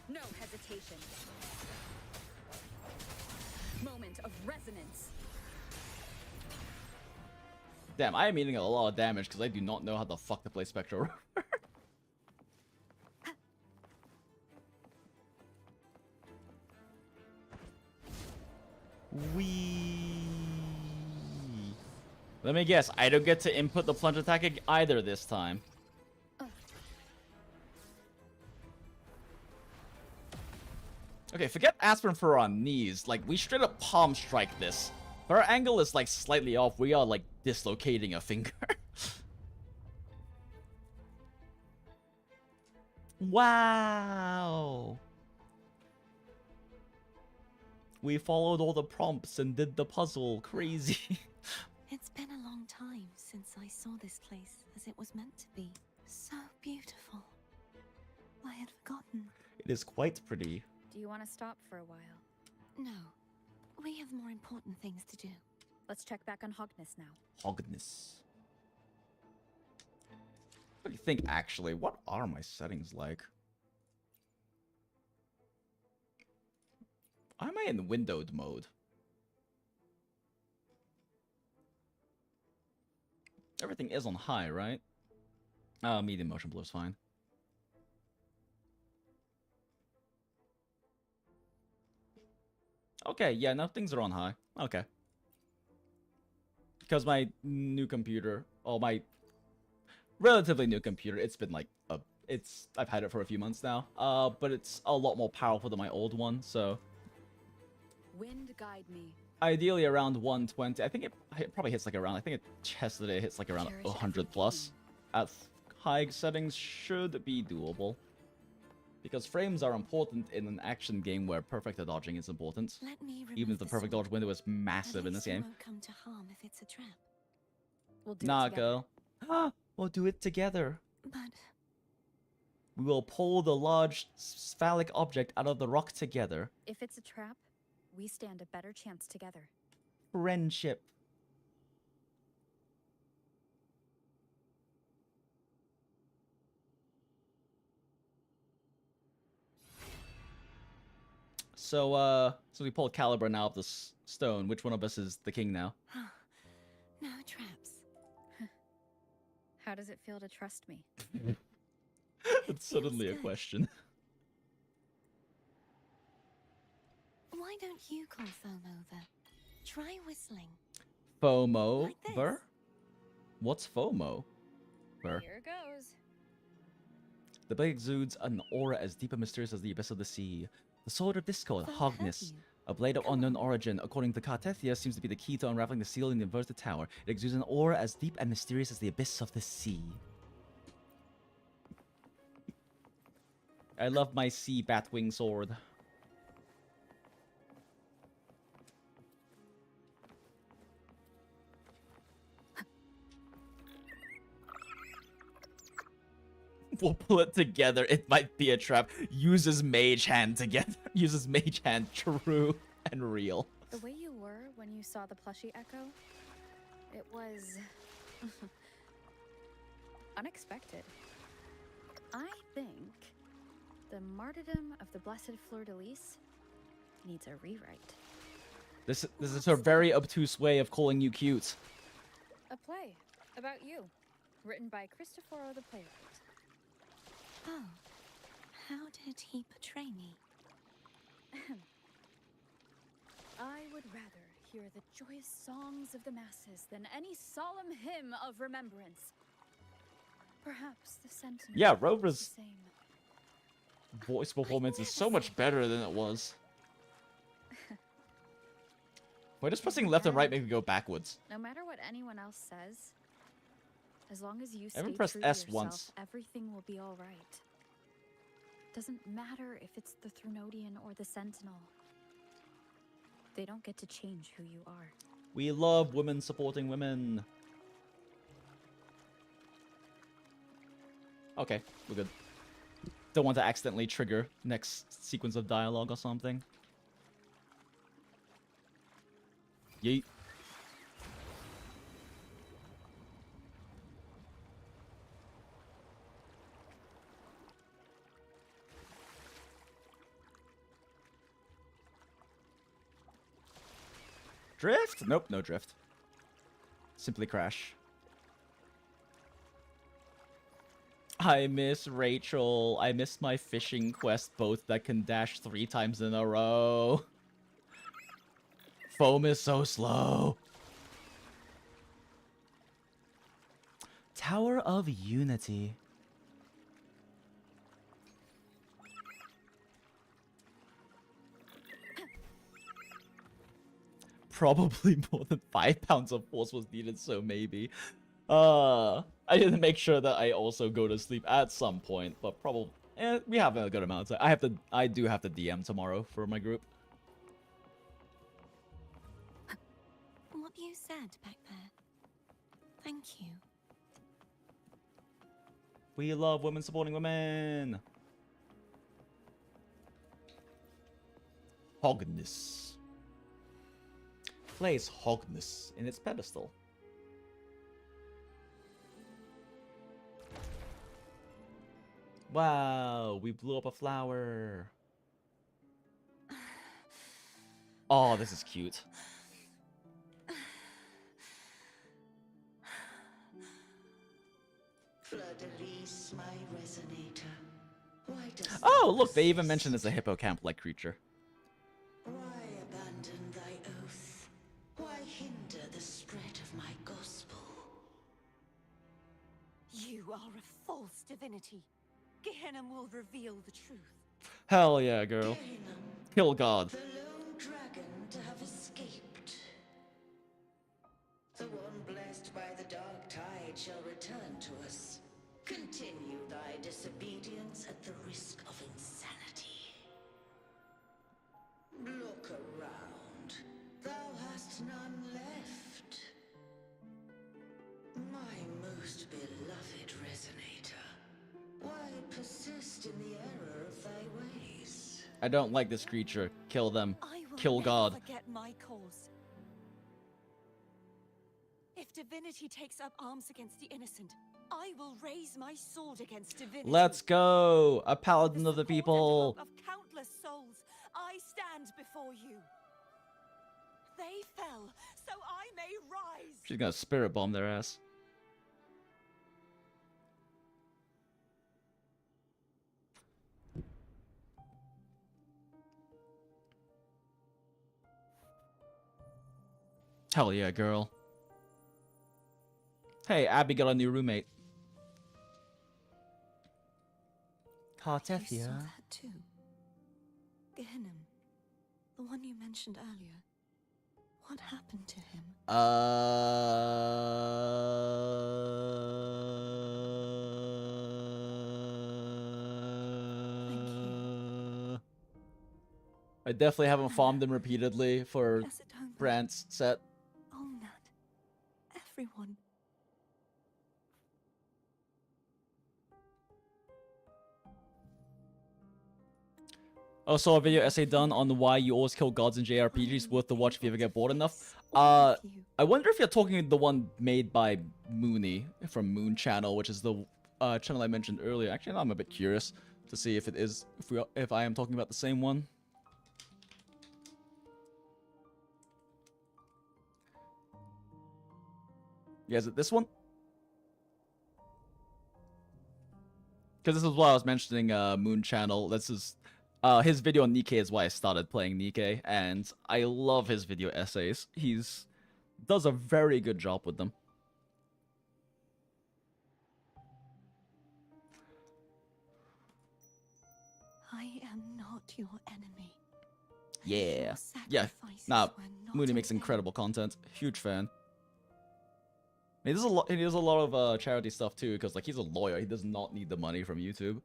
No hesitation. Moment of resonance. Damn, I am eating a lot of damage because I do not know how the fuck to play Spectral. Wee. Let me guess, I don't get to input the plunge attack either this time. Okay, forget aspirin for our knees. Like, we straight up palm strike this. If our angle is like slightly off, we are like dislocating a finger. Wow. We followed all the prompts and did the puzzle. Crazy. It's been a long time since I saw this place as it was meant to be. So beautiful. I had forgotten. It is quite pretty. Do you want to stop for a while? No. We have more important things to do. Let's check back on Hogness now. Hogness. What do you think, actually? What are my settings like? Why am I in windowed mode? Everything is on high, right? Medium motion blur is fine. Okay, yeah, no, things are on high. Okay. Because my new computer, oh, my relatively new computer, it's been like, I've had it for a few months now, but it's a lot more powerful than my old one, so. Wind guide me. Ideally around 120. I think it probably hits like around, I think it tested it hits like around 100 plus. At high settings should be doable. Because frames are important in an action game where perfect dodging is important. Even if the perfect dodge window is massive in this game. Won't come to harm if it's a trap. We'll do Nah, it together. girl. Ah, we'll do it together. But We will pull the large phallic object out of the rock together. If it's a trap, we stand a better chance together. Friendship. So we pulled Caliber now of the stone. Which one of us is the king now? No traps. How does it feel to trust me? It's suddenly a good. question. Why don't you call Foam over? Try whistling. FOMO? Like this. Ver? What's FOMO? Ver. Here goes. The blade exudes an aura as deep and mysterious as the abyss of the sea. The sword of discord, I'll have Hogness. you. A blade of unknown origin, according to Carta, seems to be the key to unraveling the seal in the inverted tower. It exudes an aura as deep and mysterious as the abyss of the sea. I love my sea batwing sword. We'll pull it together. It might be a trap. Uses mage hand together. Uses mage hand. True and real. The way you were when you saw the plushie echo, it was unexpected. I think the martyrdom of the blessed fleur-de-lis needs a rewrite. This is her very obtuse way of calling you cute. A play about you, written by Cristoforo the playwright. Oh, how did he portray me? I would rather hear the joyous songs of the masses than any solemn hymn of remembrance. Perhaps the Sentinel Yeah, is Rover's the same. voice performance is so much better than it was. Why does pressing left and right make me go backwards? No matter what anyone else says, as long as you I stay haven't pressed true to S yourself, once. everything will be all right. Doesn't matter if it's the Thrunodian or the Sentinel. They don't get to change who you are. We love women supporting women. Okay, we're good. Don't want to accidentally trigger next sequence of dialogue or something. Yeet. Drift? Nope, no drift. Simply crash. I miss Rachel. I miss my fishing quest boat that can dash 3 times in a row. Foam is so slow. Tower of Unity. Probably more than 5 pounds of force was needed, so maybe. I didn't make sure that I also go to sleep at some point, but probably we have a good amount of time. I do have to DM tomorrow for my group. What you said back there. Thank you. We love women supporting women. Hogness. Place Hogness in its pedestal. Wow, we blew up a flower. Oh, this is cute. Fleur-de-lis, my resonator. Why does Oh, look, they even mentioned it's a hippocamp-like creature. Why abandon thy oath? Why hinder the spread of my gospel? You are a false divinity. Gehenna will reveal the truth. Hell yeah, girl. Kill God. The lone dragon to have escaped. The one blessed by the dark tide shall return to us. Continue thy disobedience at the risk of insanity. Look around. Thou hast none left. My most beloved resonator. Why persist I don't like this creature. Kill them. I will Kill never God. forget my cause. If divinity takes up arms against the innocent, I will raise my sword against divinity. Let's go! A paladin of the Support and people. hope of countless souls, I stand before you. They fell, so I may rise. She's gonna spirit bomb their ass. Hell yeah, girl. Hey, Abby got a new roommate. You saw Cartethia. that too. Gehinnom, the one you mentioned earlier. What happened to him? I definitely haven't farmed him repeatedly for Acetone. Brant's set. Oh, Nat. Everyone. Also, a video essay done on why you always kill gods in JRPGs. Worth the watch if you ever get bored enough. I wonder if you're talking the one made by Mooney from Moon Channel, which is the channel I mentioned earlier. Actually, I'm a bit curious to see if it is, if I am talking about the same one. Yeah, is it this one? Because this is why I was mentioning Moon Channel. This is his video on Nikkei is why I started playing Nikkei, and I love his video essays. He's does a very good job with them. I am not your enemy. Yeah, Your yeah. sacrifices Nah, were not Mooney in makes vain. incredible content. Huge fan. He does a lot. He does a lot of charity stuff too, because like he's a lawyer. He does not need the money from YouTube.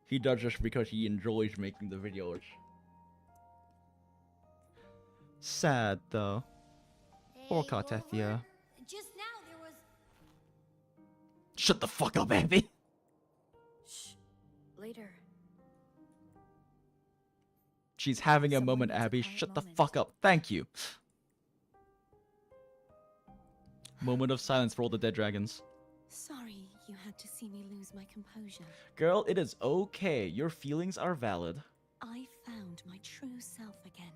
He does just because he enjoys making the videos. Sad though. Poor Hey, Cartethia. over. Just now there was. Shut the fuck up, Abby. Shh. Later. She's having a Someone moment, needs a Abby. quiet Shut the moment. fuck up. Thank you. Moment of silence for all the dead dragons. Sorry you had to see me lose my composure. Girl, it is okay. Your feelings are valid. I found my true self again.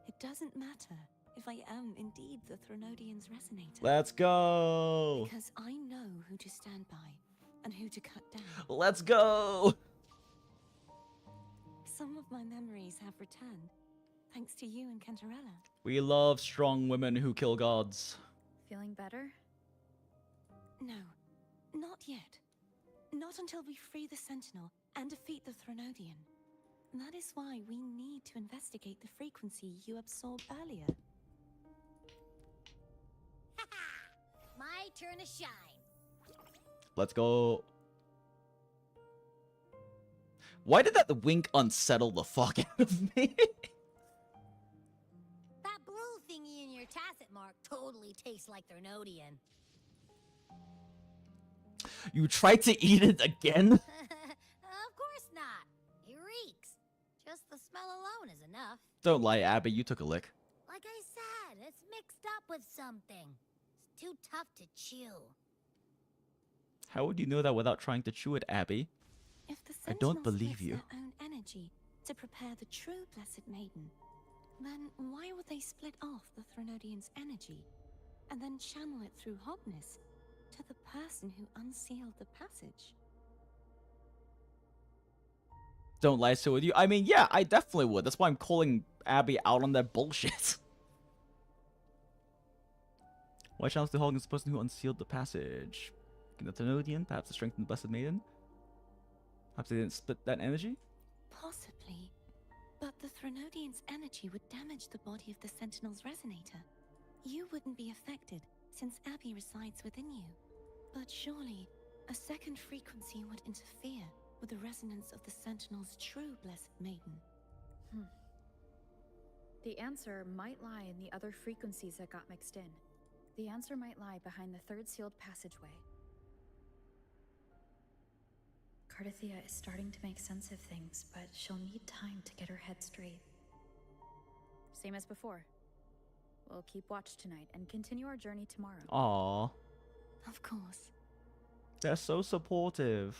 It doesn't matter if I am indeed the Threnodian's resonator. Let's go. Because I know who to stand by and who to cut down. Let's go. Some of my memories have returned, thanks to you and Cantarella. We love strong women who kill gods. Feeling better? No, not yet. Not until we free the Sentinel and defeat the Threnodian. That is why we need to investigate the frequency you absorbed earlier. My turn to shine. Let's go. Why did that wink unsettle the fuck out of me? That blue thingy in your tacit mark totally tastes like Threnodian. You tried to eat it again? Of course not. It reeks. Just the smell alone is enough. Don't lie, Abby. You took a lick. Like I said, it's mixed up with something. It's too tough to chew. How would you know that without trying to chew it, Abby? If the I don't Sentinel believe splits you. their own energy to prepare the true Blessed Maiden, then why would they split off the Threnodian's energy and then channel it through hotness to the person who unsealed the passage? Don't lie, so would you? I mean, yeah, I definitely would. That's why I'm calling Abby out on that bullshit. Why channels the Hog is the person who unsealed the passage? The Threnodian, perhaps to strengthen the Blessed Maiden? Perhaps they didn't split that energy? Possibly. But the Threnodian's energy would damage the body of the Sentinel's resonator. You wouldn't be affected, since Abby resides within you. But surely, a second frequency would interfere with the resonance of the Sentinel's true Blessed Maiden. The answer might lie in the other frequencies that got mixed in. The answer might lie behind the third sealed passageway. Cartathea is starting to make sense of things, but she'll need time to get her head straight. Same as before. We'll keep watch tonight and continue our journey tomorrow. Aww. Of course. They're so supportive.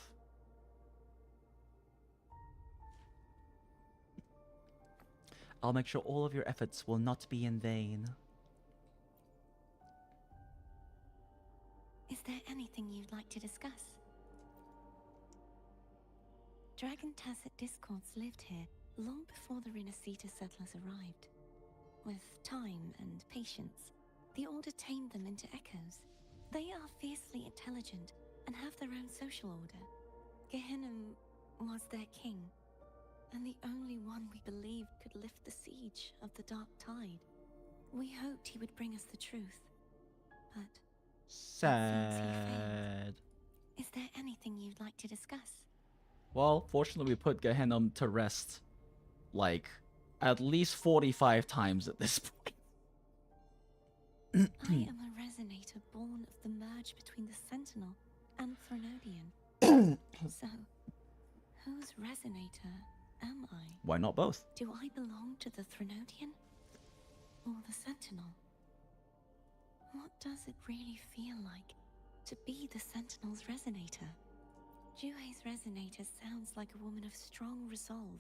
I'll make sure all of your efforts will not be in vain. Is there anything you'd like to discuss? Dragon Tacet Discords lived here long before the Renacita settlers arrived. With time and patience, the Order tamed them into echoes. They are fiercely intelligent and have their own social order. Gehinnom was their king, and the only one we believed could lift the siege of the Dark Tide. We hoped he would bring us the truth, but sad. Is there anything you'd like to discuss? Well, fortunately, we put Gehinnom to rest, like, at least 45 times at this point. I am a resonator born of the merge between the Sentinel and Threnodian. So, whose resonator am I? Why not both? Do I belong to the Threnodian or the Sentinel? What does it really feel like to be the Sentinel's resonator? Juhe's resonator sounds like a woman of strong resolve.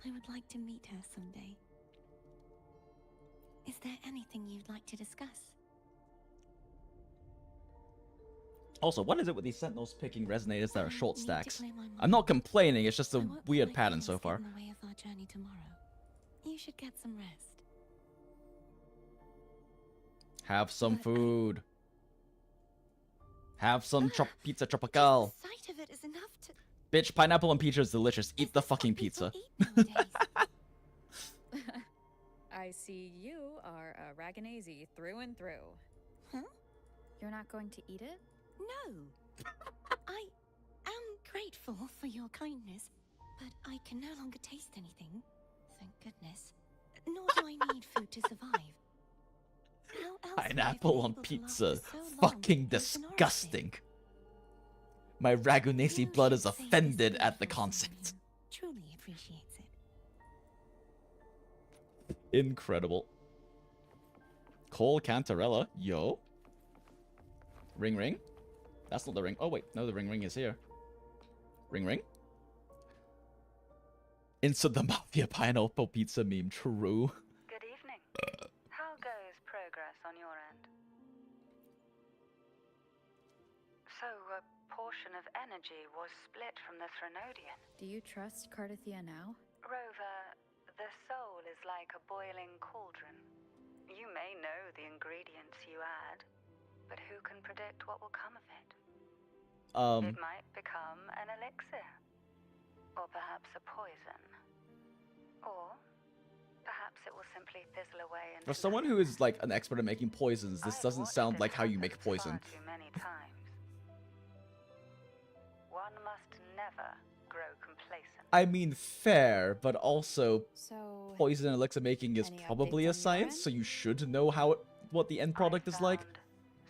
I would like to meet her someday. Is there anything you'd like to discuss? Also, what is it with these Sentinels picking resonators that are short Need to stacks? clear my mind. I'm not complaining, it's just I a won't weird let pattern so things far. get in the way of our journey tomorrow. You should get some rest. Have some But food. Have some pizza tropical. Just the sight of it is enough to... Bitch, pineapple and pizza is delicious. Eat the fucking pizza. I see you are a Raganese through and through. Huh? You're not going to eat it? No. I am grateful for your kindness, but I can no longer taste anything. Thank goodness. Nor do I need food to survive. How else would I have been Pineapple on able to last pizza. for so long Fucking in Sonora's disgusting. Sphere? My Ragunesi You blood should is say this offended at the beautiful concept. someone who truly appreciates it. Incredible. Call Cantarella. Yo. Ring ring. That's not the ring. Oh wait, no, the ring is here. Ring ring. Insert the mafia pineapple pizza meme. True. Good evening. How goes progress on your end? So, a portion of energy was split from the Threnodian. Do you trust Cartathea now? Rover, the soul is like a boiling cauldron. You may know the ingredients you add, but who can predict what will come of it? It might become an elixir, or perhaps a poison, or perhaps it will simply fizzle away into For someone who is like an expert at making poisons, this doesn't sound like how you make poison. far too many times. One must never grow complacent. I mean, fair, but also So, poison and elixir making is any probably updates a on your science, end? so you should know how what the end product is like. Found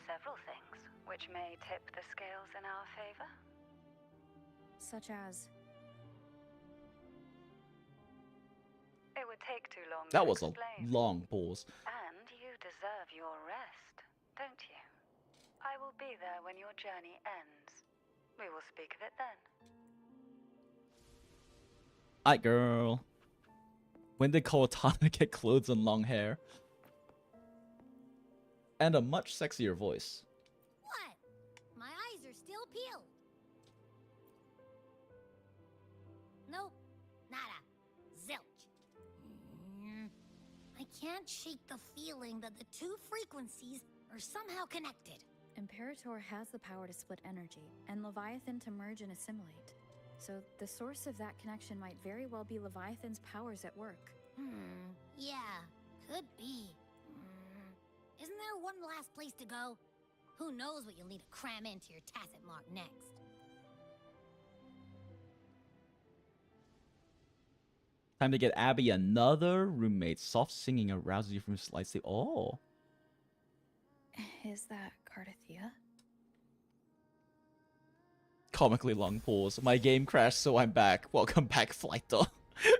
several things which may tip the scales in our favor. such as... It would take too long That to was a explain. long pause. And you deserve your rest, don't you? I will be there when your journey ends. We will speak of it then. Aight, girl. When did Cortana get clothes and long hair? And a much sexier voice. What? My eyes are still peeled. Nope. Nada. Zilch. I can't shake the feeling that the two frequencies are somehow connected. Imperator has the power to split energy, and Leviathan to merge and assimilate. So the source of that connection might very well be Leviathan's powers at work. Yeah, could be. Isn't there one last place to go? Who knows what you'll need to cram into your tacit mark next? Time to get Abby another roommate. Soft singing arouses you from slight sleep. Oh. Is that Cartathea? Comically long pause. My game crashed, so I'm back. Welcome back, Flighter.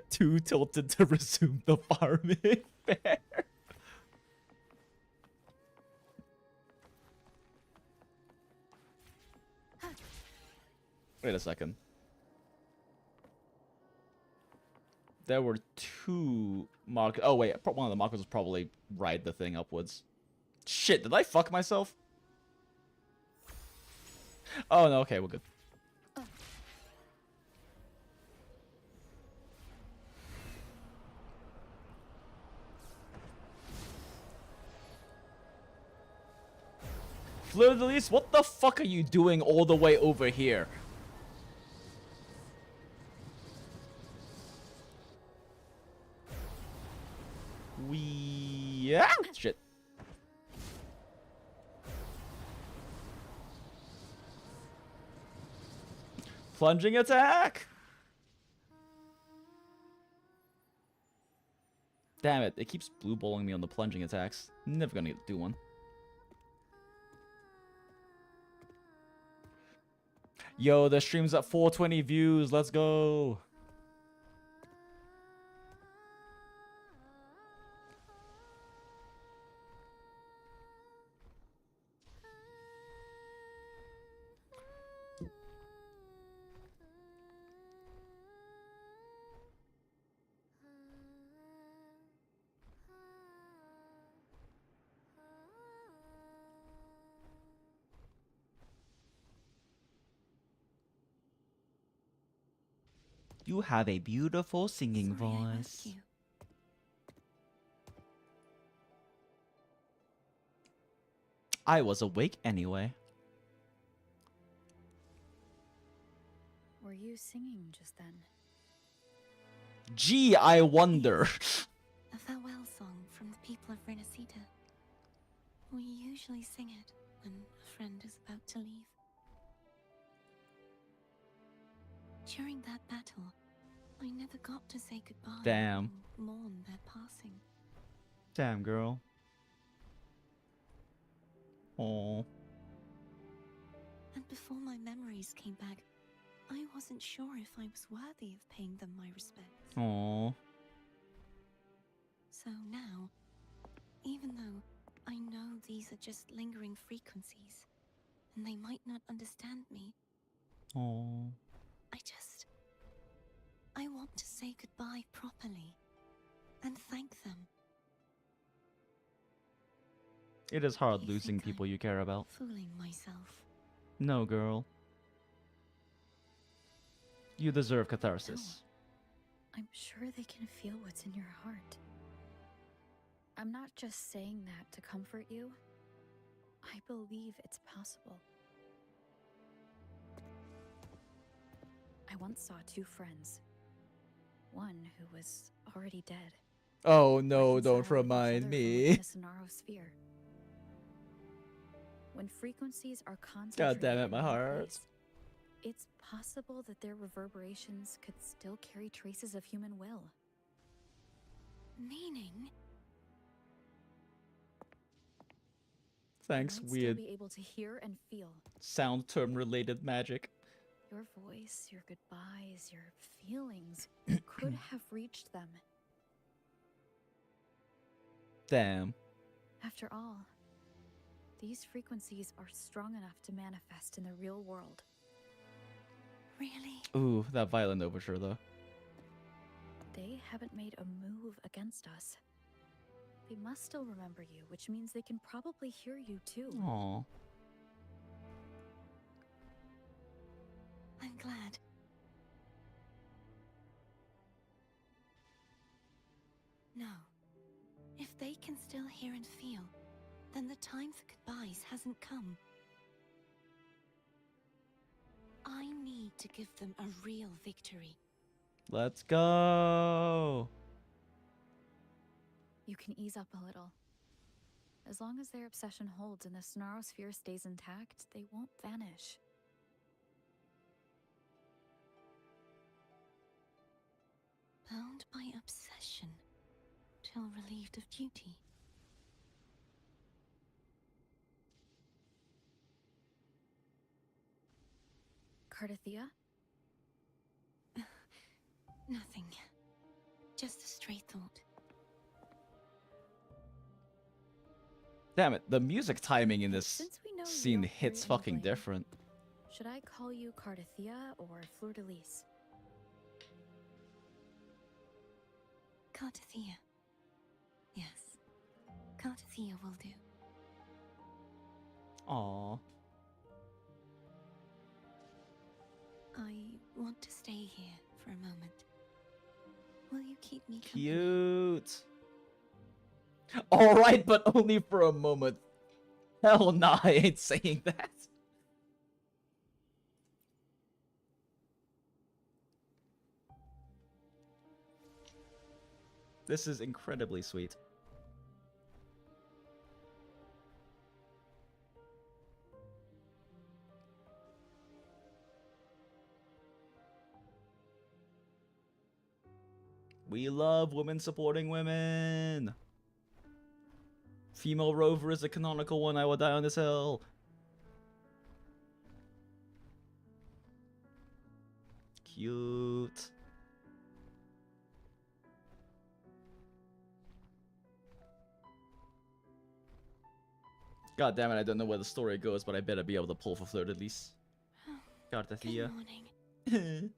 Too tilted to resume the farming fair. Wait a second. There were two markers. Oh wait, one of the markers was probably ride the thing upwards. Shit, did I fuck myself? Oh no, okay, we're good. Fleur-de-lis, what the fuck are you doing all the way over here? Yeah, shit. Plunging attack. Damn it, it keeps blue balling me on the plunging attacks. Never gonna do one. Yo, the stream's at 420 views. Let's go. You have a beautiful singing voice. I was awake anyway. Were you singing just then? Gee, I wonder. A farewell song from the people of Renacita. We usually sing it when a friend is about to leave. During that battle, I never got to say goodbye. Damn. Or mourn their passing. Damn, girl. Oh. And before my memories came back, I wasn't sure if I was worthy of paying them my respects. Oh. So now, even though I know these are just lingering frequencies, and they might not understand me, Oh. I want to say goodbye properly, and thank them. It is hard losing people you care about. Fooling myself. No, girl. You deserve catharsis. No. I'm sure they can feel what's in your heart. I'm not just saying that to comfort you. I believe it's possible. I once saw two friends. One who was already dead. Oh no, don't reconciling each remind other me. from within a Sonaro sphere. When frequencies are concentrated God damn it, my in one heart. place, it's possible that their reverberations could still carry traces of human will. Meaning? Thanks, You might weird still be able to hear and feel. sound term related magic. Your voice, your goodbyes, your feelings could have reached them. Damn. After all, these frequencies are strong enough to manifest in the real world. Really? Ooh, that violin overture though. They haven't made a move against us. They must still remember you, which means they can probably hear you too. Aw. I'm glad. No. If they can still hear and feel, then the time for goodbyes hasn't come. I need to give them a real victory. Let's go. You can ease up a little. As long as their obsession holds and the Sonaro sphere stays intact, they won't vanish. Bound by obsession, till relieved of duty. Cartathea? Nothing. Just a stray thought. Damn it, the music timing in this Since we know you scene don't hits carry any fucking blame, different. Should I call you Cartathea or Fleur de Lis? Cartathea. Yes. Cartathea will do. Aww. I want to stay here for a moment. Will you keep me company? Cute. Alright, but only for a moment. Hell nah, I ain't saying that. This is incredibly sweet. We love women supporting women. Female Rover is a canonical one. I will die on this hill. Cute. God damn it, I don't know where the story goes, but I better be able to pull for Fleur at least. Cartathea. Good morning.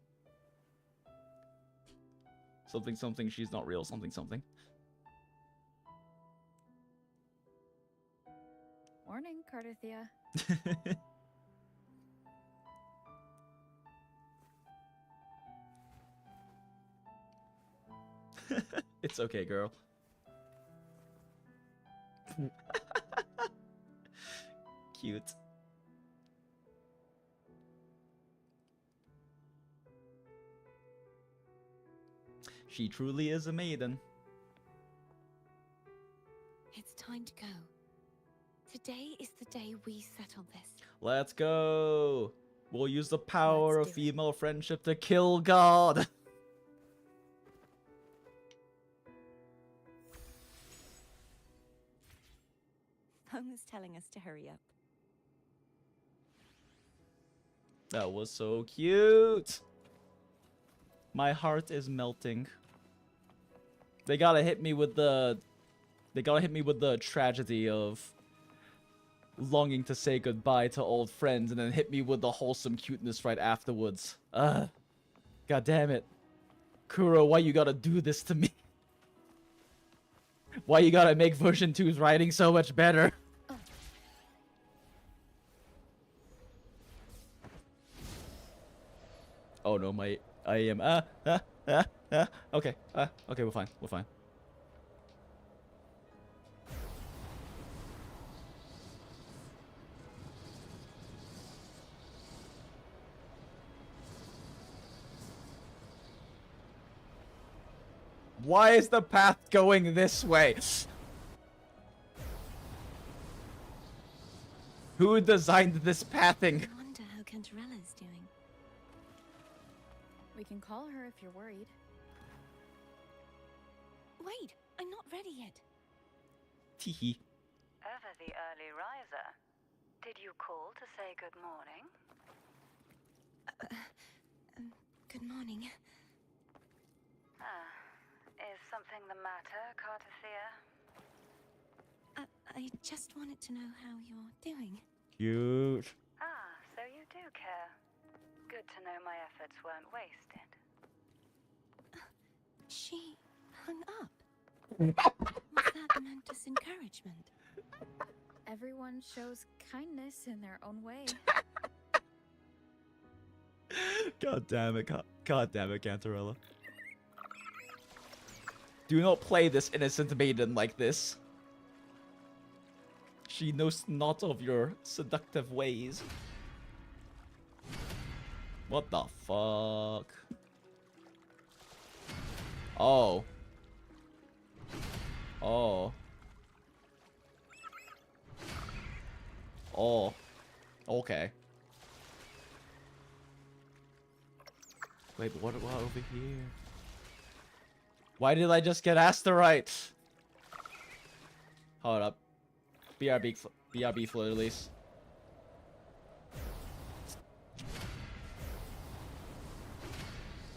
Something something, she's not real, something something. Morning, Cartathea. It's okay, girl. Cute. She truly is a maiden. It's time to go. Today is the day we settle this. Let's go. We'll use the power Let's of do it. female friendship to kill God. Home is telling us to hurry up. That was so cute. My heart is melting. They gotta hit me with the tragedy of longing to say goodbye to old friends and then hit me with the wholesome cuteness right afterwards. Ugh. God damn it. Kuro, why you gotta do this to me? Why you gotta make version 2's writing so much better? Oh no, I am okay, okay, we're fine, we're fine. Why is the path going this way? Who designed this pathing? I wonder how Cantarella is doing. We can call her if you're worried. Wait, I'm not ready yet. Teehee. Ever the early riser. Did you call to say good morning? Good morning. Is something the matter, Cartathea? I just wanted to know how you're doing. Cute. So you do care. Good to know my efforts weren't wasted. She hung up. Was that meant as encouragement? Everyone shows kindness in their own way. God damn it, Cantarella. Do not play this innocent maiden like this. She knows not of your seductive ways. What the fuck? Oh. Oh. Oh. Okay. Wait, but what over here? Why did I just get asterite? Hold up. BRB Fleur at least.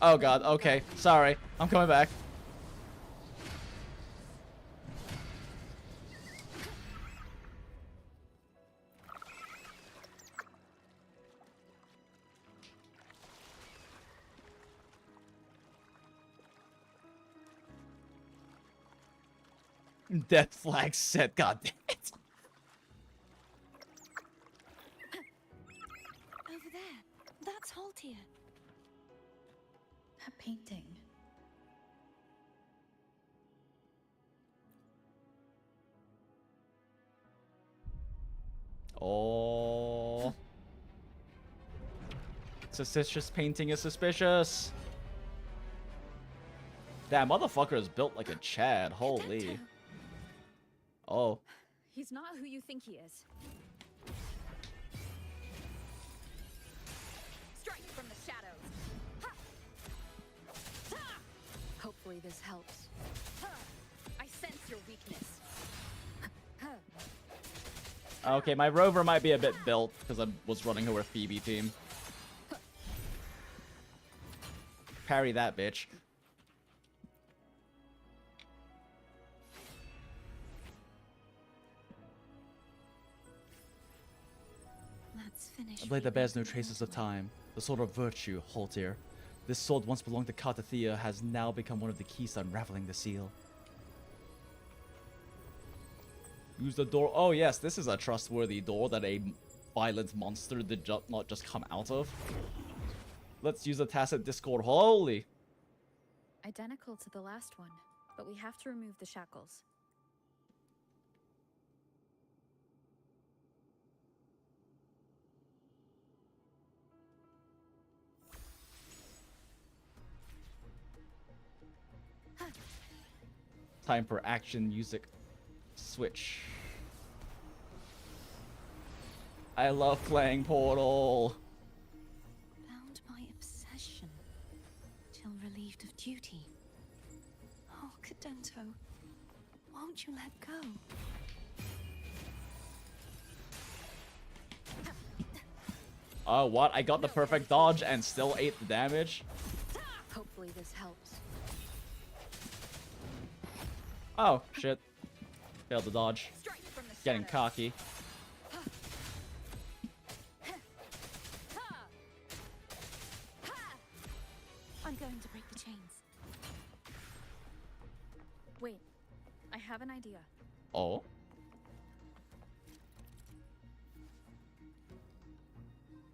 Oh god, okay. Sorry. I'm coming back. Death flag set, god damn it. Over there. That's Haltier. That painting. Oh. Suspicious painting is suspicious. That motherfucker is built like a Chad. Holy. Oh. He's not who you think he is. Strike from the shadows. Ha! Ha! Hopefully this helps. Ha! I sense your weakness. Okay, my rover might be a bit built because I was running her with Phoebe team. Parry that bitch. Let's finish. A blade that bears no traces of time. The sword of virtue, Haltier. This sword once belonged to Carta has now become one of the keys to unraveling the seal. Use the door. Oh yes, this is a trustworthy door that a violent monster did not just come out of. Let's use a tacit discord. Holy. Identical to the last one, but we have to remove the shackles. Time for action music. Switch. I love playing Portal. Bound by obsession, till relieved of duty. Oh, Cadento, won't you let go? Oh, what? I got the perfect dodge and still ate the damage? Hopefully this helps. Oh, shit. Failed the dodge. Getting cocky. I'm going to break the chains. Wait, I have an idea. Oh?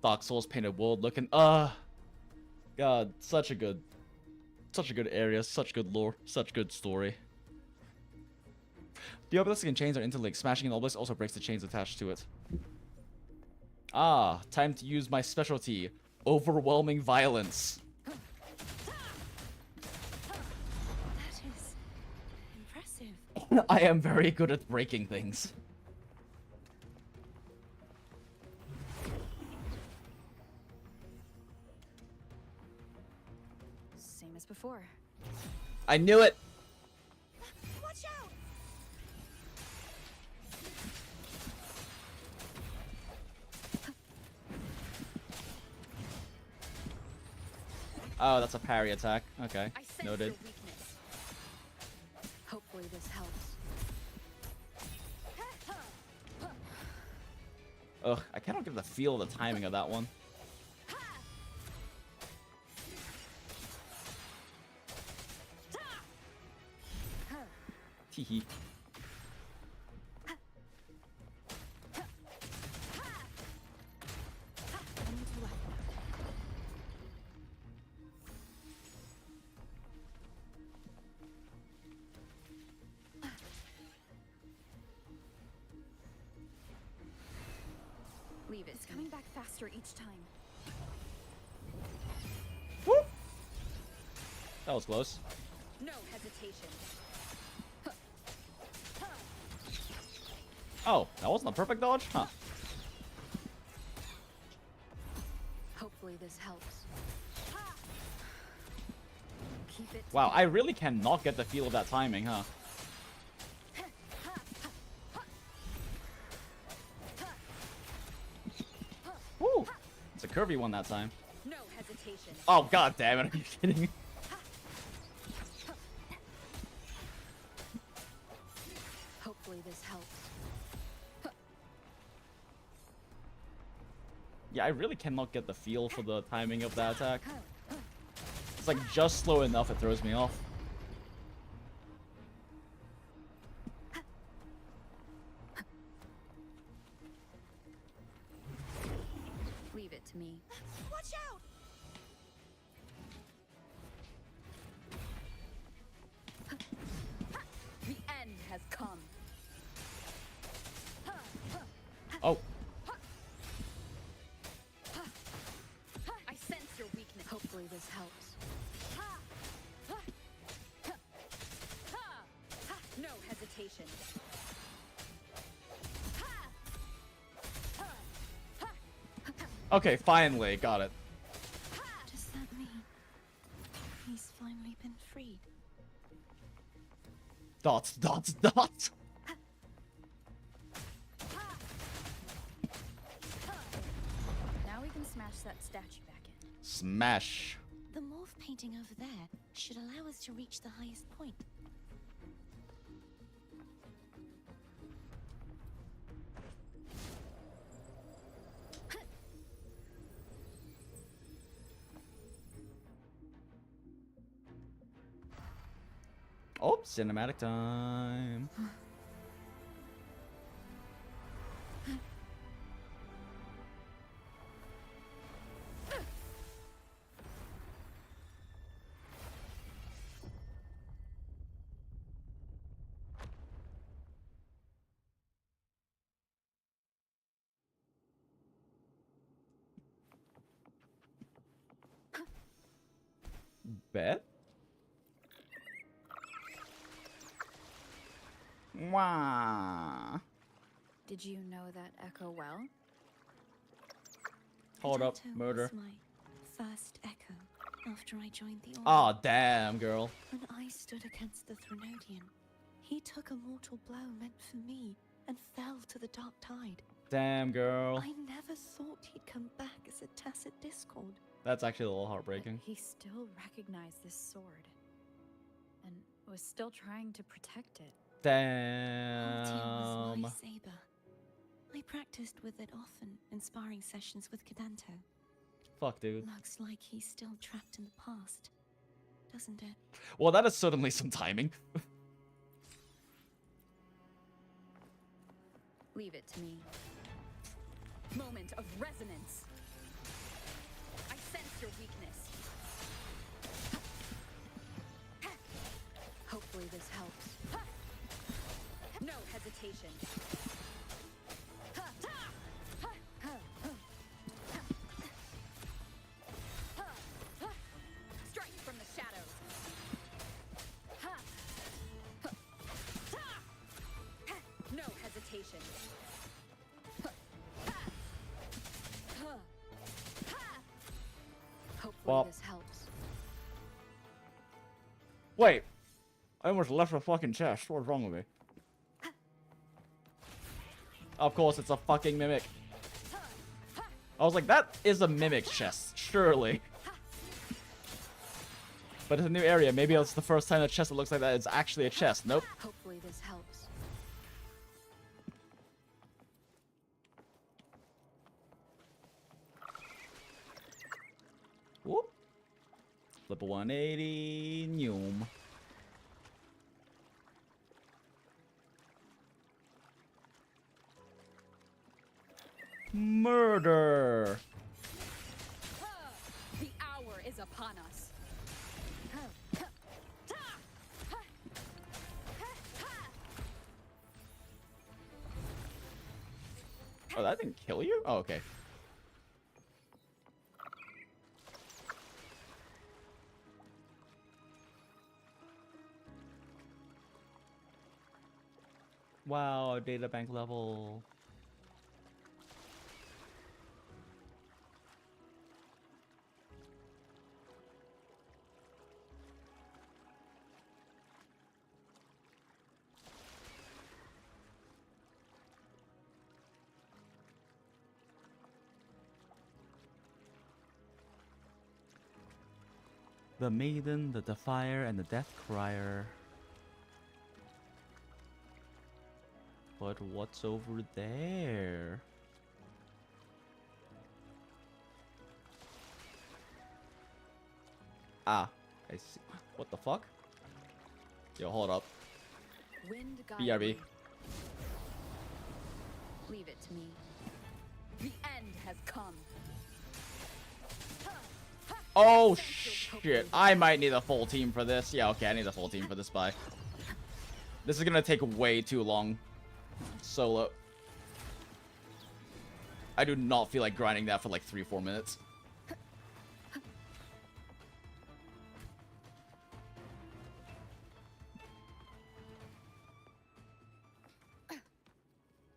Dark Souls painted world looking. God, such a good area, such good lore, such good story. The obelisk and chains are interlinked. Smashing an obelisk also breaks the chains attached to it. Ah, time to use my specialty, overwhelming violence. That is impressive. I am very good at breaking things. Same as before. I knew it. Watch out! Oh, that's a parry attack. Okay, I sense noted. your weakness. Hopefully this helps. Ugh, I cannot get the feel of the timing of that one. Teehee. Leave it. It's coming back faster each time. Whoop. That was close. No hesitation. Oh, that wasn't a perfect dodge? Huh. Hopefully this helps. Keep it. Wow, I really cannot get the feel of that timing, huh? Woo! It's a curvy one that time. No hesitation. hesitation. Oh god damn it! Are you kidding me? Hopefully this helps. Yeah, I really cannot get the feel for the timing of that attack. It's like just slow enough it throws me off. Leave it to me. Watch out! The end has come. Oh. I sense your weakness. Hopefully this helps. No hesitation. Okay, finally, got it. Does that mean he's finally been freed? Dots, dots, dots. Now we can smash that statue back in. Smash. The morph painting over there should allow us to reach the highest point. Oh, cinematic time. Bet. Wow. Did you know that echo well? Hold up, Cantarella murder. was my first echo after I joined the Order. Aw, damn, girl. When I stood against the Threnodian, he took a mortal blow meant for me and fell to the dark tide. Damn, girl. I never thought he'd come back as a tacit discord. That's actually a little heartbreaking. He still recognized this sword and was still trying to protect it. Altium was my Damn. saber. I practiced with it often in sparring sessions with Cadanto. Fuck, dude. Looks like he's still trapped in the past, doesn't it? Well, that is certainly some timing. Leave it to me. Moment of resonance. I sense your weakness. Hopefully this helps. No hesitation. Strike from the shadows. No hesitation. Hopefully Well. this helps. Wait. I almost left a fucking chest. What's wrong with me? Of course, it's a fucking mimic. I was like, that is a mimic chest, surely. But it's a new area. Maybe it's the first time a chest that looks like that is actually a chest. Nope. Hopefully this helps. Whoop. Flip a 180. Noom. Murder. The hour is upon us. Oh, that didn't kill you? Oh, okay. Wow, data bank level. The Maiden, the Defier, and the Death Crier. But what's over there? Ah, I see. What the fuck? Yo, hold up. Wind guide BRB. me. Leave it to me. The end has come. Oh shit, I might need a full team for this. Yeah, okay, I need a full team for this buy. This is gonna take way too long. Solo. I do not feel like grinding that for like 3-4 minutes.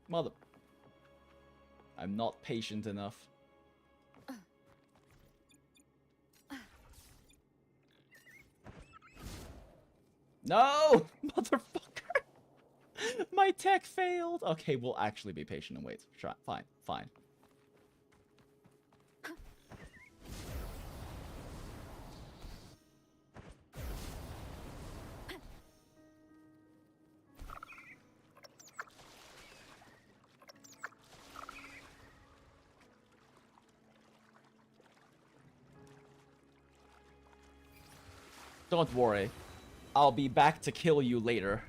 Mother. I'm not patient enough. No! Motherfucker! My tech failed! Okay, we'll actually be patient and wait. Try. Fine, fine. Don't worry. I'll be back to kill you later.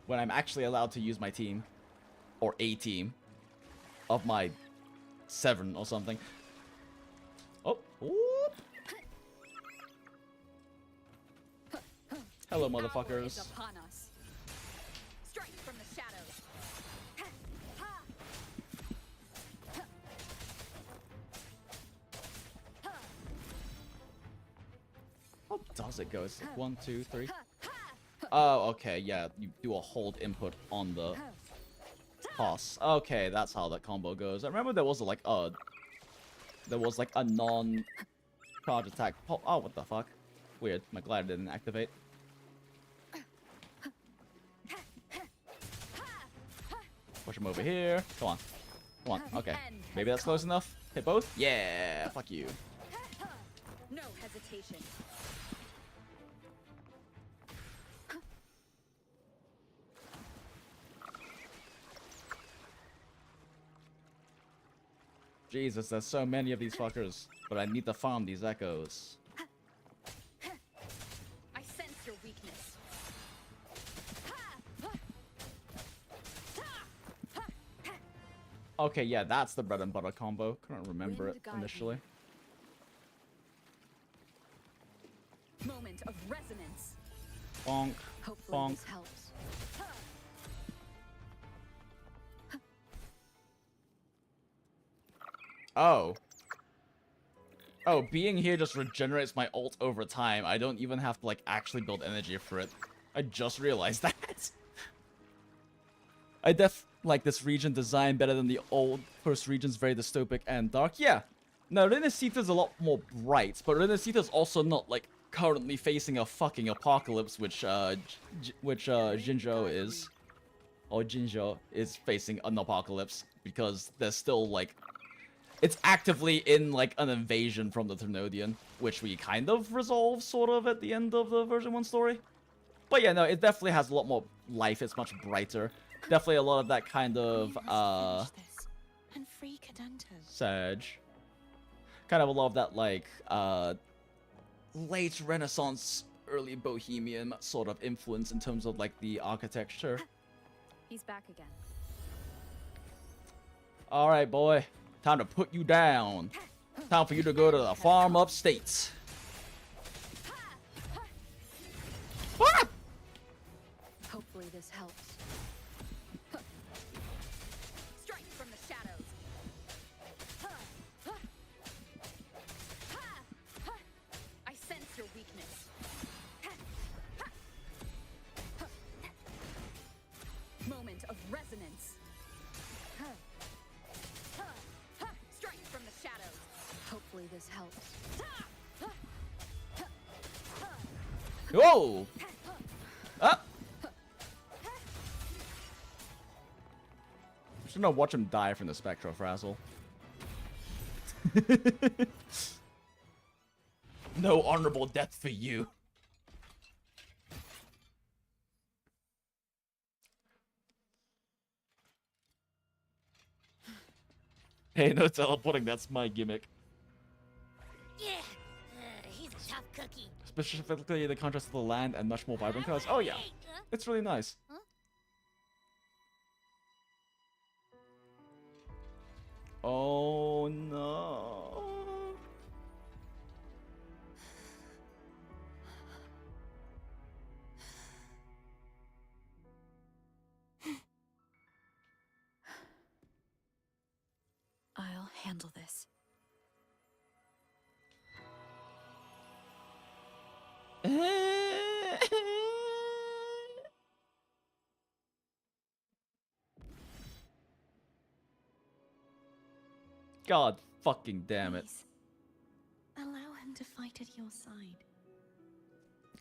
When I'm actually allowed to use my team. Or a team. Of my 7 or something. Oh. Whoop. Hello, motherfuckers. Upon us. Strike from the shadows. How does it go? It's like 1, 2, 3. Oh, okay, yeah. You do a hold input on the toss. Okay, that's how that combo goes. I remember there was like a non-charge attack. Oh, what the fuck? Weird. My glider didn't activate. Push him over here. Come on. Come on. Okay. Maybe that's close enough. Hit both? Yeah. Fuck you. No hesitation. Jesus, there's so many of these fuckers. But I need to farm these echoes. I sense your weakness. Okay, yeah, that's the bread and butter combo. Couldn't remember it initially. Moment of resonance. Bonk. Hopefully Bonk. this helps. Oh. Oh, being here just regenerates my ult over time. I don't even have to, like, actually build energy for it. I just realized that. I like this region design better than the old first regions, very dystopic and dark. Yeah. No, Renesita's a lot more bright, but Renesita's also not, like, currently facing a fucking apocalypse, which Jinzhou is. Or Jinzhou is facing an apocalypse, because there's still, like... It's actively in, like, an invasion from the Ternodian, which we kind of resolve, sort of, at the end of the version 1 story. But yeah, no, it definitely has a lot more life. It's much brighter. Definitely a lot of that kind of, and free Cadentas. Surge. Kind of a lot of that, like, late Renaissance, early Bohemian sort of influence in terms of, like, the architecture. He's back again. Alright, boy. Time to put you down. Time for you to go to the farm upstate. Ah! Hopefully this helps. Strike from the shadows. I sense your weakness. Moment of resonance. Strike from the shadows. Hopefully this helps. Whoa! Ah! I'm just gonna watch him die from the Spectro Frazzle. No honorable death for you. Hey, no teleporting, that's my gimmick. Yeah, he's a tough cookie. Specifically the contrast of the land and much more vibrant colors. Oh yeah, it's really nice. Huh? Oh no. I'll handle this. God fucking damn it. Please, allow him to fight at your side.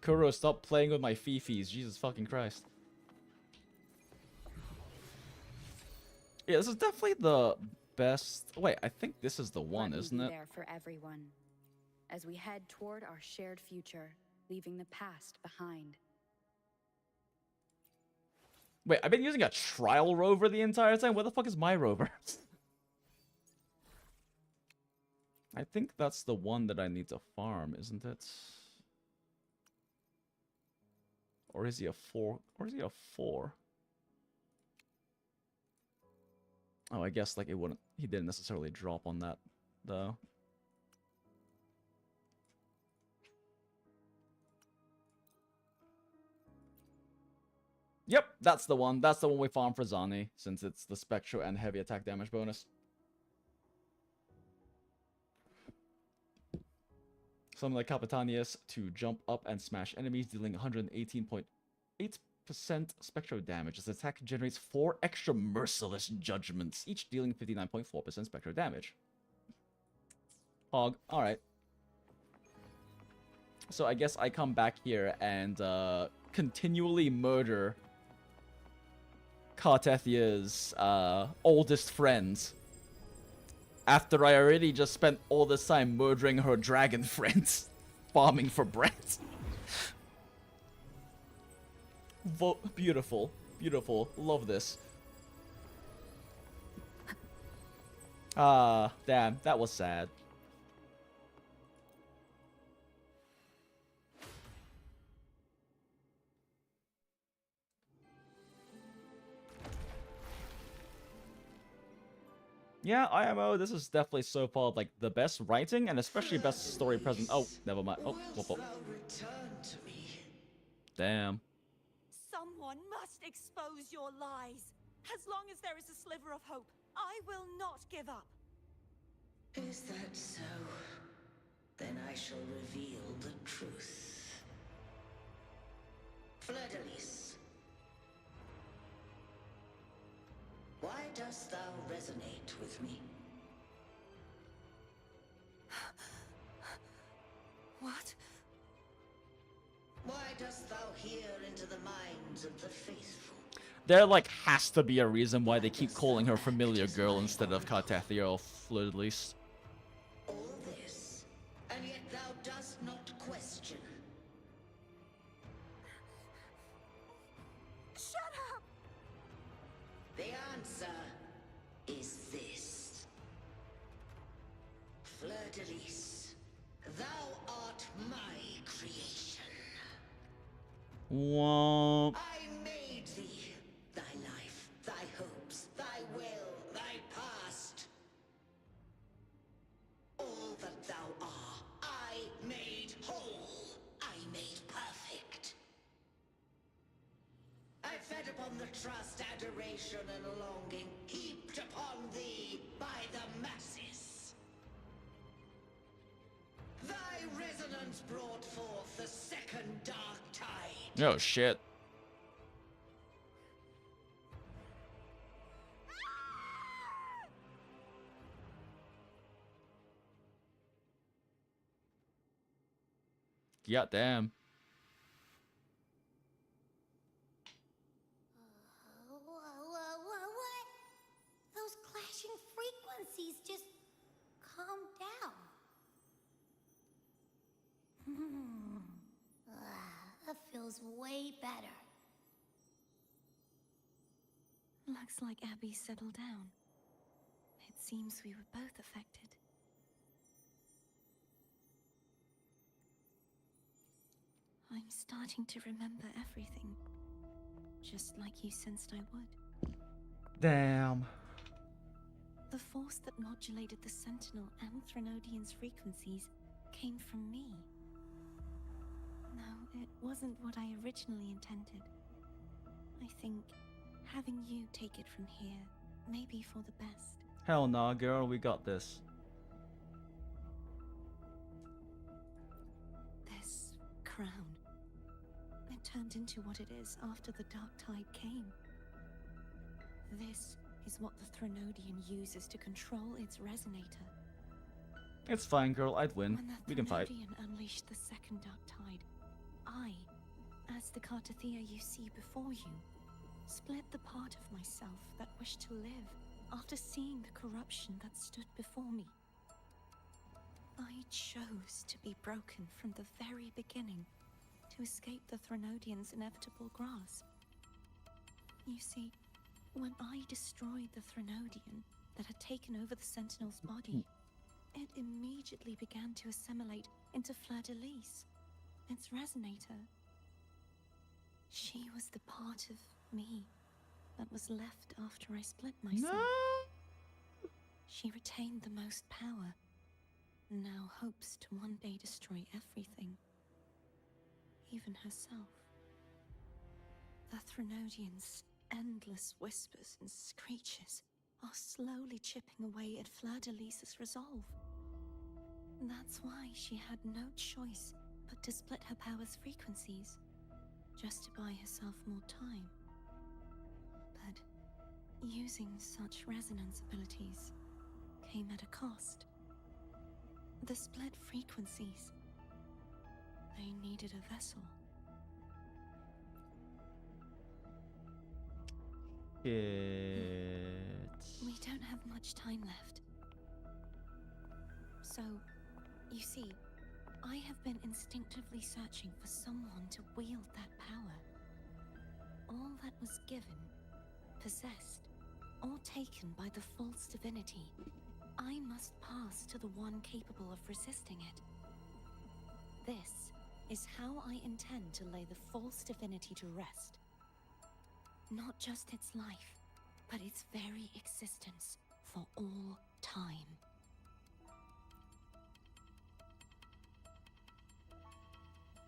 Kuro, stop playing with my fifis. Jesus fucking Christ. Yeah, this is definitely the best. Wait, I think this is the one, Let me isn't be it? there for everyone, as we head toward our shared future, leaving the past behind. Wait, I've been using a trial rover the entire time? Where the fuck is my rover? I think that's the one that I need to farm, isn't it? Or is he a 4? Or is he a 4? Oh, I guess like it wouldn't. He didn't necessarily drop on that, though. Yep, that's the one. That's the one we farm for Zani, since it's the Spectral and heavy attack damage bonus. Summon the Capitanius to jump up and smash enemies, dealing 118.8% spectral damage. This attack generates 4 extra merciless judgments, each dealing 59.4% spectral damage. Hog, alright. So I guess I come back here and continually murder Cartethia's oldest friends. After I already just spent all this time murdering her dragon friends, farming for bread. Beautiful. Beautiful. Love this. Ah, damn. That was sad. Yeah, IMO, this is definitely so far like the best writing and especially best story present. Oh, never mind. Oh, whoop, whoop. Damn. Someone must expose your lies. As long as there is a sliver of hope, I will not give up. Is that so? Then I shall reveal the truth. Fleur-de-Lis, why dost thou resonate with me? What? Why dost thou hear into the minds of the faithful? There, like, has to be a reason why they keep calling her Familiar Girl instead of Cartathia or Fleur-de-Lis. All this, and yet thou dost not question. Shut up! The answer is this. Fleur-de-Lis, thou art my creation. Womp. I made thee, thy life, thy hopes, thy will, thy past. All that thou art, I made whole, I made perfect. I fed upon the trust, adoration, and longing heaped upon thee by the masses. Thy resonance brought forth the second dark tide. Oh, shit. Yeah, damn. What? Those clashing frequencies just calm down. feels way better. Looks like Abby settled down. It seems we were both affected. I'm starting to remember everything, just like you sensed I would. Damn. The force that modulated the Sentinel and Threnodian's frequencies came from me. No, it wasn't what I originally intended. I think having you take it from here may be for the best. Hell nah, girl, we got this. This crown. It turned into what it is after the Dark Tide came. This is what the Threnodian uses to control its resonator. It's fine, girl, I'd win. When the We can fight. Threnodian unleashed the second Dark Tide, I, as the Carta you see before you, split the part of myself that wished to live after seeing the corruption that stood before me. I chose to be broken from the very beginning to escape the Threnodian's inevitable grasp. You see, when I destroyed the Threnodian that had taken over the Sentinel's body, it immediately began to assimilate into Fleur-de-Lis, its resonator. She was the part of me that was left after I split myself. No! She retained the most power, and now hopes to one day destroy everything, even herself. The Threnodian's endless whispers and screeches are slowly chipping away at Fleur-de-Lis's resolve. That's why she had no choice but to split her power's frequencies, just to buy herself more time. But using such resonance abilities came at a cost. The split frequencies, they needed a vessel. We don't have much time left. So, you see, I have been instinctively searching for someone to wield that power. All that was given, possessed, or taken by the false divinity, I must pass to the one capable of resisting it. This is how I intend to lay the false divinity to rest. Not just its life, but its very existence for all time.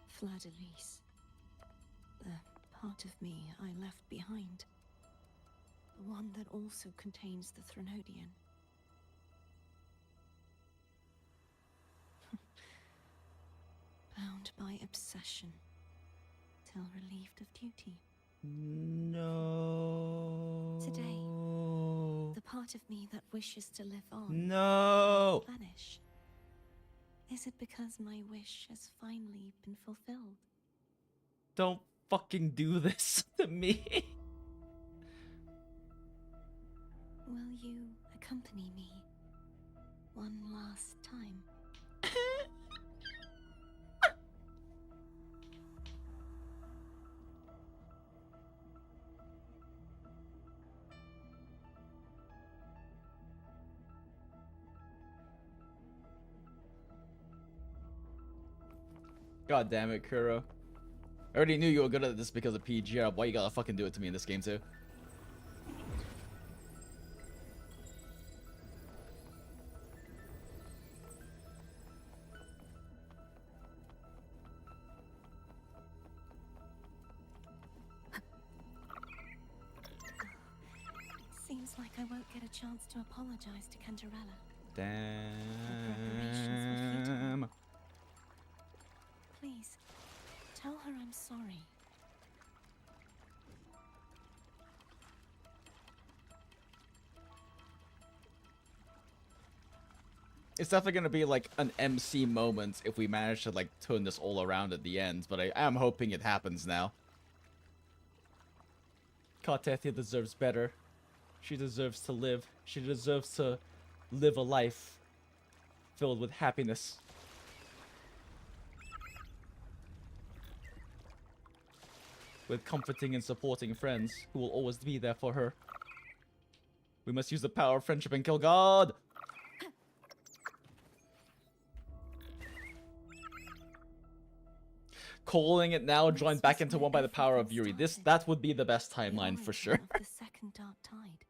Fleur-de-Lis. The part of me I left behind. The one that also contains the Threnodian. Bound by obsession, till relieved of duty. No. Today, the part of me that wishes to live on No. vanish. Is it because my wish has finally been fulfilled? Don't fucking do this to me. Will you accompany me one last time? God damn it, Kuro. I already knew you were good at this because of PGR. Why you gotta fucking do it to me in this game too? Seems like I won't get a chance to apologize to Cantarella. Damn. Please, tell her I'm sorry. It's definitely gonna be like an MC moment if we manage to like turn this all around at the end, but I am hoping it happens now. Cartethia deserves better. She deserves to live. She deserves to live a life filled with happiness. with comforting and supporting friends who will always be there for her. We must use the power of friendship and kill God! Calling it now, joined back into one by the power of Yuri. That would be the best timeline for sure. The second dark tide.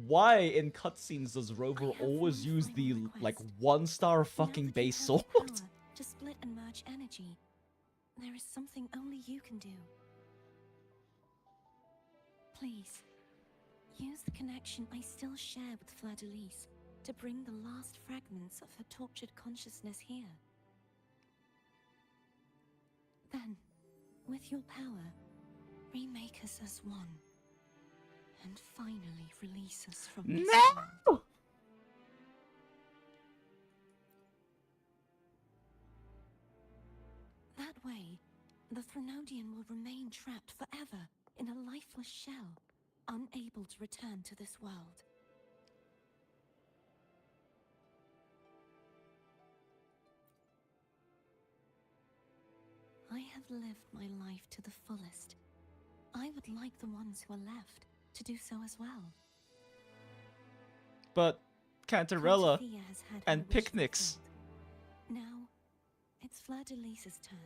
Why in cutscenes does Rover always use the, like, 1-star fucking base sword? To split and merge energy. There is something only you can do. Please, use the connection I still share with Fleur-de-Lis to bring the last fragments of her tortured consciousness here. Then, with your power, remake us as one. And finally release us from this world. That way, the Threnodian will remain trapped forever in a lifeless shell, unable to return to this world. I have lived my life to the fullest. I would like the ones who are left to do so as well. But Cantarella has had and her wish picnics. fulfilled. Now, it's Fleur-de-Lis's turn.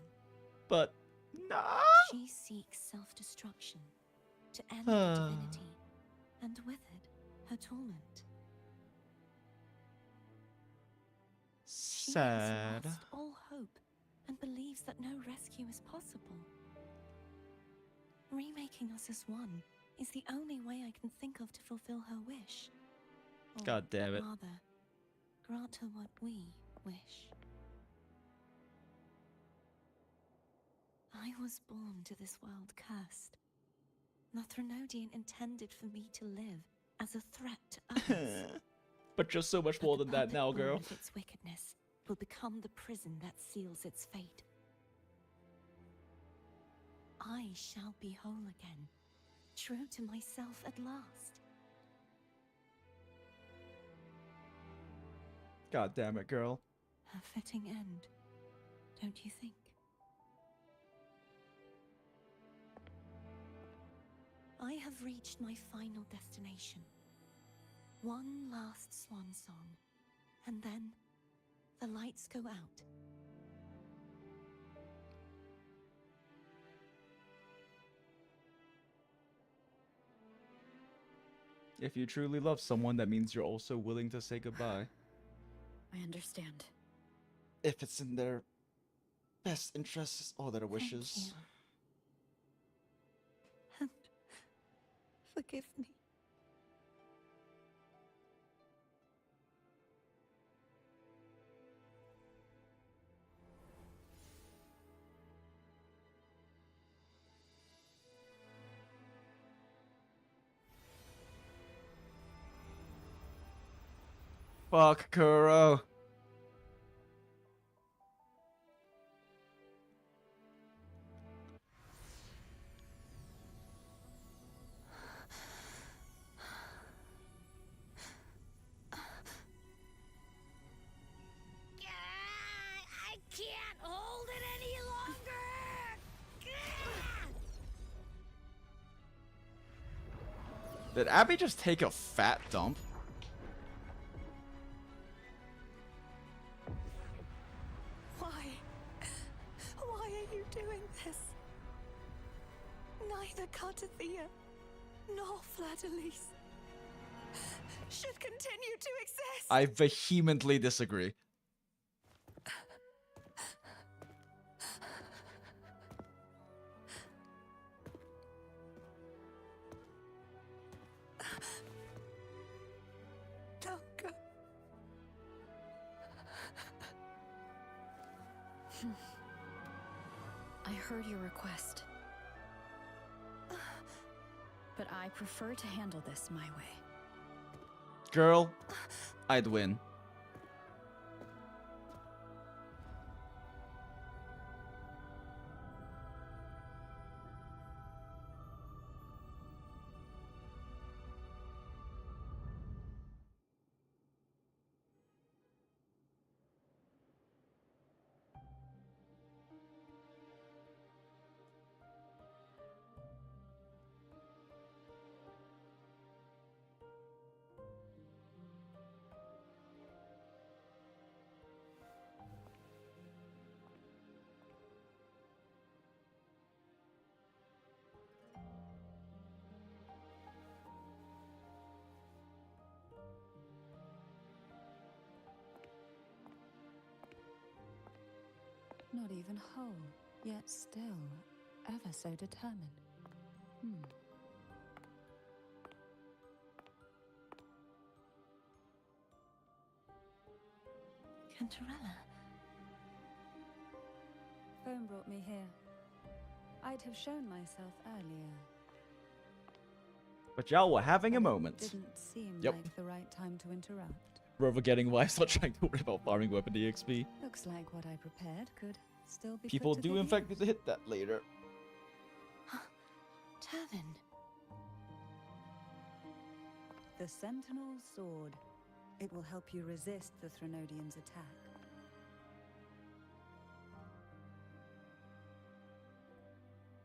But no. She seeks self-destruction to end the divinity, and with it, her torment. Sad. She has lost all hope and believes that no rescue is possible. Remaking us as one is the only way I can think of to fulfill her wish. Or God damn it. rather, grant her what we wish. I was born to this world cursed. The Threnodian intended for me to live as a threat to others. But you're so much more than that now, Puppet girl. of its wickedness will become the prison that seals its fate. I shall be whole again, true to myself at last. God damn it, girl. A fitting end, don't you think? I have reached my final destination. One last swan song, and then the lights go out. If you truly love someone, that means you're also willing to say goodbye. I understand. If it's in their best interests or their wishes. And forgive me. Fuck, Kuro. I can't hold it any longer! Did Abby just take a fat dump? Why are you doing this? Neither Carta nor Fleur-de-Lis should continue to exist. I vehemently disagree. Don't go. I heard your request. But I prefer to handle this my way. Girl, I'd win. not even whole, yet still ever so determined. Cantarella. Phone brought me here. I'd have shown myself earlier. But y'all were having a moment. Didn't seem Yep. like the right time to interrupt. We're forgetting why I start trying to worry about farming weapon EXP. Looks like what I prepared could still be People put to do good in fact use. need to hit that later. Turvin. The Sentinel's sword. It will help you resist the Threnodian's attack.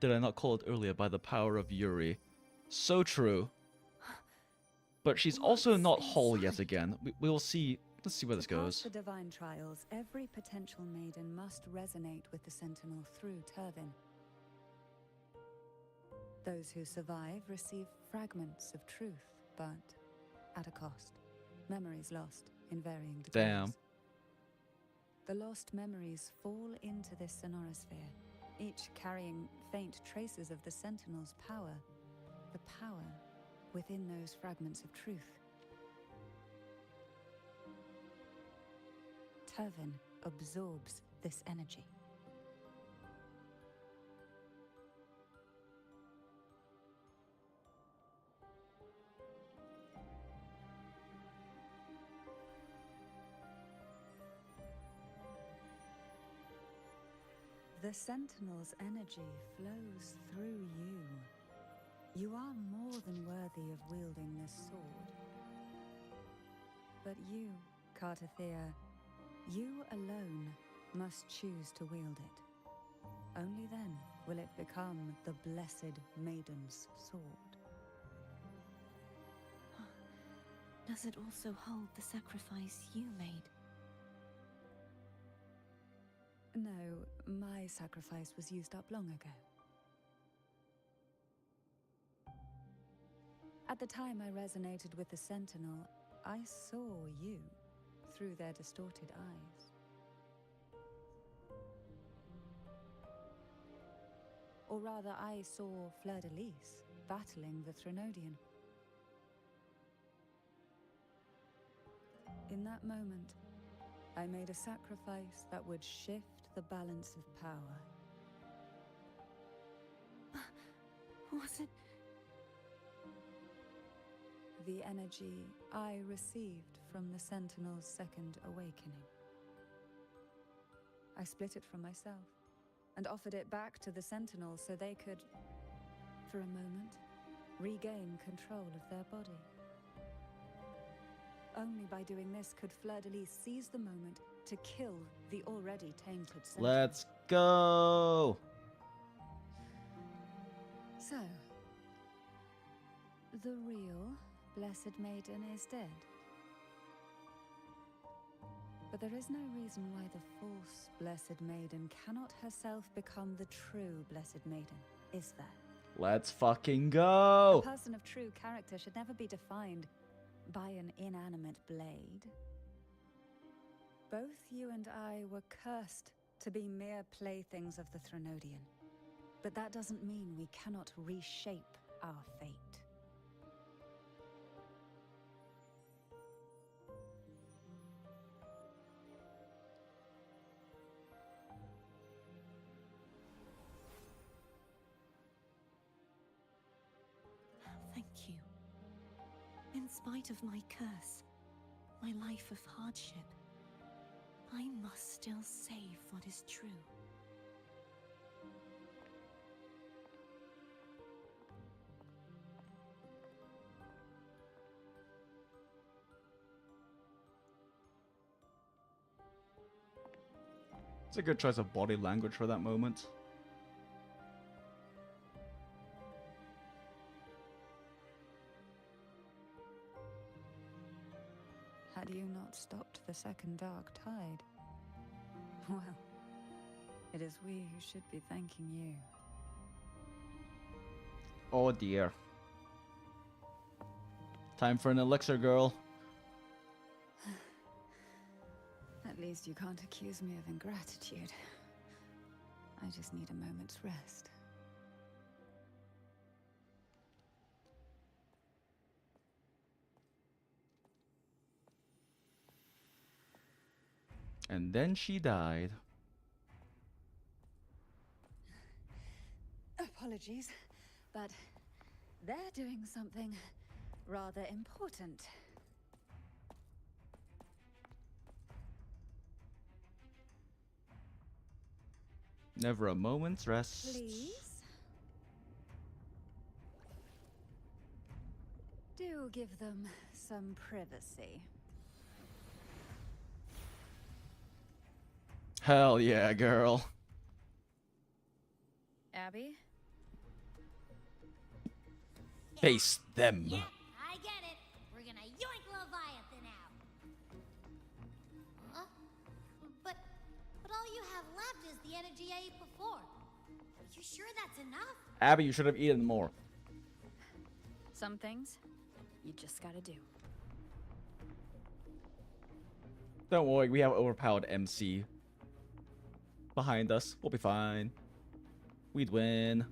Did I not call it earlier by the power of Yuri? So true. But she's also not whole yet again. We'll see. Let's see where this To pass goes. the divine trials, every potential maiden must resonate with the Sentinel through Turvin. Those who survive receive fragments of truth, but at a cost. Memories lost in varying degrees. Damn. The lost memories fall into this sonorosphere, each carrying faint traces of the Sentinel's power. The power within those fragments of truth. Turvin absorbs this energy. The Sentinel's energy flows through you. You are more than worthy of wielding this sword. But you, Carta, you alone must choose to wield it. Only then will it become the Blessed Maiden's sword. Does it also hold the sacrifice you made? No, my sacrifice was used up long ago. At the time I resonated with the Sentinel, I saw you through their distorted eyes. Or rather, I saw Fleur-de-Lis battling the Threnodian. In that moment, I made a sacrifice that would shift the balance of power. Was it? The energy I received from the Sentinel's second awakening. I split it from myself and offered it back to the Sentinel so they could, for a moment, regain control of their body. Only by doing this could Fleur-de-Lis seize the moment to kill the already tainted Sentinel. Let's go! So, the real Blessed Maiden is dead. But there is no reason why the false Blessed Maiden cannot herself become the true Blessed Maiden, is there? Let's fucking go! A person of true character should never be defined by an inanimate blade. Both you and I were cursed to be mere playthings of the Threnodian. But that doesn't mean we cannot reshape our fate. Thank you. In spite of my curse, my life of hardship, I must still save what is true. It's a good choice of body language for that moment. Had you not stopped the second dark tide? Well, it is we who should be thanking you. Oh dear. Time for an elixir, girl. At least you can't accuse me of ingratitude. I just need a moment's rest. And then she died. Apologies, but they're doing something rather important. Never a moment's rest. Please? Do give them some privacy. Hell yeah, girl. Abby? Face them. Yeah, I get it. We're gonna yoink Leviathan out. Huh? But all you have left is the energy I ate before. Are you sure that's enough? Abby, you should have eaten more. Some things you just gotta do. Don't worry, we have overpowered MC behind us. We'll be fine. We'd win.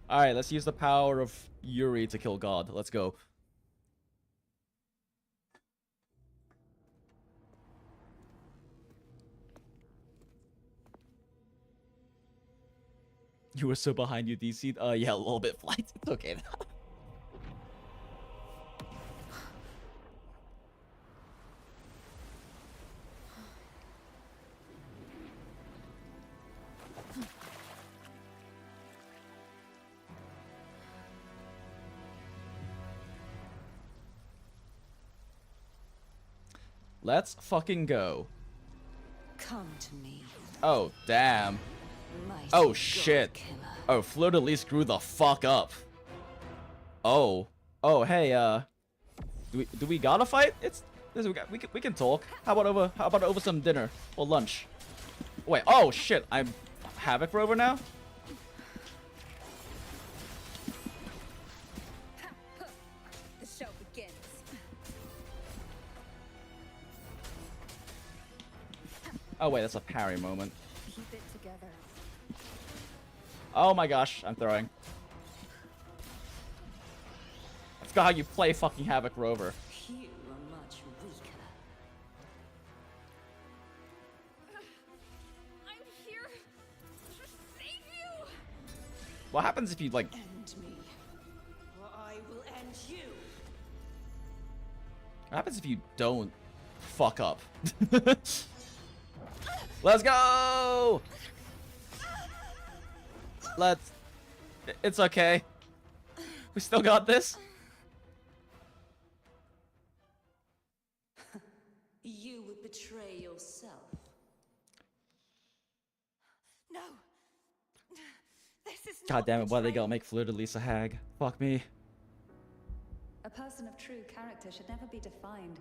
Alright, let's use the power of Yuri to kill God. Let's go. You were so behind you, DC. Yeah, a little bit flight. It's okay now. Let's fucking go. Come to me. Oh, damn. Mighty Oh, God shit. killer. Oh, Fleur de Lis grew the fuck up. Oh. Oh, hey, do we gotta fight? We can talk. How about over some dinner or lunch? Wait, oh shit, I'm Havoc Rover now? The show begins. Oh wait, that's a parry moment. Keep it together. Oh my gosh, I'm throwing. I forgot how you play fucking Havoc Rover. You are much weaker. I'm here to save you. What happens if you like End me, or I will end you. what happens if you don't fuck up? Let's go! It's okay. We still got this. You would betray yourself. No. This is God not damn it, why they betrayal. gotta make Fleur de Lis a hag? Fuck me. A person of true character should never be defined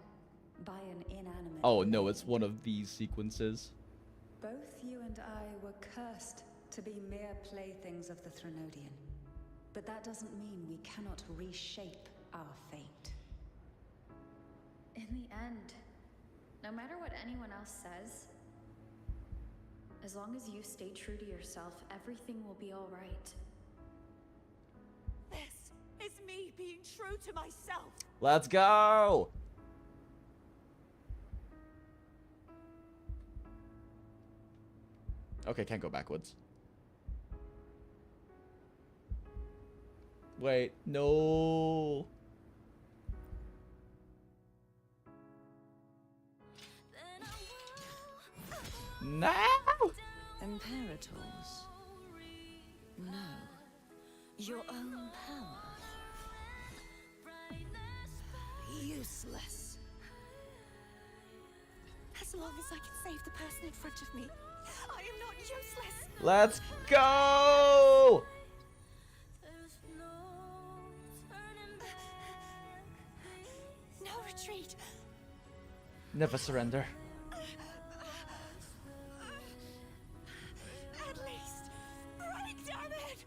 by an inanimate. Oh no, thing. it's one of these sequences. Both you and I were cursed to be mere playthings of the Threnodian. But that doesn't mean we cannot reshape our fate. In the end, no matter what anyone else says, as long as you stay true to yourself, everything will be all right. This is me being true to myself. Let's go! Okay, can't go backwards. Wait, no. No! Imperators. No. Your own power. Useless. As long as I can save the person in front of me, I am not useless. Let's go! No retreat. Never surrender. At least break, damn it!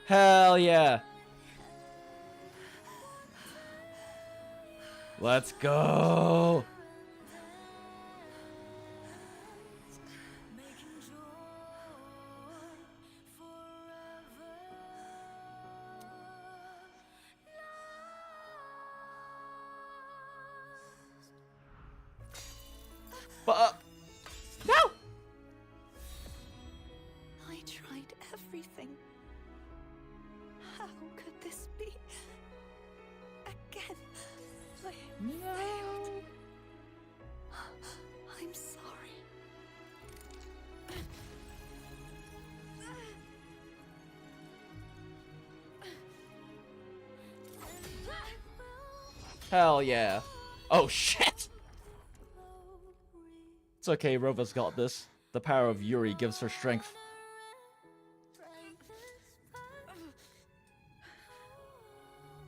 Hell yeah. Let's go. But no. I tried everything. How could this be? Again, I failed. I'm sorry. Hell yeah. Oh shit. It's okay, Rova's got this. The power of Yuri gives her strength.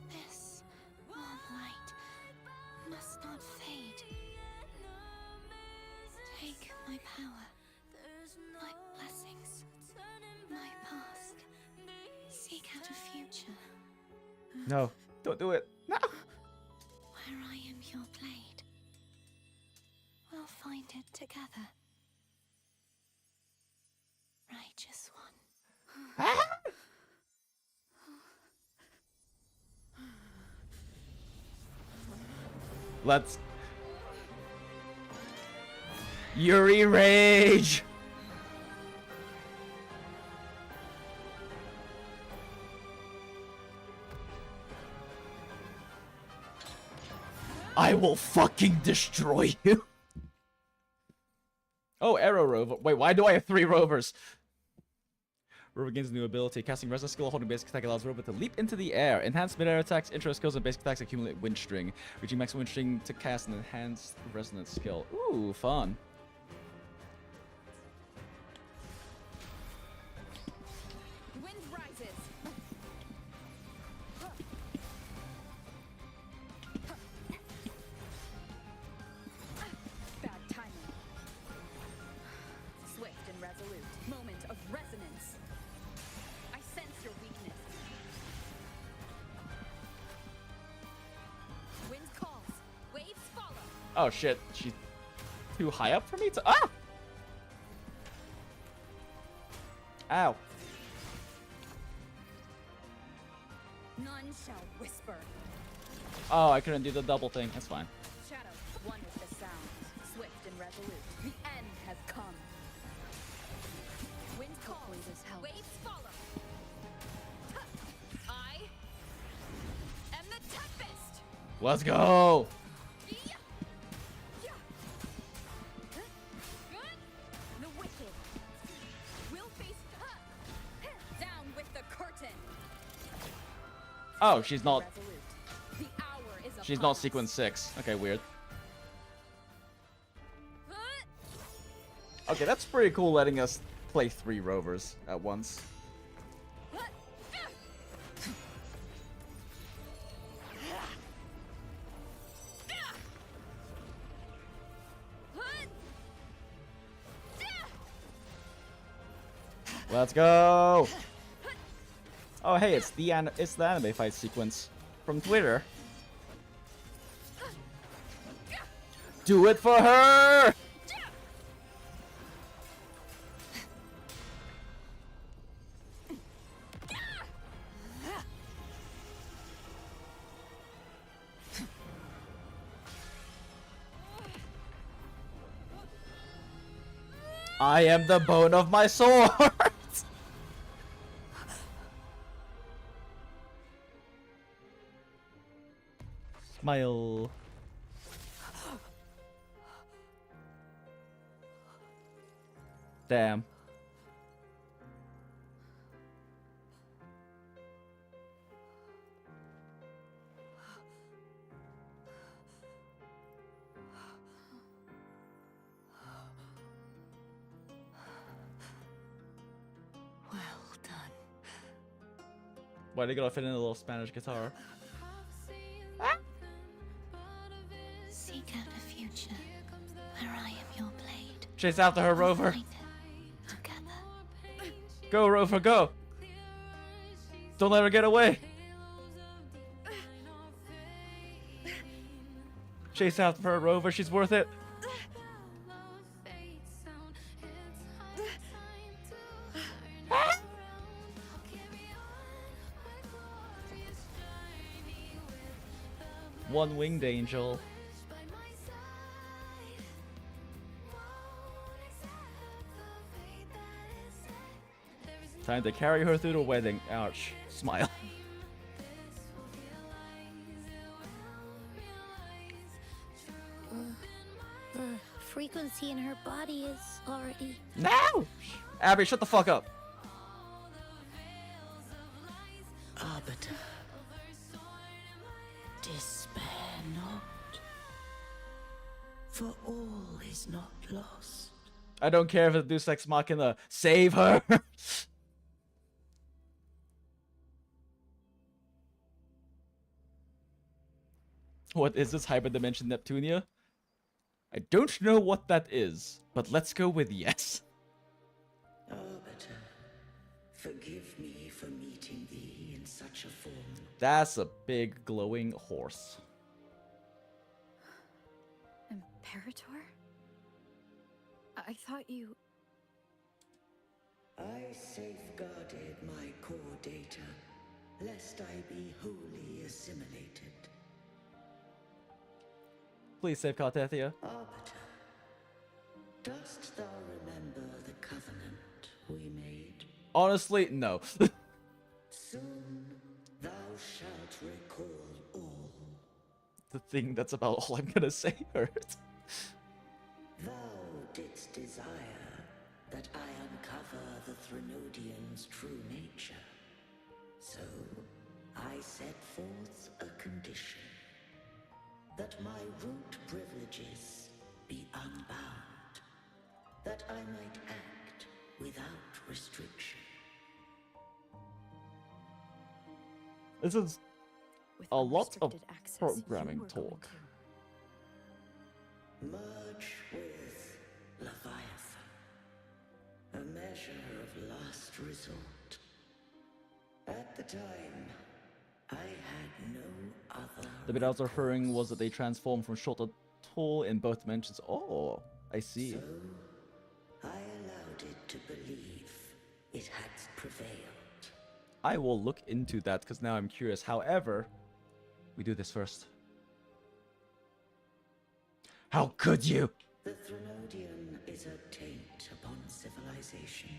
This warm light must not fade. Take my power, my blessings, my past. Seek out a future. No, don't do it. No. Where I am your blade. We'll find it together. Righteous one. Let's Yuri rage. I will fucking destroy you. Oh, Arrow Rover. Wait, why do I have 3 rovers? Rover gains a new ability. Casting Resonance skill, holding basic attack allows Rover to leap into the air. Enhanced mid-air attacks, intro skills, and basic attacks accumulate wind string. Reaching maximum wind string to cast an enhanced resonance skill. Ooh, fun. Wind rises. Bad timing. Swift and resolute. Moment of resonance. I sense your weakness. Wind calls. Waves follow. Oh shit, she's too high up for me to— ah! Ow. None shall whisper. Oh, I couldn't do the double thing. That's fine. Shadow, one with the sound. Swift and resolute. The end has come. Wind calls. Waves follow. I am the tempest. Let's go. The wicked will face down with the curtain. Oh, she's not. Resolute. The hour is She's upon not us. sequence 6. Okay, weird. Okay, that's pretty cool letting us play 3 rovers at once. Let's go! Oh hey, it's the anime fight sequence from Twitter. Do it for her! I am the bone of my sword! Smile. Damn. Well done. Why they gotta fit in a little Spanish guitar? Seek out a future where I am your blade. Chase after her, Rover. Find it together. Go, Rover, go! Don't let her get away! Chase after her, Rover, she's worth it! One winged angel. Time to carry her through the wedding. Ouch. Smile. The frequency in her body is already... No! Abby, shut the fuck up. Arbiter, despair not, for all is not lost. I don't care if it's Deus Ex Machina. Save her! What is this hyperdimension Neptunia? I don't know what that is, but let's go with yes. Arbiter, forgive me for meeting thee in such a form. That's a big glowing horse. Imperator? I thought you... I safeguarded my core data, lest I be wholly assimilated. Please save Cartethia. Arbiter, dost thou remember the covenant we made? Honestly, no. Soon thou shalt recall all. The thing that's about all I'm gonna say hurts. Thou didst desire that I uncover the Threnodian's true nature. So I set forth a condition. That my root privileges be unbound. That I might act without restriction. This is With a lot of unrestricted access, programming you were going talk. Merge with Leviathan. A measure of last resort. At the time, I had no other. The bit I was referring was that they transformed from short to tall in both dimensions. Oh, I see. So, I allowed it to believe it had prevailed. I will look into that because now I'm curious. However, we do this first. How could you? The Threnodian is a taint upon civilization.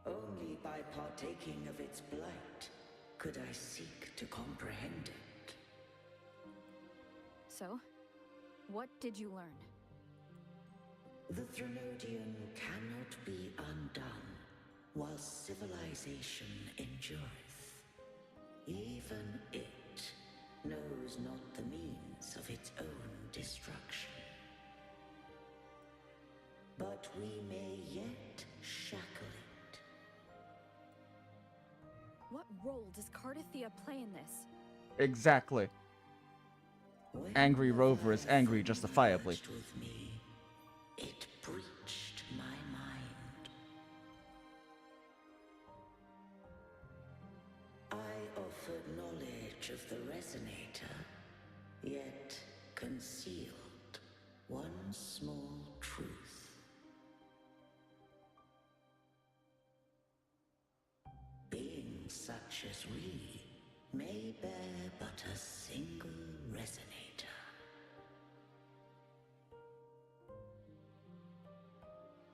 Only by partaking of its blight could I seek to comprehend it. So, what did you learn? The Threnodian cannot be undone while civilization endureth. Even it knows not the means of its own destruction. But we may yet shackle it. What role does Cartathea play in this? Exactly. When Angry Rover is angry justifiably. merged with me, it breached my mind. I offered knowledge of the resonator, yet concealed one small truth. Beings such as we may bear but a single resonator.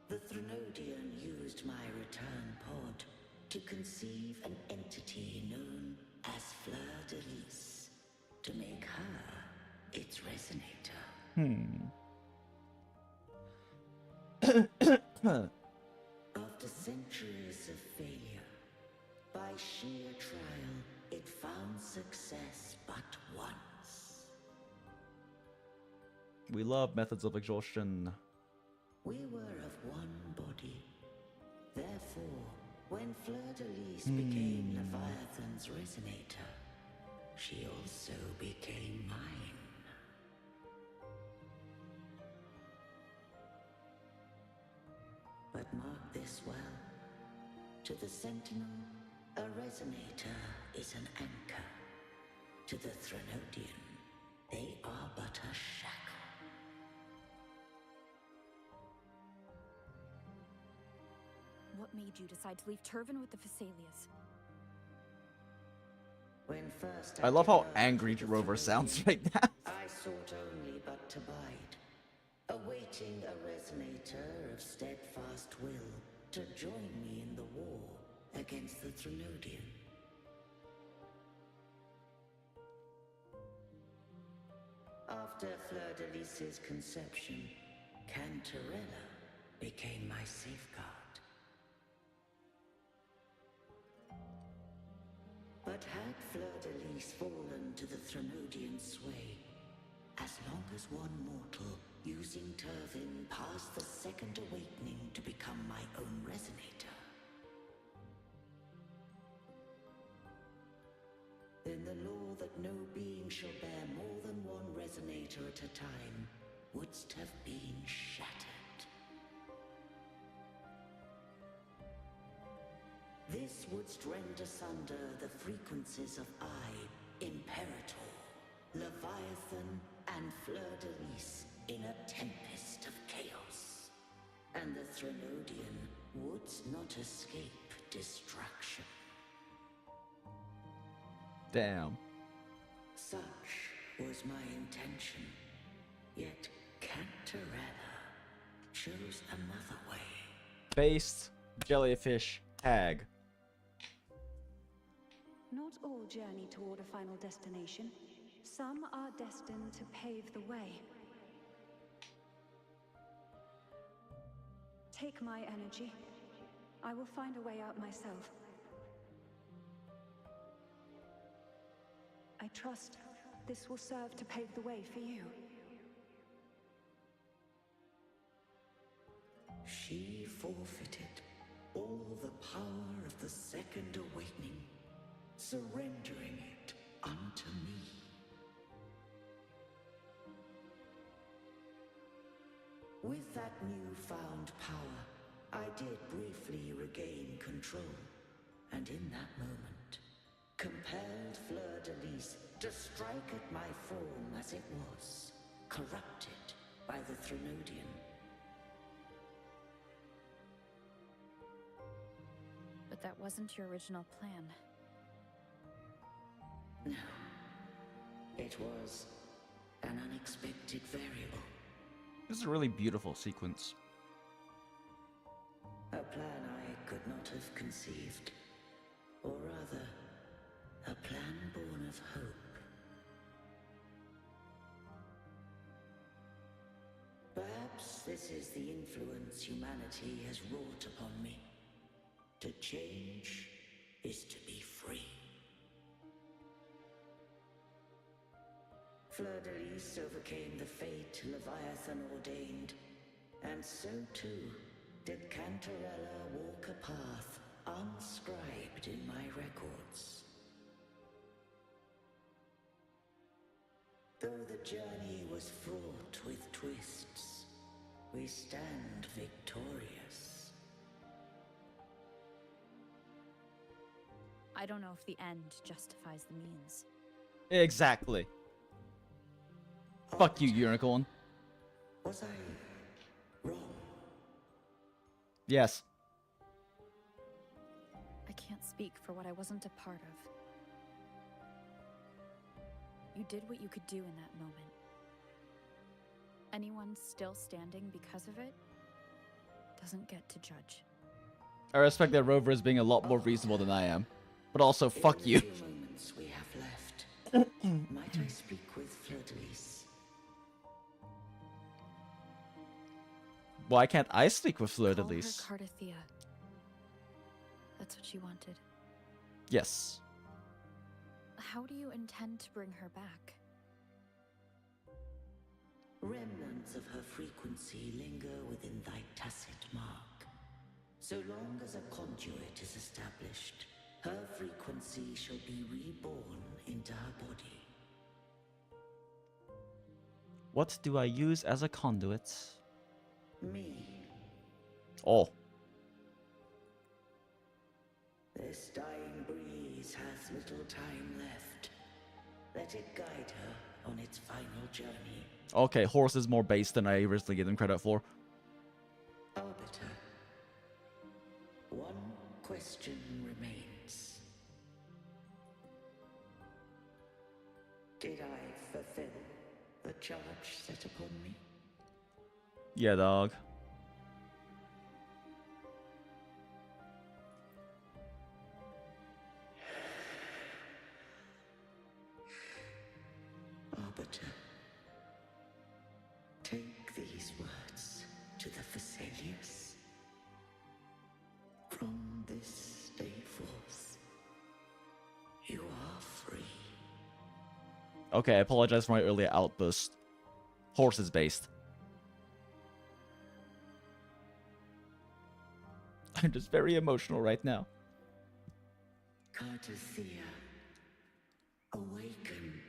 The Threnodian used my return pod to conceive an entity known as Fleur de Lis, to make her its resonator. After centuries of failure, by sheer trial, it found success but once. We love methods of exhaustion. We were of one body. Therefore, when Fleur de Lis became Leviathan's resonator, she also became mine. But mark this well. To the Sentinel, a resonator is an anchor. To the Threnodian, they are but a shackle. What made you decide to leave Turvin with the Fisalias? When first I love how did angry the Rover Threnodian, sounds right now. I sought only but to bide, awaiting a resonator of steadfast will to join me in the war against the Threnodian. After Fleur-de-Lis's conception, Cantarella became my safeguard. But had Fleur-de-Lis fallen to the Threnodian sway, as long as one mortal using Turvin passed the second awakening to become my own resonator, then the law that no being shall bear more than one resonator at a time wouldst have been shattered. This wouldst rend asunder the frequencies of I, Imperator, Leviathan, and Fleur-de-Lis in a tempest of chaos. And the Threnodian wouldst not escape destruction. Damn. Such was my intention. Yet Cantarella chose another way. Based jellyfish hag. Not all journey toward a final destination. Some are destined to pave the way. Take my energy. I will find a way out myself. I trust this will serve to pave the way for you. She forfeited all the power of the second awakening, surrendering it unto me. With that newfound power, I did briefly regain control, and in that moment, compelled Fleur-de-Lis to strike at my form as it was, corrupted by the Threnodian. But that wasn't your original plan. No. It was an unexpected variable. This is a really beautiful sequence. A plan I could not have conceived. Or rather, a plan born of hope. Perhaps this is the influence humanity has wrought upon me. To change is to be free. Fleur-de-Lis overcame the fate Leviathan ordained, and so too did Cantarella walk a path unscribed in my records. Though the journey was fraught with twists, we stand victorious. I don't know if the end justifies the means. Exactly. Fuck you, unicorn. Was I wrong? Yes. I can't speak for what I wasn't a part of. You did what you could do in that moment. Anyone still standing because of it doesn't get to judge. I respect that Rover is being a lot more reasonable than I am. But also, fuck you. In the few moments we have left, might I speak with Fleur-de-Lis? Why can't I speak with Fleur-de-Lis? Call her Carta. That's what she wanted. Yes. How do you intend to bring her back? Remnants of her frequency linger within thy tacit mark. So long as a conduit is established, her frequency shall be reborn into her body. What do I use as a conduit? Me. Oh. This dying breeze has little time left. Let it guide her on its final journey. Okay, horse is more base than I originally gave him credit for. Arbiter, one question remains. Did I fulfill the charge set upon me? Yeah, dog. Carta. Take these words to the Fisalias. From this day forth, you are free. Okay, I apologize for my earlier outburst. Horse is based. I'm just very emotional right now. Cartathea, awaken.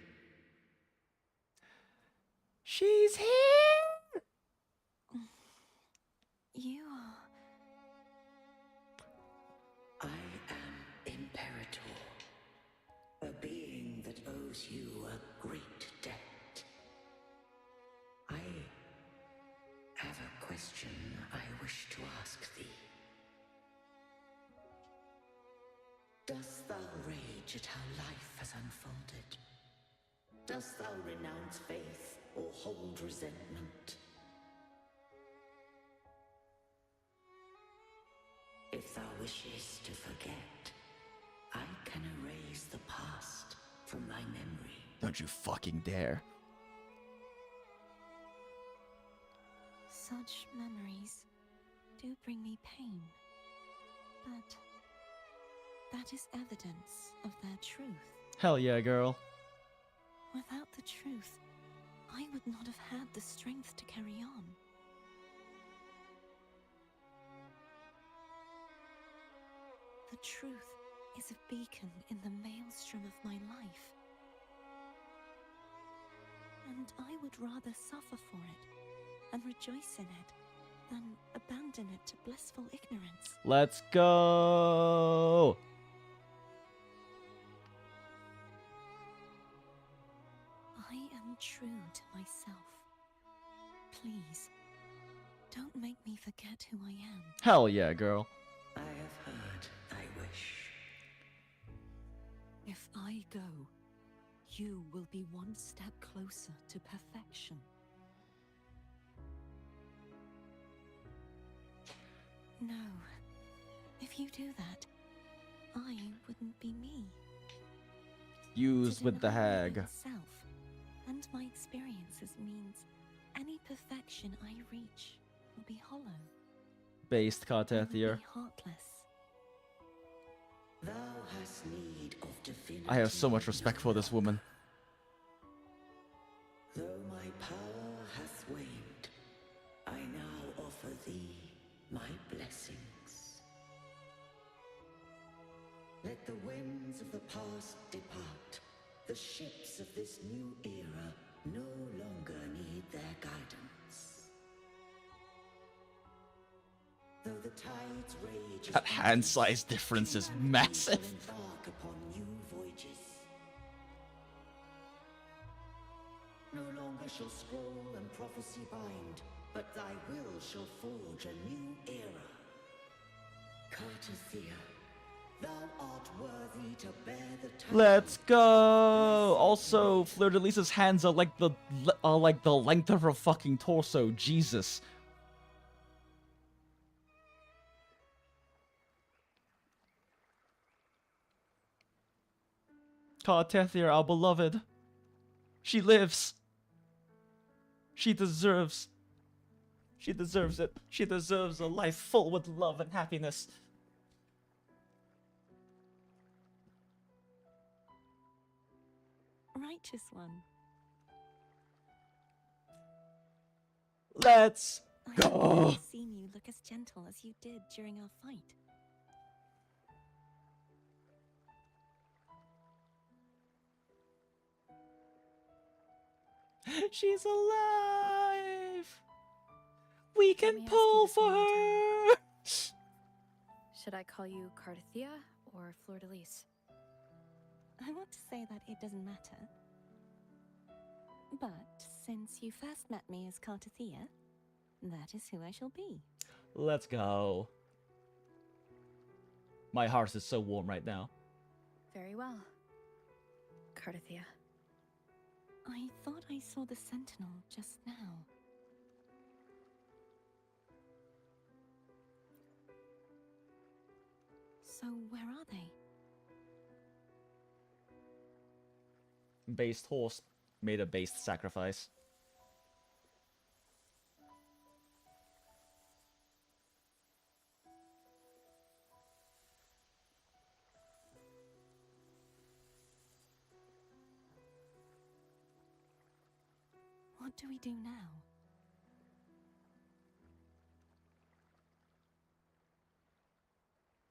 She's here! You are... I am Imperator, a being that owes you a great debt. I have a question I wish to ask thee. Dost thou rage at how life has unfolded? Dost thou renounce faith or hold resentment? If thou wishes to forget, I can erase the past from thy memory. Don't you fucking dare. Such memories do bring me pain, but that is evidence of their truth. Hell yeah, girl. Without the truth, I would not have had the strength to carry on. The truth is a beacon in the maelstrom of my life. And I would rather suffer for it and rejoice in it than abandon it to blissful ignorance. Let's go! I am true to myself. Please, don't make me forget who I am. Hell yeah, girl. I have heard thy wish. If I go, you will be one step closer to perfection. No. If you do that, I wouldn't be me. Used with the hag. Itself and my experiences means any perfection I reach will be hollow. Based Carta. Heartless. Thou hast need of divinity. I have so much respect for this woman. Though my power hath waned, I now offer thee my blessings. Let the winds of the past depart. The ships of this new era no longer need their guidance. Though the tides rage, That hand size difference is massive. embark upon new voyages. No longer shall scroll and prophecy bind, but thy will shall forge a new era. Cartathea, thou art worthy to bear the title. Let's go! Also, Fleur-de-Lis's hands are like the length of her fucking torso. Jesus. Carta, our beloved. She lives. She deserves. She deserves it. She deserves a life full with love and happiness. Righteous one. Let's I have go! never seen you look as gentle as you did during our fight. She's alive! We Let can me ask pull you this for one more her! Should I call you Cartathea or Fleur-de-Lis? I want to say that it doesn't matter. But since you first met me as Cartathea, that is who I shall be. Let's go. My heart is so warm right now. Very well. Cartathea. I thought I saw the Sentinel just now. So where are they? Based horse. made a based sacrifice. What do we do now?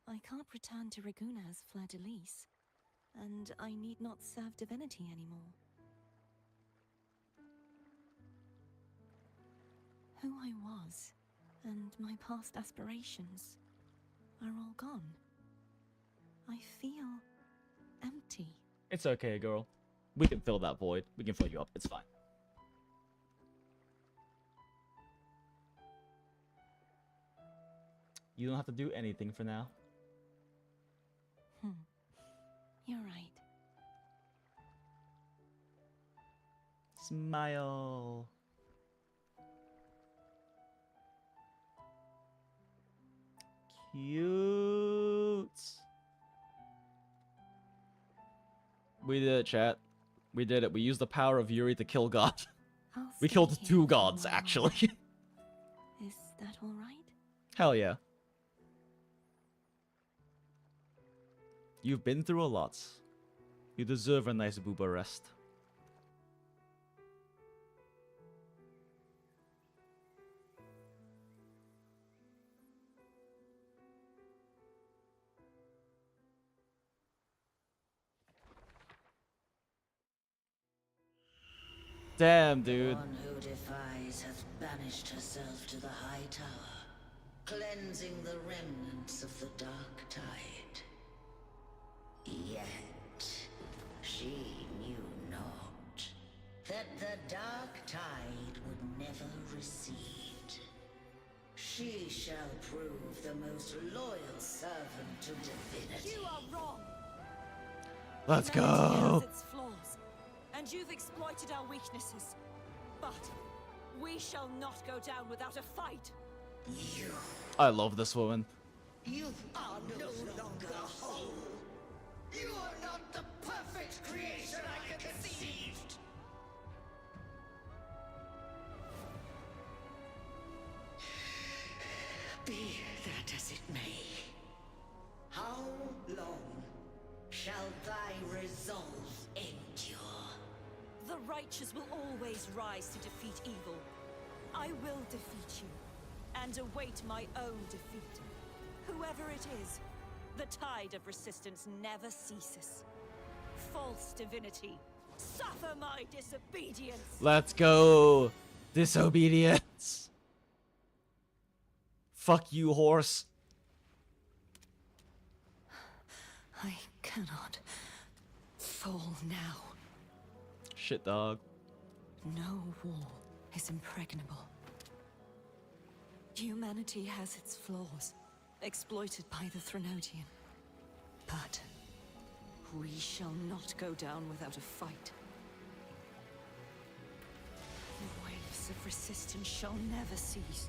I can't return to Reguna as Fleur-de-Lis, and I need not serve divinity anymore. Who I was, and my past aspirations, are all gone. I feel empty. It's okay, girl. We can fill that void. We can fill you up. It's fine. You don't have to do anything for now. You're right. Smile. Cute. We did it, chat. We did it. We used the power of Yuri to kill God. We killed 2 gods, actually. Is that all right? Hell yeah. You've been through a lot. You deserve a nice booba rest. Damn, dude. One who defies hath banished herself to the high tower, cleansing the remnants of the dark tide. Yet she knew not that the dark tide would never recede. She shall prove the most loyal servant to divinity. You are wrong. Let's Humanity go. has its flaws, and you've exploited our weaknesses. But we shall not go down without a fight. I love this woman. You are no longer whole. You are not the perfect creation I conceived. Be that as it may, how long shall thy resolve endure? The righteous will always rise to defeat evil. I will defeat you, and await my own defeat. Whoever it is, the tide of resistance never ceases. False divinity, suffer my disobedience! Let's go. Disobedience. Fuck you, horse. I cannot fall now. Shit, dog. No wall is impregnable. Humanity has its flaws, exploited by the Threnodian. But we shall not go down without a fight. The waves of resistance shall never cease.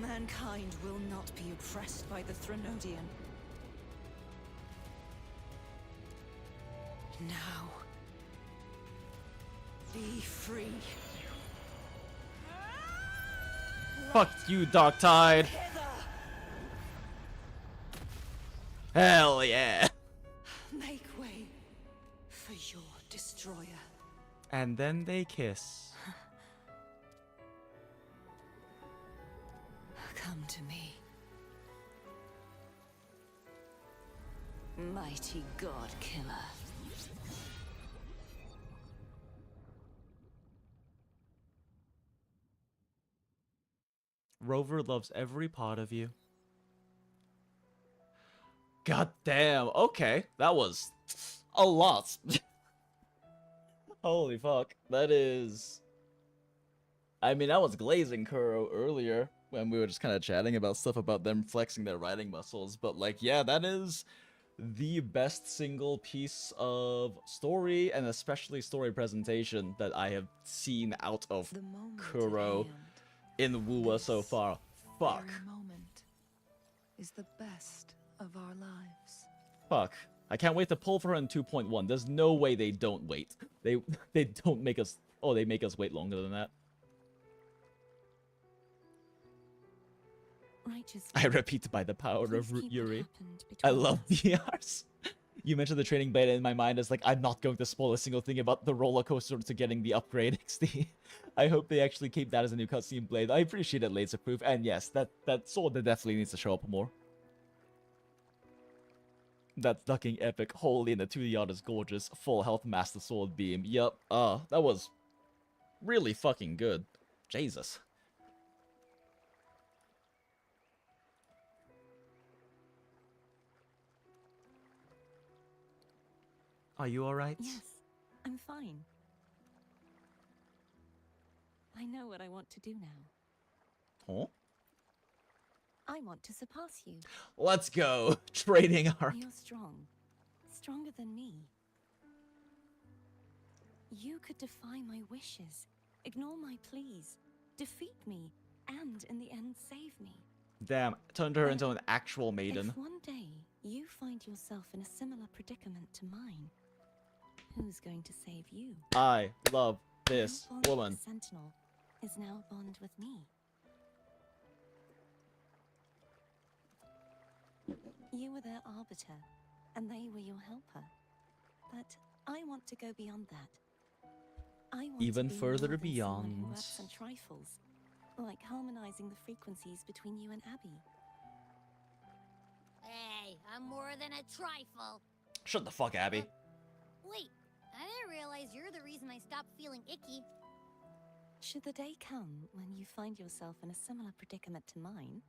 Mankind will not be oppressed by the Threnodian. Now, be free. Fuck you, Dark Tide. Hell yeah. Make way for your destroyer. And then they kiss. Come to me. Mighty God Killer. Rover loves every part of you. God damn. Okay, that was a lot. Holy fuck. That is... I mean, I was glazing Kuro earlier when we were just kind of chatting about stuff about them flexing their writing muscles. But, like, yeah, that is the best single piece of story and especially story presentation that I have seen out of Kuro in Wuwa so far. Fuck. Very moment is the best of our lives. Fuck. I can't wait to pull for her in 2.1. There's no way they don't wait. They don't make us... Oh, they make us wait longer than that. I repeat by the power of Yuri. I love VRs. You mentioned the training beta in my mind as like, I'm not going to spoil a single thing about the roller coaster to getting the upgrade XD. I hope they actually keep that as a new cutscene blade. I appreciate it, Laser Proof. And yes, that sword that definitely needs to show up more. That fucking epic. Holy, and the 2D art is gorgeous. Full health Master Sword Beam. Yup. That was really fucking good. Jesus. Are you alright? Yes, I'm fine. I know what I want to do now. Huh? I want to surpass you. Let's go. Trading arc. You're strong. Stronger than me. You could defy my wishes, ignore my pleas, defeat me, and in the end save me. Damn, turned her into an actual maiden. If one day you find yourself in a similar predicament to mine, who's going to save you? I love this Your bond woman. with Sentinel is now a bond with me. You were their arbiter, and they were your helper. But I want to go beyond that. I want Even to be further more than someone beyond. who works on trifles, like harmonizing the frequencies between you and Abby. Hey, I'm more than a trifle. Shut the fuck, Abby. Wait, I didn't realize you're the reason I stopped feeling icky. Should the day come when you find yourself in a similar predicament to mine,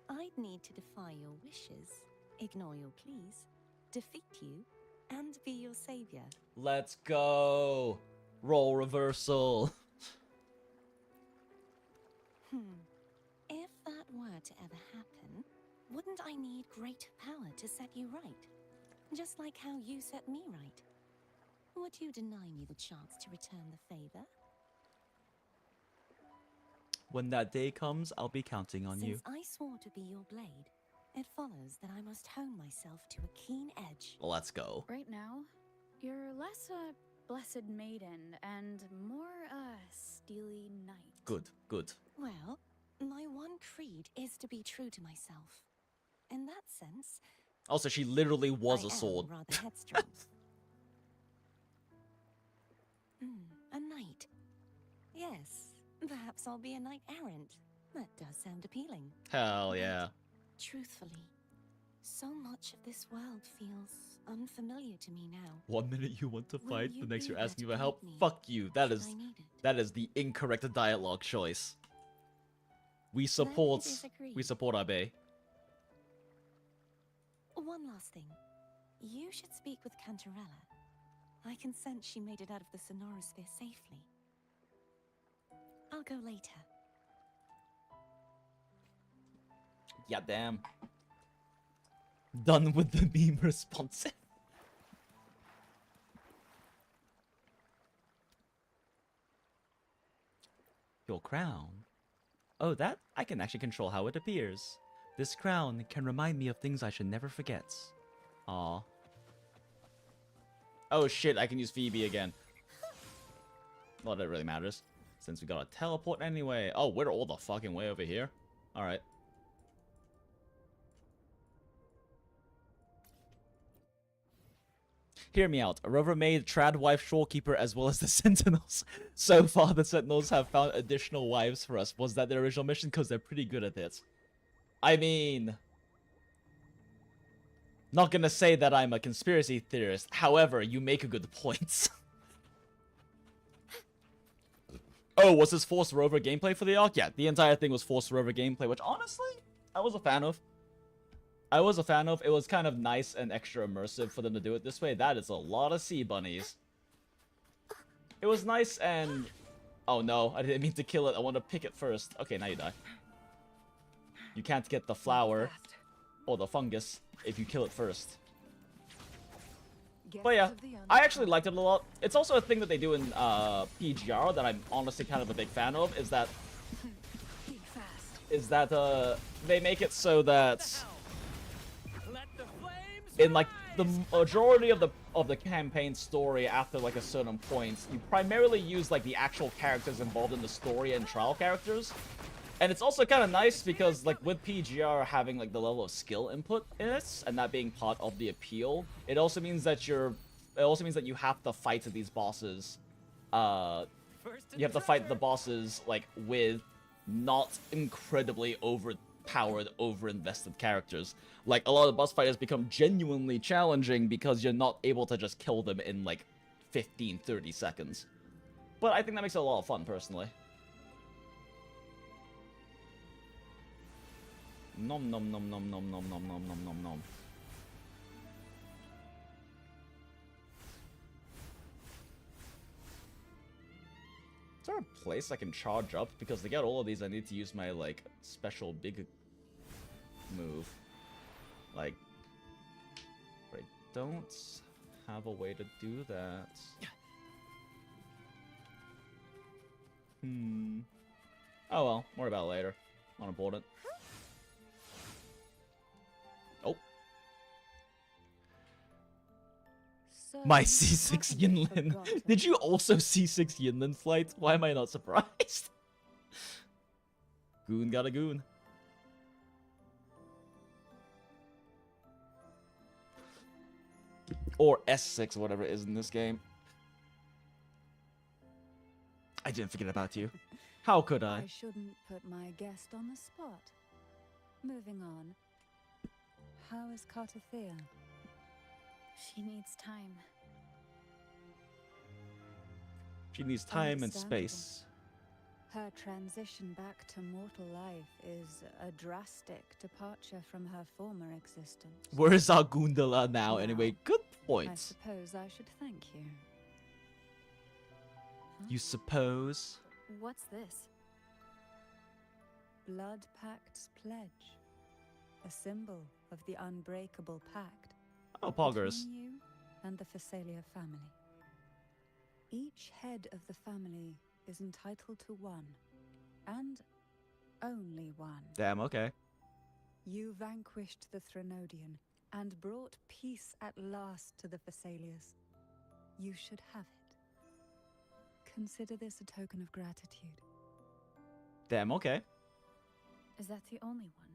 I'd need to defy your wishes, ignore your pleas, defeat you, and be your savior. Let's go. Role reversal. If that were to ever happen, wouldn't I need great power to set you right? Just like how you set me right. Would you deny me the chance to return the favor? When that day comes, I'll be counting on you. Since I swore to be your blade, it follows that I must hone myself to a keen edge. Let's go. Right now, you're less a blessed maiden and more a steely knight. Good, good. Well, my one creed is to be true to myself. In that sense, Also, she literally was I a sword. am rather headstrong. A knight. Yes, perhaps I'll be a knight errant. That does sound appealing. Hell yeah. Truthfully, so much of this world feels unfamiliar to me now. 1 minute you want to Will fight, you the next be you're there asking to for help. aid me Fuck you. That should is I need it? that is the incorrect dialogue choice. We support Abe. One last thing. You should speak with Cantarella. I can sense she made it out of the Sonorosphere safely. I'll go later. Yeah, damn. Done with the meme responsive. Your crown. Oh, that? I can actually control how it appears. This crown can remind me of things I should never forget. Aw. Oh shit, I can use Phoebe again. Well, that really matters, since we got a teleport anyway. Oh, we're all the fucking way over here. Alright. Hear me out. A rover maid, trad wife, shorekeeper, as well as the Sentinels. So far, the Sentinels have found additional wives for us. Was that their original mission? Because they're pretty good at it. I mean... Not gonna say that I'm a conspiracy theorist. However, you make a good point. Oh, was this forced rover gameplay for the arc? Yeah, the entire thing was forced rover gameplay, which honestly, I was a fan of. It was kind of nice and extra immersive for them to do it this way. That is a lot of sea bunnies. It was nice and... Oh no, I didn't mean to kill it. I want to pick it first. Okay, now you die. You can't get the flower or the fungus if you kill it first. But yeah, I actually liked it a lot. It's also a thing that they do in PGR that I'm honestly kind of a big fan of, is that they make it so that in like the majority of the campaign story after like a certain point, you primarily use like the actual characters involved in the story and trial characters. And it's also kind of nice because like with PGR having like the level of skill input in it and that being part of the appeal, it also means that you have to fight these bosses. You have to fight the bosses like with not incredibly overpowered, over-invested characters. Like, a lot of the boss fighters become genuinely challenging because you're not able to just kill them in, like, 15, 30 seconds. But I think that makes it a lot of fun, personally. Nom nom nom nom nom nom nom nom nom nom nom. Is there a place I can charge up? Because to get all of these, I need to use my, like, special big move. Like, but I don't have a way to do that. Oh well, worry about it later. Not important. Oh. My C6 Yinlin. Did you also C6 Yinlin flight? Why am I not surprised? Goon got a goon. Or S6, whatever it is in this game. I didn't forget about you. How could I? I shouldn't put my guest on the spot. Moving on. How is Carta? She needs time. She needs time and Understandable. space. Her transition back to mortal life is a drastic departure from her former existence. Where is our Gundala now, anyway? Good I point. suppose I should thank you. You suppose? What's this? Blood Pact's pledge. A symbol of the unbreakable pact. Oh, poggers. Between you and the Fisalia family. Each head of the family is entitled to one. And only one. Damn, okay. You vanquished the Threnodian and brought peace at last to the Fisalias. You should have it. Consider this a token of gratitude. Damn, okay. Is that the only one?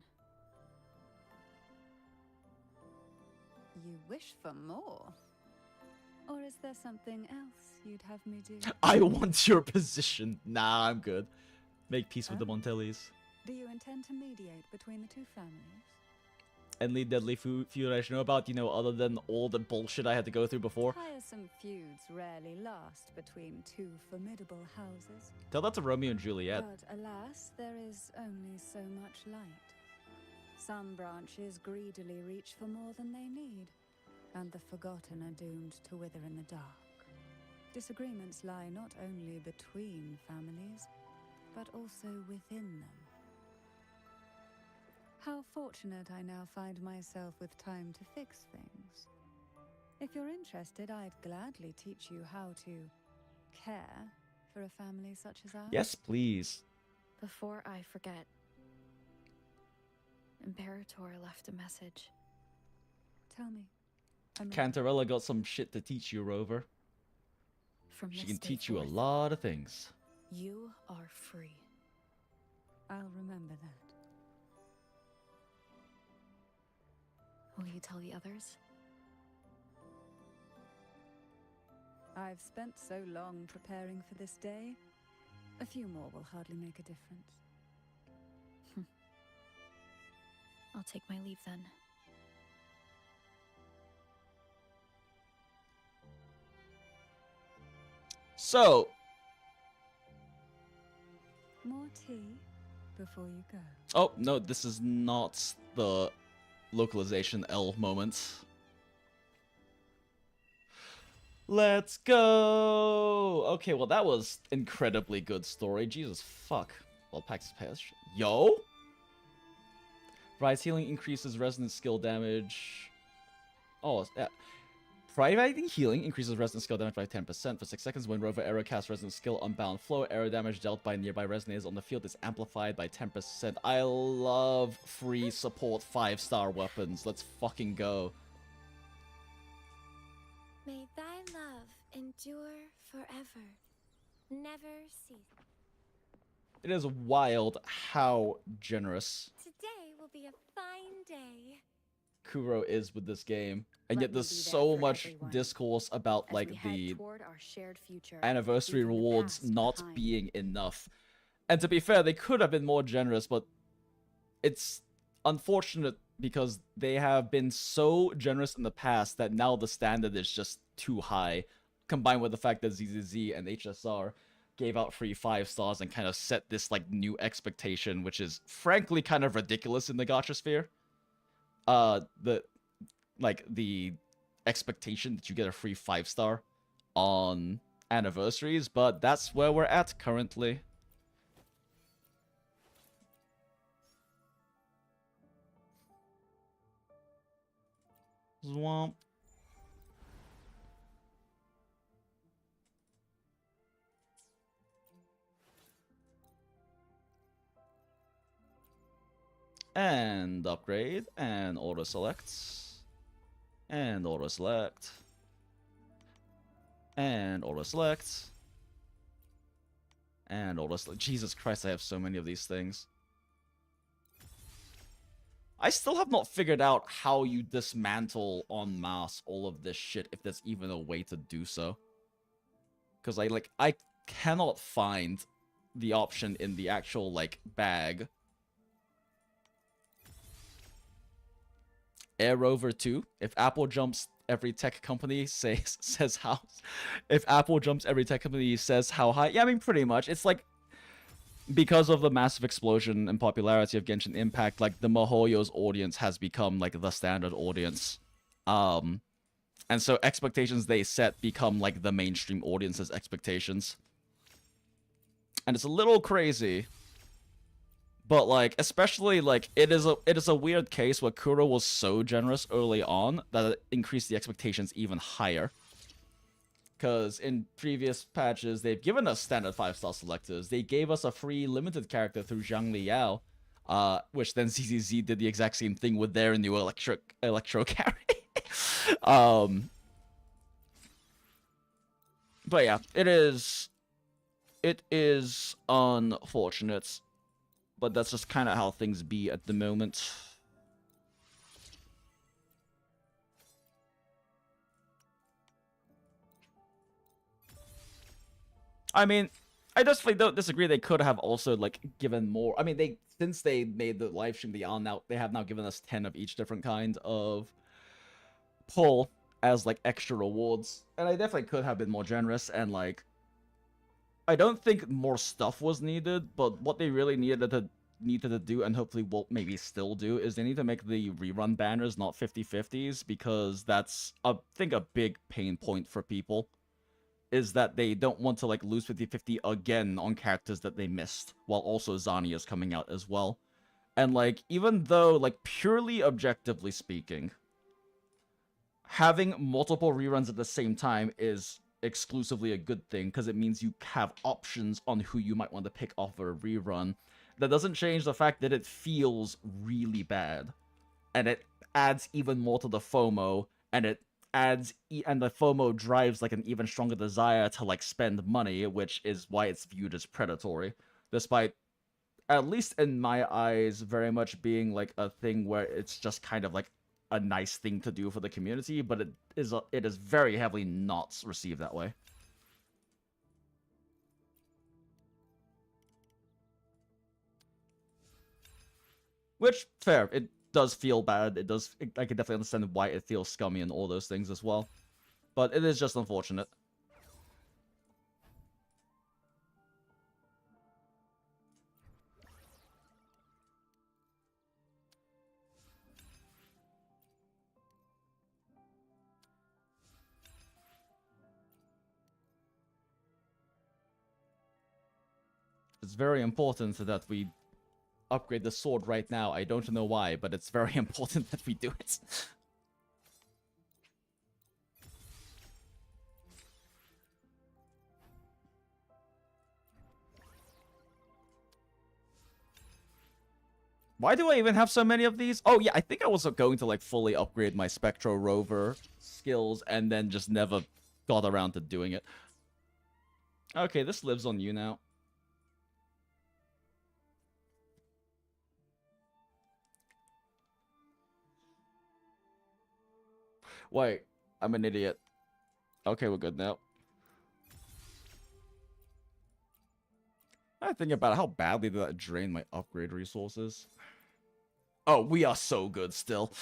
You wish for more? Or is there something else you'd have me do? I want your position. Nah, I'm good. Make peace with the Montellis. Do you intend to mediate between the two families? Any deadly feud I should know about, you know, other than all the bullshit I had to go through before? Tiresome feuds rarely last between two formidable houses. Tell that to Romeo and Juliet. But alas, there is only so much light. Some branches greedily reach for more than they need, and the forgotten are doomed to wither in the dark. Disagreements lie not only between families, but also within them. How fortunate I now find myself with time to fix things. If you're interested, I'd gladly teach you how to care for a family such as ours. Yes, please. Before I forget, Imperator left a message. Tell me. Cantarella got some shit to teach you, Rover. From She this can day teach you a forth, lot of things. You are free. I'll remember that. Will you tell the others? I've spent so long preparing for this day. A few more will hardly make a difference. I'll take my leave then. So, More tea before you go. oh, no, this is not the localization L moment. Let's go! Okay, well, that was incredibly good story. Jesus fuck. Well, Pax Pass. Yo! Rise healing increases resonant skill damage. Oh, yeah. Providing healing increases resonant skill damage by 10% for 6 seconds. When Rover Arrow casts resonant skill Unbound Flow, arrow damage dealt by nearby resonators on the field is amplified by 10%. I love free support 5-star weapons. Let's fucking go. May thy love endure forever. Never cease. It is wild how generous Today will be a fine day. Kuro is with this game. And Let yet me there's be there so for much everyone. discourse about As we like head the toward our shared future, anniversary leaving the rewards past not behind. being enough. And to be fair, they could have been more generous, but it's unfortunate because they have been so generous in the past that now the standard is just too high, combined with the fact that ZZZ and HSR gave out free 5 stars and kind of set this like new expectation, which is frankly kind of ridiculous in the gacha sphere. The expectation that you get a free 5-star on anniversaries, but that's where we're at currently. Zwamp. And upgrade, and auto select, and auto select, and auto select, and auto select. Jesus Christ, I have so many of these things. I still have not figured out how you dismantle en masse all of this shit, if there's even a way to do so. Because I cannot find the option in the actual, like, bag. Air Rover 2. If Apple jumps, every tech company says how. If Apple jumps, every tech company says how high. Yeah, I mean, pretty much. It's like, because of the massive explosion and popularity of Genshin Impact, like, the MiHoYo's audience has become, like, the standard audience. And so expectations they set become, like, the mainstream audience's expectations. And it's a little crazy. But, like, especially, like, it is a weird case where Kuro was so generous early on that it increased the expectations even higher. Because in previous patches, they've given us standard 5-star selectors. They gave us a free limited character through Zhang Liao, which then ZZZ did the exact same thing with their new electro carry. But yeah, it is unfortunate. But that's just kind of how things be at the moment. I mean, I definitely don't disagree. They could have also, like, given more. I mean, since they made the live stream, they have now given us 10 of each different kind of pull as, like, extra rewards. And I definitely could have been more generous, and, like, I don't think more stuff was needed, but what they really needed to do, and hopefully will maybe still do, is they need to make the rerun banners not 50/50s, because that's, I think, a big pain point for people, is that they don't want to, like, lose 50/50 again on characters that they missed, while also Zani is coming out as well. And, like, even though, like, purely objectively speaking, having multiple reruns at the same time is exclusively a good thing, because it means you have options on who you might want to pick off of a rerun. That doesn't change the fact that it feels really bad, and it adds even more to the FOMO, and the FOMO drives, like, an even stronger desire to, like, spend money, which is why it's viewed as predatory, despite, at least in my eyes, very much being, like, a thing where it's just kind of, like, a nice thing to do for the community, but it is very heavily not received that way. Which, fair, it does feel bad. I can definitely understand why it feels scummy and all those things as well. But it is just unfortunate. It's very important that we upgrade the sword right now. I don't know why, but it's very important that we do it. Why do I even have so many of these? Oh, yeah, I think I was going to, like, fully upgrade my Spectro Rover skills and then just never got around to doing it. Okay, this lives on you now. Wait, I'm an idiot. Okay, we're good now. I think about how badly did that drain my upgrade resources. Oh, we are so good still.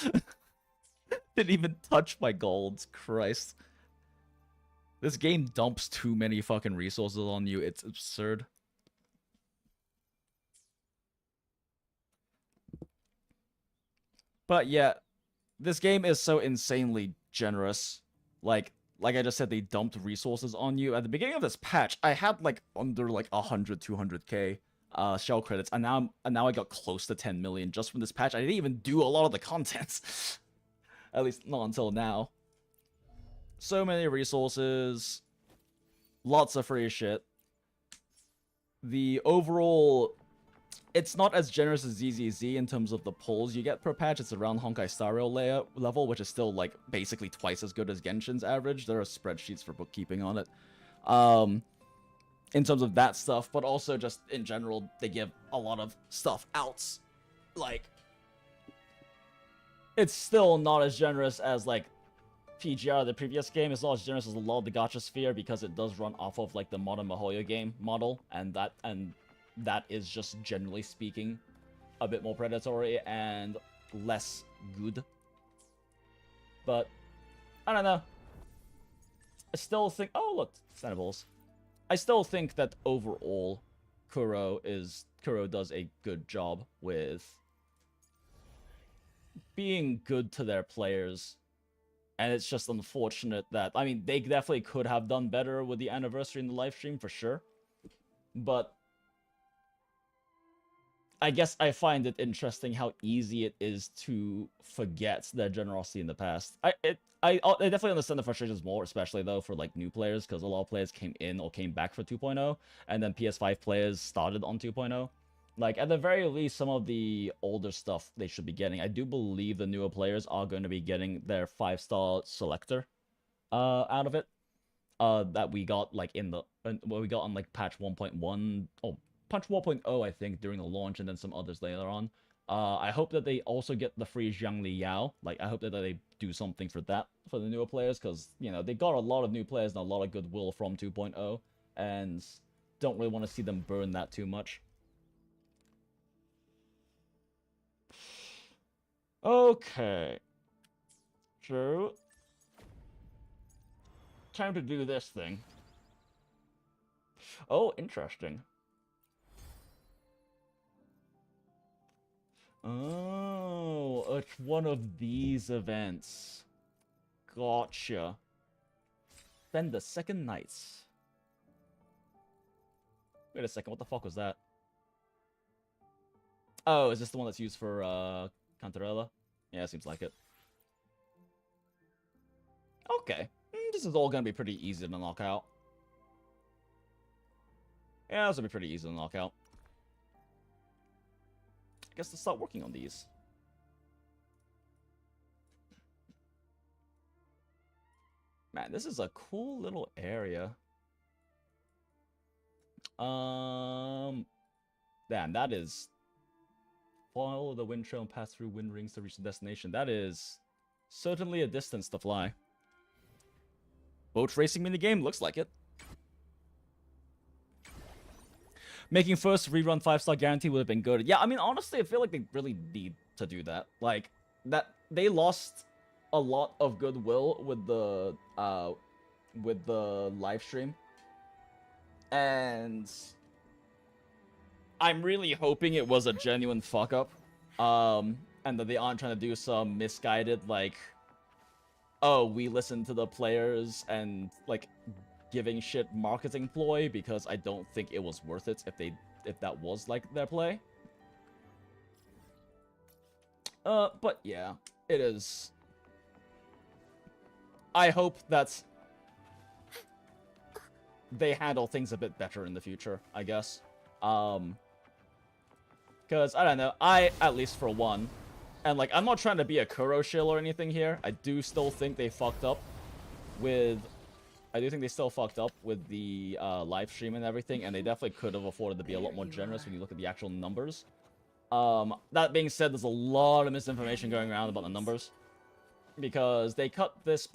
Didn't even touch my golds. Christ. This game dumps too many fucking resources on you. It's absurd. But yeah, this game is so insanely generous. Like I just said, they dumped resources on you. At the beginning of this patch, I had like under like 100, 200k shell credits, and now I got close to 10 million just from this patch. I didn't even do a lot of the contents. At least not until now. So many resources. Lots of free shit. The overall... It's not as generous as ZZZ in terms of the pulls you get per patch. It's around Honkai Star Rail level, which is still, like, basically twice as good as Genshin's average. There are spreadsheets for bookkeeping on it. In terms of that stuff, but also just in general, they give a lot of stuff out. Like, it's still not as generous as, like, PGR, the previous game. It's not as generous as a lot of the Gacha Sphere because it does run off of, like, the modern Mihoyo game model, and that is just, generally speaking, a bit more predatory and less good. But, I don't know. I still think... Oh, look, Sentinels. I still think that overall, Kuro does a good job with being good to their players. And it's just unfortunate that... I mean, they definitely could have done better with the anniversary in the live stream, for sure. But I guess I find it interesting how easy it is to forget their generosity in the past. I definitely understand the frustrations more, especially though for like new players, because a lot of players came in or came back for 2.0, and then PS5 players started on 2.0. Like, at the very least, some of the older stuff they should be getting. I do believe the newer players are going to be getting their 5-star selector out of it. That we got like we got on like patch 1.1. Oh, patch 1.0, I think, during the launch, and then some others later on. I hope that they also get the free Zhangli Yao. Like, I hope that they do something for that for the newer players, because, you know, they got a lot of new players and a lot of goodwill from 2.0, and don't really want to see them burn that too much. Okay. True. Time to do this thing. Oh, interesting. Oh, it's one of these events. Gotcha. Spend the second nights. Wait a second, what the fuck was that? Oh, is this the one that's used for, Cantarella? Yeah, seems like it. Okay. This is all gonna be pretty easy to knock out. Yeah, this will be pretty easy to knock out. I guess let's start working on these. Man, this is a cool little area. Damn, that is... Follow the wind trail and pass through wind rings to reach the destination. That is certainly a distance to fly. Boat racing minigame? Looks like it. Making first rerun 5-star guarantee would have been good. Yeah, I mean, honestly, I feel like they really need to do that. Like, that they lost a lot of goodwill with the live stream. And I'm really hoping it was a genuine fuck-up. And that they aren't trying to do some misguided, like, oh, we listen to the players and, like, giving shit marketing ploy, because I don't think it was worth it if that was, like, their play. But yeah, it is. I hope that they handle things a bit better in the future, I guess. Because Because, I don't know, I, at least for one, and like, I'm not trying to be a Kuro shill or anything here. I do still think they fucked up with... I do think they still fucked up with the live stream and everything, and they definitely could have afforded to be a lot more generous when you look at the actual numbers. That being said, there's a lot of misinformation going around about the numbers. Because they cut this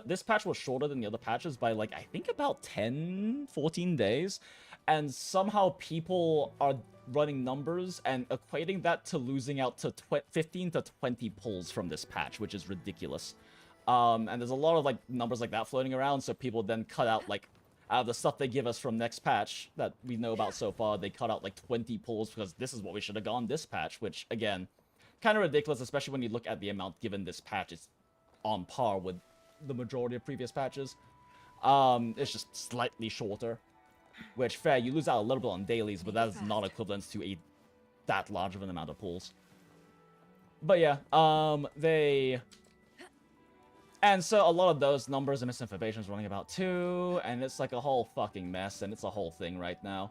this patch was shorter than the other patches by like, I think about 10, 14 days. And somehow people are running numbers and equating that to losing out to 15 to 20 pulls from this patch, which is ridiculous. And there's a lot of like numbers like that floating around, so people then cut out like out of the stuff they give us from next patch that we know about so far, they cut out like 20 pulls because this is what we should have gone this patch, which again, kind of ridiculous, especially when you look at the amount given this patch. It's on par with the majority of previous patches. It's just slightly shorter, which fair, you lose out a little bit on dailies, but that is not equivalent to that large of an amount of pulls. But yeah, and so a lot of those numbers and misinformation is running about too, and it's like a whole fucking mess, and it's a whole thing right now.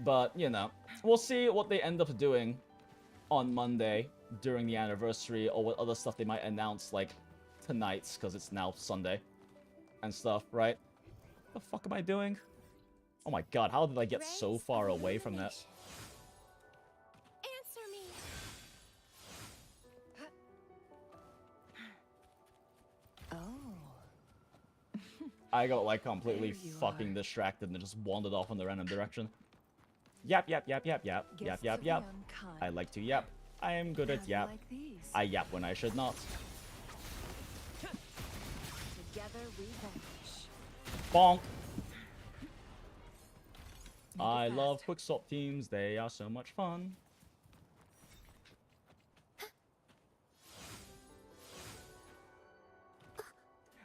But, you know, we'll see what they end up doing on Monday during the anniversary, or what other stuff they might announce, like, tonight, because it's now Sunday, and stuff, right? What the fuck am I doing? Oh my god, how did I get so far away from that? Answer me. Oh. I got, like, completely fucking distracted and just wandered off in the random direction. Yap, yap, yap, yap, yap, yap, yap, yap. I like to yap. I am good at yap. I yap when I should not. Together we vanish. Bonk! I love quickswap teams, they are so much fun.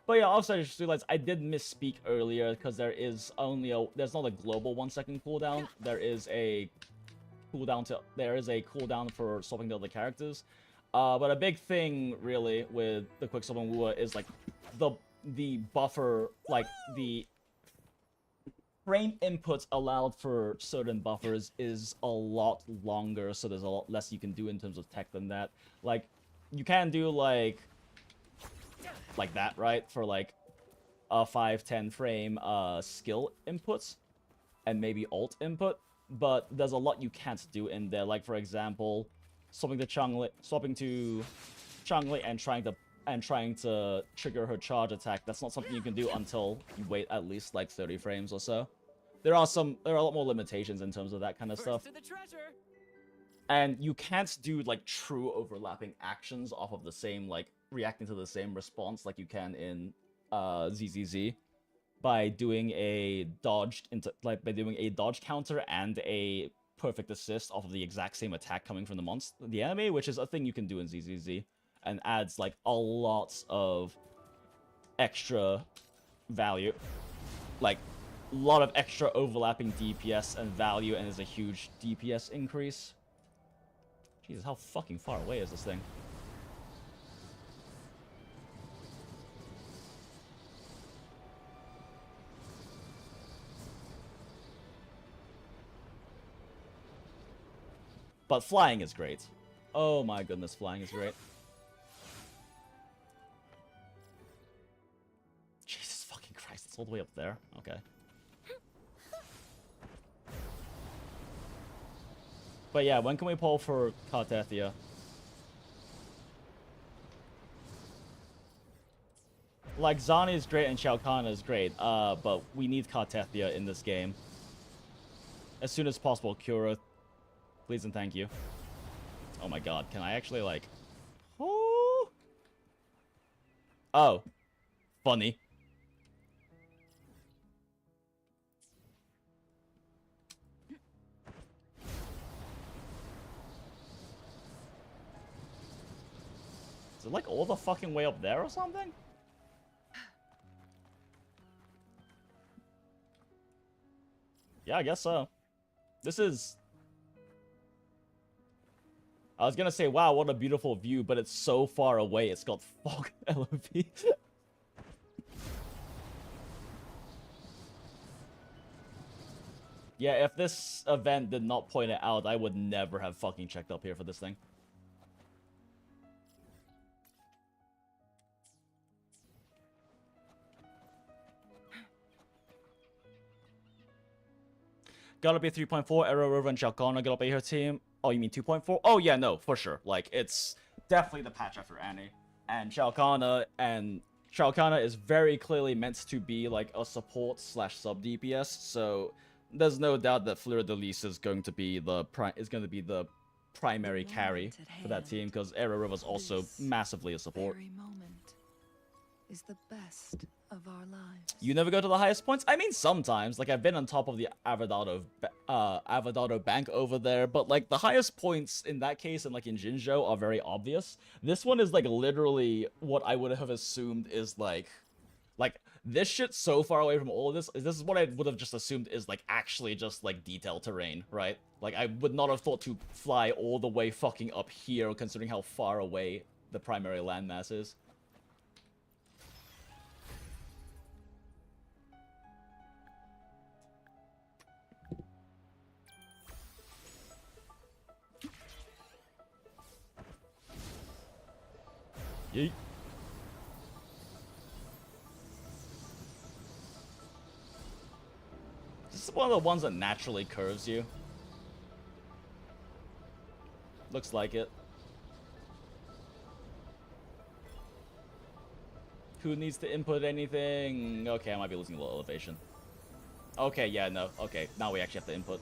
But yeah, also I just realized I did misspeak earlier because there's not a global 1 second cooldown. There is a cooldown for swapping to other characters. But a big thing really with the quickswap and Wuwa is like the buffer, like the frame inputs allowed for certain buffers is a lot longer, so there's a lot less you can do in terms of tech than that. Like, you can do like that, right? For like a 5-10 frame skill inputs and maybe ult input, but there's a lot you can't do in there. Like, for example, swapping to Changli and trying to trigger her charge attack. That's not something you can do until you wait at least like 30 frames or so. There are a lot more limitations in terms of that kind of stuff. And you can't do like true overlapping actions off of the same, like reacting to the same response like you can in ZZZ by doing a dodge counter and a perfect assist off of the exact same attack coming from the enemy, which is a thing you can do in ZZZ and adds like a lot of extra value, like a lot of extra overlapping DPS and value, and is a huge DPS increase. Jesus, how fucking far away is this thing? But flying is great. Oh my goodness, flying is great. Jesus fucking Christ, it's all the way up there? Okay. But yeah, when can we pull for Carta? Like, Zani is great and Ciaccona is great, but we need Carta in this game. As soon as possible, Cura. Please and thank you. Oh my god, can I actually, like... Oh! Oh. Funny. Is it, like, all the fucking way up there or something? Yeah, I guess so. This is... I was gonna say, wow, what a beautiful view, but it's so far away, it's got fog LOV. Yeah, if this event did not point it out, I would never have fucking checked up here for this thing. Gotta be 3.4, Arrow River and Ciaccona gotta be her team. Oh, you mean 2.4? Oh, yeah, no, for sure. Like, it's definitely the patch after Annie. And Ciaccona is very clearly meant to be, like, a support slash sub DPS, so there's no doubt that Fleur de Lis is going to be the primary carry for that team, because Arrow River's also massively a support. Is the best of our lives. You never go to the highest points? I mean, sometimes. Like, I've been on top of the Avadado bank over there, but, like, the highest points in that case and, like, in Jinzhou are very obvious. This one is, like, literally what I would have assumed is, like, this shit's so far away from all of this. This is what I would have just assumed is, like, actually just, like, detailed terrain, right? Like, I would not have thought to fly all the way fucking up here, considering how far away the primary landmass is. Yeet. This is one of the ones that naturally curves you. Looks like it. Who needs to input anything? Okay, I might be losing a little elevation. Okay, yeah, no. Okay, now we actually have to input.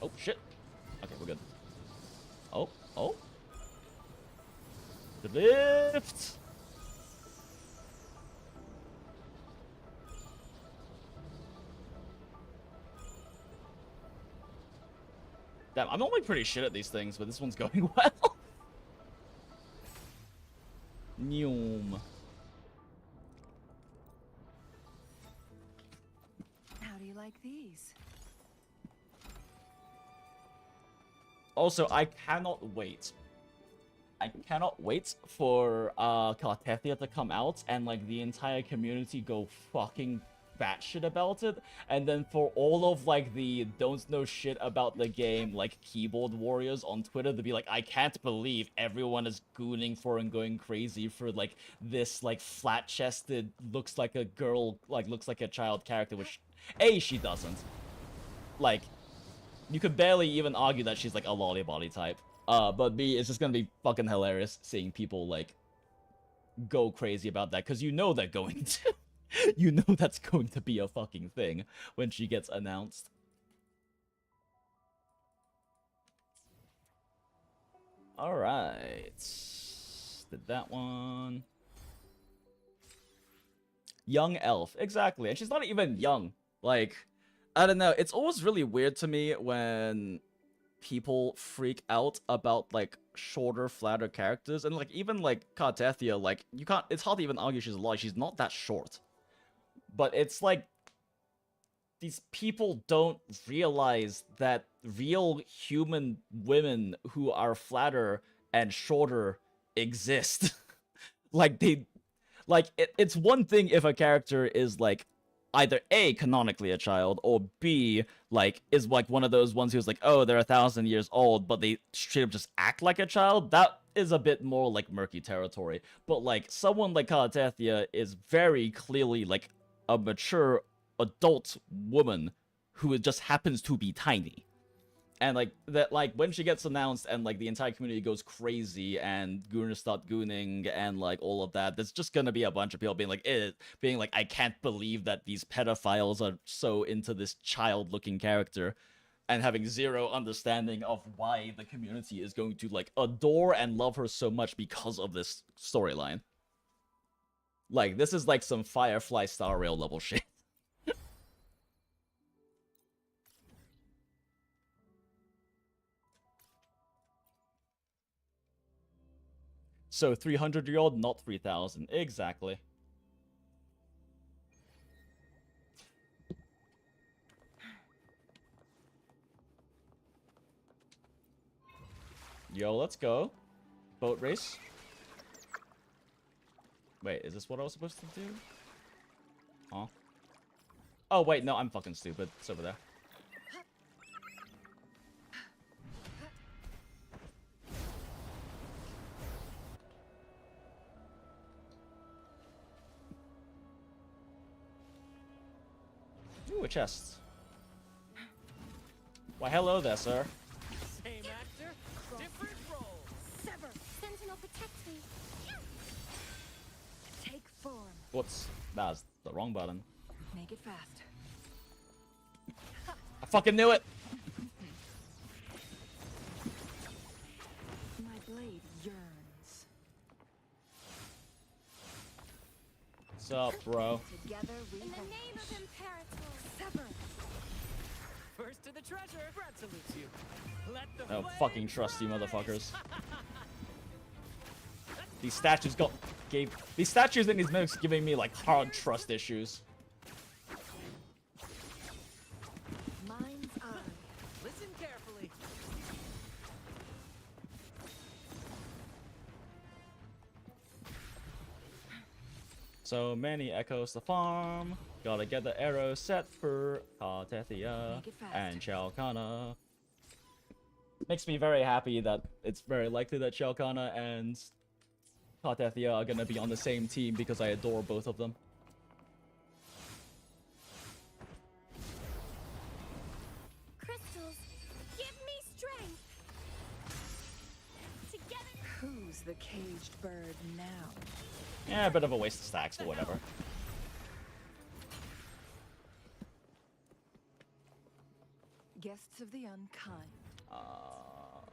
Oh, shit. Okay, we're good. Oh, oh. The lift! Damn, I'm only pretty shit at these things, but this one's going well. Noom. How do you like these? Also, I cannot wait. I cannot wait for Cartethia to come out and, like, the entire community go fucking batshit about it, and then for all of, like, the don't know shit about the game, like, keyboard warriors on Twitter to be like, I can't believe everyone is gooning for and going crazy for, like, this, like, flat-chested, looks like a girl, like, looks like a child character, which, A, she doesn't. Like, you could barely even argue that she's, like, a lolly body type. But B, it's just gonna be fucking hilarious seeing people, like, go crazy about that, because you know they're going to. You know that's going to be a fucking thing when she gets announced. Alright. Did that one. Young elf. Exactly. And she's not even young. Like, I don't know. It's always really weird to me when people freak out about, like, shorter, flatter characters. And, like, even, like, Cartethia, like, you can't, it's hard to even argue she's a lie. She's not that short. But it's like, these people don't realize that real human women who are flatter and shorter exist. Like, it's one thing if a character is, like, either A, canonically a child, or B, like, is, like, one of those ones who's like, oh, they're 1,000 years old, but they straight up just act like a child. That is a bit more, like, murky territory. But, like, someone like Cartethia is very clearly, like, a mature adult woman who just happens to be tiny. And, like, that, like, when she gets announced and, like, the entire community goes crazy and gooners start gooning and, like, all of that, there's just gonna be a bunch of people being like, I can't believe that these pedophiles are so into this child-looking character, and having zero understanding of why the community is going to, like, adore and love her so much because of this storyline. Like, this is, like, some Firefly Star Rail level shit. So 300-year-old, not 3,000. Exactly. Yo, let's go. Boat race. Wait, is this what I was supposed to do? Huh? Oh, wait, no, I'm fucking stupid. It's over there. Ooh, a chest. Why, hello there, sir. Same actor, different role. Sever! Sentinel, protect me! Take form. Whoops. That's the wrong button. Make it fast. I fucking knew it! My blade yearns. What's up, bro? Together we In the vanquish. name of Imperator! Sever! First to the treasure. Brad salutes you. Let the I don't flame fucking trust you rise. motherfuckers. These statues these statues and these mimics giving me like hard trust issues. Mind's eye. Listen carefully. So many echoes to farm. Gotta get the arrow set for Carta Make it fast. and Ciaccona. Makes me very happy that it's very likely that Ciaccona and Carta are gonna be on the same team because I adore both of them. Crystals, give me strength! Together... Who's the caged bird now? Yeah, a bit of a waste of stacks, but whatever. Guests of the unkind. Oh,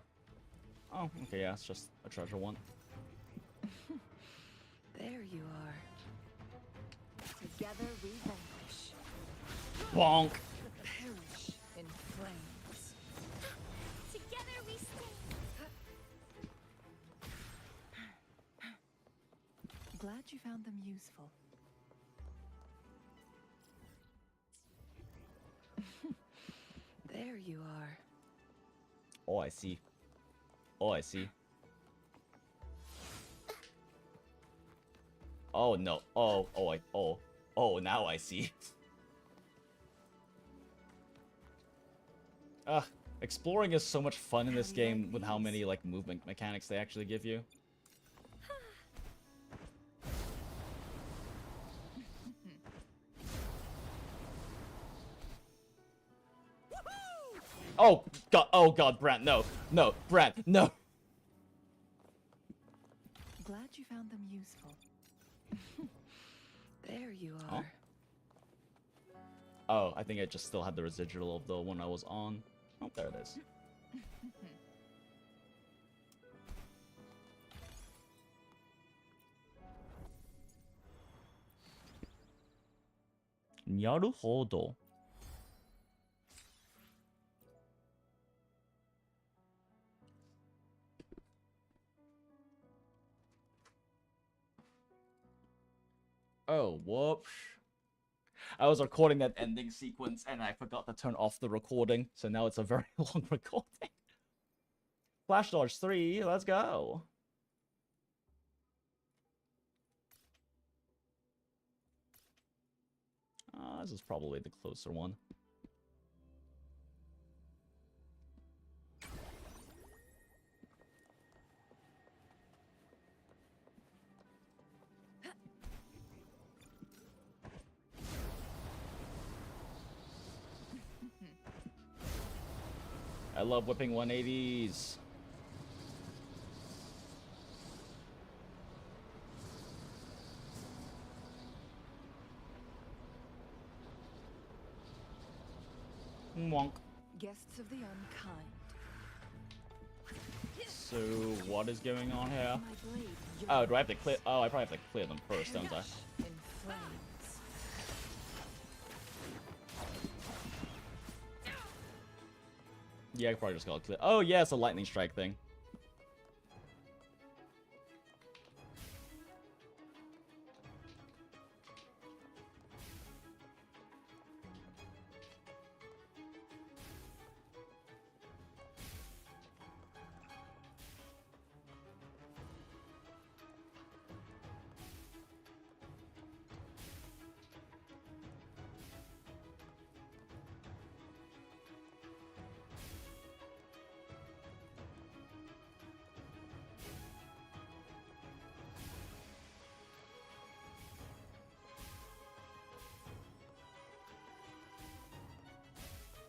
okay, yeah, it's just a treasure one. There you are. Together we vanquish. Bonk! Perish in flames. Together we stand! Glad you found them useful. There you are. Oh, I see. Oh, I see. Oh, no. Oh, now I see. Exploring is so much fun in this game with how many, like, movement mechanics they actually give you. Oh god, Brant, no. No, Brant, no. Glad you found them useful. There you Oh. are. Oh, I think I just still had the residual of the one I was on. Oh, there it is. Naruhodo. Oh, whoops. I was recording that ending sequence and I forgot to turn off the recording, so now it's a very long recording. Flash Dodge 3, let's go. This is probably the closer one. I love whipping 180s. Wonk. Guests of the unkind. So, what is going on here? My blade Oh, do I have to clear? Oh, I probably have to clear them first, don't I? yearns in flames. Yeah, I probably just gotta clear. Oh, yeah, it's a lightning strike thing.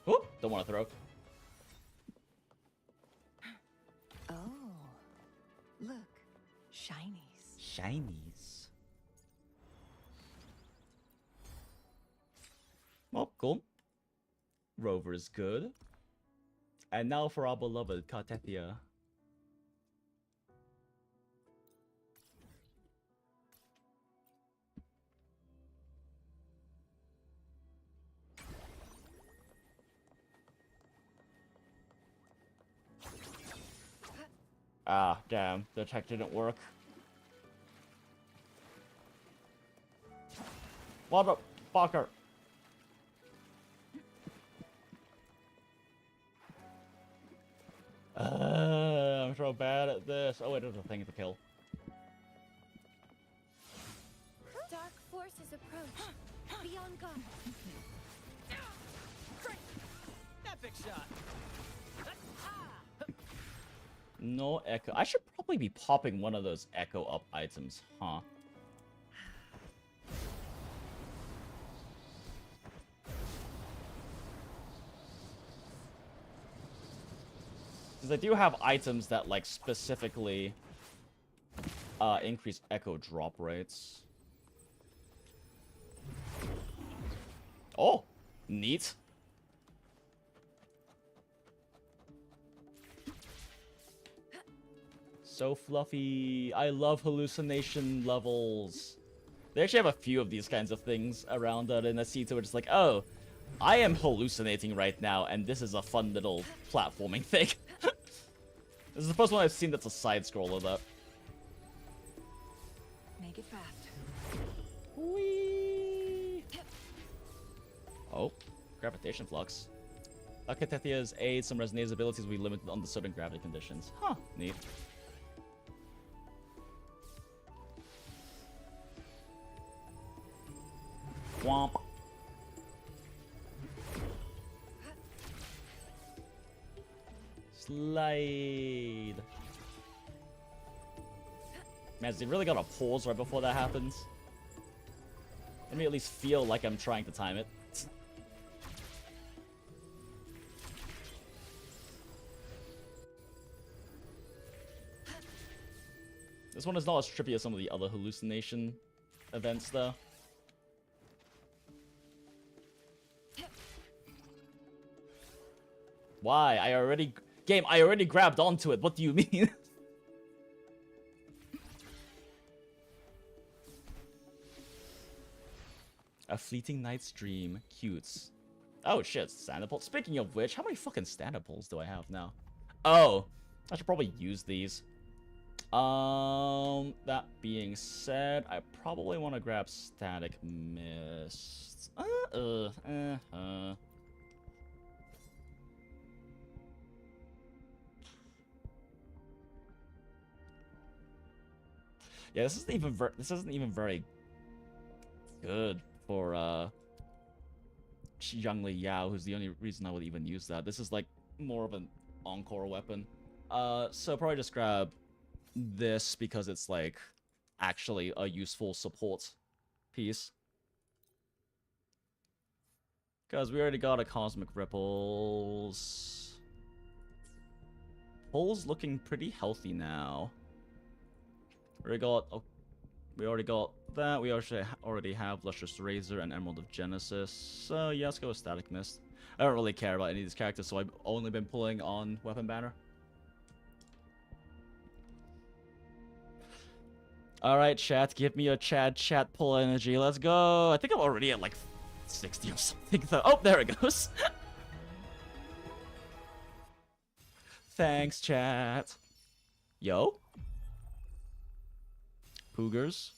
Oh, don't want to throw. Oh, look, shinies. Shinies. Well, cool. Rover is good. And now for our beloved Cartethia. Ah, damn. The attack didn't work. Motherfucker. I'm so bad at this. Oh wait, there's a thing to kill. Dark forces approach. Be on guard. Great! Epic shot! No echo. I should probably be popping one of those echo up items, huh? Because I do have items that, like, specifically increase echo drop rates. Oh, neat. So fluffy. I love hallucination levels. They actually have a few of these kinds of things around in Asita, which is like, oh, I am hallucinating right now, and this is a fun little platforming thing. This is the first one I've seen that's a side-scroller, though. Make it fast. Whee! Oh, gravitation flux. Cartethia's aid some Resonator's abilities will be limited under certain gravity conditions. Huh, neat. Womp. Slide. Man, they really gotta pause right before that happens. Let me at least feel like I'm trying to time it. This one is not as trippy as some of the other hallucination events, though. Why? I already grabbed onto it. What do you mean? A fleeting night's dream. Cutes. Oh shit, stand-up pulls. Speaking of which, how many fucking stand-up pulls do I have now? Oh, I should probably use these. That being said, I probably want to grab Static Mist. Yeah, this isn't even very good for Zhangli Yao, who's the only reason I would even use that. This is like more of an encore weapon. So probably just grab this because it's like actually a useful support piece. Because we already got a Cosmic Ripples. Pole's looking pretty healthy now. We already got that. We already have Lustrous Razor and Emerald of Genesis. So yeah, let's go with Static Mist. I don't really care about any of these characters, so I've only been pulling on Weapon Banner. Alright, chat, give me your chat pull energy. Let's go. I think I'm already at like 60 or something though. Oh, there it goes. Thanks, chat. Yo. Poogers.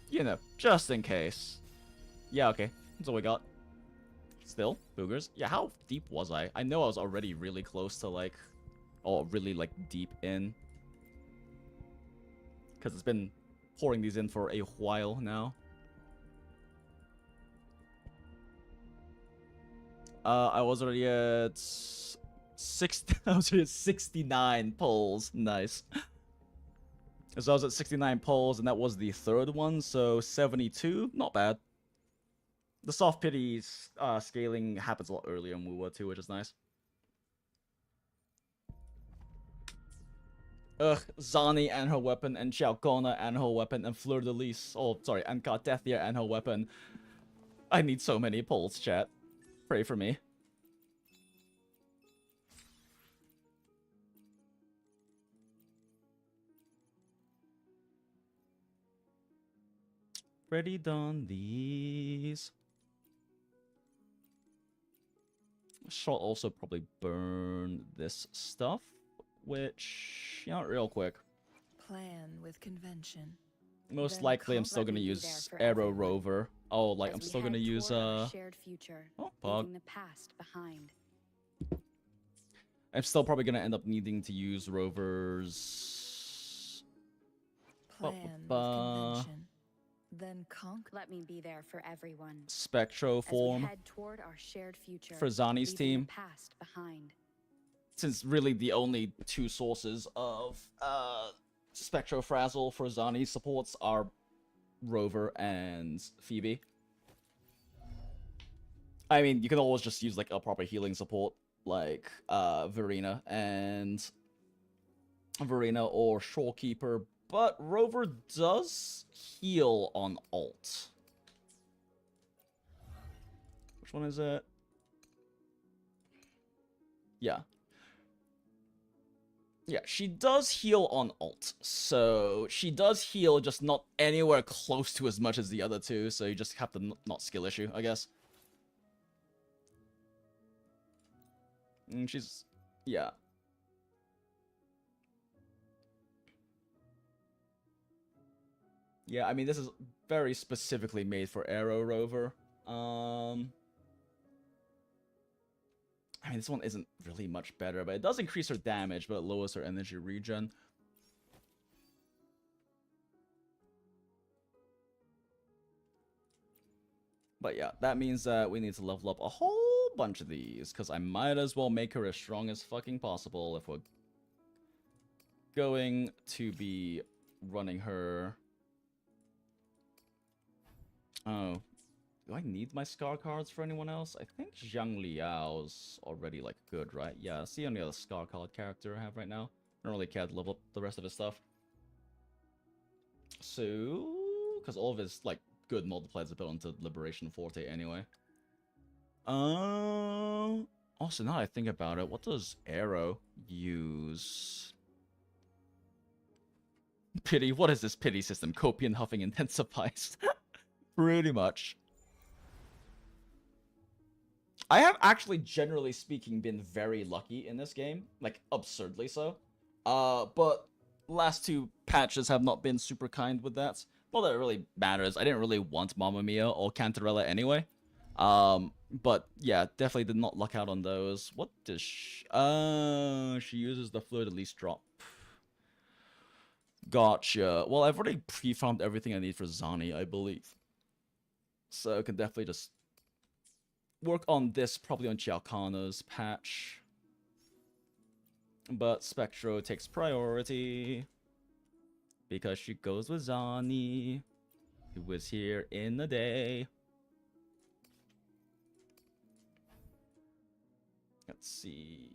You know, just in case. Yeah, okay. That's all we got. Still, Poogers. Yeah, how deep was I? I know I was already really close to like... Oh, really like deep in. Because it's been pouring these in for a while now. I was already at... I was at 69 polls. Nice. So I was at 69 polls, and that was the third one, so 72. Not bad. The soft pity scaling happens a lot earlier in Wuwa too, which is nice. Ugh, Zani and her weapon, and Ciaccona and her weapon, and Fleur de Lis. Oh, sorry, and Carta and her weapon. I need so many pulls, chat. Pray for me. Ready done these. Shall also probably burn this stuff, which, you know, real quick. Plan with convention. Most Then likely I'm can't still let gonna me be use there for Arrow everyone. Rover. Oh, like As I'm we still gonna head use toward our shared future, oh, Pog. leaving the past behind. I'm still probably gonna end up needing to use Rover's Plan with convention. Then conquer. Let me be there for everyone. Spectro As we form head toward our shared future, for Zani's leaving team. the past behind. Since really the only two sources of Spectro Frazzle for Zani supports are Rover and Phoebe. I mean, you can always just use like a proper healing support like Verena or Shorekeeper, but Rover does heal on ult. Which one is it? Yeah. Yeah, she does heal on ult. So she does heal, just not anywhere close to as much as the other two, so you just have the not skill issue, I guess. She's... yeah. Yeah, I mean, this is very specifically made for Arrow Rover. I mean, this one isn't really much better, but it does increase her damage, but it lowers her energy regen. But yeah, that means that we need to level up a whole bunch of these, because I might as well make her as strong as fucking possible if we're going to be running her. Oh. Do I need my Scar cards for anyone else? I think Zhang Liao's already, like, good, right? Yeah, that's the only other Scar card character I have right now. I don't really care to level up the rest of his stuff. So... because all of his, like, good multipliers are built into Liberation Forte anyway. Also, now that I think about it, what does Arrow use? Pity? What is this pity system? Copian huffing intensifies. Pretty much. I have actually, generally speaking, been very lucky in this game. Like, absurdly so. But last two patches have not been super kind with that. Not that it really matters. I didn't really want Mamma Mia or Cantarella anyway. But yeah, definitely did not luck out on those. What does she... she uses the Fleur de Lis drop. Gotcha. Well, I've already pre-farmed everything I need for Zani, I believe. So I can definitely just work on this, probably on Ciaccona's patch. But Spectro takes priority, because she goes with Zani, who was here in the day. Let's see.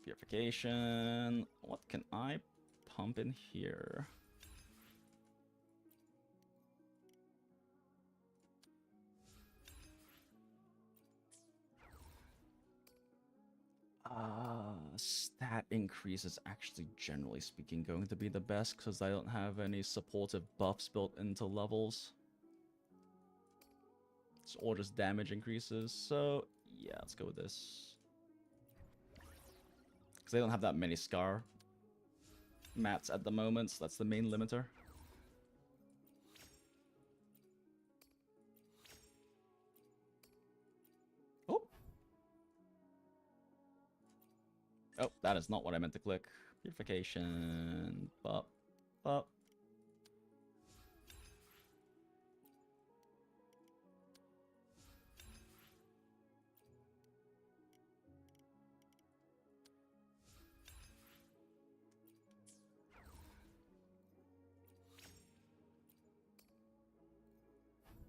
Purification. What can I pump in here? Stat increase is actually, generally speaking, going to be the best, because I don't have any supportive buffs built into levels. Or just damage increases, so yeah, let's go with this. Because they don't have that many Scar mats at the moment, so that's the main limiter. Oh, that is not what I meant to click. Purification. Bop. Bop.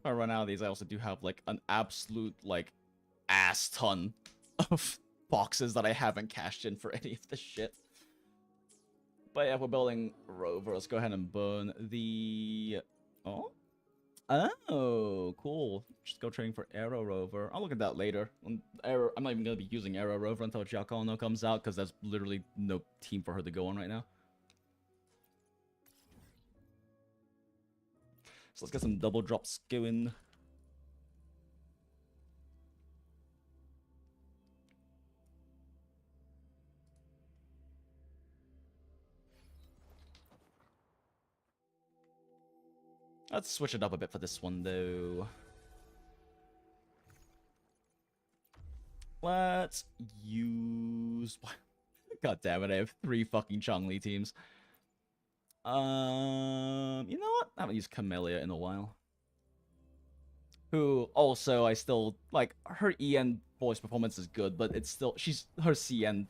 I run out of these, I also do have like an absolute like ass ton of boxes that I haven't cashed in for any of this shit. But yeah, we're building Rover. Let's go ahead and burn the... Oh? Oh, cool. Just go training for Aero Rover. I'll look at that later. I'm not even going to be using Aero Rover until Ciaccona comes out, because there's literally no team for her to go on right now. So let's get some double drops going. Let's switch it up a bit for this one, though. Let's use... God damn it, I have 3 fucking Chongli teams. You know what? I haven't used Camellia in a while. Who, also, I still... Like, her EN voice performance is good, but it's still... Her CN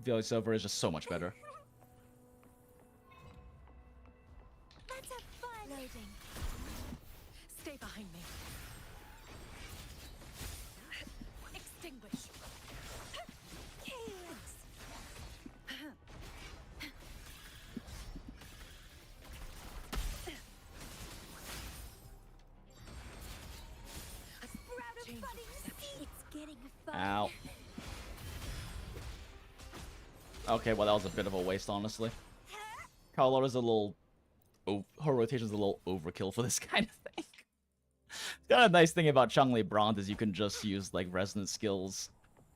voiceover is just so much better. Let's have fun. Loading. Stay behind me. Extinguish. Chaos. A sprout of budding seed. It's getting fun. Ow. Okay, well that was a bit of a waste, honestly. Carlotta's a little... her rotation's a little overkill for this kind of thing. The kind of nice thing about Chongli Brand is you can just use, like, resonant skills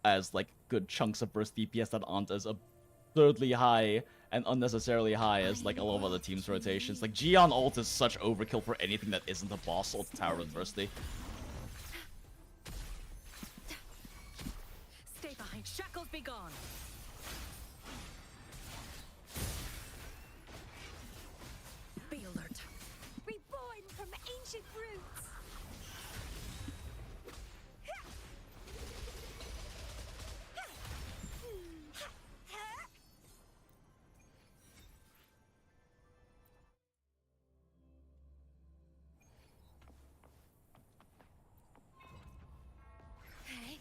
as, like, good chunks of burst DPS that aren't as absurdly high and unnecessarily high as, like, a lot of other teams' rotations. Like, Gion ult is such overkill for anything that isn't a boss or Tower Adversity. Stay behind. Shackles be gone. Be alert. Reborn from ancient roots.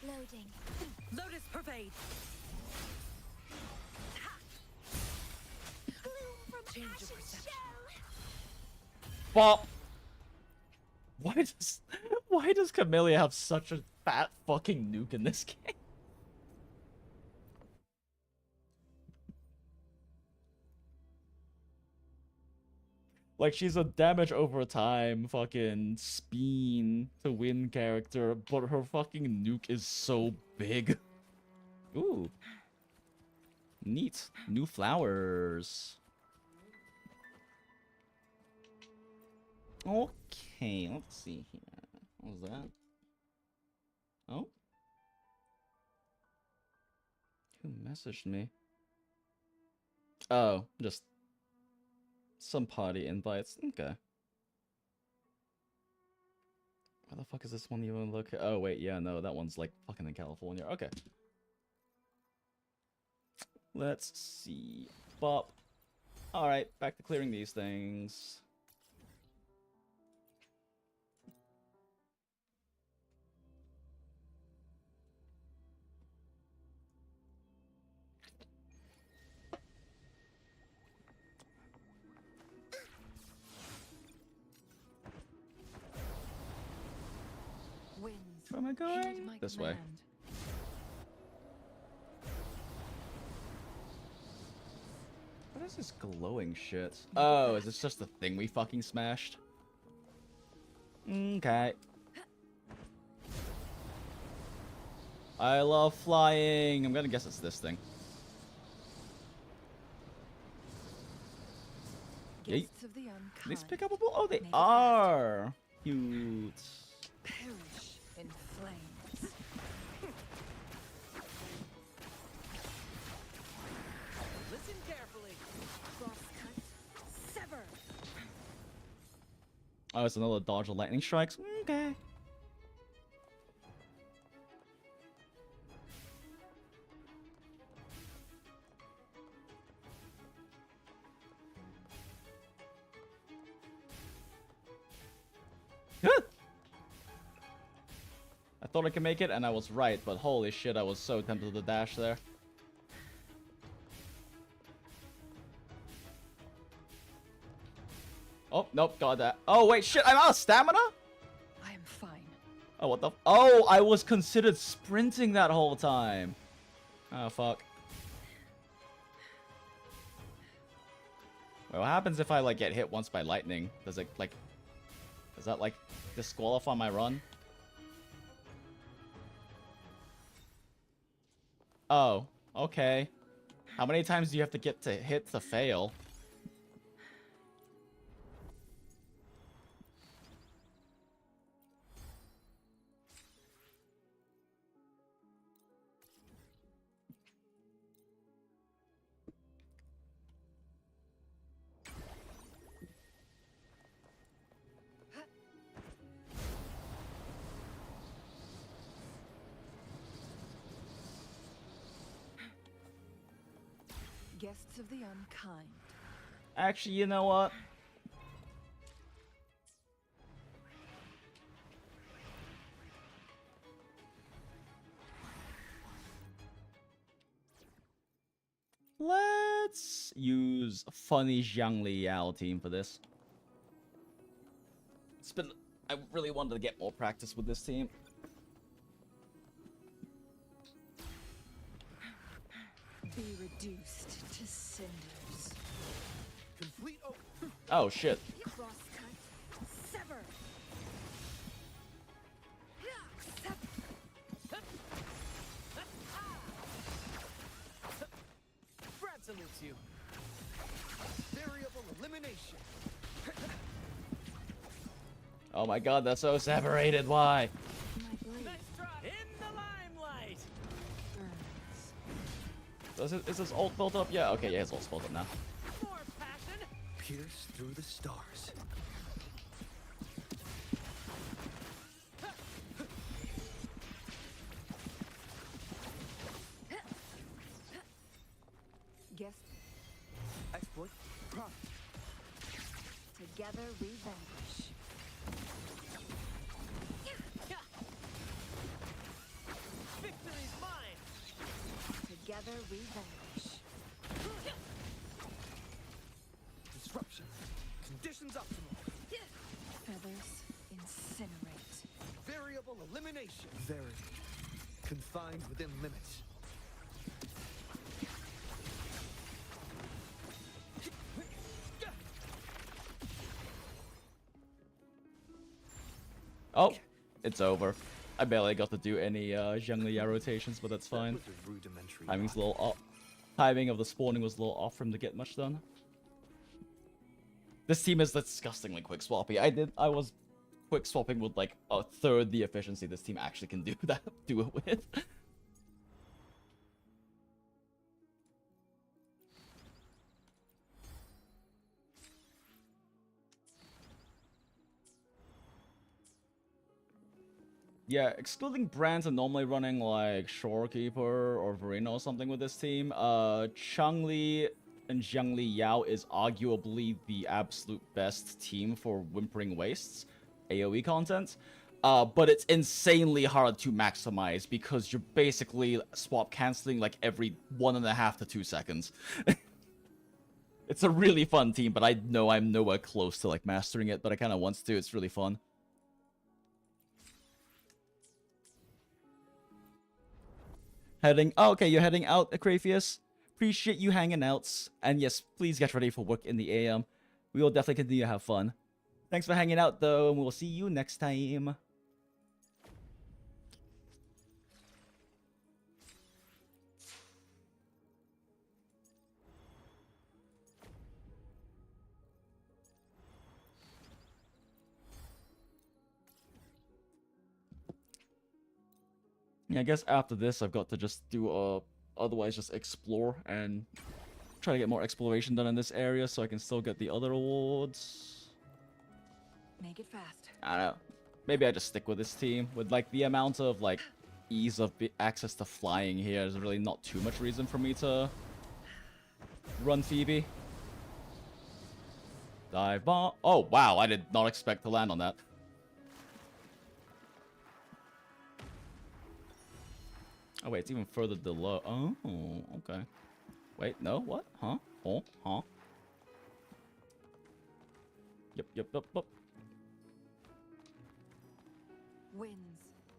Loading. Lotus pervade. Bloom from ashes shell. Bop! Why does Camellia have such a fat fucking nuke in this game? Like, she's a damage over time fucking speen to win character, but her fucking nuke is so big. Ooh. Neat. New flowers. Okay, let's see here. What was that? Oh? Who messaged me? Oh, just some party invites. Okay. Where the fuck is this one even look? Oh, wait, yeah, no, that one's like fucking in California. Okay. Let's see. Bop. Alright, back to clearing these things. Where am I going? This way. What is this glowing shit? Oh, is this just the thing we fucking smashed? Okay. I love flying. I'm gonna guess it's this thing. Gifts of the Are unkind. these pickupable? Oh, they are. Cute. Perish in flames. Listen carefully. Crosscut. Sever. Oh, it's another dodge of lightning strikes. Okay. I thought I could make it, and I was right, but holy shit, I was so tempted to dash there. Oh, nope, got that. Oh, wait, shit, I'm out of stamina? I am fine. Oh, what the oh, I was considered sprinting that whole time. Oh, fuck. Wait, what happens if I, like, get hit once by lightning? Does it, like... Does that, like, disqualify my run? Oh, okay. How many times do you have to get to hit to fail? Guests of the unkind. Actually, you know what? Let's use funny Zhangli Yao team for this. It's been... I really wanted to get more practice with this team. Be reduced to cinders. Complete. Oh shit. Crosscut. Sever. Brad salutes you. Variable elimination. Oh my god, that's so separated. Why? Nice try. In the limelight. Is this ult built up? Yeah, okay, yeah, his ult's built up now. More passion. Pierce through the stars. Guest. Exploit. Prompt. Together we vanish. Victory's mine. Together we vanish. Disruption. Conditions optimal. Feathers incinerate. Variable elimination. Very. Confined within limits. Oh, it's over. I barely got to do any Zhangli Yao rotations, but that's fine. Timing's a little off. Timing of the spawning was a little off for him to get much done. This team is disgustingly quick swappy. I was quick swapping with like a third the efficiency this team actually can do it with. Yeah, excluding brands and normally running like Shorekeeper or Verino or something with this team, Changli and Zhangli Yao is arguably the absolute best team for Whimpering Wastes AoE content. But it's insanely hard to maximize because you're basically swap canceling like every 1.5 to 2 seconds. It's a really fun team, but I know I'm nowhere close to like mastering it, but I kind of want to. It's really fun. Heading... Oh, okay, you're heading out, Acrafius. Appreciate you hanging out. And yes, please get ready for work in the AM. We will definitely continue to have fun. Thanks for hanging out, though, and we'll see you next time. Yeah, I guess after this, I've got to just do otherwise just explore and try to get more exploration done in this area so I can still get the other awards. Make it fast. I don't know. Maybe I just stick with this team. With like the amount of like ease of access to flying here, there's really not too much reason for me to run Phoebe. Dive bomb. Oh wow, I did not expect to land on that. Oh wait, it's even further below. Oh, okay. Wait, no, what? Huh? Oh, huh? Yep. Winds,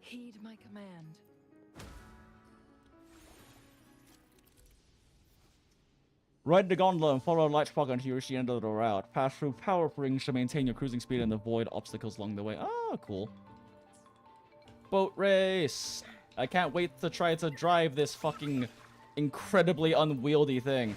heed my command. Ride the gondola and follow a light spark until you reach the end of the route. Pass through power rings to maintain your cruising speed and avoid obstacles along the way. Oh, cool. Boat race! I can't wait to try to drive this fucking incredibly unwieldy thing.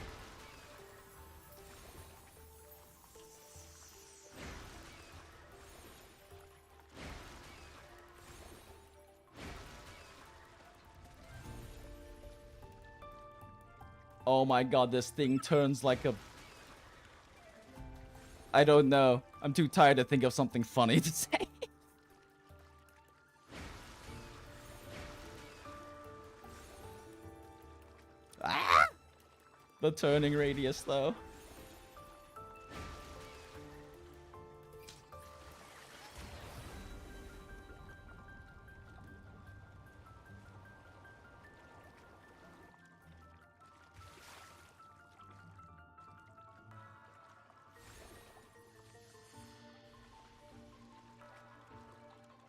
Oh my god, this thing turns like a... I don't know. I'm too tired to think of something funny to say. Ah! The turning radius, though.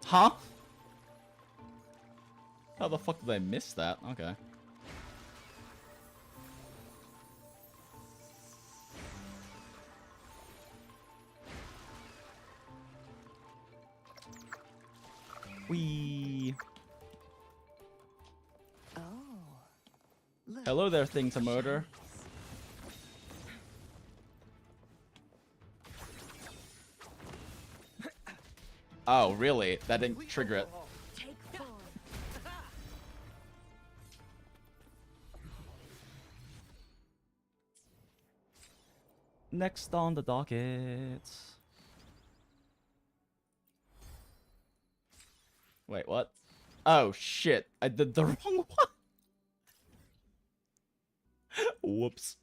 Huh? How the fuck did I miss that? Okay. Wee. Oh. Hello there, thing to murder. Oh, really? That didn't trigger it. Next on the docket. Wait, what? Oh, shit. I did the wrong one. Whoops.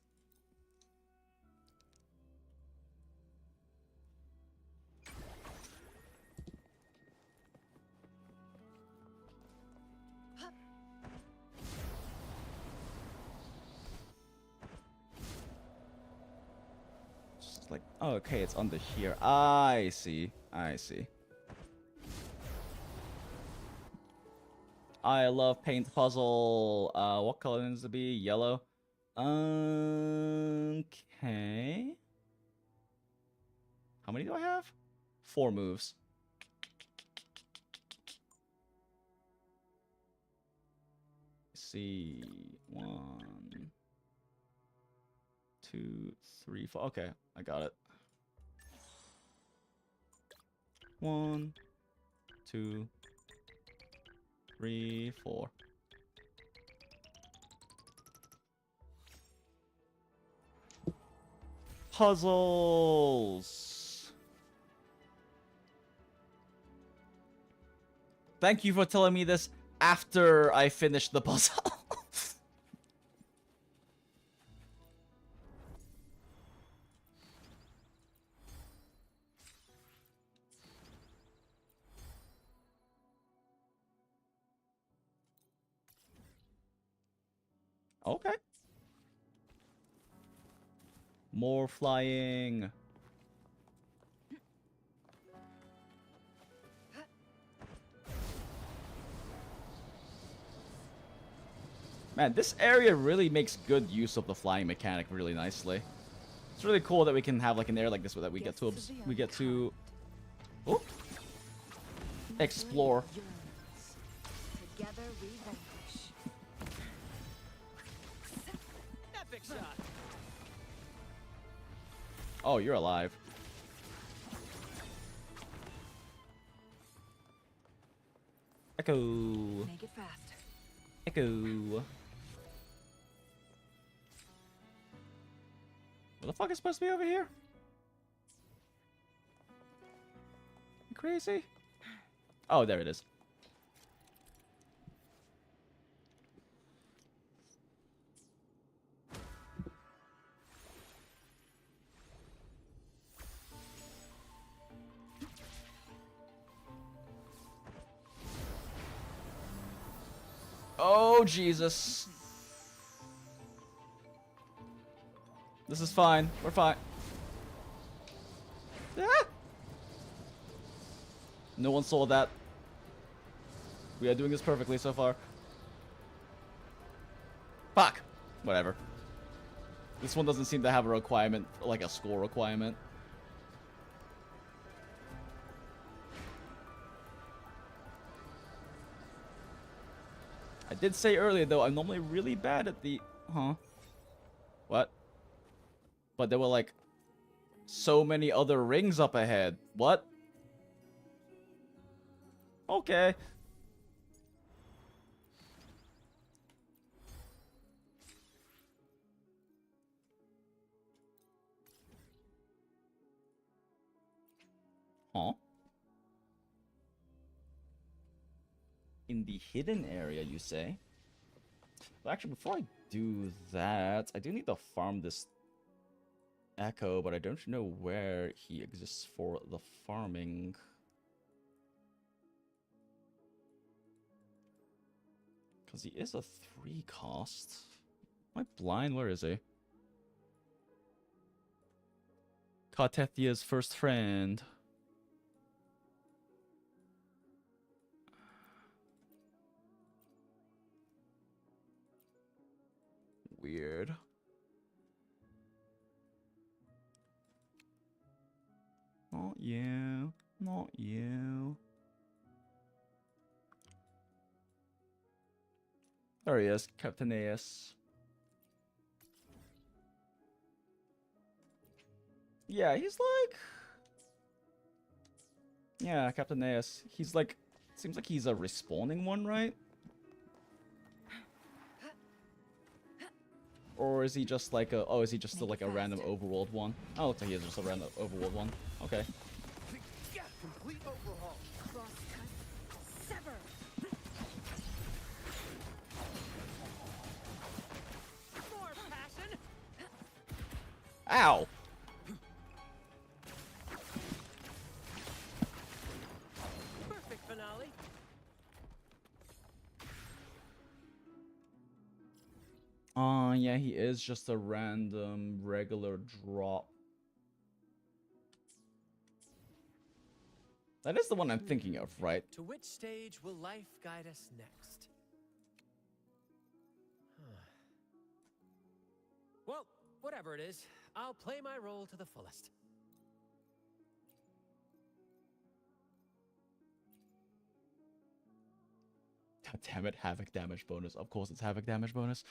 Just like, oh, okay, it's under here. I see. I see. I love paint puzzle. What color needs to be? Yellow. Okay. How many do I have? 4 moves. Let's see. 1, 2, 3, 4. Okay, I got it. 1, 2, 3, 4. Puzzles. Thank you for telling me this after I finished the puzzle. Okay. More flying. Man, this area really makes good use of the flying mechanic really nicely. It's really cool that we can have like an area like this where that we get to oh, explore. Together we vanquish. Epic shot. Oh, you're alive. Echo. Make it fast. Echo. What the fuck is supposed to be over here? You crazy? Oh, there it is. Oh Oh, Jesus. This is fine. We're fine. Ah! No one saw that. We are doing this perfectly so far. Fuck. Whatever. This one doesn't seem to have a requirement, like a score requirement. I did say earlier, though, I'm normally really bad at the... Huh? What? But there were, like, so many other rings up ahead. What? Okay. Huh? In the hidden area, you say? Well, actually, before I do that, I do need to farm this Echo, but I don't know where he exists for the farming. Because he is a 3 cost. Am I blind? Where is he? Cartethia's first friend. Weird. Not you. Not you. There he is, Captain Aeus. Yeah, he's like... Yeah, Captain Aeus. He's like... Seems like he's a respawning one, right? Or is he just like a... Oh, is he just like a random overworld one? Oh, looks like he is just a random overworld one. Okay. Complete overhaul. Sever. More passion. Ow! Perfect finale. Yeah, he is just a random regular drop. That is the one I'm thinking of, right? To which stage will life guide us next? Well, whatever it is, I'll play my role to the fullest. God damn it, Havoc damage bonus. Of course it's Havoc damage bonus.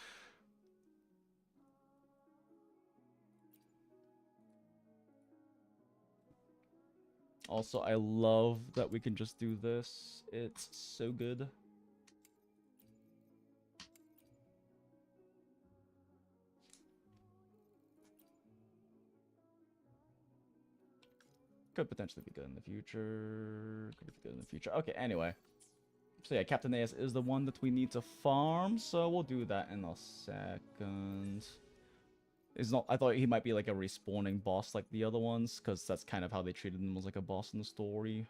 Also, I love that we can just do this. It's so good. Could potentially be good in the future. Could be good in the future. Okay, anyway. So yeah, Captain Aeus is the one that we need to farm, so we'll do that in a second. It's not. I thought he might be like a respawning boss like the other ones, because that's kind of how they treated him as like a boss in the story.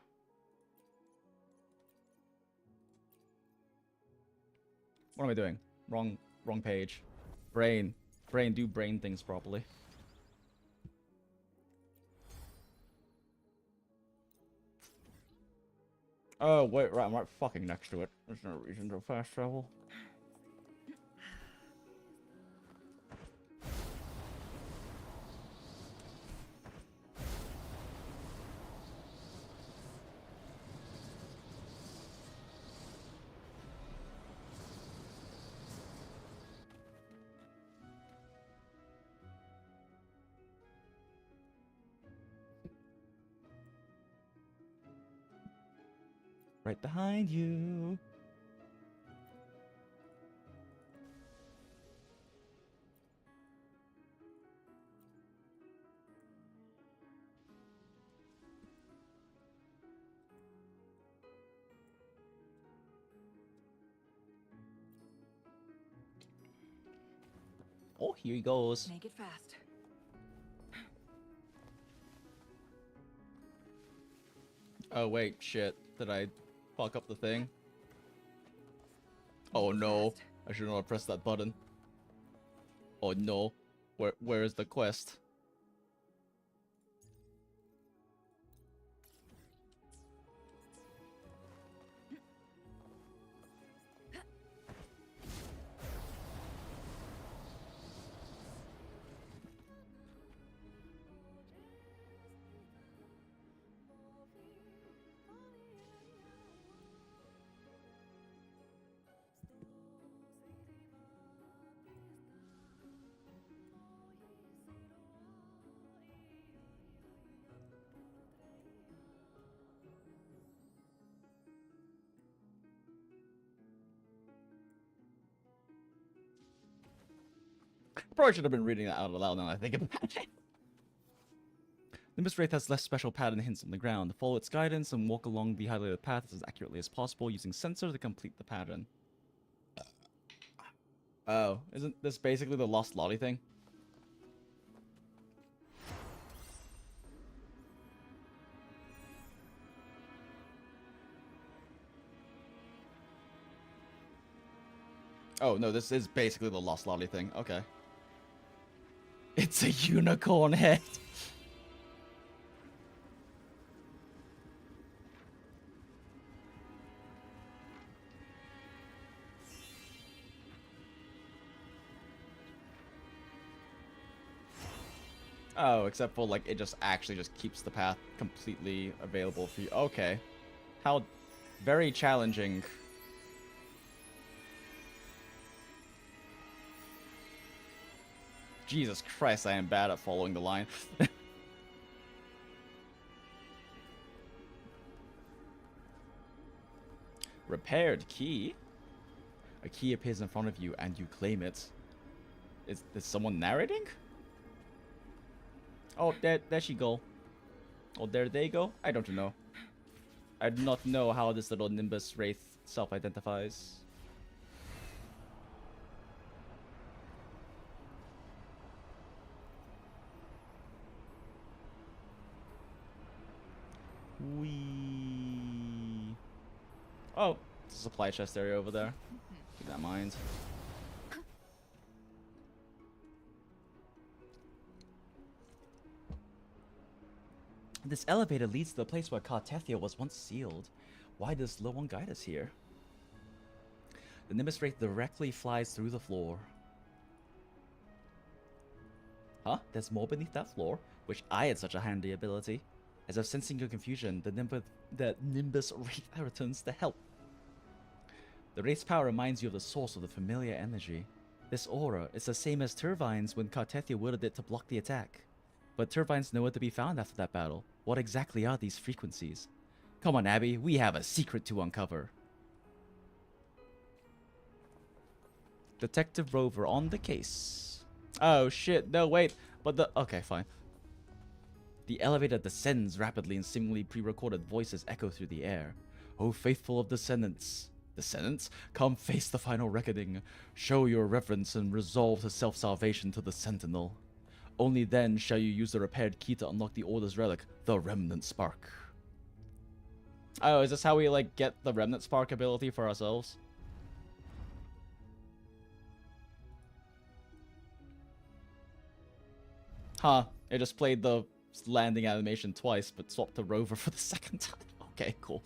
What am I doing? Wrong page. Brain, do brain things properly. Oh wait, right, I'm right fucking next to it. There's no reason to fast travel. Right behind you. Oh, here he goes. Make it fast. Oh wait, shit. Did I fuck up the thing? Oh no. I should not have pressed that button. Oh no. Where is the quest? Probably should have been reading that out aloud now I think about it. Nimbus Wraith has less special pattern hints on the ground. Follow its guidance and walk along the highlighted path as accurately as possible using sensor to complete the pattern. Oh, isn't this basically the Lost Lolly thing? Oh, no, this is basically the Lost Lolly thing. Okay. It's a unicorn head. Oh, except for, like, it just actually just keeps the path completely available for you. Okay. How very challenging. Jesus Christ, I am bad at following the line. Repaired key? A key appears in front of you and you claim it. Is someone narrating? Oh, there she go. Oh, there they go? I don't know. I do not know how this little Nimbus Wraith self-identifies. Wee. Oh, it's a supply chest area over there. Keep that in mind. This elevator leads to the place where Carta was once sealed. Why does no one guide us here? The Nimbus Wraith directly flies through the floor. Huh? There's more beneath that floor? Wish I had such a handy ability. As if sensing your confusion, the Nimbus Wraith returns to help. The Wraith's power reminds you of the source of the familiar energy. This aura is the same as Turvine's when Carta wielded it to block the attack. But Turvine's nowhere to be found after that battle. What exactly are these frequencies? Come on, Abby, we have a secret to uncover. Detective Rover on the case. Oh shit, no wait, but okay, fine. The elevator descends rapidly and seemingly pre-recorded voices echo through the air. O faithful of Descendants. Descendants? Come face the final reckoning. Show your reverence and resolve to self-salvation to the Sentinel. Only then shall you use the repaired key to unlock the Order's relic, the Remnant Spark. Oh, is this how we, like, get the Remnant Spark ability for ourselves? Huh. It just played the landing animation twice, but swapped to Rover for the second time. Okay, cool.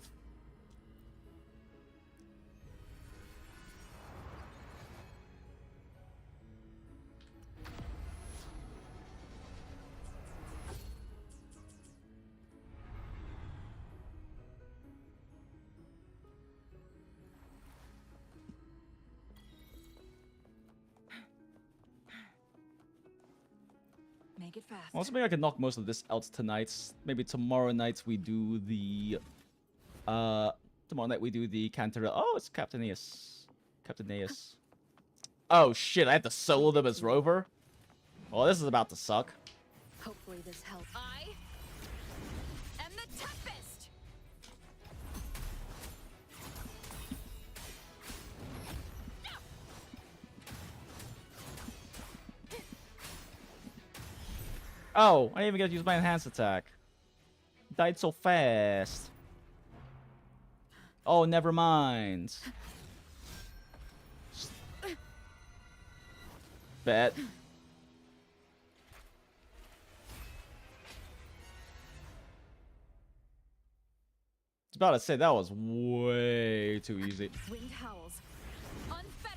Make it fast. Well, maybe I can knock most of this out tonight. Maybe tomorrow night we do the Cantarella. Oh, it's Captain Aeus. Captain Aeus. Oh shit, I have to solo them as Rover? Well, this is about to suck. Hopefully this helps. I am the toughest. Oh, I didn't even get to use my enhanced attack. Died so fast. Oh, never mind. Bet. I was about to say, that was way too easy. Wind howls.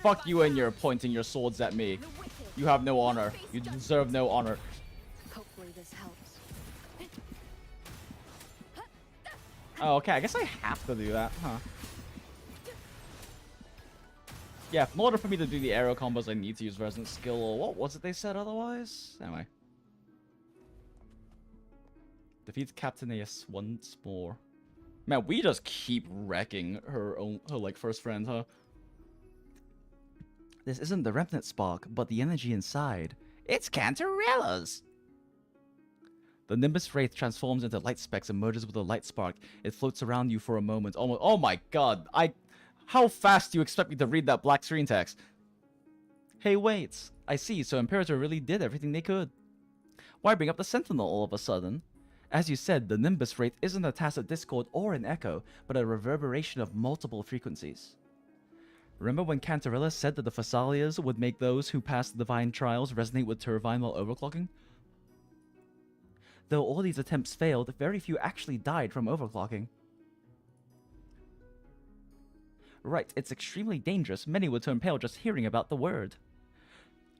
Fuck you and you're pointing your swords at me. You have no honor. You deserve no honor. Hopefully this helps. Oh, okay. I guess I have to do that, huh? Yeah, in order for me to do the arrow combos, I need to use Resident Skill, or what was it they said otherwise? Anyway. Defeat Captain Ace once more. Man, we just keep wrecking her like, first friend, huh? This isn't the Remnant Spark, but the energy inside. It's Cantarella's! The Nimbus Wraith transforms into light specks and merges with a light spark. It floats around you for a moment. Oh my god, how fast do you expect me to read that black screen text? Hey, wait. I see, so Imperator really did everything they could. Why bring up the Sentinel all of a sudden? As you said, the Nimbus Wraith isn't a tacit discord or an echo, but a reverberation of multiple frequencies. Remember when Cantarella said that the Fisalias would make those who passed the divine trials resonate with Turbine while overclocking? Though all these attempts failed, very few actually died from overclocking. Right, it's extremely dangerous. Many would turn pale just hearing about the word.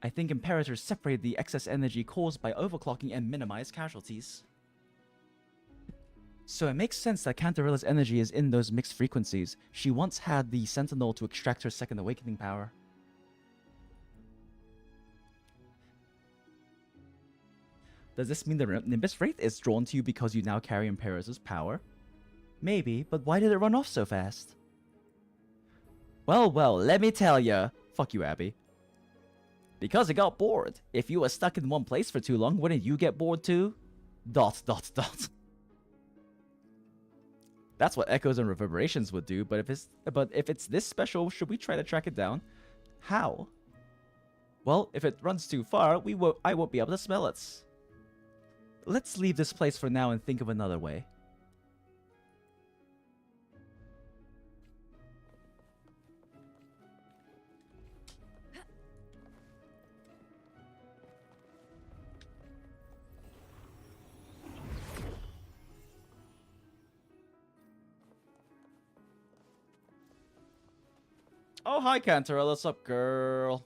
I think Imperators separated the excess energy caused by overclocking and minimized casualties. So it makes sense that Cantarella's energy is in those mixed frequencies. She once had the Sentinel to extract her second awakening power. Does this mean the Nimbus Wraith is drawn to you because you now carry Imperator's power? Maybe, but why did it run off so fast? Well, let me tell ya. Fuck you, Abby. Because it got bored. If you were stuck in one place for too long, wouldn't you get bored too? ... That's what echoes and reverberations would do, but if it's this special, should we try to track it down? How? Well, if it runs too far, I won't be able to smell it. Let's leave this place for now and think of another way. Oh, hi, Cantarella. What's up, girl?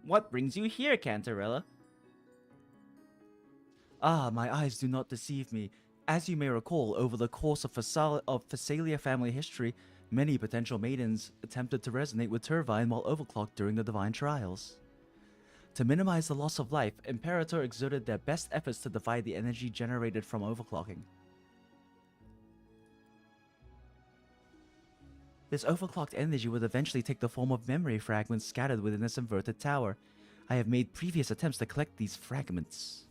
What brings you here, Cantarella? Ah, my eyes do not deceive me. As you may recall, over the course of Fisalia family history, many potential maidens attempted to resonate with Turbine while overclocked during the divine trials. To minimize the loss of life, Imperator exerted their best efforts to divide the energy generated from overclocking. This overclocked energy would eventually take the form of memory fragments scattered within this inverted tower. I have made previous attempts to collect these fragments.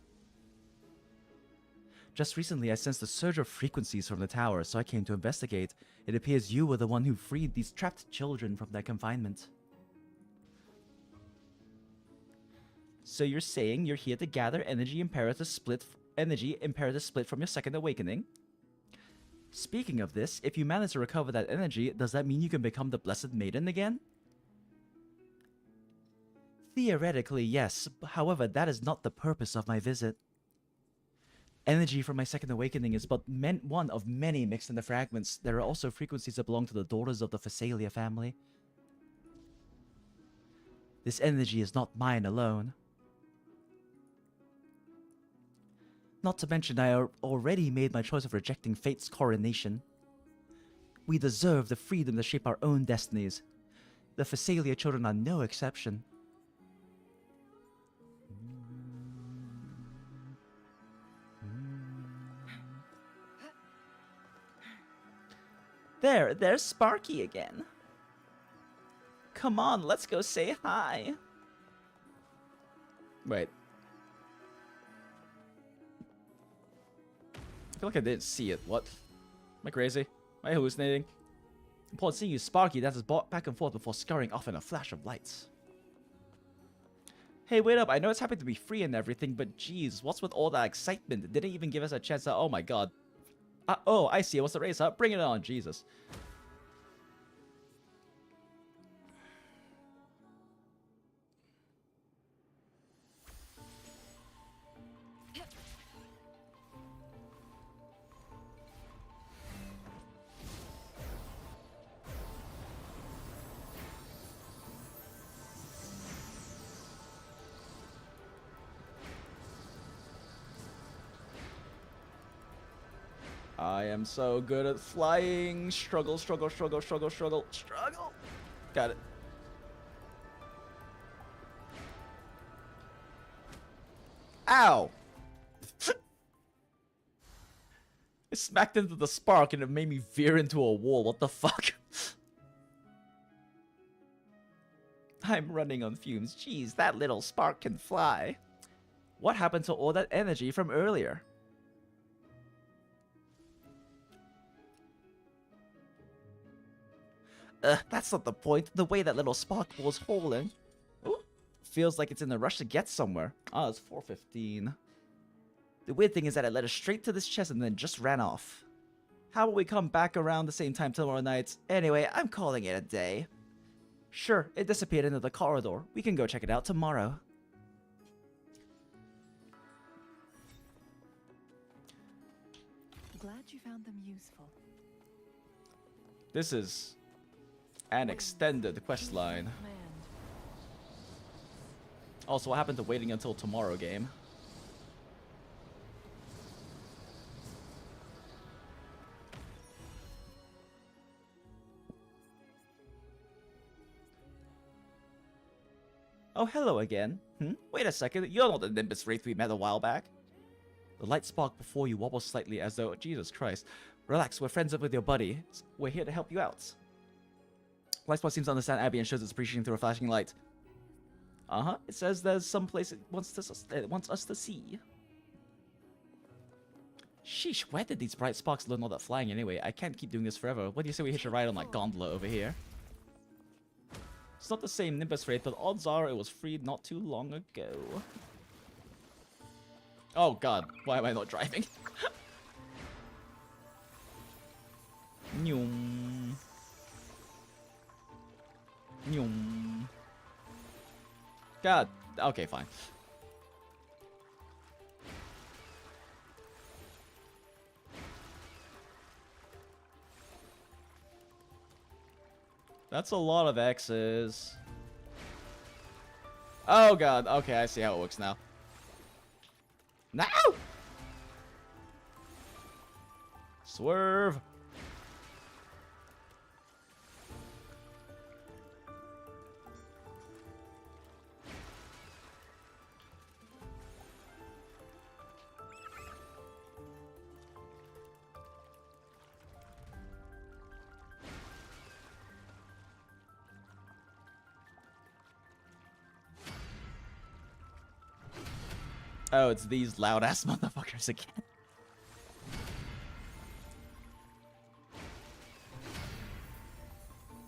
Just recently I sensed a surge of frequencies from the tower, so I came to investigate. It appears you were the one who freed these trapped children from their confinement. So you're saying you're here to gather energy Imperator split from your second awakening? Speaking of this, if you manage to recover that energy, does that mean you can become the Blessed Maiden again? Theoretically, yes. However, that is not the purpose of my visit. Energy from my second awakening is but one of many mixed in the fragments. There are also frequencies that belong to the daughters of the Fisalia family. This energy is not mine alone. Not to mention, I already made my choice of rejecting fate's coronation. We deserve the freedom to shape our own destinies. The Fisalia children are no exception. There's Sparky again. Come on, let's go say hi. Wait. I feel like I didn't see it. What? Am I crazy? Am I hallucinating? Upon seeing you, Sparky dances back and forth before scurrying off in a flash of lights. Hey, wait up. I know it's happy to be free and everything, but geez, what's with all that excitement? It didn't even give us a chance to... Oh my god. Oh, I see. What's the race up? Bring it on, Jesus. I am so good at flying. Struggle, struggle, struggle, struggle, struggle, struggle. Got it. Ow! I smacked into the spark and it made me veer into a wall. What the fuck? I'm running on fumes. Jeez, that little spark can fly. What happened to all that energy from earlier? That's not the point. The way that little spark was falling. Ooh, feels like it's in a rush to get somewhere. Ah, it's 4:15. The weird thing is that it led us straight to this chest and then just ran off. How about we come back around the same time tomorrow night? Anyway, I'm calling it a day. Sure, it disappeared into the corridor. We can go check it out tomorrow. Glad you found them useful. This is an extended quest line. Also, what happened to waiting until tomorrow, game? Oh, hello again. Wait a second, you're not the Nimbus Wraith we met a while back. The light spark before you wobbles slightly as though, Jesus Christ. Relax, we're friends up with your buddy. We're here to help you out. Light spark seems to understand Abby and shows its appreciation through a flashing light. Uh-huh, it says there's some place it wants us to see. Sheesh, where did these bright sparks learn all that flying anyway? I can't keep doing this forever. What do you say we hitch a ride on that gondola over here? It's not the same Nimbus Wraith, but odds are it was freed not too long ago. Oh god, why am I not driving? Nyum. Nyum. God, okay, fine. That's a lot of X's. Oh god, okay, I see how it works now. No! Swerve! Oh, it's these loud-ass motherfuckers again.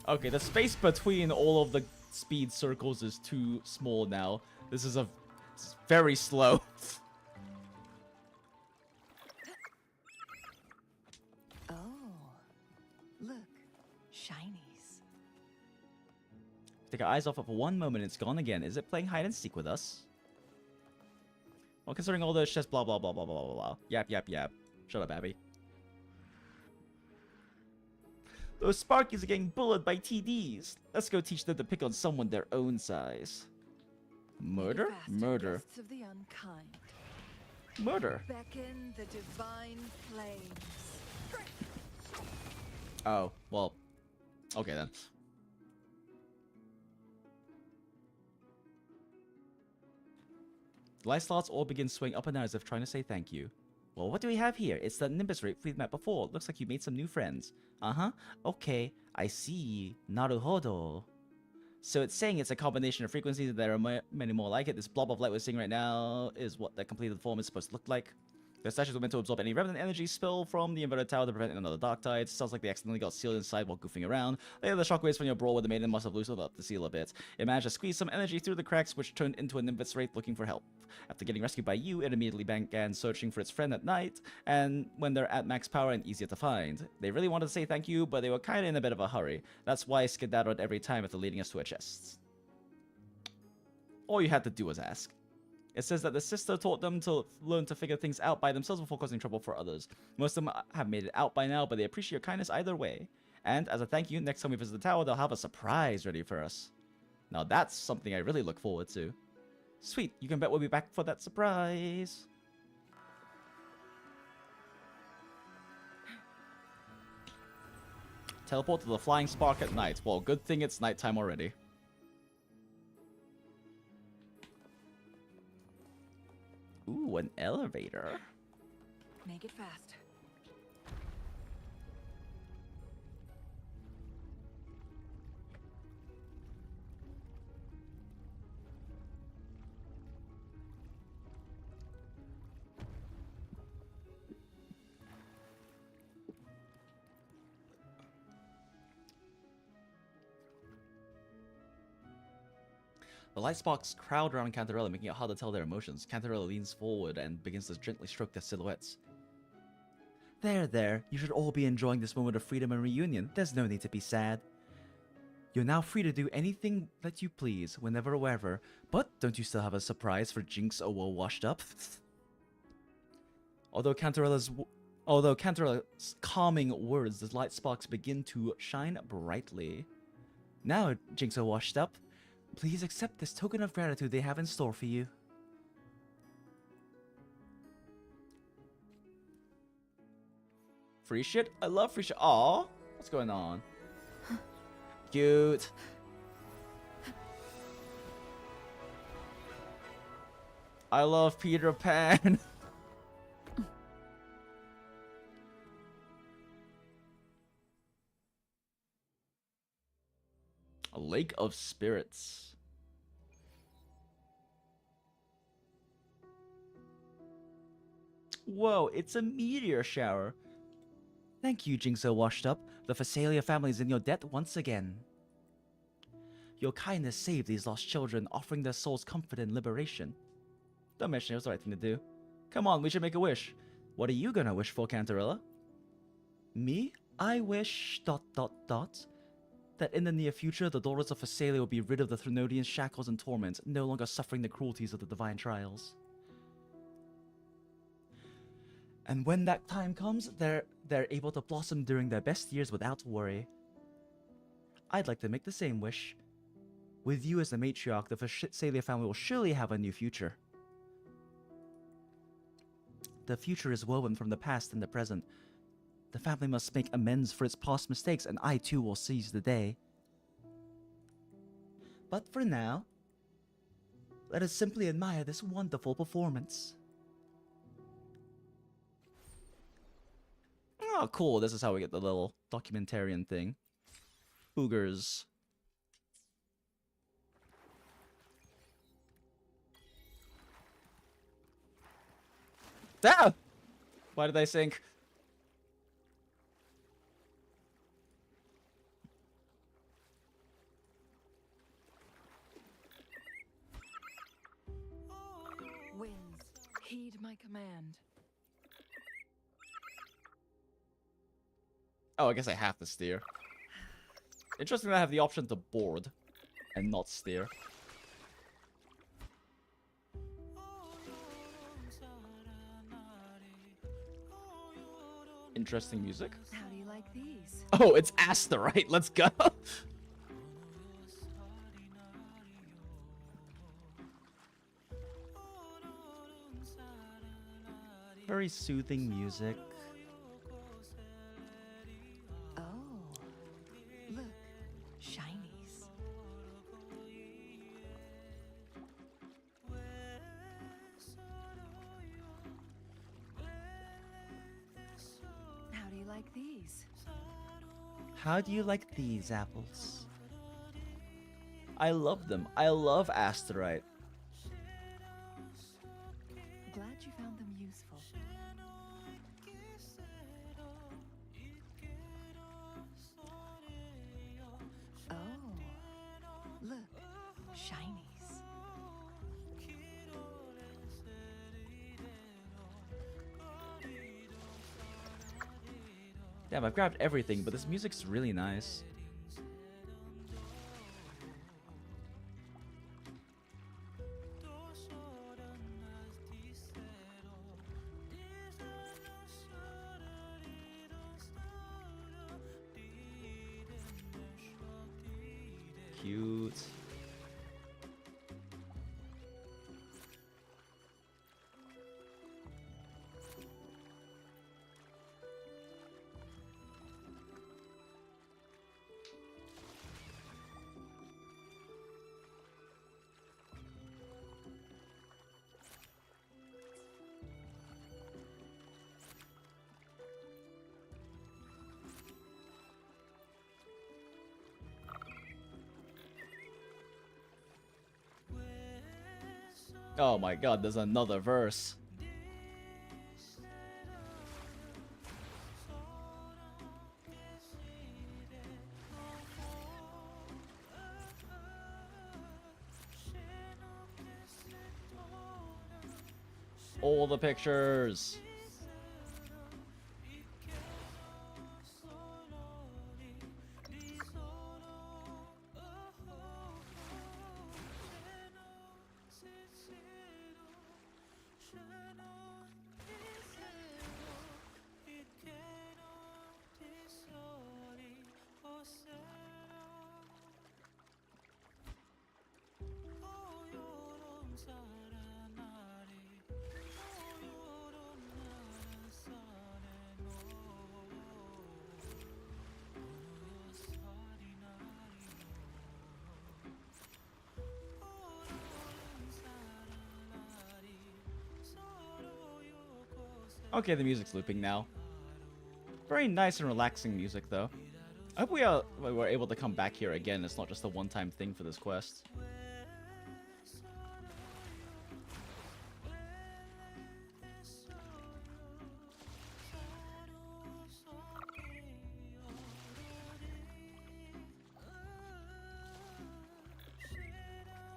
Okay, the space between all of the speed circles is too small now. This is it's very slow. Oh, look, shinies. Take our eyes off it for one moment, it's gone again. Is it playing hide and seek with us? Well, considering all this, just blah blah blah blah blah blah blah. Yap yap yap. Shut up, Abby. Those Sparkies are getting bullied by TDs. Let's go teach them to pick on someone their own size. Murder? Murder. Of the unkind. Murder. Beckon the divine flames. Oh, well. Okay then. Light slots all begin swaying up and down as if trying to say thank you. Well, what do we have here? It's the Nimbus Wraith we've met before. Looks like you made some new friends. Uh-huh. Okay, I see. Naruhodo. So it's saying it's a combination of frequencies and there are many more like it. This blob of light we're seeing right now is what the completed form is supposed to look like. The statues were meant to absorb any remnant energy spill from the inverted tower to prevent another dark tide. Sounds like they accidentally got sealed inside while goofing around. Later, the shockwaves from your brawl with the maiden must have loosened up the seal a bit. It managed to squeeze some energy through the cracks, which turned into a Nimbus Wraith looking for help. After getting rescued by you, it immediately began searching for its friend at night, and when they're at max power and easier to find. They really wanted to say thank you, but they were kinda in a bit of a hurry. That's why I skedaddled every time after leading us to a chest. All you had to do was ask. It says that the sister taught them to learn to figure things out by themselves before causing trouble for others. Most of them have made it out by now, but they appreciate your kindness either way. And as a thank you, next time we visit the tower, they'll have a surprise ready for us. Now that's something I really look forward to. Sweet, you can bet we'll be back for that surprise. Teleport to the Flying Spark at night. Well, good thing it's nighttime already. Ooh, an elevator. Make it fast. The light sparks crowd around Cantarella, making it hard to tell their emotions. Cantarella leans forward and begins to gently stroke their silhouettes. There, there. You should all be enjoying this moment of freedom and reunion. There's no need to be sad. You're now free to do anything that you please, whenever or wherever. But don't you still have a surprise for Jinx or Will washed up? Although Cantarella's calming words, the light sparks begin to shine brightly. Now, Jinx or washed up, please accept this token of gratitude they have in store for you. Free shit? I love free shit. Aw, what's going on? Cute. I love Peter Pan. A lake of spirits. Whoa, it's a meteor shower. Thank you, Jinxo Washed Up. The Fisalia family is in your debt once again. Your kindness saved these lost children, offering their souls comfort and liberation. Don't mention it was the right thing to do. Come on, we should make a wish. What are you gonna wish for, Cantarella? Me? I wish... ... that in the near future, the daughters of Fisalia will be rid of the Threnodian shackles and torment, no longer suffering the cruelties of the divine trials. And when that time comes, they're able to blossom during their best years without worry. I'd like to make the same wish. With you as the matriarch, the Fisalia family will surely have a new future. The future is woven from the past and the present. The family must make amends for its past mistakes, and I too will seize the day. But for now, let us simply admire this wonderful performance. Oh, cool. This is how we get the little documentarian thing. Boogers. Ah! Why did I sink? Winds, heed my command. Oh, I guess I have to steer. Interesting that I have the option to board and not steer. Interesting music. How do you like these? Oh, it's Asterite. Let's go. Very soothing music. Oh, look, shinies. How do you like these? How do you like these apples? I love them. I love Asterite. Glad you found them useful. Oh, look, shinies. Damn, I've grabbed everything, but this music's really nice. Cute. Oh my god, there's another verse. All the pictures. Okay, the music's looping now. Very nice and relaxing music, though. I hope we were able to come back here again. It's not just a one-time thing for this quest.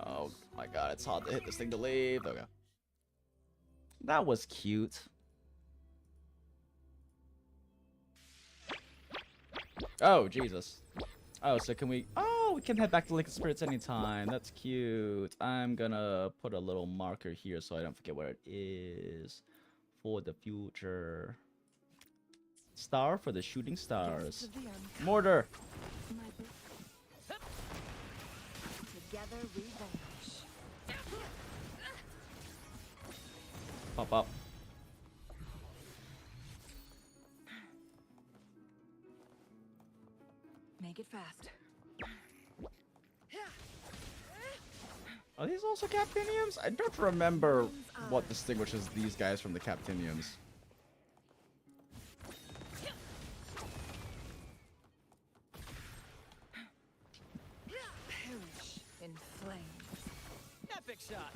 Oh my god, it's hard to hit this thing to leave. Okay. That was cute. Oh, Jesus. Oh, so can we... Oh, we can head back to Lincoln Spirits anytime. That's cute. I'm gonna put a little marker here so I don't forget where it is for the future. Star for the shooting stars. Mortar. Together we vanish. Pop up. Make it fast. Are these also Captiniums? I don't remember what distinguishes these guys from the Captiniums. Perish in flames. Epic shot.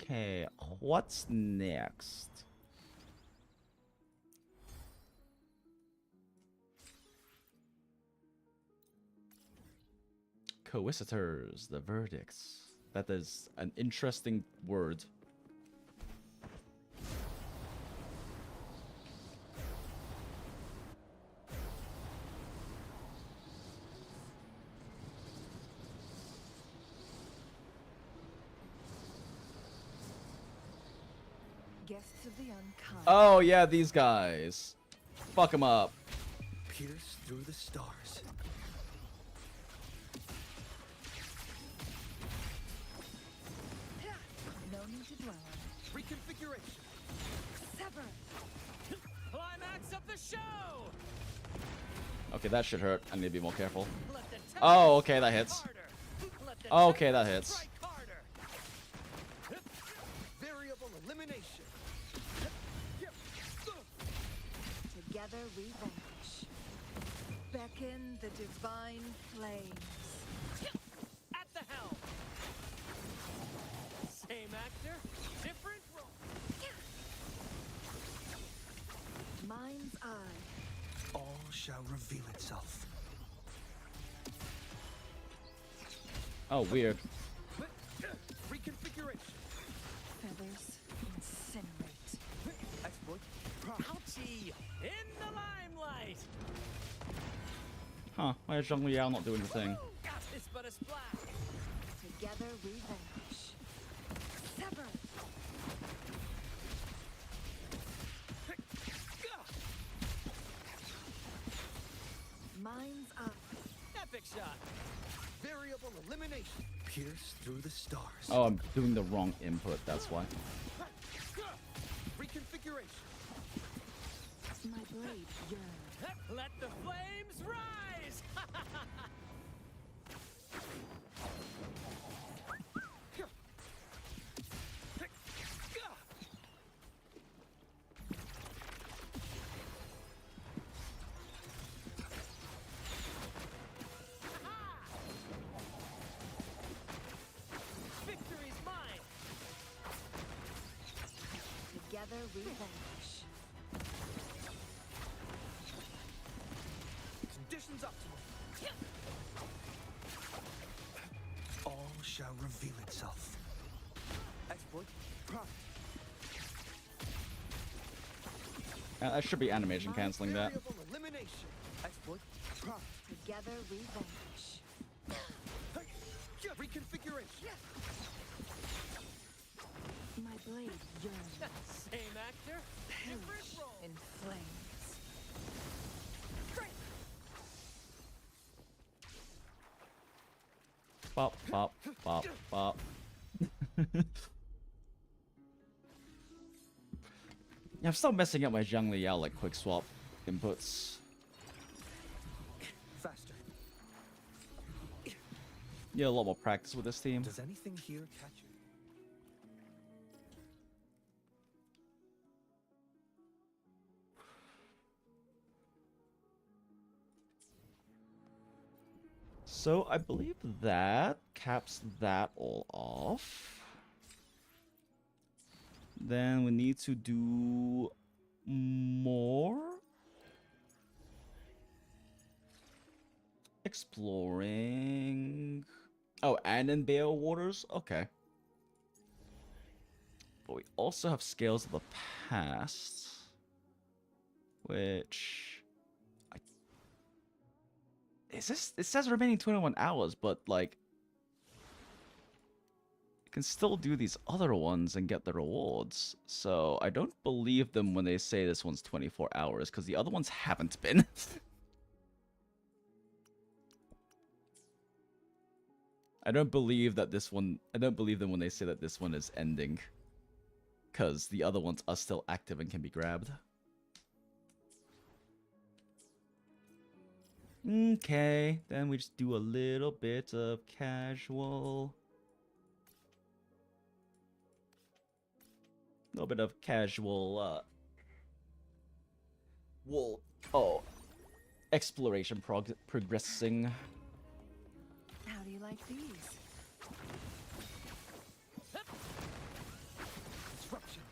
Okay, what's next? Coicitors, the verdicts. That is an interesting word. Guests of the unkind. Oh yeah, these guys. Fuck them up. Pierce through the stars. No need to dwell on it. Reconfiguration. Sever. Climax of the show. Okay, that should hurt. I need to be more careful. Let the Oh, okay, that hits. Let the Okay, that hits. strike harder. Variable elimination. Together we vanish. Beckon the divine flames. At the helm. Same actor, different role. Mind's eye. All shall reveal itself. Oh, weird. Reconfiguration. Feathers incinerate. Exploit. Ouchie! In the limelight! Huh, why is Zhang Liao not doing the thing? It's but a splash. Together we vanish. Sever. Mind's eye. Epic shot. Variable elimination. Pierce through the stars. Oh, I'm doing the wrong input, that's why. Reconfiguration. My blade yearns. Let the flames rise! Victory's mine! Together we vanish. Conditions optimal. All shall reveal itself. Exploit. Prompt. That should be animation canceling that. Variable elimination. Exploit. Prompt. Together we vanish. Reconfiguration. My blade yearns. Same actor, different Perish role. in flames. Bop, bop, bop, bop. Yeah, I'm still messing up my Zhang Liao like quick swap inputs. Faster. Yeah, a lot more practice with this team. Does anything here catch you? So I believe that caps that all off. Then we need to do more exploring. Oh, and in Bale Waters? Okay. But we also have Scales of the Past, which is this? It says remaining 21 hours, but like you can still do these other ones and get the rewards. So I don't believe them when they say this one's 24 hours, because the other ones haven't been. I don't believe that this one. I don't believe them when they say that this one is ending, because the other ones are still active and can be grabbed. Okay, then we just do a little bit of casual. A little bit of casual, exploration progressing. How do you like these? Disruption.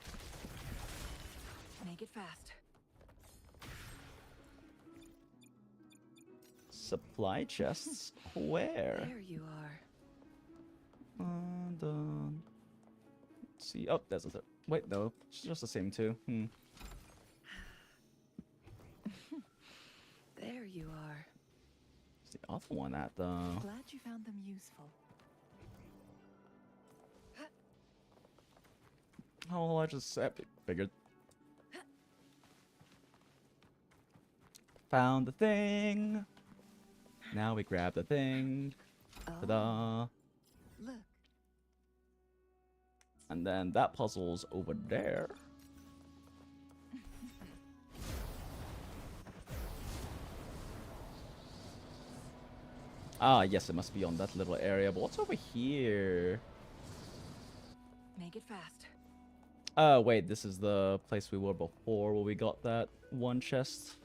Make it fast. Supply chests? Where? There you are. Let's see. Oh, there's a third. Wait, no. It's just the same two. There you are. Where's the other one at, though? Glad you found them useful. Oh, I just figured. Found the thing. Now we grab the thing. Ta-da. Look. And then that puzzle's over there. Ah, yes, it must be on that little area. But what's over here? Make it fast. Oh, wait, this is the place we were before where we got that one chest.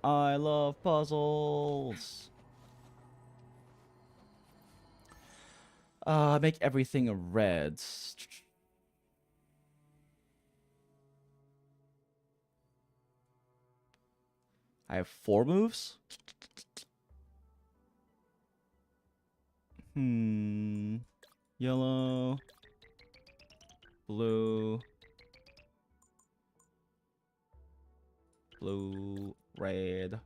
I love puzzles. Make everything a red. I have 4 moves? Yellow. Blue. Blue. Red.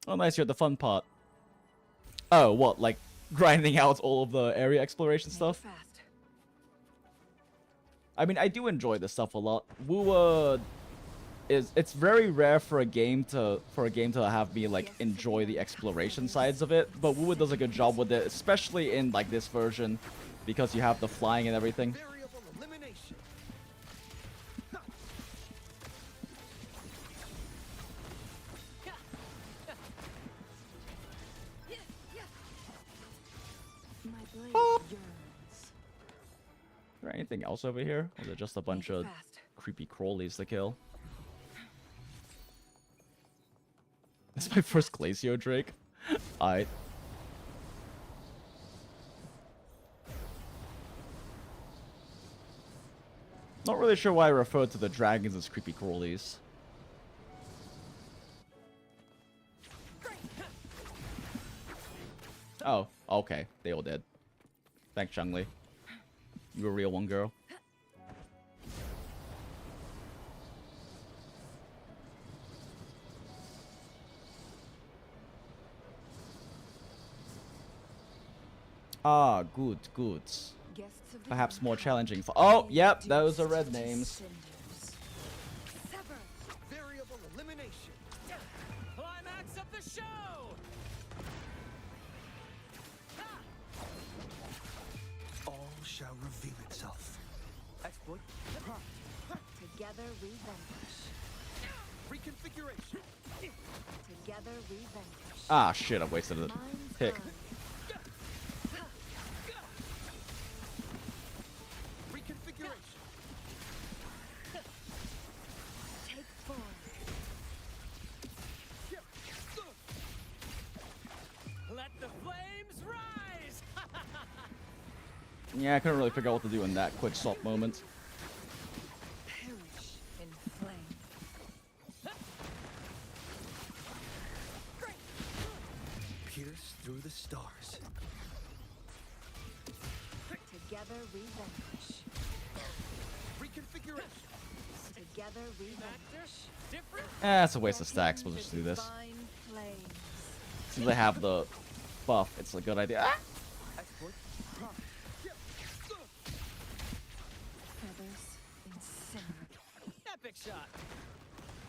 Oh, nice, you're at the fun part. Oh, what, like grinding out all of the area exploration stuff? I mean, I do enjoy this stuff a lot. Wuwa it's very rare for a game to have me like enjoy the exploration sides of it, but Wuwa does a good job with it, especially in like this version, because you have the flying and everything. Is there anything else over here? Or is it just a bunch of creepy crawlies to kill? This is my first Glacio Drake. Alright. Not really sure why I referred to the dragons as creepy crawlies. Oh, okay. They all dead. Thanks, Chun-Li. You're a real one, girl. Ah, good, good. Perhaps more challenging for— oh, yep, those are red names. Variable elimination. Climax of the show. All shall reveal itself. Exploit. Together we vanquish. Reconfiguration. Together we vanquish. Ah, shit, I wasted a pick. Reconfiguration. Take 4. Let the flames rise. Yeah, I couldn't really figure out what to do in that quick swap moment. Perish in flame. Pierce through the stars. Together we vanquish. Reconfiguration. Together we vanquish. It's a waste of stacks. We'll just do this. Divine flames. Since they have the buff, it's a good idea. Ah! Exploit. Feathers incinerate. Epic shot.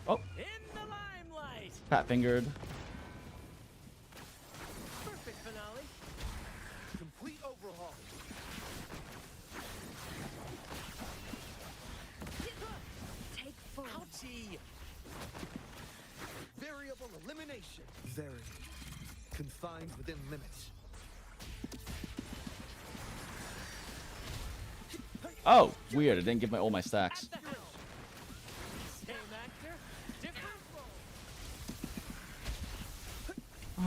Oh. In the limelight. Fat fingered. Perfect finale. Complete overhaul. Take 4. Ouchie. Variable elimination. Very. Confined within limits. Oh, weird. I didn't give all my stacks. Same actor, different role.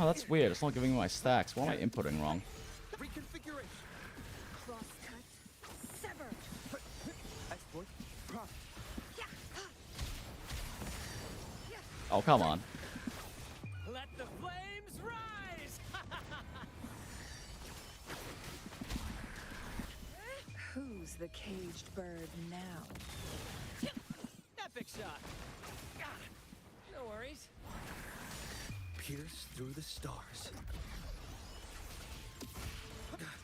Oh, that's weird. It's not giving me my stacks. What am I inputting wrong? Reconfiguration. Crosscut. Sever. Exploit. Oh, come on. Let the flames rise. Who's the caged bird now? Epic shot. No worries. Pierce through the stars.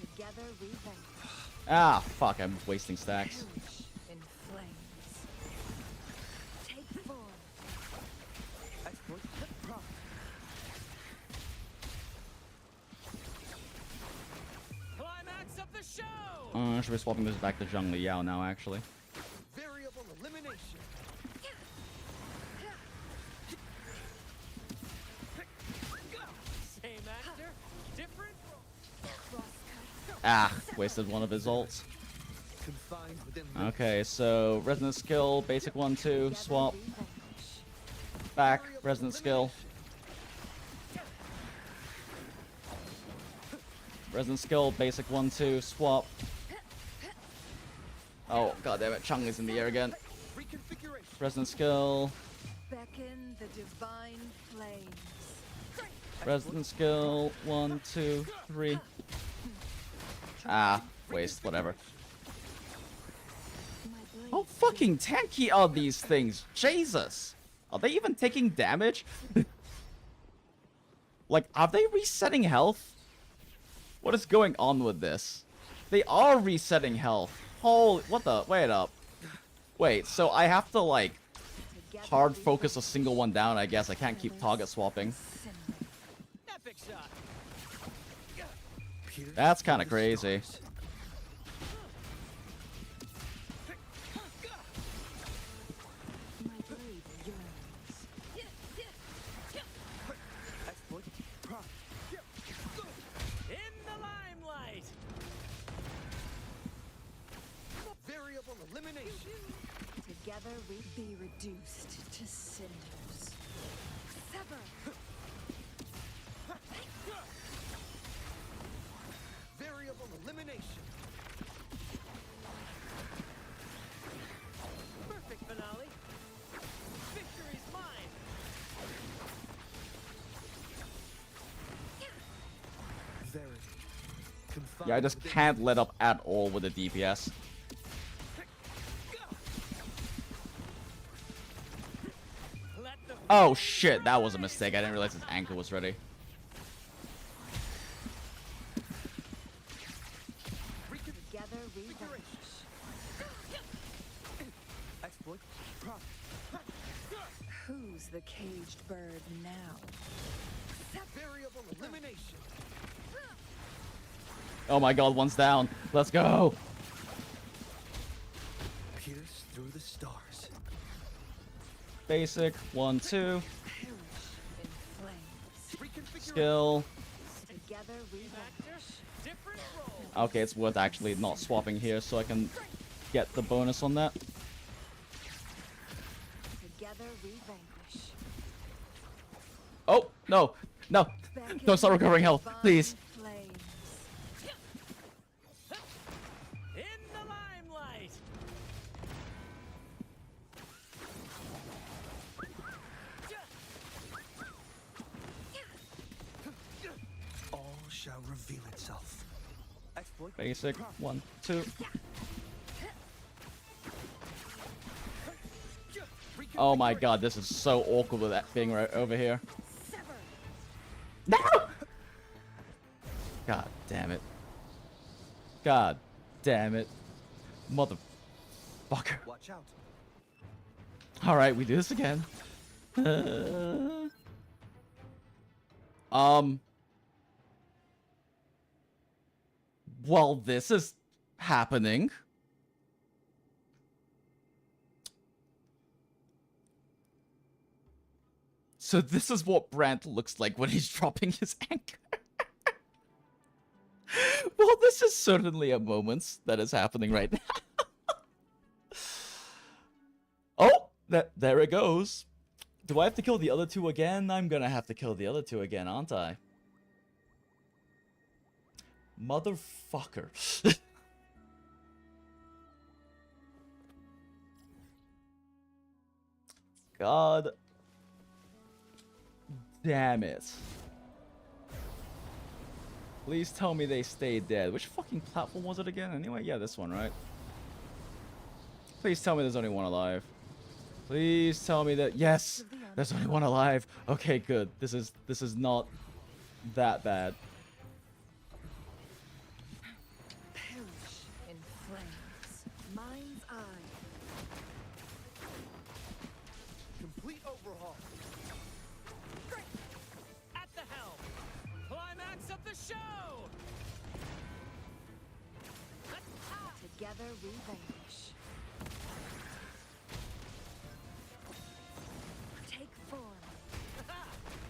Together we vanquish. Ah, fuck. I'm wasting stacks. Perish in flames. Take 4. Exploit. Climax of the show. I should be swapping this back to Zhang Liao now, actually. Variable elimination. Same actor, different role. Ah, wasted one of his ults. Confined within limits. Okay, so resonance skill, basic 1-2, swap. Back. Resonant skill. Resonant skill. Basic 1-2. Swap. Oh, god damn it. Chung is in the air again. Resonant skill. Beckon the divine flames. Resonant skill. 1, 2, 3. Ah, waste. Whatever. How fucking tanky are these things? Jesus! Are they even taking damage? Like, are they resetting health? What is going on with this? They are resetting health. Holy, what the? Wait up. Wait, so I have to, like, hard focus a single one down, I guess. I can't keep target swapping. Epic shot. That's kind of crazy. In the limelight. Variable elimination. Together we be reduced to cinders. Sever. Variable elimination. Perfect finale. Victory's mine. Verity. Yeah, I just can't let up at all with the DPS. Oh shit, that was a mistake. I didn't realize his ankle was ready. Together we vanish. Exploit. Who's the caged bird now? Variable elimination. Oh my god, one's down. Let's go. Pierce through the stars. Basic, 1, 2. Perish in flames. Skill. Together we vanish. Different role. Okay, it's worth actually not swapping here so I can get the bonus on that. Together we vanquish. Oh, no. No. Don't start recovering health, please. Flames. In the limelight. All shall reveal itself. Exploit. Basic, 1, 2. Oh my god, this is so awkward with that thing right over here. No! God damn it. God damn it. Motherfucker. Watch out. Alright, we do this again. Well, this is happening. So this is what Brant looks like when he's dropping his anchor. Well, this is certainly a moment that is happening right now. Oh, there it goes. Do I have to kill the other two again? I'm gonna have to kill the other two again, aren't I? Motherfucker. God damn it. Please tell me they stayed dead. Which fucking platform was it again? Anyway, yeah, this one, right? Please tell me there's only one alive. Please tell me that yes, there's only one alive. Okay, good. This is not that bad. Perish in flames. Mind's eye. Complete overhaul. At the helm. Climax of the show. Together we vanish. Take form.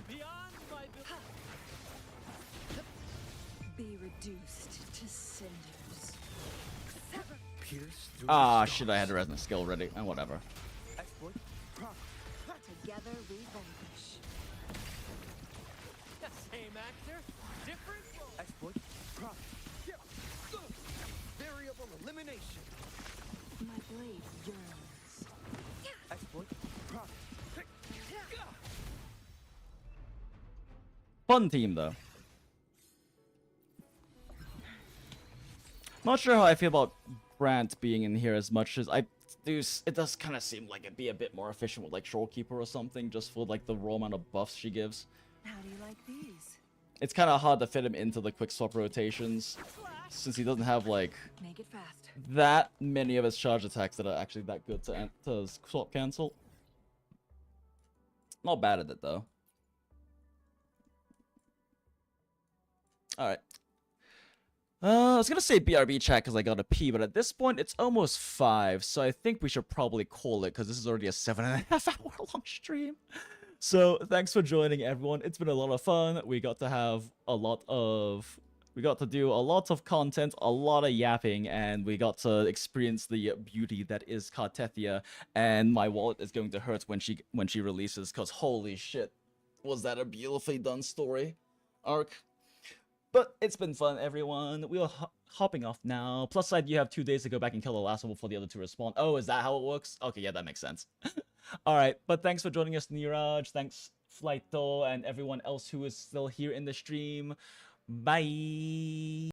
Beyond my Be reduced to cinders. Sever. Pierce through Ah, the shit, I had a resonant skill ready. And whatever. Exploit. Together Together we vanquish. Same actor, different role. Exploit, profit, variable elimination. My blade yearns. Exploit, profit. Fun team though. Not sure how I feel about Brant being in here as much as I do. It does kind of seem like it'd be a bit more efficient with like Shorekeeper or something, just for like the raw amount of buffs she gives. How do you like these? It's kind of hard to fit him into the quick swap rotations, since he doesn't have like Make it fast. that many of his charge attacks that are actually that good to swap cancel. Not bad at it though. Alright. I was gonna say BRB chat because I gotta pee, but at this point it's almost 5, so I think we should probably call it because this is already a 7.5 hour long stream. So thanks for joining, everyone. It's been a lot of fun. We got to do a lot of content, a lot of yapping, and we got to experience the beauty that is Cartethia. And my wallet is going to hurt when she releases, because holy shit, was that a beautifully done story arc. But it's been fun, everyone. We are hopping off now. Plus side, you have 2 days to go back and kill the last one before the other two respawn. Oh, is that how it works? Okay, yeah, that makes sense. Alright, but thanks for joining us, Niraj. Thanks, Flighto, and everyone else who is still here in the stream. Bye!